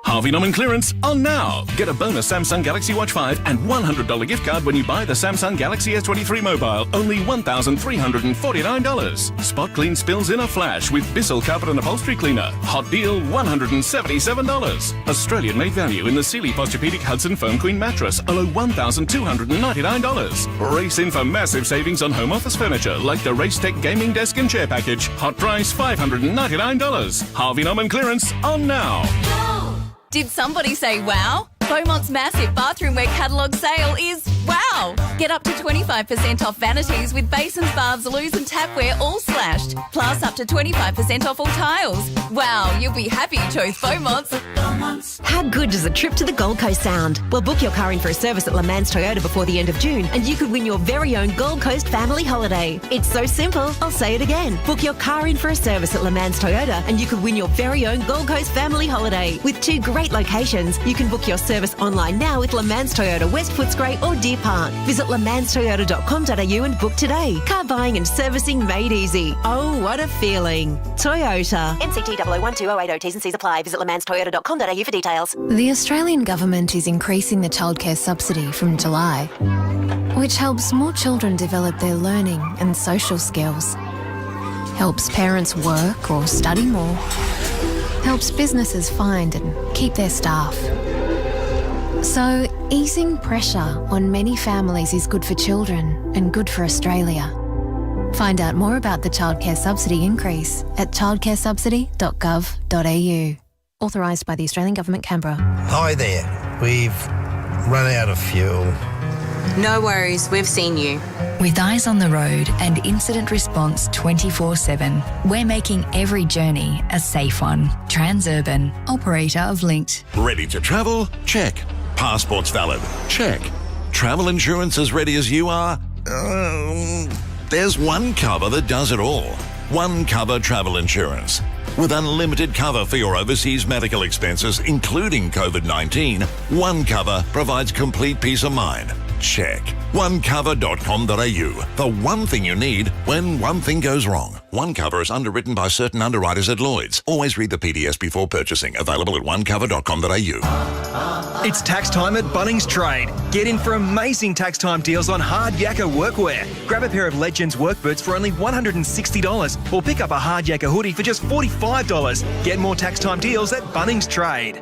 Harvey Norman clearance on now. Get a bonus Samsung Galaxy Watch 5 and $100 gift card when you buy the Samsung Galaxy S23 mobile. Only $1,349. Spot clean spills in a flash with Bissell Carpet and Upholstery Cleaner. Hot deal, $177. Australian made value in the Sealy Posturepedic Hudson Foam Queen mattress. A low $1,299. Race in for massive savings on home office furniture like the Racetech Gaming Desk and Chair Package. Hot price $599. Harvey Norman clearance on now. Did somebody say wow? Beaumont's massive bathroom wear catalogue sale is wow! Get up to 25% off vanities with basins, baths, loos and tapware all slashed. Plus up to 25% off all tiles. Wow, you'll be happy you chose Beaumont's. How good does a trip to the Gold Coast sound? Well, book your car in for a service at Le Mans Toyota before the end of June and you could win your very own Gold Coast family holiday. It's so simple, I'll say it again. Book your car in for a service at Le Mans Toyota and you could win your very own Gold Coast family holiday. With 2 great locations, you can book your service online now with Le Mans Toyota, West Footscray or Deer Park. Visit lemanstoyota.com.au and book today. Car buying and servicing made easy. Oh, what a feeling. Toyota. MCT 0012080 T's and C's apply. Visit lemanstoyota.com.au for details. The Australian government is increasing the childcare subsidy from July, which helps more children develop their learning and social skills, helps parents work or study more, helps businesses find and keep their staff. So, easing pressure on many families is good for children and good for Australia. Find out more about the childcare subsidy increase at childcaresubsidy.gov.au. Authorised by the Australian Government, Canberra. Hi there. We've run out of fuel. No worries, we've seen you. With eyes on the road and incident response 24/7, we're making every journey a safe one. Transurban, operator of Linked. Ready to travel? Check. Passport's valid? Check. Travel insurance as ready as you are? There's one cover that does it all. One Cover Travel Insurance. With unlimited cover for your overseas medical expenses, including COVID-19, One Cover provides complete peace of mind. Check. onecover.com.au. The one thing you need when one thing goes wrong. One Cover is underwritten by certain underwriters at Lloyd's. Always read the PDS before purchasing. Available at onecover.com.au. It's tax time at Bunnings Trade. Get in for amazing tax time deals on hard yakka workwear. Grab a pair of Legends work boots for only $160 or pick up a hard yakka hoodie for just $45. Get more tax time deals at Bunnings Trade.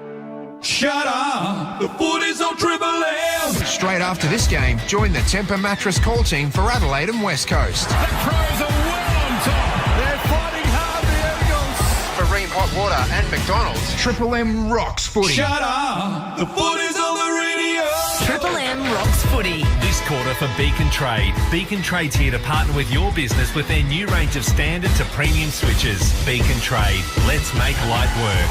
Shut up! The footy's on Triple M! Straight after this game, join the Temper Mattress call team for Adelaide and West Coast. The Crows are well on top. They're fighting hard, the Eagles. For Ream Hot Water and McDonald's, Triple M rocks footy. Shut up! The footy's on the radio! Triple M rocks footy. This quarter for Beacon Trade. Beacon Trade's here to partner with your business with their new range of standard to premium switches. Beacon Trade. Let's make light work.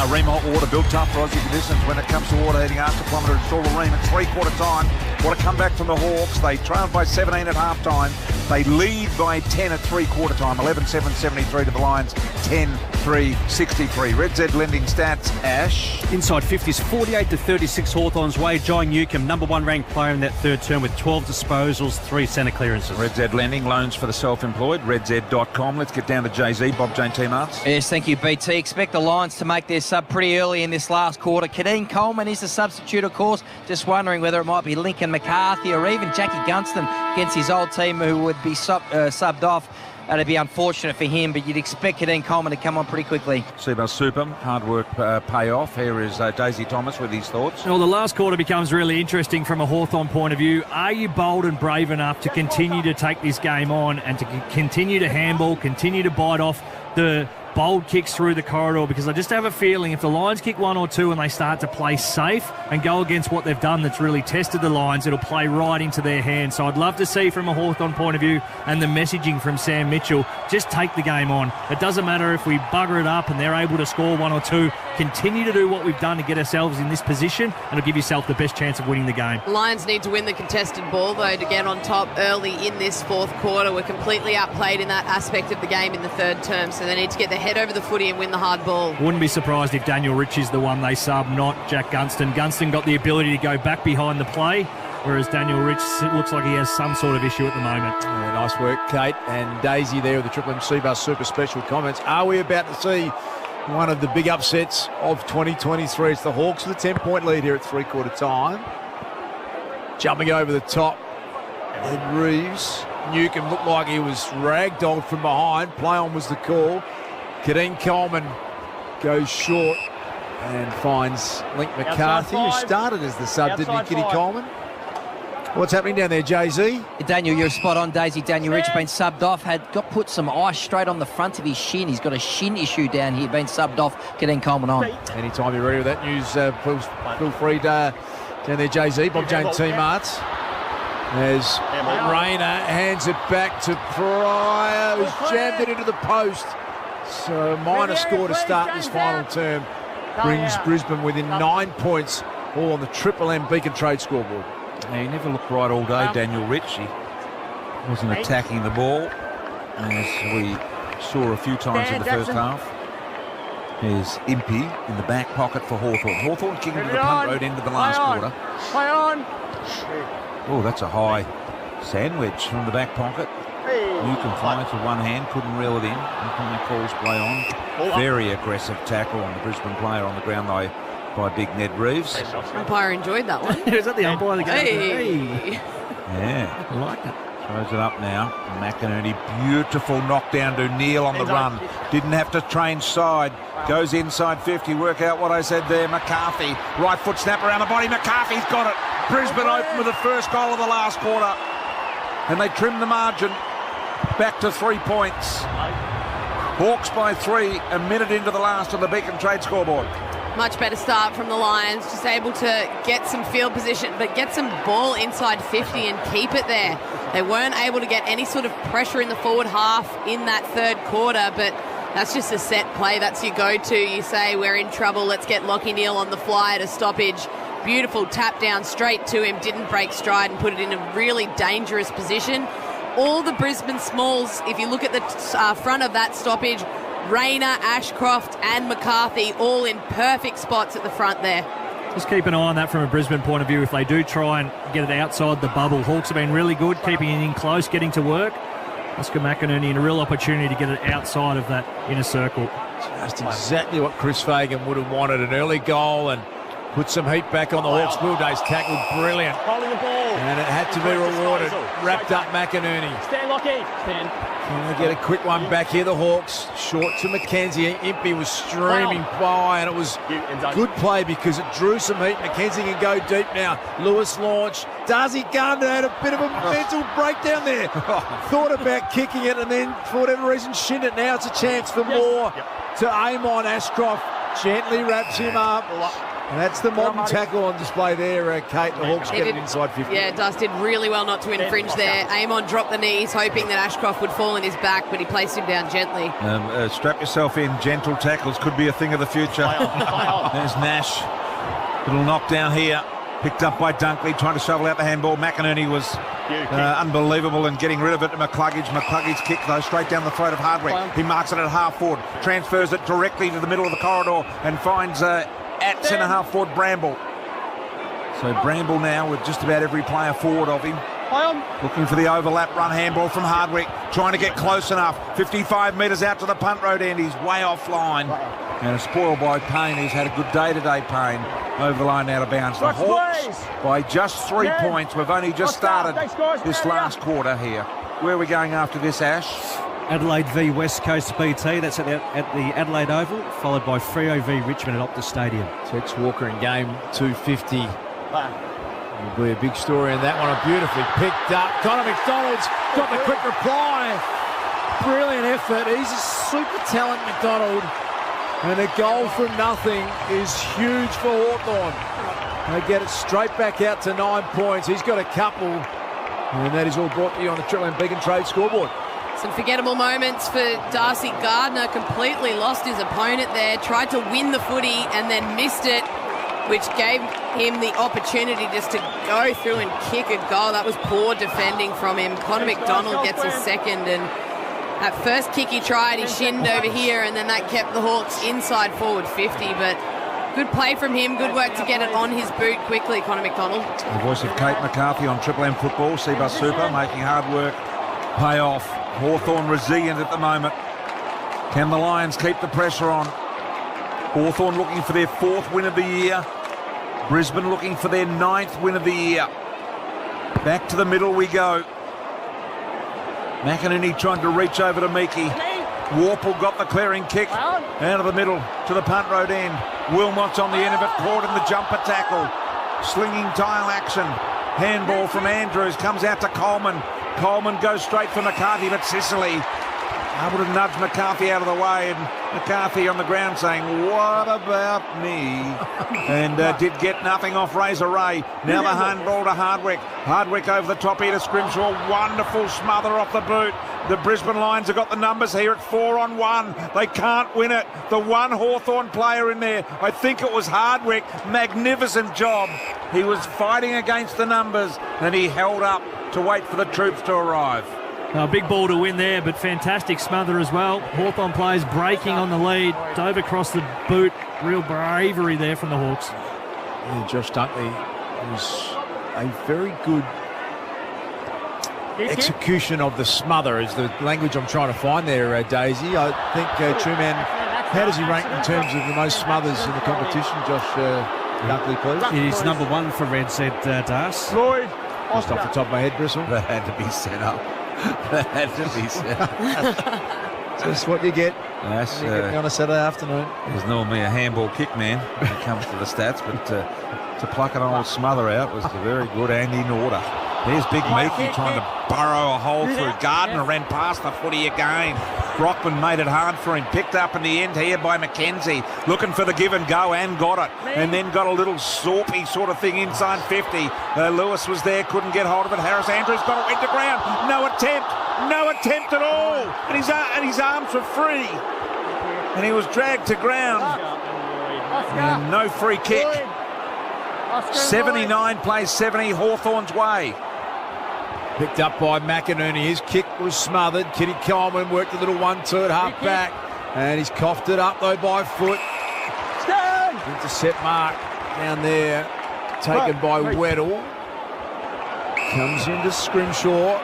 Ream Hot Water built tough for Aussie conditions when it comes to water heating after plummeter install the Ream at three-quarter time. What a comeback from the Hawks. They trailed by 17 at half-time. They lead by 10 at three-quarter time, 11-7-73 to the Lions, 10-3-63. Red Z lending stats, Ash. Inside 50s, 48-36 Hawthorn's way. Jai Newcomb, number one ranked player in that third term with 12 disposals, 3 centre clearances. Red Z lending, loans for the self-employed, redz.com. Let's get down to Jay-Z, Bob Jane Team Arts. Yes, thank you, BT. Expect the Lions to make their sub pretty early in this last quarter. Kadeen Coleman is the substitute, of course. Just wondering whether it might be Lincoln McCarthy or even Jackie Gunston against his old team who would be subbed off. That'd be unfortunate for him, but you'd expect Kadeen Coleman to come on pretty quickly. Seabass Super, hard work pay off. Here is Daisy Thomas with his thoughts. Well, the last quarter becomes really interesting from a Hawthorn point of view. Are you bold and brave enough to continue to take this game on and to continue to handball, continue to bite off the bold kicks through the corridor? Because I just have a feeling if the Lions kick one or two and they start to play safe and go against what they've done that's really tested the Lions, it'll play right into their hands. So I'd love to see from a Hawthorn point of view and the messaging from Sam Mitchell, just take the game on. It doesn't matter if we bugger it up and they're able to score one or two. Continue to do what we've done to get ourselves in this position and it'll give yourself the best chance of winning the game. Lions need to win the contested ball, though, to get on top early in this fourth quarter. We're completely outplayed in that aspect of the game in the third term, so they need to get their head over the footy and win the hard ball. Wouldn't be surprised if Daniel Rich is the one they sub, not Jack Gunston. Gunston got the ability to go back behind the play, whereas Daniel Rich looks like he has some sort of issue at the moment. Yeah, nice work, Kate. And Daisy there with the Triple M Seabus Super Special comments. Are we about to see one of the big upsets of 2023? It's the Hawks with a 10-point lead here at three-quarter time. Jumping over the top, Ed Reeves. Newcomb looked like he was ragdolled from behind. Play on was the call. Kadeen Coleman goes short and finds Link McCarthy, who started as the sub, didn't he, Kitty Coleman? What's happening down there, Jay-Z? Daniel, you're spot on, Daisy. Daniel Rich been subbed off, got put some ice straight on the front of his shin. He's got a shin issue down here, been subbed off. Kadeen Coleman on. Anytime you're ready with that news, feel free to down there, Jay-Z. Bob Jane Team Arts. As Rayner hands it back to Pryor, who's jammed it into the post. So minor score to start this final term brings Brisbane within 9 points, all on the Triple M Beacon Trade scoreboard. He never looked right all day, Daniel Rich. He wasn't attacking the ball, as we saw a few times in the first half. There's Impey in the back pocket for Hawthorn. Hawthorn kicking to the punt road end of the last quarter. Play on. Oh, that's a high sandwich from the back pocket. Newcomb flying to one hand, couldn't reel it in. Umpire calls play on. Very aggressive tackle on the Brisbane player on the ground by Big Ned Reeves. Umpire enjoyed that one. Is that the umpire that goes? Hey. Yeah. I like it. Throws it up now. McInerney, beautiful knockdown to Neil on the run. Didn't have to change side. Goes inside 50. Work out what I said there. McCarthy, right foot snap around the body. McCarthy's got it. Brisbane open with the first goal of the last quarter. And they trim the margin back to 3 points. Hawks by 3, a minute into the last of the Beacon Trade scoreboard. Much better start from the Lions, just able to get some field position, but get some ball inside 50 and keep it there. They weren't able to get any sort of pressure in the forward half in that third quarter, but that's just a set play. That's your go-to. You say, we're in trouble, let's get Lachie Neale on the fly at a stoppage. Beautiful tap down straight to him, didn't break stride and put it in a really dangerous position. All the Brisbane smalls, if you look at the front of that stoppage, Rayner, Ashcroft and McCarthy all in perfect spots at the front there. Just keep an eye on that from a Brisbane point of view. If they do try and get it outside the bubble, Hawks have been really good, keeping it in close, getting to work. Oscar McInerney in a real opportunity to get it outside of that inner circle. Just exactly what Chris Fagan would have wanted, an early goal and put some heat back on the Hawks. Will Day's tackle, brilliant. Holding the ball. And it had to be rewarded. Wrapped up McInerney. Stand Lockie. Stand. Can they get a quick one back here, the Hawks? Short to Mackenzie. Impey was streaming by, and it was good play because it drew some heat. Mackenzie can go deep now. Lewis launch. Darcy Gardner had a bit of a mental breakdown there. Thought about kicking it and then, for whatever reason, shinned it. Now it's a chance for more to aim on. Ashcroft gently wraps him up. And that's the modern tackle on display there, Kate. The Hawks get it inside 50. Yeah, Dust did really well not to infringe there. Amon dropped the knees, hoping that Ashcroft would fall in his back, but he placed him down gently. Strap yourself in. Gentle tackles could be a thing of the future. There's Nash. Little knockdown here. Picked up by Dunkley, trying to shovel out the handball. McInerney was unbelievable in getting rid of it to McCluggage. McCluggage's kick, though, straight down the throat of Hardwick. He marks it at half forward, transfers it directly to the middle of the corridor and finds at centre half forward Bramble. So Bramble now with just about every player forward of him. Looking for the overlap run handball from Hardwick, trying to get close enough. 55 metres out to the punt road end. He's way offline. And a spoil by Payne, who's had a good day today, Payne. Over the line, out of bounds. The Hawks by just 3 points. We've only just started this last quarter here. Where are we going after this, Ash? Adelaide v West Coast BT. That's at the Adelaide Oval, followed by Freo v Richmond at Optus Stadium. Tex Walker in game 250. Will be a big story in that one. Beautifully picked up. Connor McDonald's got the quick reply. Brilliant effort. He's a super talent, McDonald. And a goal from nothing is huge for Hawthorn. They get it straight back out to 9 points. He's got a couple. And that is all brought to you on the Triple M Beacon Trade scoreboard. Some forgettable moments for Darcy Gardner. Completely lost his opponent there. Tried to win the footy and then missed it, which gave him the opportunity just to go through and kick a goal. That was poor defending from him. Connor McDonald gets a second, and at first kick he tried, he shinned over here, and then that kept the Hawks inside forward 50, but good play from him, good work to get it on his boot quickly, Connor McDonald. The voice of Kate McCarthy on Triple M Football, Seabus Super, making hard work pay off. Hawthorn resilient at the moment. Can the Lions keep the pressure on? Hawthorn looking for their 4th win of the year. Brisbane looking for their 9th win of the year. Back to the middle we go. McInerney trying to reach over to Meekie. Warple got the clearing kick out of the middle to the punt road end. Wilmot's on the end of it, caught in the jumper tackle. Slinging tile action. Handball from Andrews comes out to Coleman. Coleman goes straight for McCarthy, but Sicily able to nudge McCarthy out of the way, and McCarthy on the ground saying, "What about me?" and did get nothing off Razor Ray. Now the handball to Hardwick. Hardwick over the top here to Scrimshaw. Wonderful smother off the boot. The Brisbane Lions have got the numbers here at 4-on-1. They can't win it. The one Hawthorn player in there, I think it was Hardwick. Magnificent job. He was fighting against the numbers, and he held up to wait for the troops to arrive. A big ball to win there, but fantastic smother as well. Hawthorn players breaking on the lead, dove across the boot. Real bravery there from the Hawks. Yeah, Josh Dunkley was a very good execution of the smother, is the language I'm trying to find there, Daisy. I think, Truman, how does he rank in terms of the most smothers in the competition, Josh Dunkley, please? He's number 1 for Red, said Das. Lloyd. Just off the top of my head, Bristle. That had to be set up. That had to be set up. Just what you get. Yes, on a Saturday afternoon. He's normally a handball kick man when it comes to the stats, but to pluck an old smother out was a very good Andy Norder. There's Big Meekie trying to burrow a hole through. Gardner ran past the footy again. Brockman made it hard for him. Picked up in the end here by McKenzie. Looking for the give and go and got it. And then got a little sorpy sort of thing inside 50. Lewis was there, couldn't get hold of it. Harris Andrews got it into ground. No attempt at all. And his arms were free. And he was dragged to ground. And no free kick. 79 plays 70 Hawthorn's way. Picked up by McInerney. His kick was smothered. Kitty Coleman worked a little 1-2 at half back. And he's coughed it up, though, by foot. Intercept mark down there. Taken by Weddle. Comes into Scrimshaw.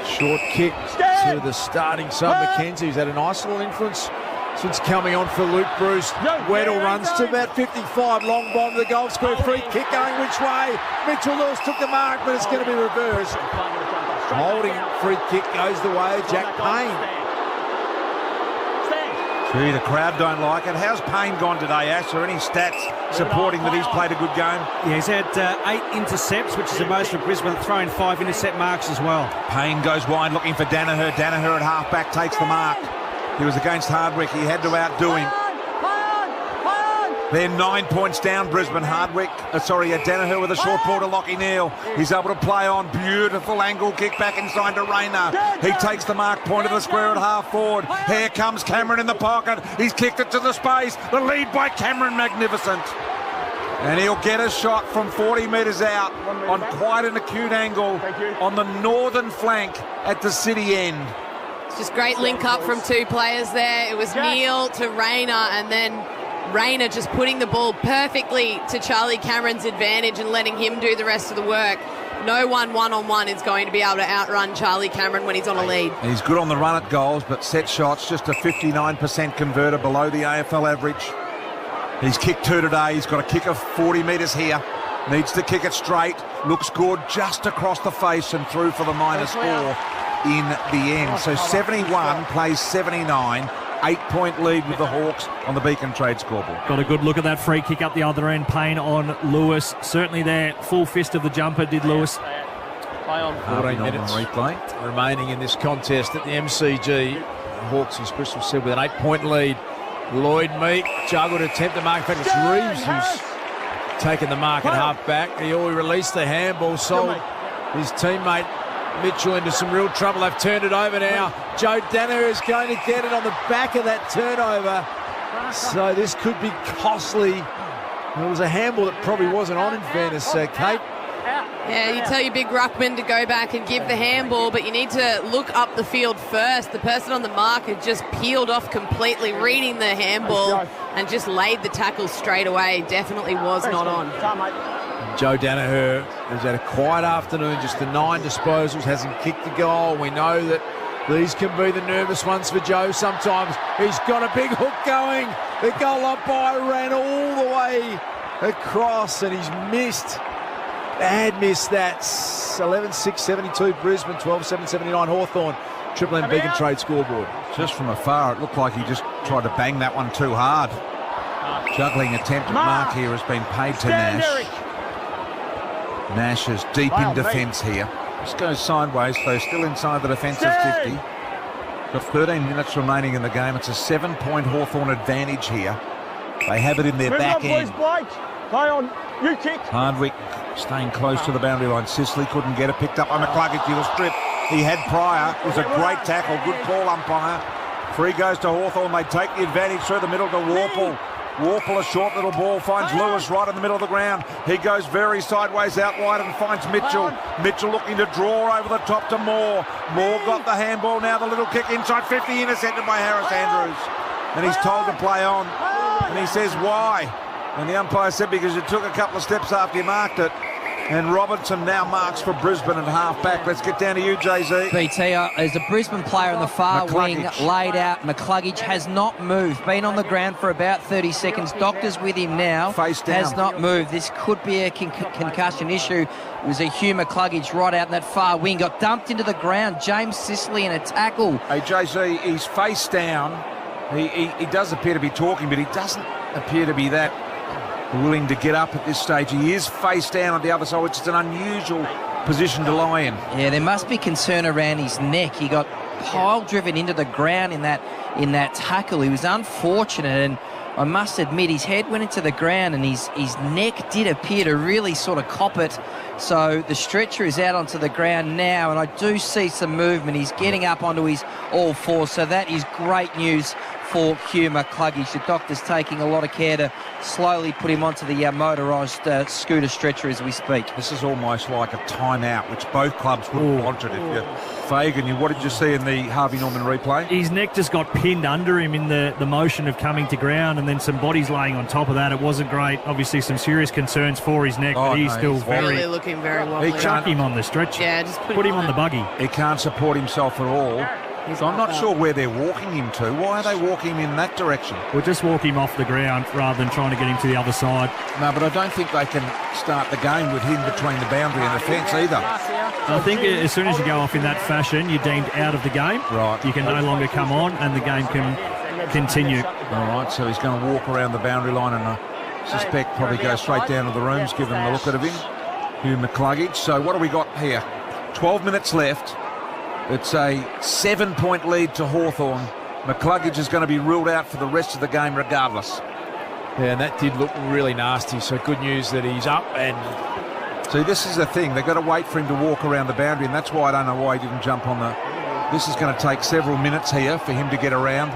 Short kick to the starting sub, McKenzie, who's had a nice little influence since coming on for Luke Bruce. Weddle runs to about 55, long bomb to the goal square, free kick going which way? Mitchell Lewis took the mark, but it's going to be reversed. Holding free kick goes the way of Jack Payne. Gee, the crowd don't like it. How's Payne gone today, Ash? Are any stats supporting that he's played a good game? Yeah, he's had 8 intercepts, which is the most for Brisbane, throwing 5 intercept marks as well. Payne goes wide looking for Danaher. Danaher at half-back takes the mark. He was against Hardwick. He had to outdo him. They're 9 points down, Brisbane. Danaher with a short ball to Lockie Neal. He's able to play on. Beautiful angle kick back inside to Rayner. He takes the mark point of the square at half forward. Here comes Cameron in the pocket. He's kicked it to the space. The lead by Cameron, magnificent. And he'll get a shot from 40 metres out on quite an acute angle on the northern flank at the city end. It's just great link up from two players there. It was Neil to Rayner, and then Rayner just putting the ball perfectly to Charlie Cameron's advantage and letting him do the rest of the work. No one-on-one is going to be able to outrun Charlie Cameron when he's on a lead. He's good on the run at goals, but set shots, just a 59% converter, below the AFL average. He's kicked 2 today. He's got a kick of 40 metres here. Needs to kick it straight. Looks good just across the face and through for the -4 in the end. So 71 plays 79. 8-point lead with the Hawks on the Beacon Trade scoreboard. Got a good look at that free kick up the other end. Payne on Lewis. Certainly there, full fist of the jumper did Lewis. 14 minutes replay remaining in this contest at the MCG. Hawks, as Crystal said, with an 8-point lead. Lloyd Meek juggled to attempt the mark. In fact, it's Reeves who's taken the mark at half-back. He released the handball, sold his teammate Mitchell into some real trouble. They've turned it over now. Joe Danaher is going to get it on the back of that turnover. So this could be costly. It was a handball that probably wasn't on, in fairness, Kate. Yeah, you tell your big ruckman to go back and give the handball, but you need to look up the field first. The person on the mark had just peeled off completely, reading the handball, and just laid the tackle straight away. Definitely was not on. Joe Danaher has had a quiet afternoon, just the 9 disposals, hasn't kicked a goal. We know that these can be the nervous ones for Joe sometimes. He's got a big hook going. The goal umpire ran all the way across, and he's missed. Bad miss, that's 11-6-72 Brisbane, 12-7-79 Hawthorn. Triple M Beacon Trade scoreboard. Just from afar, it looked like he just tried to bang that one too hard. Juggling attempt at mark here has been paid to Nash. Nash is deep in defence here. Just goes sideways, though still inside the defensive 50. Got 13 minutes remaining in the game. It's a 7-point Hawthorn advantage here. They have it in their back end. Play on. You kick. Hardwick staying close to the boundary line. Sicily couldn't get it. Picked up by McCluggage. He was stripped. He had Pryor. It was a great tackle. Good call, umpire. Free goes to Hawthorn. They take the advantage through the middle to Warple. Warple, a short little ball, finds Lewis right in the middle of the ground. He goes very sideways out wide and finds Mitchell. Mitchell looking to draw over the top to Moore. Moore got the handball now. The little kick inside 50, intercepted by Harris Andrews. And he's told to play on. And he says, why? And the umpire said, because you took a couple of steps after you marked it. And Robertson now marks for Brisbane at half-back. Let's get down to you, Jay-Z. BT, there's a Brisbane player on the far wing laid out. McCluggage has not moved. Been on the ground for about 30 seconds. Doctor's with him now. Face down. Has not moved. This could be a concussion issue. It was a Hugh McCluggage right out in that far wing. Got dumped into the ground. James Sicily in a tackle. Hey, Jay-Z, he's face down. He does appear to be talking, but he doesn't appear to be that willing to get up at this stage. He is face down on the other side, which is an unusual position to lie in. Yeah, there must be concern around his neck. He got pile driven into the ground in that tackle. He was unfortunate, and I must admit his head went into the ground and his neck did appear to really sort of cop it. So the stretcher is out onto the ground now, and I do see some movement. He's getting up onto his all fours, so that is great news for Hugh McCluggage. The doctor's taking a lot of care to slowly put him onto the motorised scooter stretcher as we speak. This is almost like a timeout, which both clubs would have wanted. If you're Fagan, what did you see in the Harvey Norman replay? His neck just got pinned under him in the motion of coming to ground, and then some bodies laying on top of that. It wasn't great. Obviously some serious concerns for his neck, but he's still really looking very wobbly. Chuck him on the stretcher. Yeah, just put him on the buggy. He can't support himself at all. So I'm not sure where they're walking him to. Why are they walking him in that direction? We'll just walk him off the ground rather than trying to get him to the other side. No, but I don't think they can start the game with him between the boundary and the fence either. I think as soon as you go off in that fashion, you're deemed out of the game. Right. You can no longer come on and the game can continue. All right, so he's going to walk around the boundary line and I suspect probably go straight down to the rooms, given the look at him. Hugh McCluggage. So what do we got here? 12 minutes left. It's a 7-point lead to Hawthorn. McCluggage is going to be ruled out for the rest of the game regardless. Yeah, and that did look really nasty, so good news that he's up. And see, this is the thing. They've got to wait for him to walk around the boundary, and that's why I don't know why he didn't jump on the... This is going to take several minutes here for him to get around.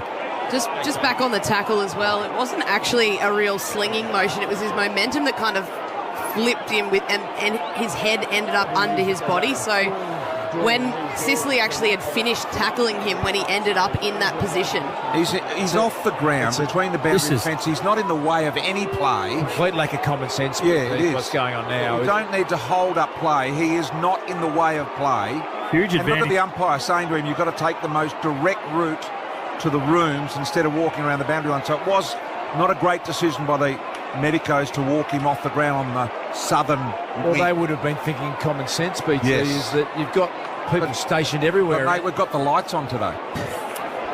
Just back on the tackle as well. It wasn't actually a real slinging motion. It was his momentum that kind of flipped him and his head ended up under his body. So when Sicily actually had finished tackling him, when he ended up in that position, he's off the ground between the boundary and fence. He's not in the way of any play. Complete lack of common sense. Yeah, it is. What's going on now? You don't need to hold up play. He is not in the way of play. Huge advantage. And look at the umpire saying to him, you've got to take the most direct route to the rooms instead of walking around the boundary line. So it was not a great decision by the Medicos to walk him off the ground on the southern Well, wing. they would have been thinking common sense, BT, Yes. is that you've got people stationed everywhere. But mate, we've got the lights on today.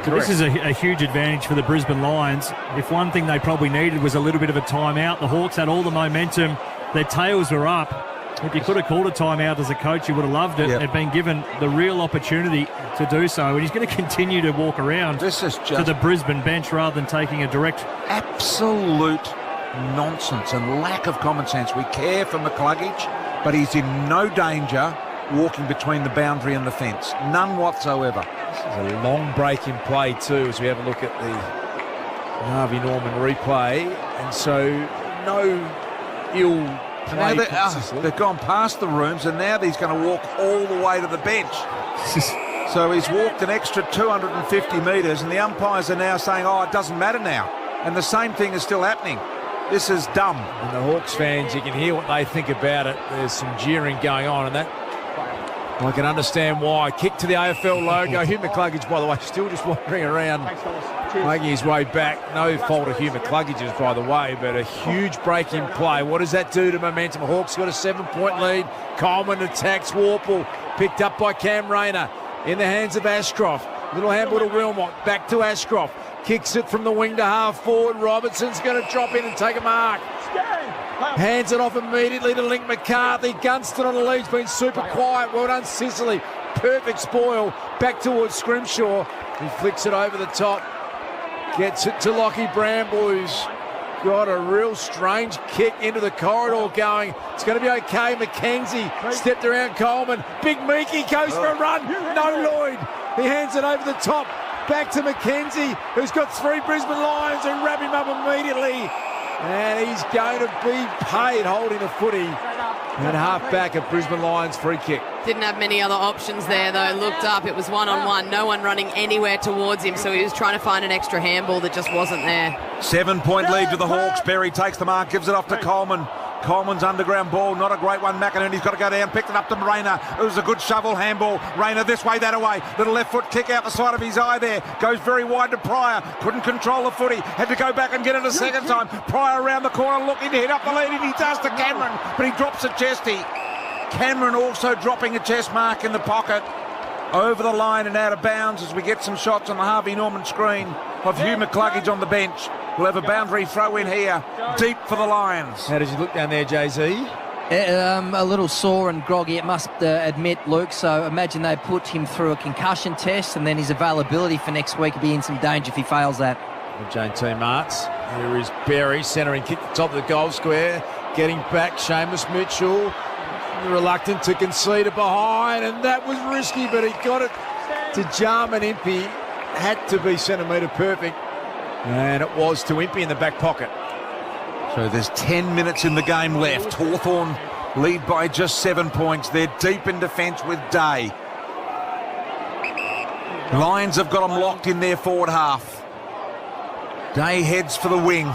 This is a huge advantage for the Brisbane Lions. If one thing they probably needed was a little bit of a timeout, the Hawks had all the momentum. Their tails were up. If you could have called a timeout as a coach, you would have loved it. Yep. Had been given the real opportunity to do so. And he's going to continue to walk around to the Brisbane bench rather than taking a direct. Absolute nonsense and lack of common sense. We care for McCluggage, but he's in no danger walking between the boundary and the fence. None whatsoever. This is a long break in play too, as we have a look at the Harvey Norman replay. And so no ill play. Now they've gone past the rooms and now he's going to walk all the way to the bench. So he's walked an extra 250 metres and the umpires are now saying, oh, it doesn't matter now. And the same thing is still happening. This is dumb. And the Hawks fans, you can hear what they think about it. There's some jeering going on, and that I can understand why. Kick to the AFL logo. Hugh McCluggage, by the way, still just wandering around, making his way back. No fault of Hugh McCluggage's, by the way, but a huge break in play. What does that do to momentum? Hawks got a 7-point lead. Coleman attacks Warple. Picked up by Cam Rayner. In the hands of Ashcroft. Little handball to Wilmot. Back to Ashcroft. Kicks it from the wing to half forward. Robertson's going to drop in and take a mark. Hands it off immediately to Link McCarthy. Gunston on the lead's been super quiet. Well done, Sicily. Perfect spoil. Back towards Scrimshaw. He flicks it over the top. Gets it to Lockie Bramble, who's got a real strange kick into the corridor going. It's going to be okay. McKenzie stepped around Coleman. Big Meekie goes for a run. No Lloyd. He hands it over the top. Back to McKenzie, who's got 3 Brisbane Lions who wrap him up immediately. And he's going to be paid holding the footy. And half back at Brisbane Lions free kick. didn't have many other options there though. Looked up, it was one-on-one, no one running anywhere towards him, so he was trying to find an extra handball that just wasn't there. 7-point lead to the Hawks. Berry takes the mark, gives it off to Coleman. Coleman's underground ball, not a great one. McInerney's got to go down, picked it up to Rayner. It was a good shovel handball. Rayner this way, that away. Little left foot kick out the side of his eye there. Goes very wide to Pryor. Couldn't control the footy. Had to go back and get it a second time. Pryor around the corner looking to hit up the lead, and he does to Cameron, but he drops a chesty. Cameron also dropping a chest mark in the pocket. Over the line and out of bounds as we get some shots on the Harvey Norman screen of Hugh McCluggage on the bench. We'll have a boundary throw in here, deep for the Lions. How did you look down there, Jay-Z? A little sore and groggy, it must admit, Luke. So imagine they put him through a concussion test, and then his availability for next week will be in some danger if he fails that. Jane T. Martz. Here is Berry, centering kick at the top of the goal square. Getting back, Seamus Mitchell. Reluctant to concede it behind, and that was risky, but he got it to Jarman Impey. Had to be centimetre perfect, and it was to Impey in the back pocket. So there's 10 minutes in the game left. Hawthorn lead by just 7 points. They're deep in defence with Day. Lions have got them locked in their forward half. Day heads for the wing.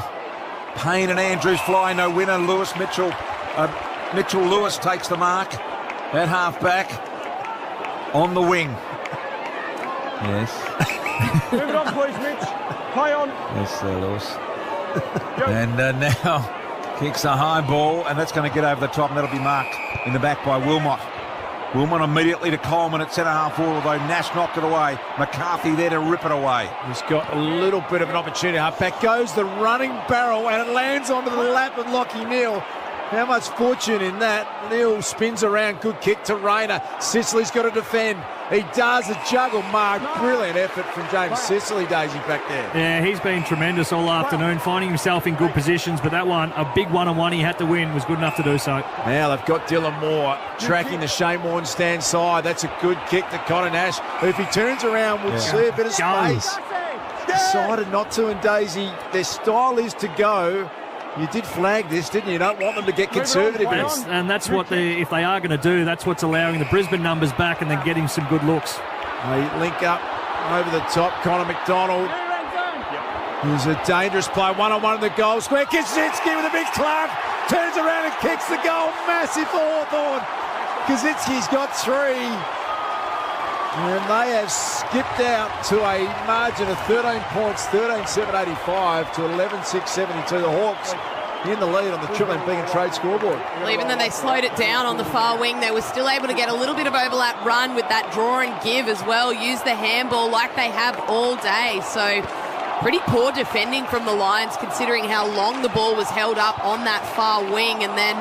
Payne and Andrews fly, no winner. Mitchell-Lewis takes the mark. That half back on the wing. Yes. Move it on, please, Mitch. Play on. Yes, Lewis. And now kicks a high ball, and that's going to get over the top, and that'll be marked in the back by Wilmot. Wilmot immediately to Coleman at centre-half forward, although Nash knocked it away. McCarthy there to rip it away. He's got a little bit of an opportunity. Back goes the running barrel, and it lands onto the lap of Lockie Neal. How much fortune in that. Neal spins around, good kick to Rayner. Sicily's got to defend. He does a juggle mark. Brilliant effort from James Sicily, Daisy, back there. Yeah, he's been tremendous all afternoon, finding himself in good positions, but that one, a big one-on-one he had to win, was good enough to do so. Now they've got Dylan Moore tracking the Shane Warne stand side. That's a good kick to Connor Nash, who if he turns around will see a bit of space. decided not to, and Daisy, their style is to go. You did flag this, didn't you? You don't want them to get conservative. And that's what if they are going to do, that's what's allowing the Brisbane numbers back and then getting some good looks. They link up over the top. Connor McDonald. He's a dangerous play. One-on-one in the goal square. Kaczynski with a big clap. Turns around and kicks the goal. Massive for Hawthorn. Kaczynski's got 3. And they have skipped out to a margin of 13 points, 13-7-85 to 11-6-72. The Hawks in the lead on the Triple M Beacon Trade scoreboard. Well, even though they slowed it down on the far wing, they were still able to get a little bit of overlap run with that draw and give as well. Use the handball like they have all day. So pretty poor defending from the Lions considering how long the ball was held up on that far wing, and then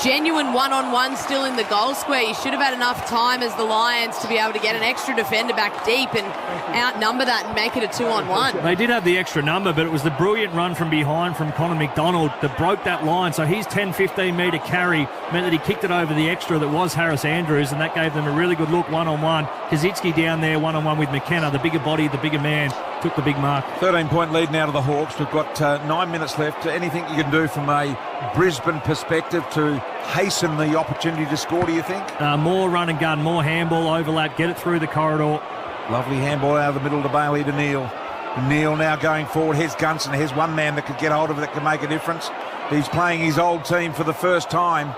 genuine one-on-one still in the goal square. You should have had enough time as the Lions to be able to get an extra defender back deep and outnumber that and make it a 2-on-1. They did have the extra number, but it was the brilliant run from behind from Connor McDonald that broke that line. So his 10-15 metre carry meant that he kicked it over the extra that was Harris Andrews, and that gave them a really good look one-on-one. Kaczynski down there one-on-one with McKenna, the bigger body, the bigger man, took the big mark. 13-point lead now to the Hawks. We've got 9 minutes left. Anything you can do from a Brisbane perspective to hasten the opportunity to score, do you think? More run and gun, more handball overlap, get it through the corridor. Lovely handball out of the middle to Bailey to Neal. Neal now going forward. Here's Gunson. Here's one man that could get hold of it that can make a difference. He's playing his old team for the first time,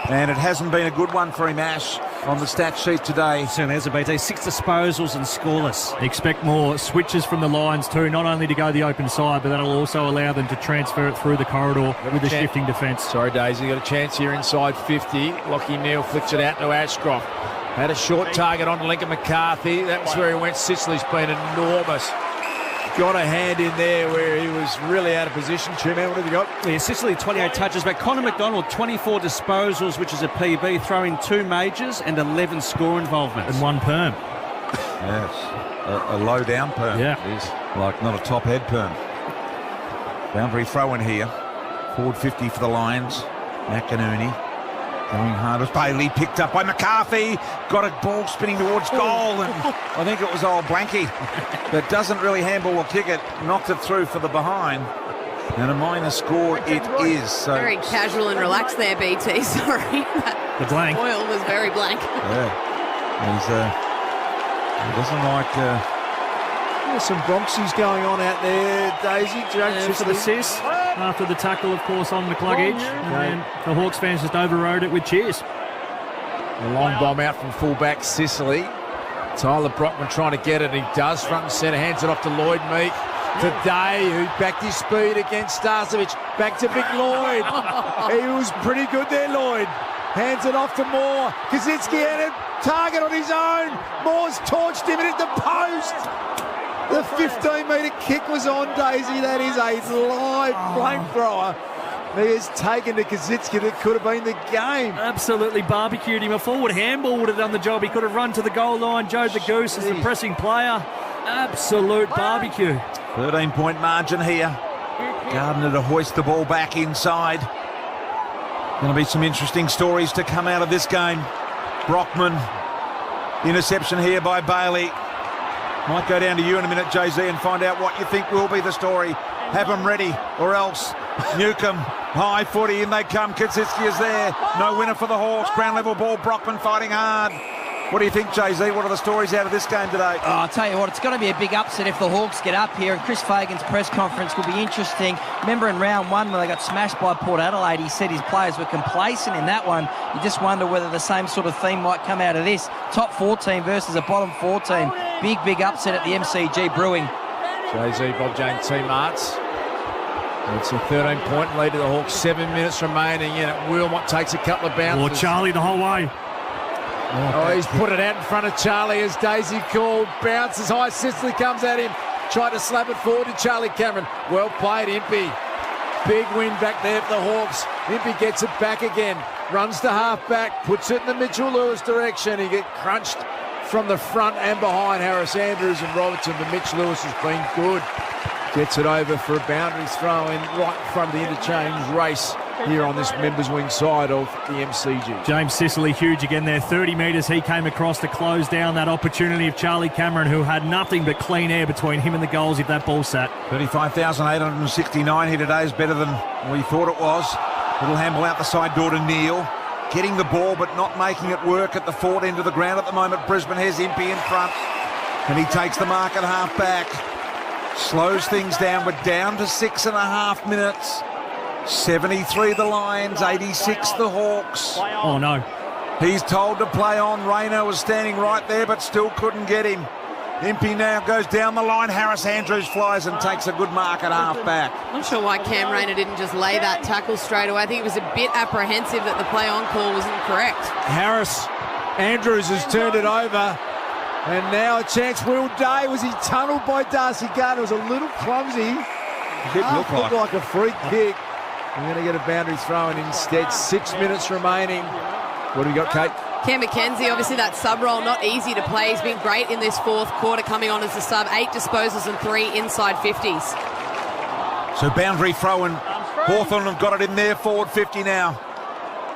and it hasn't been a good one for him, Ash, on the stat sheet today. Certainly has a BT. 6 disposals and scoreless. Expect more switches from the Lions too, not only to go the open side, but that'll also allow them to transfer it through the corridor with the shifting defence. Sorry, Daisy, got a chance here inside 50. Lockie Neal flicks it out to Ashcroft. Had a short target on Lincoln McCarthy. That was where he went. Sicily's been enormous. Got a hand in there where he was really out of position. Two-man, what have you got? Yeah, Sicily 28 touches, but Connor McDonald 24 disposals, which is a PB, throwing 2 majors and 11 score involvements. And 1 perm. Yes, a low-down perm. Yeah. It is like not a top-head perm. Boundary throw-in here. Forward 50 for the Lions. McInerney going hard as Bailey, picked up by McCarthy, got a ball spinning towards goal, and I think it was old Blanky that doesn't really handball or kick it, knocked it through for the behind, and a minor score it is. So very casual and relaxed there, BT, sorry. The blank. Boyle was very blank. Yeah, he doesn't like... There's some Bronxies going on out there, Daisy. For the sis, after the tackle, of course, on McCluggage. And then the Hawks fans just overrode it with cheers. A long bomb out from fullback Sicily. Tyler Brockman trying to get it, and he does. Front and centre, hands it off to Lloyd Meek. Today, who backed his speed against Starcevich. Back to Vic Lloyd. He was pretty good there, Lloyd. Hands it off to Moore. Kaczynski had a target on his own. Moore's torched him and hit the post. The 15-metre kick was on, Daisy. That is a live blank thrower. He has taken to Kaczynski that could have been the game. Absolutely barbecued him. A forward handball would have done the job. He could have run to the goal line. Joe the Goose is the pressing player. Absolute barbecue. 13-point margin here. Gardner to hoist the ball back inside. Going to be some interesting stories to come out of this game. Brockman, interception here by Bailey. Might go down to you in a minute, Jay-Z, and find out what you think will be the story. Have them ready, or else Newcomb, high footy, in they come. Kaczynski is there. No winner for the Hawks. Ground level ball, Brockman fighting hard. What do you think, Jay-Z? What are the stories out of this game today? Oh, I'll tell you what, it's got to be a big upset if the Hawks get up here, and Chris Fagan's press conference will be interesting. Remember in round 1 when they got smashed by Port Adelaide, he said his players were complacent in that one. You just wonder whether the same sort of theme might come out of this. Top 4 team versus a bottom 4 team. Big upset at the MCG brewing. Jay-Z, Bob Jane, Team Arts. It's a 13-point lead to the Hawks. 7 minutes remaining, and Wilmot takes a couple of bounces. Or Charlie the whole way. Oh, he's put it out in front of Charlie as Daisy called. Bounces high. Sicily comes at him. Tried to slap it forward to Charlie Cameron. Well played, Impey. Big win back there for the Hawks. Impey gets it back again. Runs to half-back. Puts it in the Mitchell Lewis direction. He gets crunched from the front and behind Harris Andrews and Robertson. But Mitch Lewis has been good. Gets it over for a boundary throw in right in front of the interchange race. here on this members' wing side of the MCG. James Sicily, huge again there. 30 metres he came across to close down that opportunity of Charlie Cameron, who had nothing but clean air between him and the goals if that ball sat. 35,869 here today is better than we thought it was. Little handball out the side door to Neil. Getting the ball but not making it work at the forward end of the ground at the moment. Brisbane has Impey in front. And he takes the mark at half back. Slows things down. We're down to 6.5 minutes. 73 the Lions, 86 the Hawks. Oh, no. He's told to play on. Rayner was standing right there but still couldn't get him. Impey now goes down the line. Harris Andrews flies and takes a good mark at half back. Not sure why Cam Rayner didn't just lay that tackle straight away. I think he was a bit apprehensive that the play on call was incorrect. Harris Andrews has turned it over. And now a chance. Will Day, was he tunnelled by Darcy Gardner? It was a little clumsy. It did look like a free kick. We're going to get a boundary throw in instead. 6 minutes remaining. What have we got, Kate? Cam McKenzie, obviously that sub role, not easy to play. He's been great in this fourth quarter, coming on as a sub. 8 disposals and 3 inside 50s. So boundary throw, and Hawthorn have got it in their forward 50 now.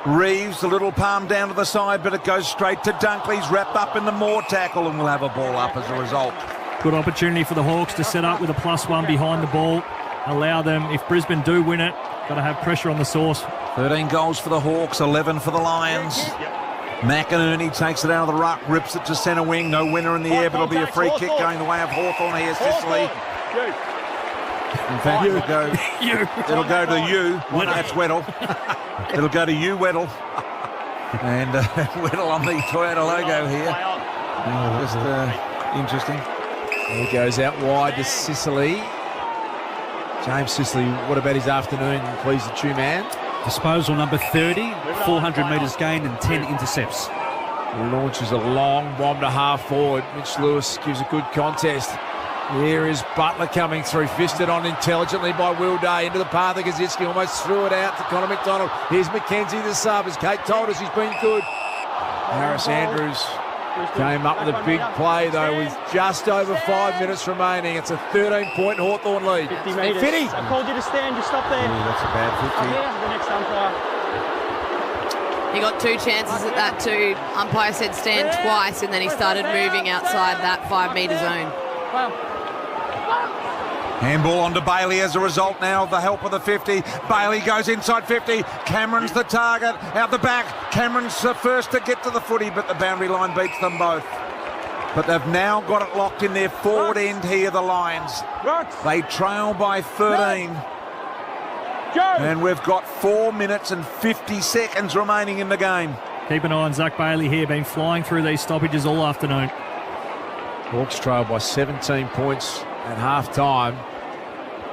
Reeves, a little palm down to the side, but it goes straight to Dunkley. He's wrapped up in the Moore tackle and will have a ball up as a result. Good opportunity for the Hawks to set up with a +1 behind the ball. Allow them, if Brisbane do win it, got to have pressure on the source. 13 goals for the Hawks, 11 for the Lions. McInerney takes it out of the ruck, rips it to centre wing. No winner in the air, but it'll be a free kick going the way of Hawthorn here. Sicily. In fact, it'll go to you. That's Weddle. It'll go to you, Weddle. And Weddle on the Toyota logo here. Just interesting. He goes out wide to Sicily. James Sicily, what about his afternoon? Please, the two man. Disposal number 30, 400 metres gained and 10 intercepts. He launches a long bomb to half forward. Mitch Lewis gives a good contest. Here is Butler coming through, fisted on intelligently by Will Day into the path of Kaczynski, almost threw it out to Connor McDonald. Here's McKenzie, the sub, as Kate told us he's been good. Harris Andrews came up with a big play though with just over 5 minutes remaining. It's a 13-point Hawthorn lead. 50 metres. Finny. I called you to stand, you stop there. That's a bad 50. The next umpire. He got 2 chances at that too. Umpire said stand twice, and then he started moving outside that 5 metre zone. Handball onto Bailey as a result now of the help of the 50. Bailey goes inside 50. Cameron's the target. Out the back. Cameron's the first to get to the footy, but the boundary line beats them both. But they've now got it locked in their forward end here, the Lions. They trail by 13. And we've got 4 minutes and 50 seconds remaining in the game. Keep an eye on Zach Bailey here, been flying through these stoppages all afternoon. Hawks trail by 17 points at half-time.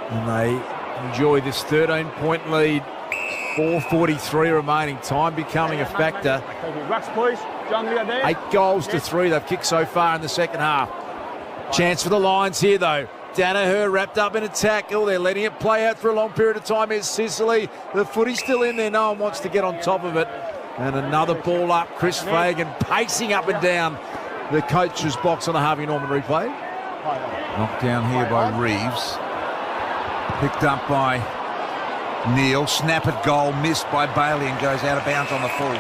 And they enjoy this 13-point lead. 4:43 remaining. Time becoming a factor. 8 goals to 3 they've kicked so far in the second half. Chance for the Lions here, though. Danaher wrapped up in a tackle. They're letting it play out for a long period of time. Here's Sicily. The footy's still in there. No one wants to get on top of it. And another ball up. Chris Fagan pacing up and down the coach's box on the Harvey Norman replay. Knocked down here by Reeves. Picked up by Neil. Snap at goal. Missed by Bailey and goes out of bounds on the full.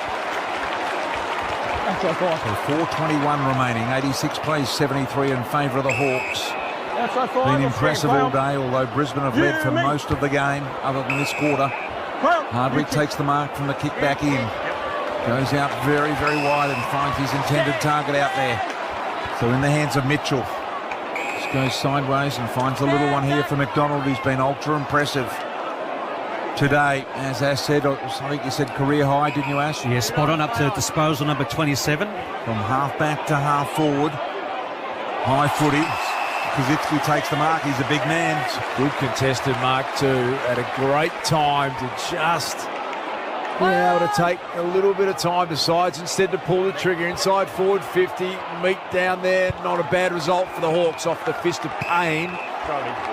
So 4:21 remaining. 86 plays, 73 in favour of the Hawks. Been impressive all day, although Brisbane have led for most of the game, other than this quarter. Hardwick takes the mark from the kick back in. Goes out very, very wide and finds his intended target out there. So in the hands of Mitchell. Just goes sideways and finds a little one here for McDonald. He's been ultra impressive today. As Ash said, I think you said career high, didn't you, Ash? Yeah, spot on, up to disposal number 27. From half back to half forward. High footy. Kaczynski takes the mark. He's a big man. Good contested mark too. At a great time to just be able to take a little bit of time. Decides instead to pull the trigger inside forward 50. Meat down there. Not a bad result for the Hawks off the fist of pain.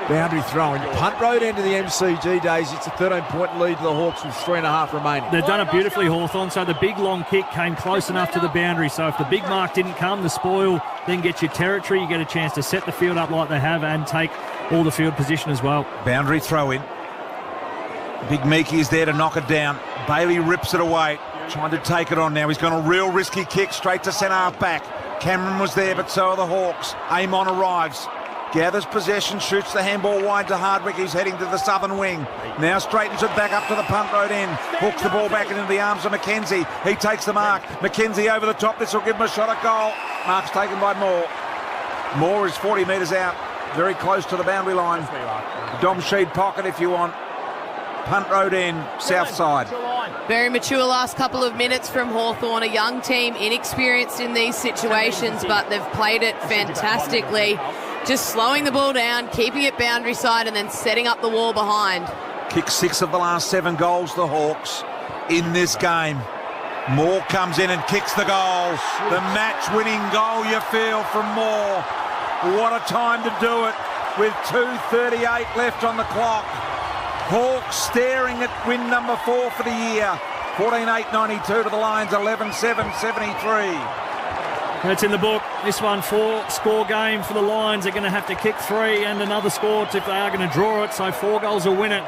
Boundary throwing. Punt road into the MCG days. It's a 13-point lead to the Hawks with 3.5 remaining. They've done it beautifully, Hawthorn. So the big long kick came close enough to the boundary. So if the big mark didn't come, the spoil then gets your territory. You get a chance to set the field up like they have and take all the field position as well. Boundary throw in. Big Meeky is there to knock it down. Bailey rips it away, trying to take it on now. He's got a real risky kick straight to centre half back. Cameron was there, but so are the Hawks. Amon arrives, gathers possession, shoots the handball wide to Hardwick. He's heading to the southern wing. Now straightens it back up to the punt road end. Hooks the ball back into the arms of McKenzie. He takes the mark. McKenzie over the top. This will give him a shot at goal. Mark's taken by Moore. Moore is 40 metres out, very close to the boundary line. Dom Sheed pocket if you want. Punt road end, south side. Very mature last couple of minutes from Hawthorn, a young team, inexperienced in these situations, but they've played it fantastically. Just slowing the ball down, keeping it boundary side, and then setting up the wall behind. Kicked 6 of the last 7 goals, the Hawks, in this game. Moore comes in and kicks the goal. The match-winning goal, you feel, from Moore. What a time to do it with 2:38 left on the clock. Hawks staring at win number 4 for the year. 14-8-92 to the Lions, 11-7-73. That's in the book. This one, 4-score game for the Lions. They're going to have to kick 3 and another score if they are going to draw it. So 4 goals will win it.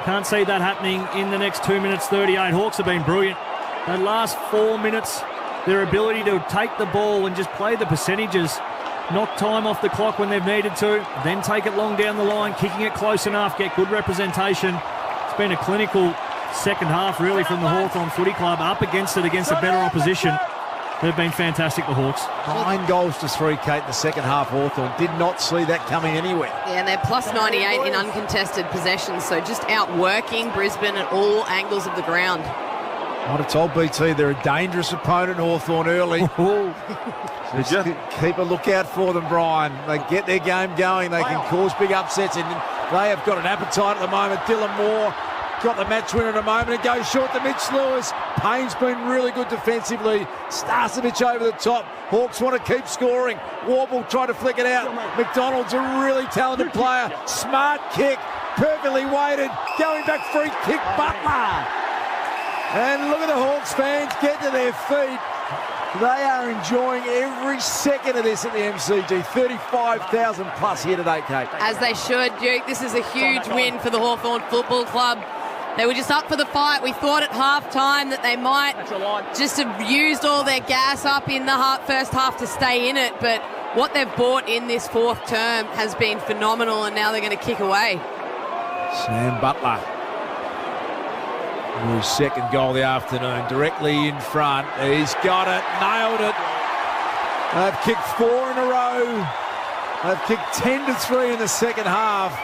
Can't see that happening in the next 2 minutes 38. Hawks have been brilliant. The last 4 minutes, their ability to take the ball and just play the percentages, knock time off the clock when they've needed to, then take it long down the line, kicking it close enough, get good representation. It's been a clinical second half, really, from the Hawthorn Footy Club, up against it, against a better opposition. They've been fantastic, the Hawks. 9 goals to 3, Kate, in the second half. Hawthorn did not see that coming anywhere. Yeah, and they're plus 98 in uncontested possessions, so just outworking Brisbane at all angles of the ground. I'd have told BT they're a dangerous opponent, Hawthorn, early. Just keep a lookout for them, Brian. They get their game going. They can cause big upsets, and they have got an appetite at the moment. Dylan Moore got the match winner at the moment. It goes short to Mitch Lewis. Payne's been really good defensively. Starcevich over the top. Hawks want to keep scoring. Warble tried to flick it out. McDonald's a really talented player. Smart kick, perfectly weighted. Going back, free kick, Butler. And look at the Hawks fans get to their feet. They are enjoying every second of this at the MCG. 35,000 plus here today, Kate. As they should, Duke. This is a huge win for the Hawthorn Football Club. They were just up for the fight. We thought at half-time that they might just have used all their gas up in the first half to stay in it, but what they've bought in this 4th term has been phenomenal, and now they're going to kick away. Sam Butler. His second goal of the afternoon, directly in front. He's got it, nailed it. They've kicked 4 in a row. They've kicked 10-3 in the second half.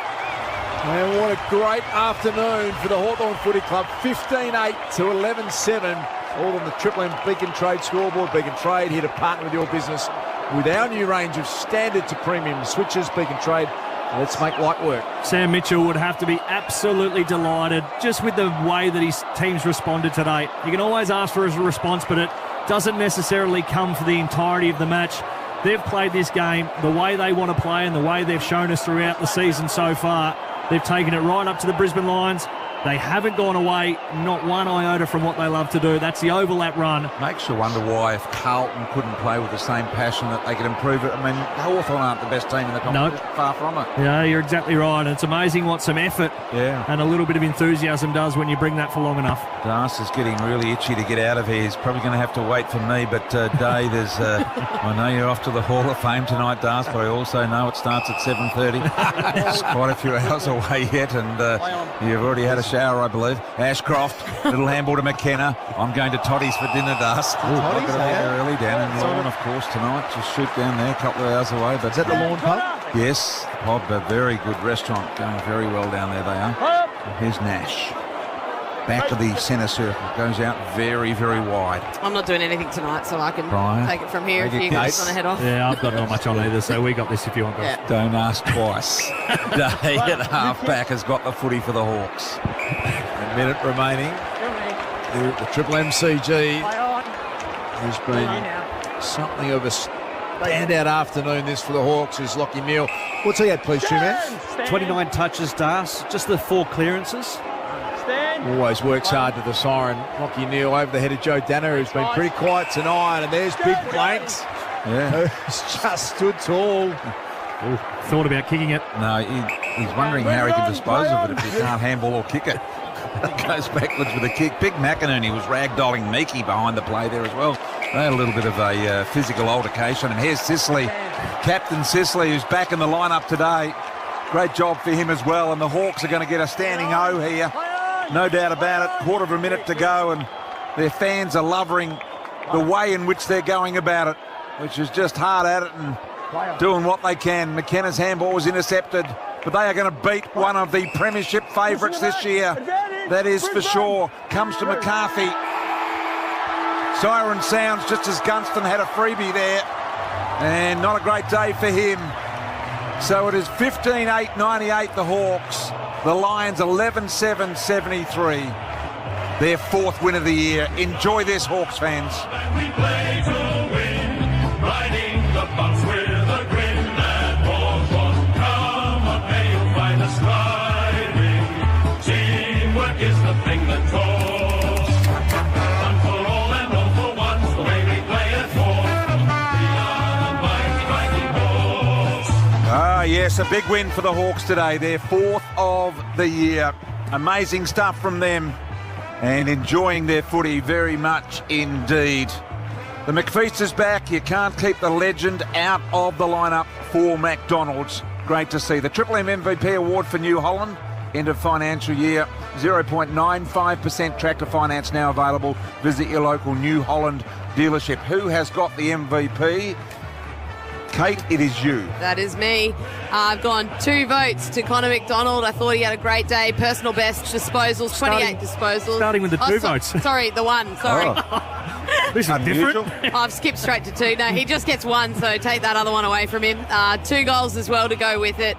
And what a great afternoon for the Hawthorn Footy Club. 15-8 to 11-7. All on the Triple M Beacon Trade scoreboard. Beacon Trade, here to partner with your business with our new range of standard to premium switches. Beacon Trade, let's make light work. Sam Mitchell would have to be absolutely delighted just with the way that his team's responded today. You can always ask for a response, but it doesn't necessarily come for the entirety of the match. They've played this game the way they want to play and the way they've shown us throughout the season so far. They've taken it right up to the Brisbane Lions. They haven't gone away, not one iota from what they love to do. That's the overlap run. Makes you wonder why if Carlton couldn't play with the same passion that they could improve it. I mean, Hawthorn aren't the best team in the competition. Nope. Far from it. Yeah, you're exactly right. And it's amazing what some effort and a little bit of enthusiasm does when you bring that for long enough. Das is getting really itchy to get out of here. He's probably going to have to wait for me. But, Day, there's... I know you're off to the Hall of Fame tonight, Das, but I also know it starts at 7:30. It's quite a few hours away yet, and you've already had a shower, I believe. Ashcroft, little handball to McKenna. I'm going to Toddy's for dinner, Das. Toddy's early down in Lawn, of course, tonight. Just shoot down there, a couple of hours away. But is that the Lawn Pub? Yes, pub, a very good restaurant, going very well down there, they are. Here's Nash. Back to the centre circle, goes out very, very wide. I'm not doing anything tonight, so I can take it from here if you guys want to head off. Yeah, I've got not much on either, so we got this if you want, guys. Don't ask twice. Day at half-back has got the footy for the Hawks. A minute remaining. The Triple MCG has been something of a standout afternoon this for the Hawks. Is Lockie Neal. What's he had, please, Two-Man? 29 touches, Das. Just the 4 clearances. Always works hard to the siren. Lockie Neal over the head of Joe Danner, who's been pretty quiet tonight. And there's Big Blanks, who's just stood tall. Thought about kicking it. No, he's wondering how he can dispose of it if he can't handball or kick it. Goes backwards with a kick. Big McInerney was ragdolling Meekie behind the play there as well. They had a little bit of a physical altercation. And here's Sicily, Captain Sicily, who's back in the lineup today. Great job for him as well. And the Hawks are going to get a standing O here. No doubt about it. Quarter of a minute to go, and their fans are loving the way in which they're going about it, which is just hard at it and doing what they can. McKenna's handball was intercepted, but they are going to beat one of the premiership favourites this year. That is for sure. Comes to McCarthy. Siren sounds just as Gunston had a freebie there, and not a great day for him. So it is 15-8, 98 the Hawks. The Lions 11-7, 73. Their fourth win of the year. Enjoy this, Hawks fans. We play to win, riding the bumps with a grin and Hawthorn. Come on, may you find us riding. Teamwork is the thing that calls. One for all and all for one, the way we play at Hawthorn. We are the mighty, mighty Hawks. Ah, yes, a big win for the Hawks today. Their fourth of the year. Amazing stuff from them. And enjoying their footy very much indeed. The McFeast is back. You can't keep the legend out of the lineup for McDonald's. Great to see. The Triple M MVP award for New Holland. End of financial year. 0.95% tractor finance now available. Visit your local New Holland dealership. Who has got the MVP? Kate, it is you. That is me. I've gone 2 votes to Connor McDonald. I thought he had a great day. Personal best disposals, 28 disposals. Starting with the 2 votes. Sorry, the 1. Sorry. Oh. This is different. I've skipped straight to 2. No, he just gets 1, so take that other one away from him. 2 goals as well to go with it.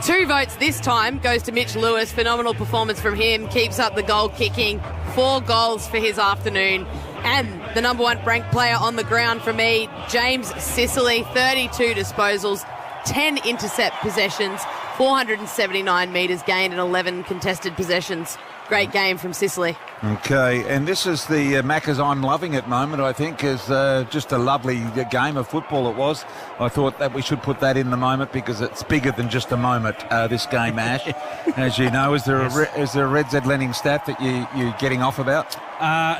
2 votes this time goes to Mitch Lewis. Phenomenal performance from him. Keeps up the goal kicking. 4 goals for his afternoon. And the number 1 ranked player on the ground for me, James Sicily, 32 disposals, 10 intercept possessions, 479 metres gained and 11 contested possessions. Great game from Sicily. Okay, and this is the Maccas I'm loving at the moment, I think, is just a lovely game of football it was. I thought that we should put that in the moment because it's bigger than just a moment, this game, Ash. As you know, is there a Red Z Lenning stat that you're getting off about?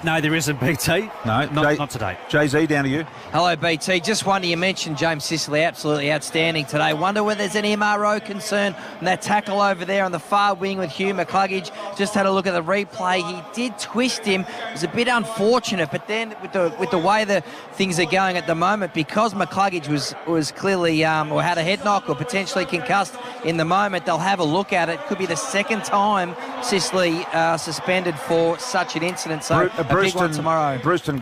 No, there isn't, BT. No, not today. Jay-Z, down to you. Hello, BT. Just wonder, you mentioned James Sicily, absolutely outstanding today. Wonder whether there's any MRO concern on that tackle over there on the far wing with Hugh McCluggage. Just had a look at the replay. He did twist him. It was a bit unfortunate, but then with the way the things are going at the moment, because McCluggage was clearly or had a head knock or potentially concussed in the moment, they'll have a look at it. Could be the second time Sicily suspended for such an incident. So a big one tomorrow. Brewston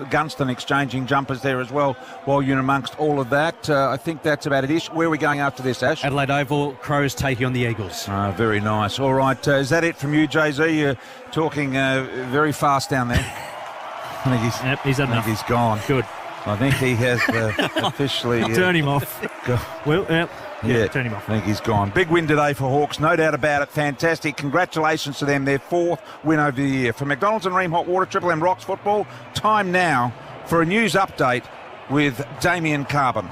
Gunston exchanging jumpers there as well while you're amongst all of that. I think that's about it. Where are we going after this, Ash? Adelaide Oval, Crows taking on the Eagles. Very nice. All right, is that it from you, Jay-Z? You're talking very fast down there. He's had enough. He's gone. Good. I think he has officially... Turn him off. Well, yeah, turn him off. I think he's gone. Big win today for Hawks, no doubt about it. Fantastic. Congratulations to them. Their 4th win over the year. For McDonald's and Ream Hot Water, Triple M Rocks Football, time now for a news update with Damien Carbon.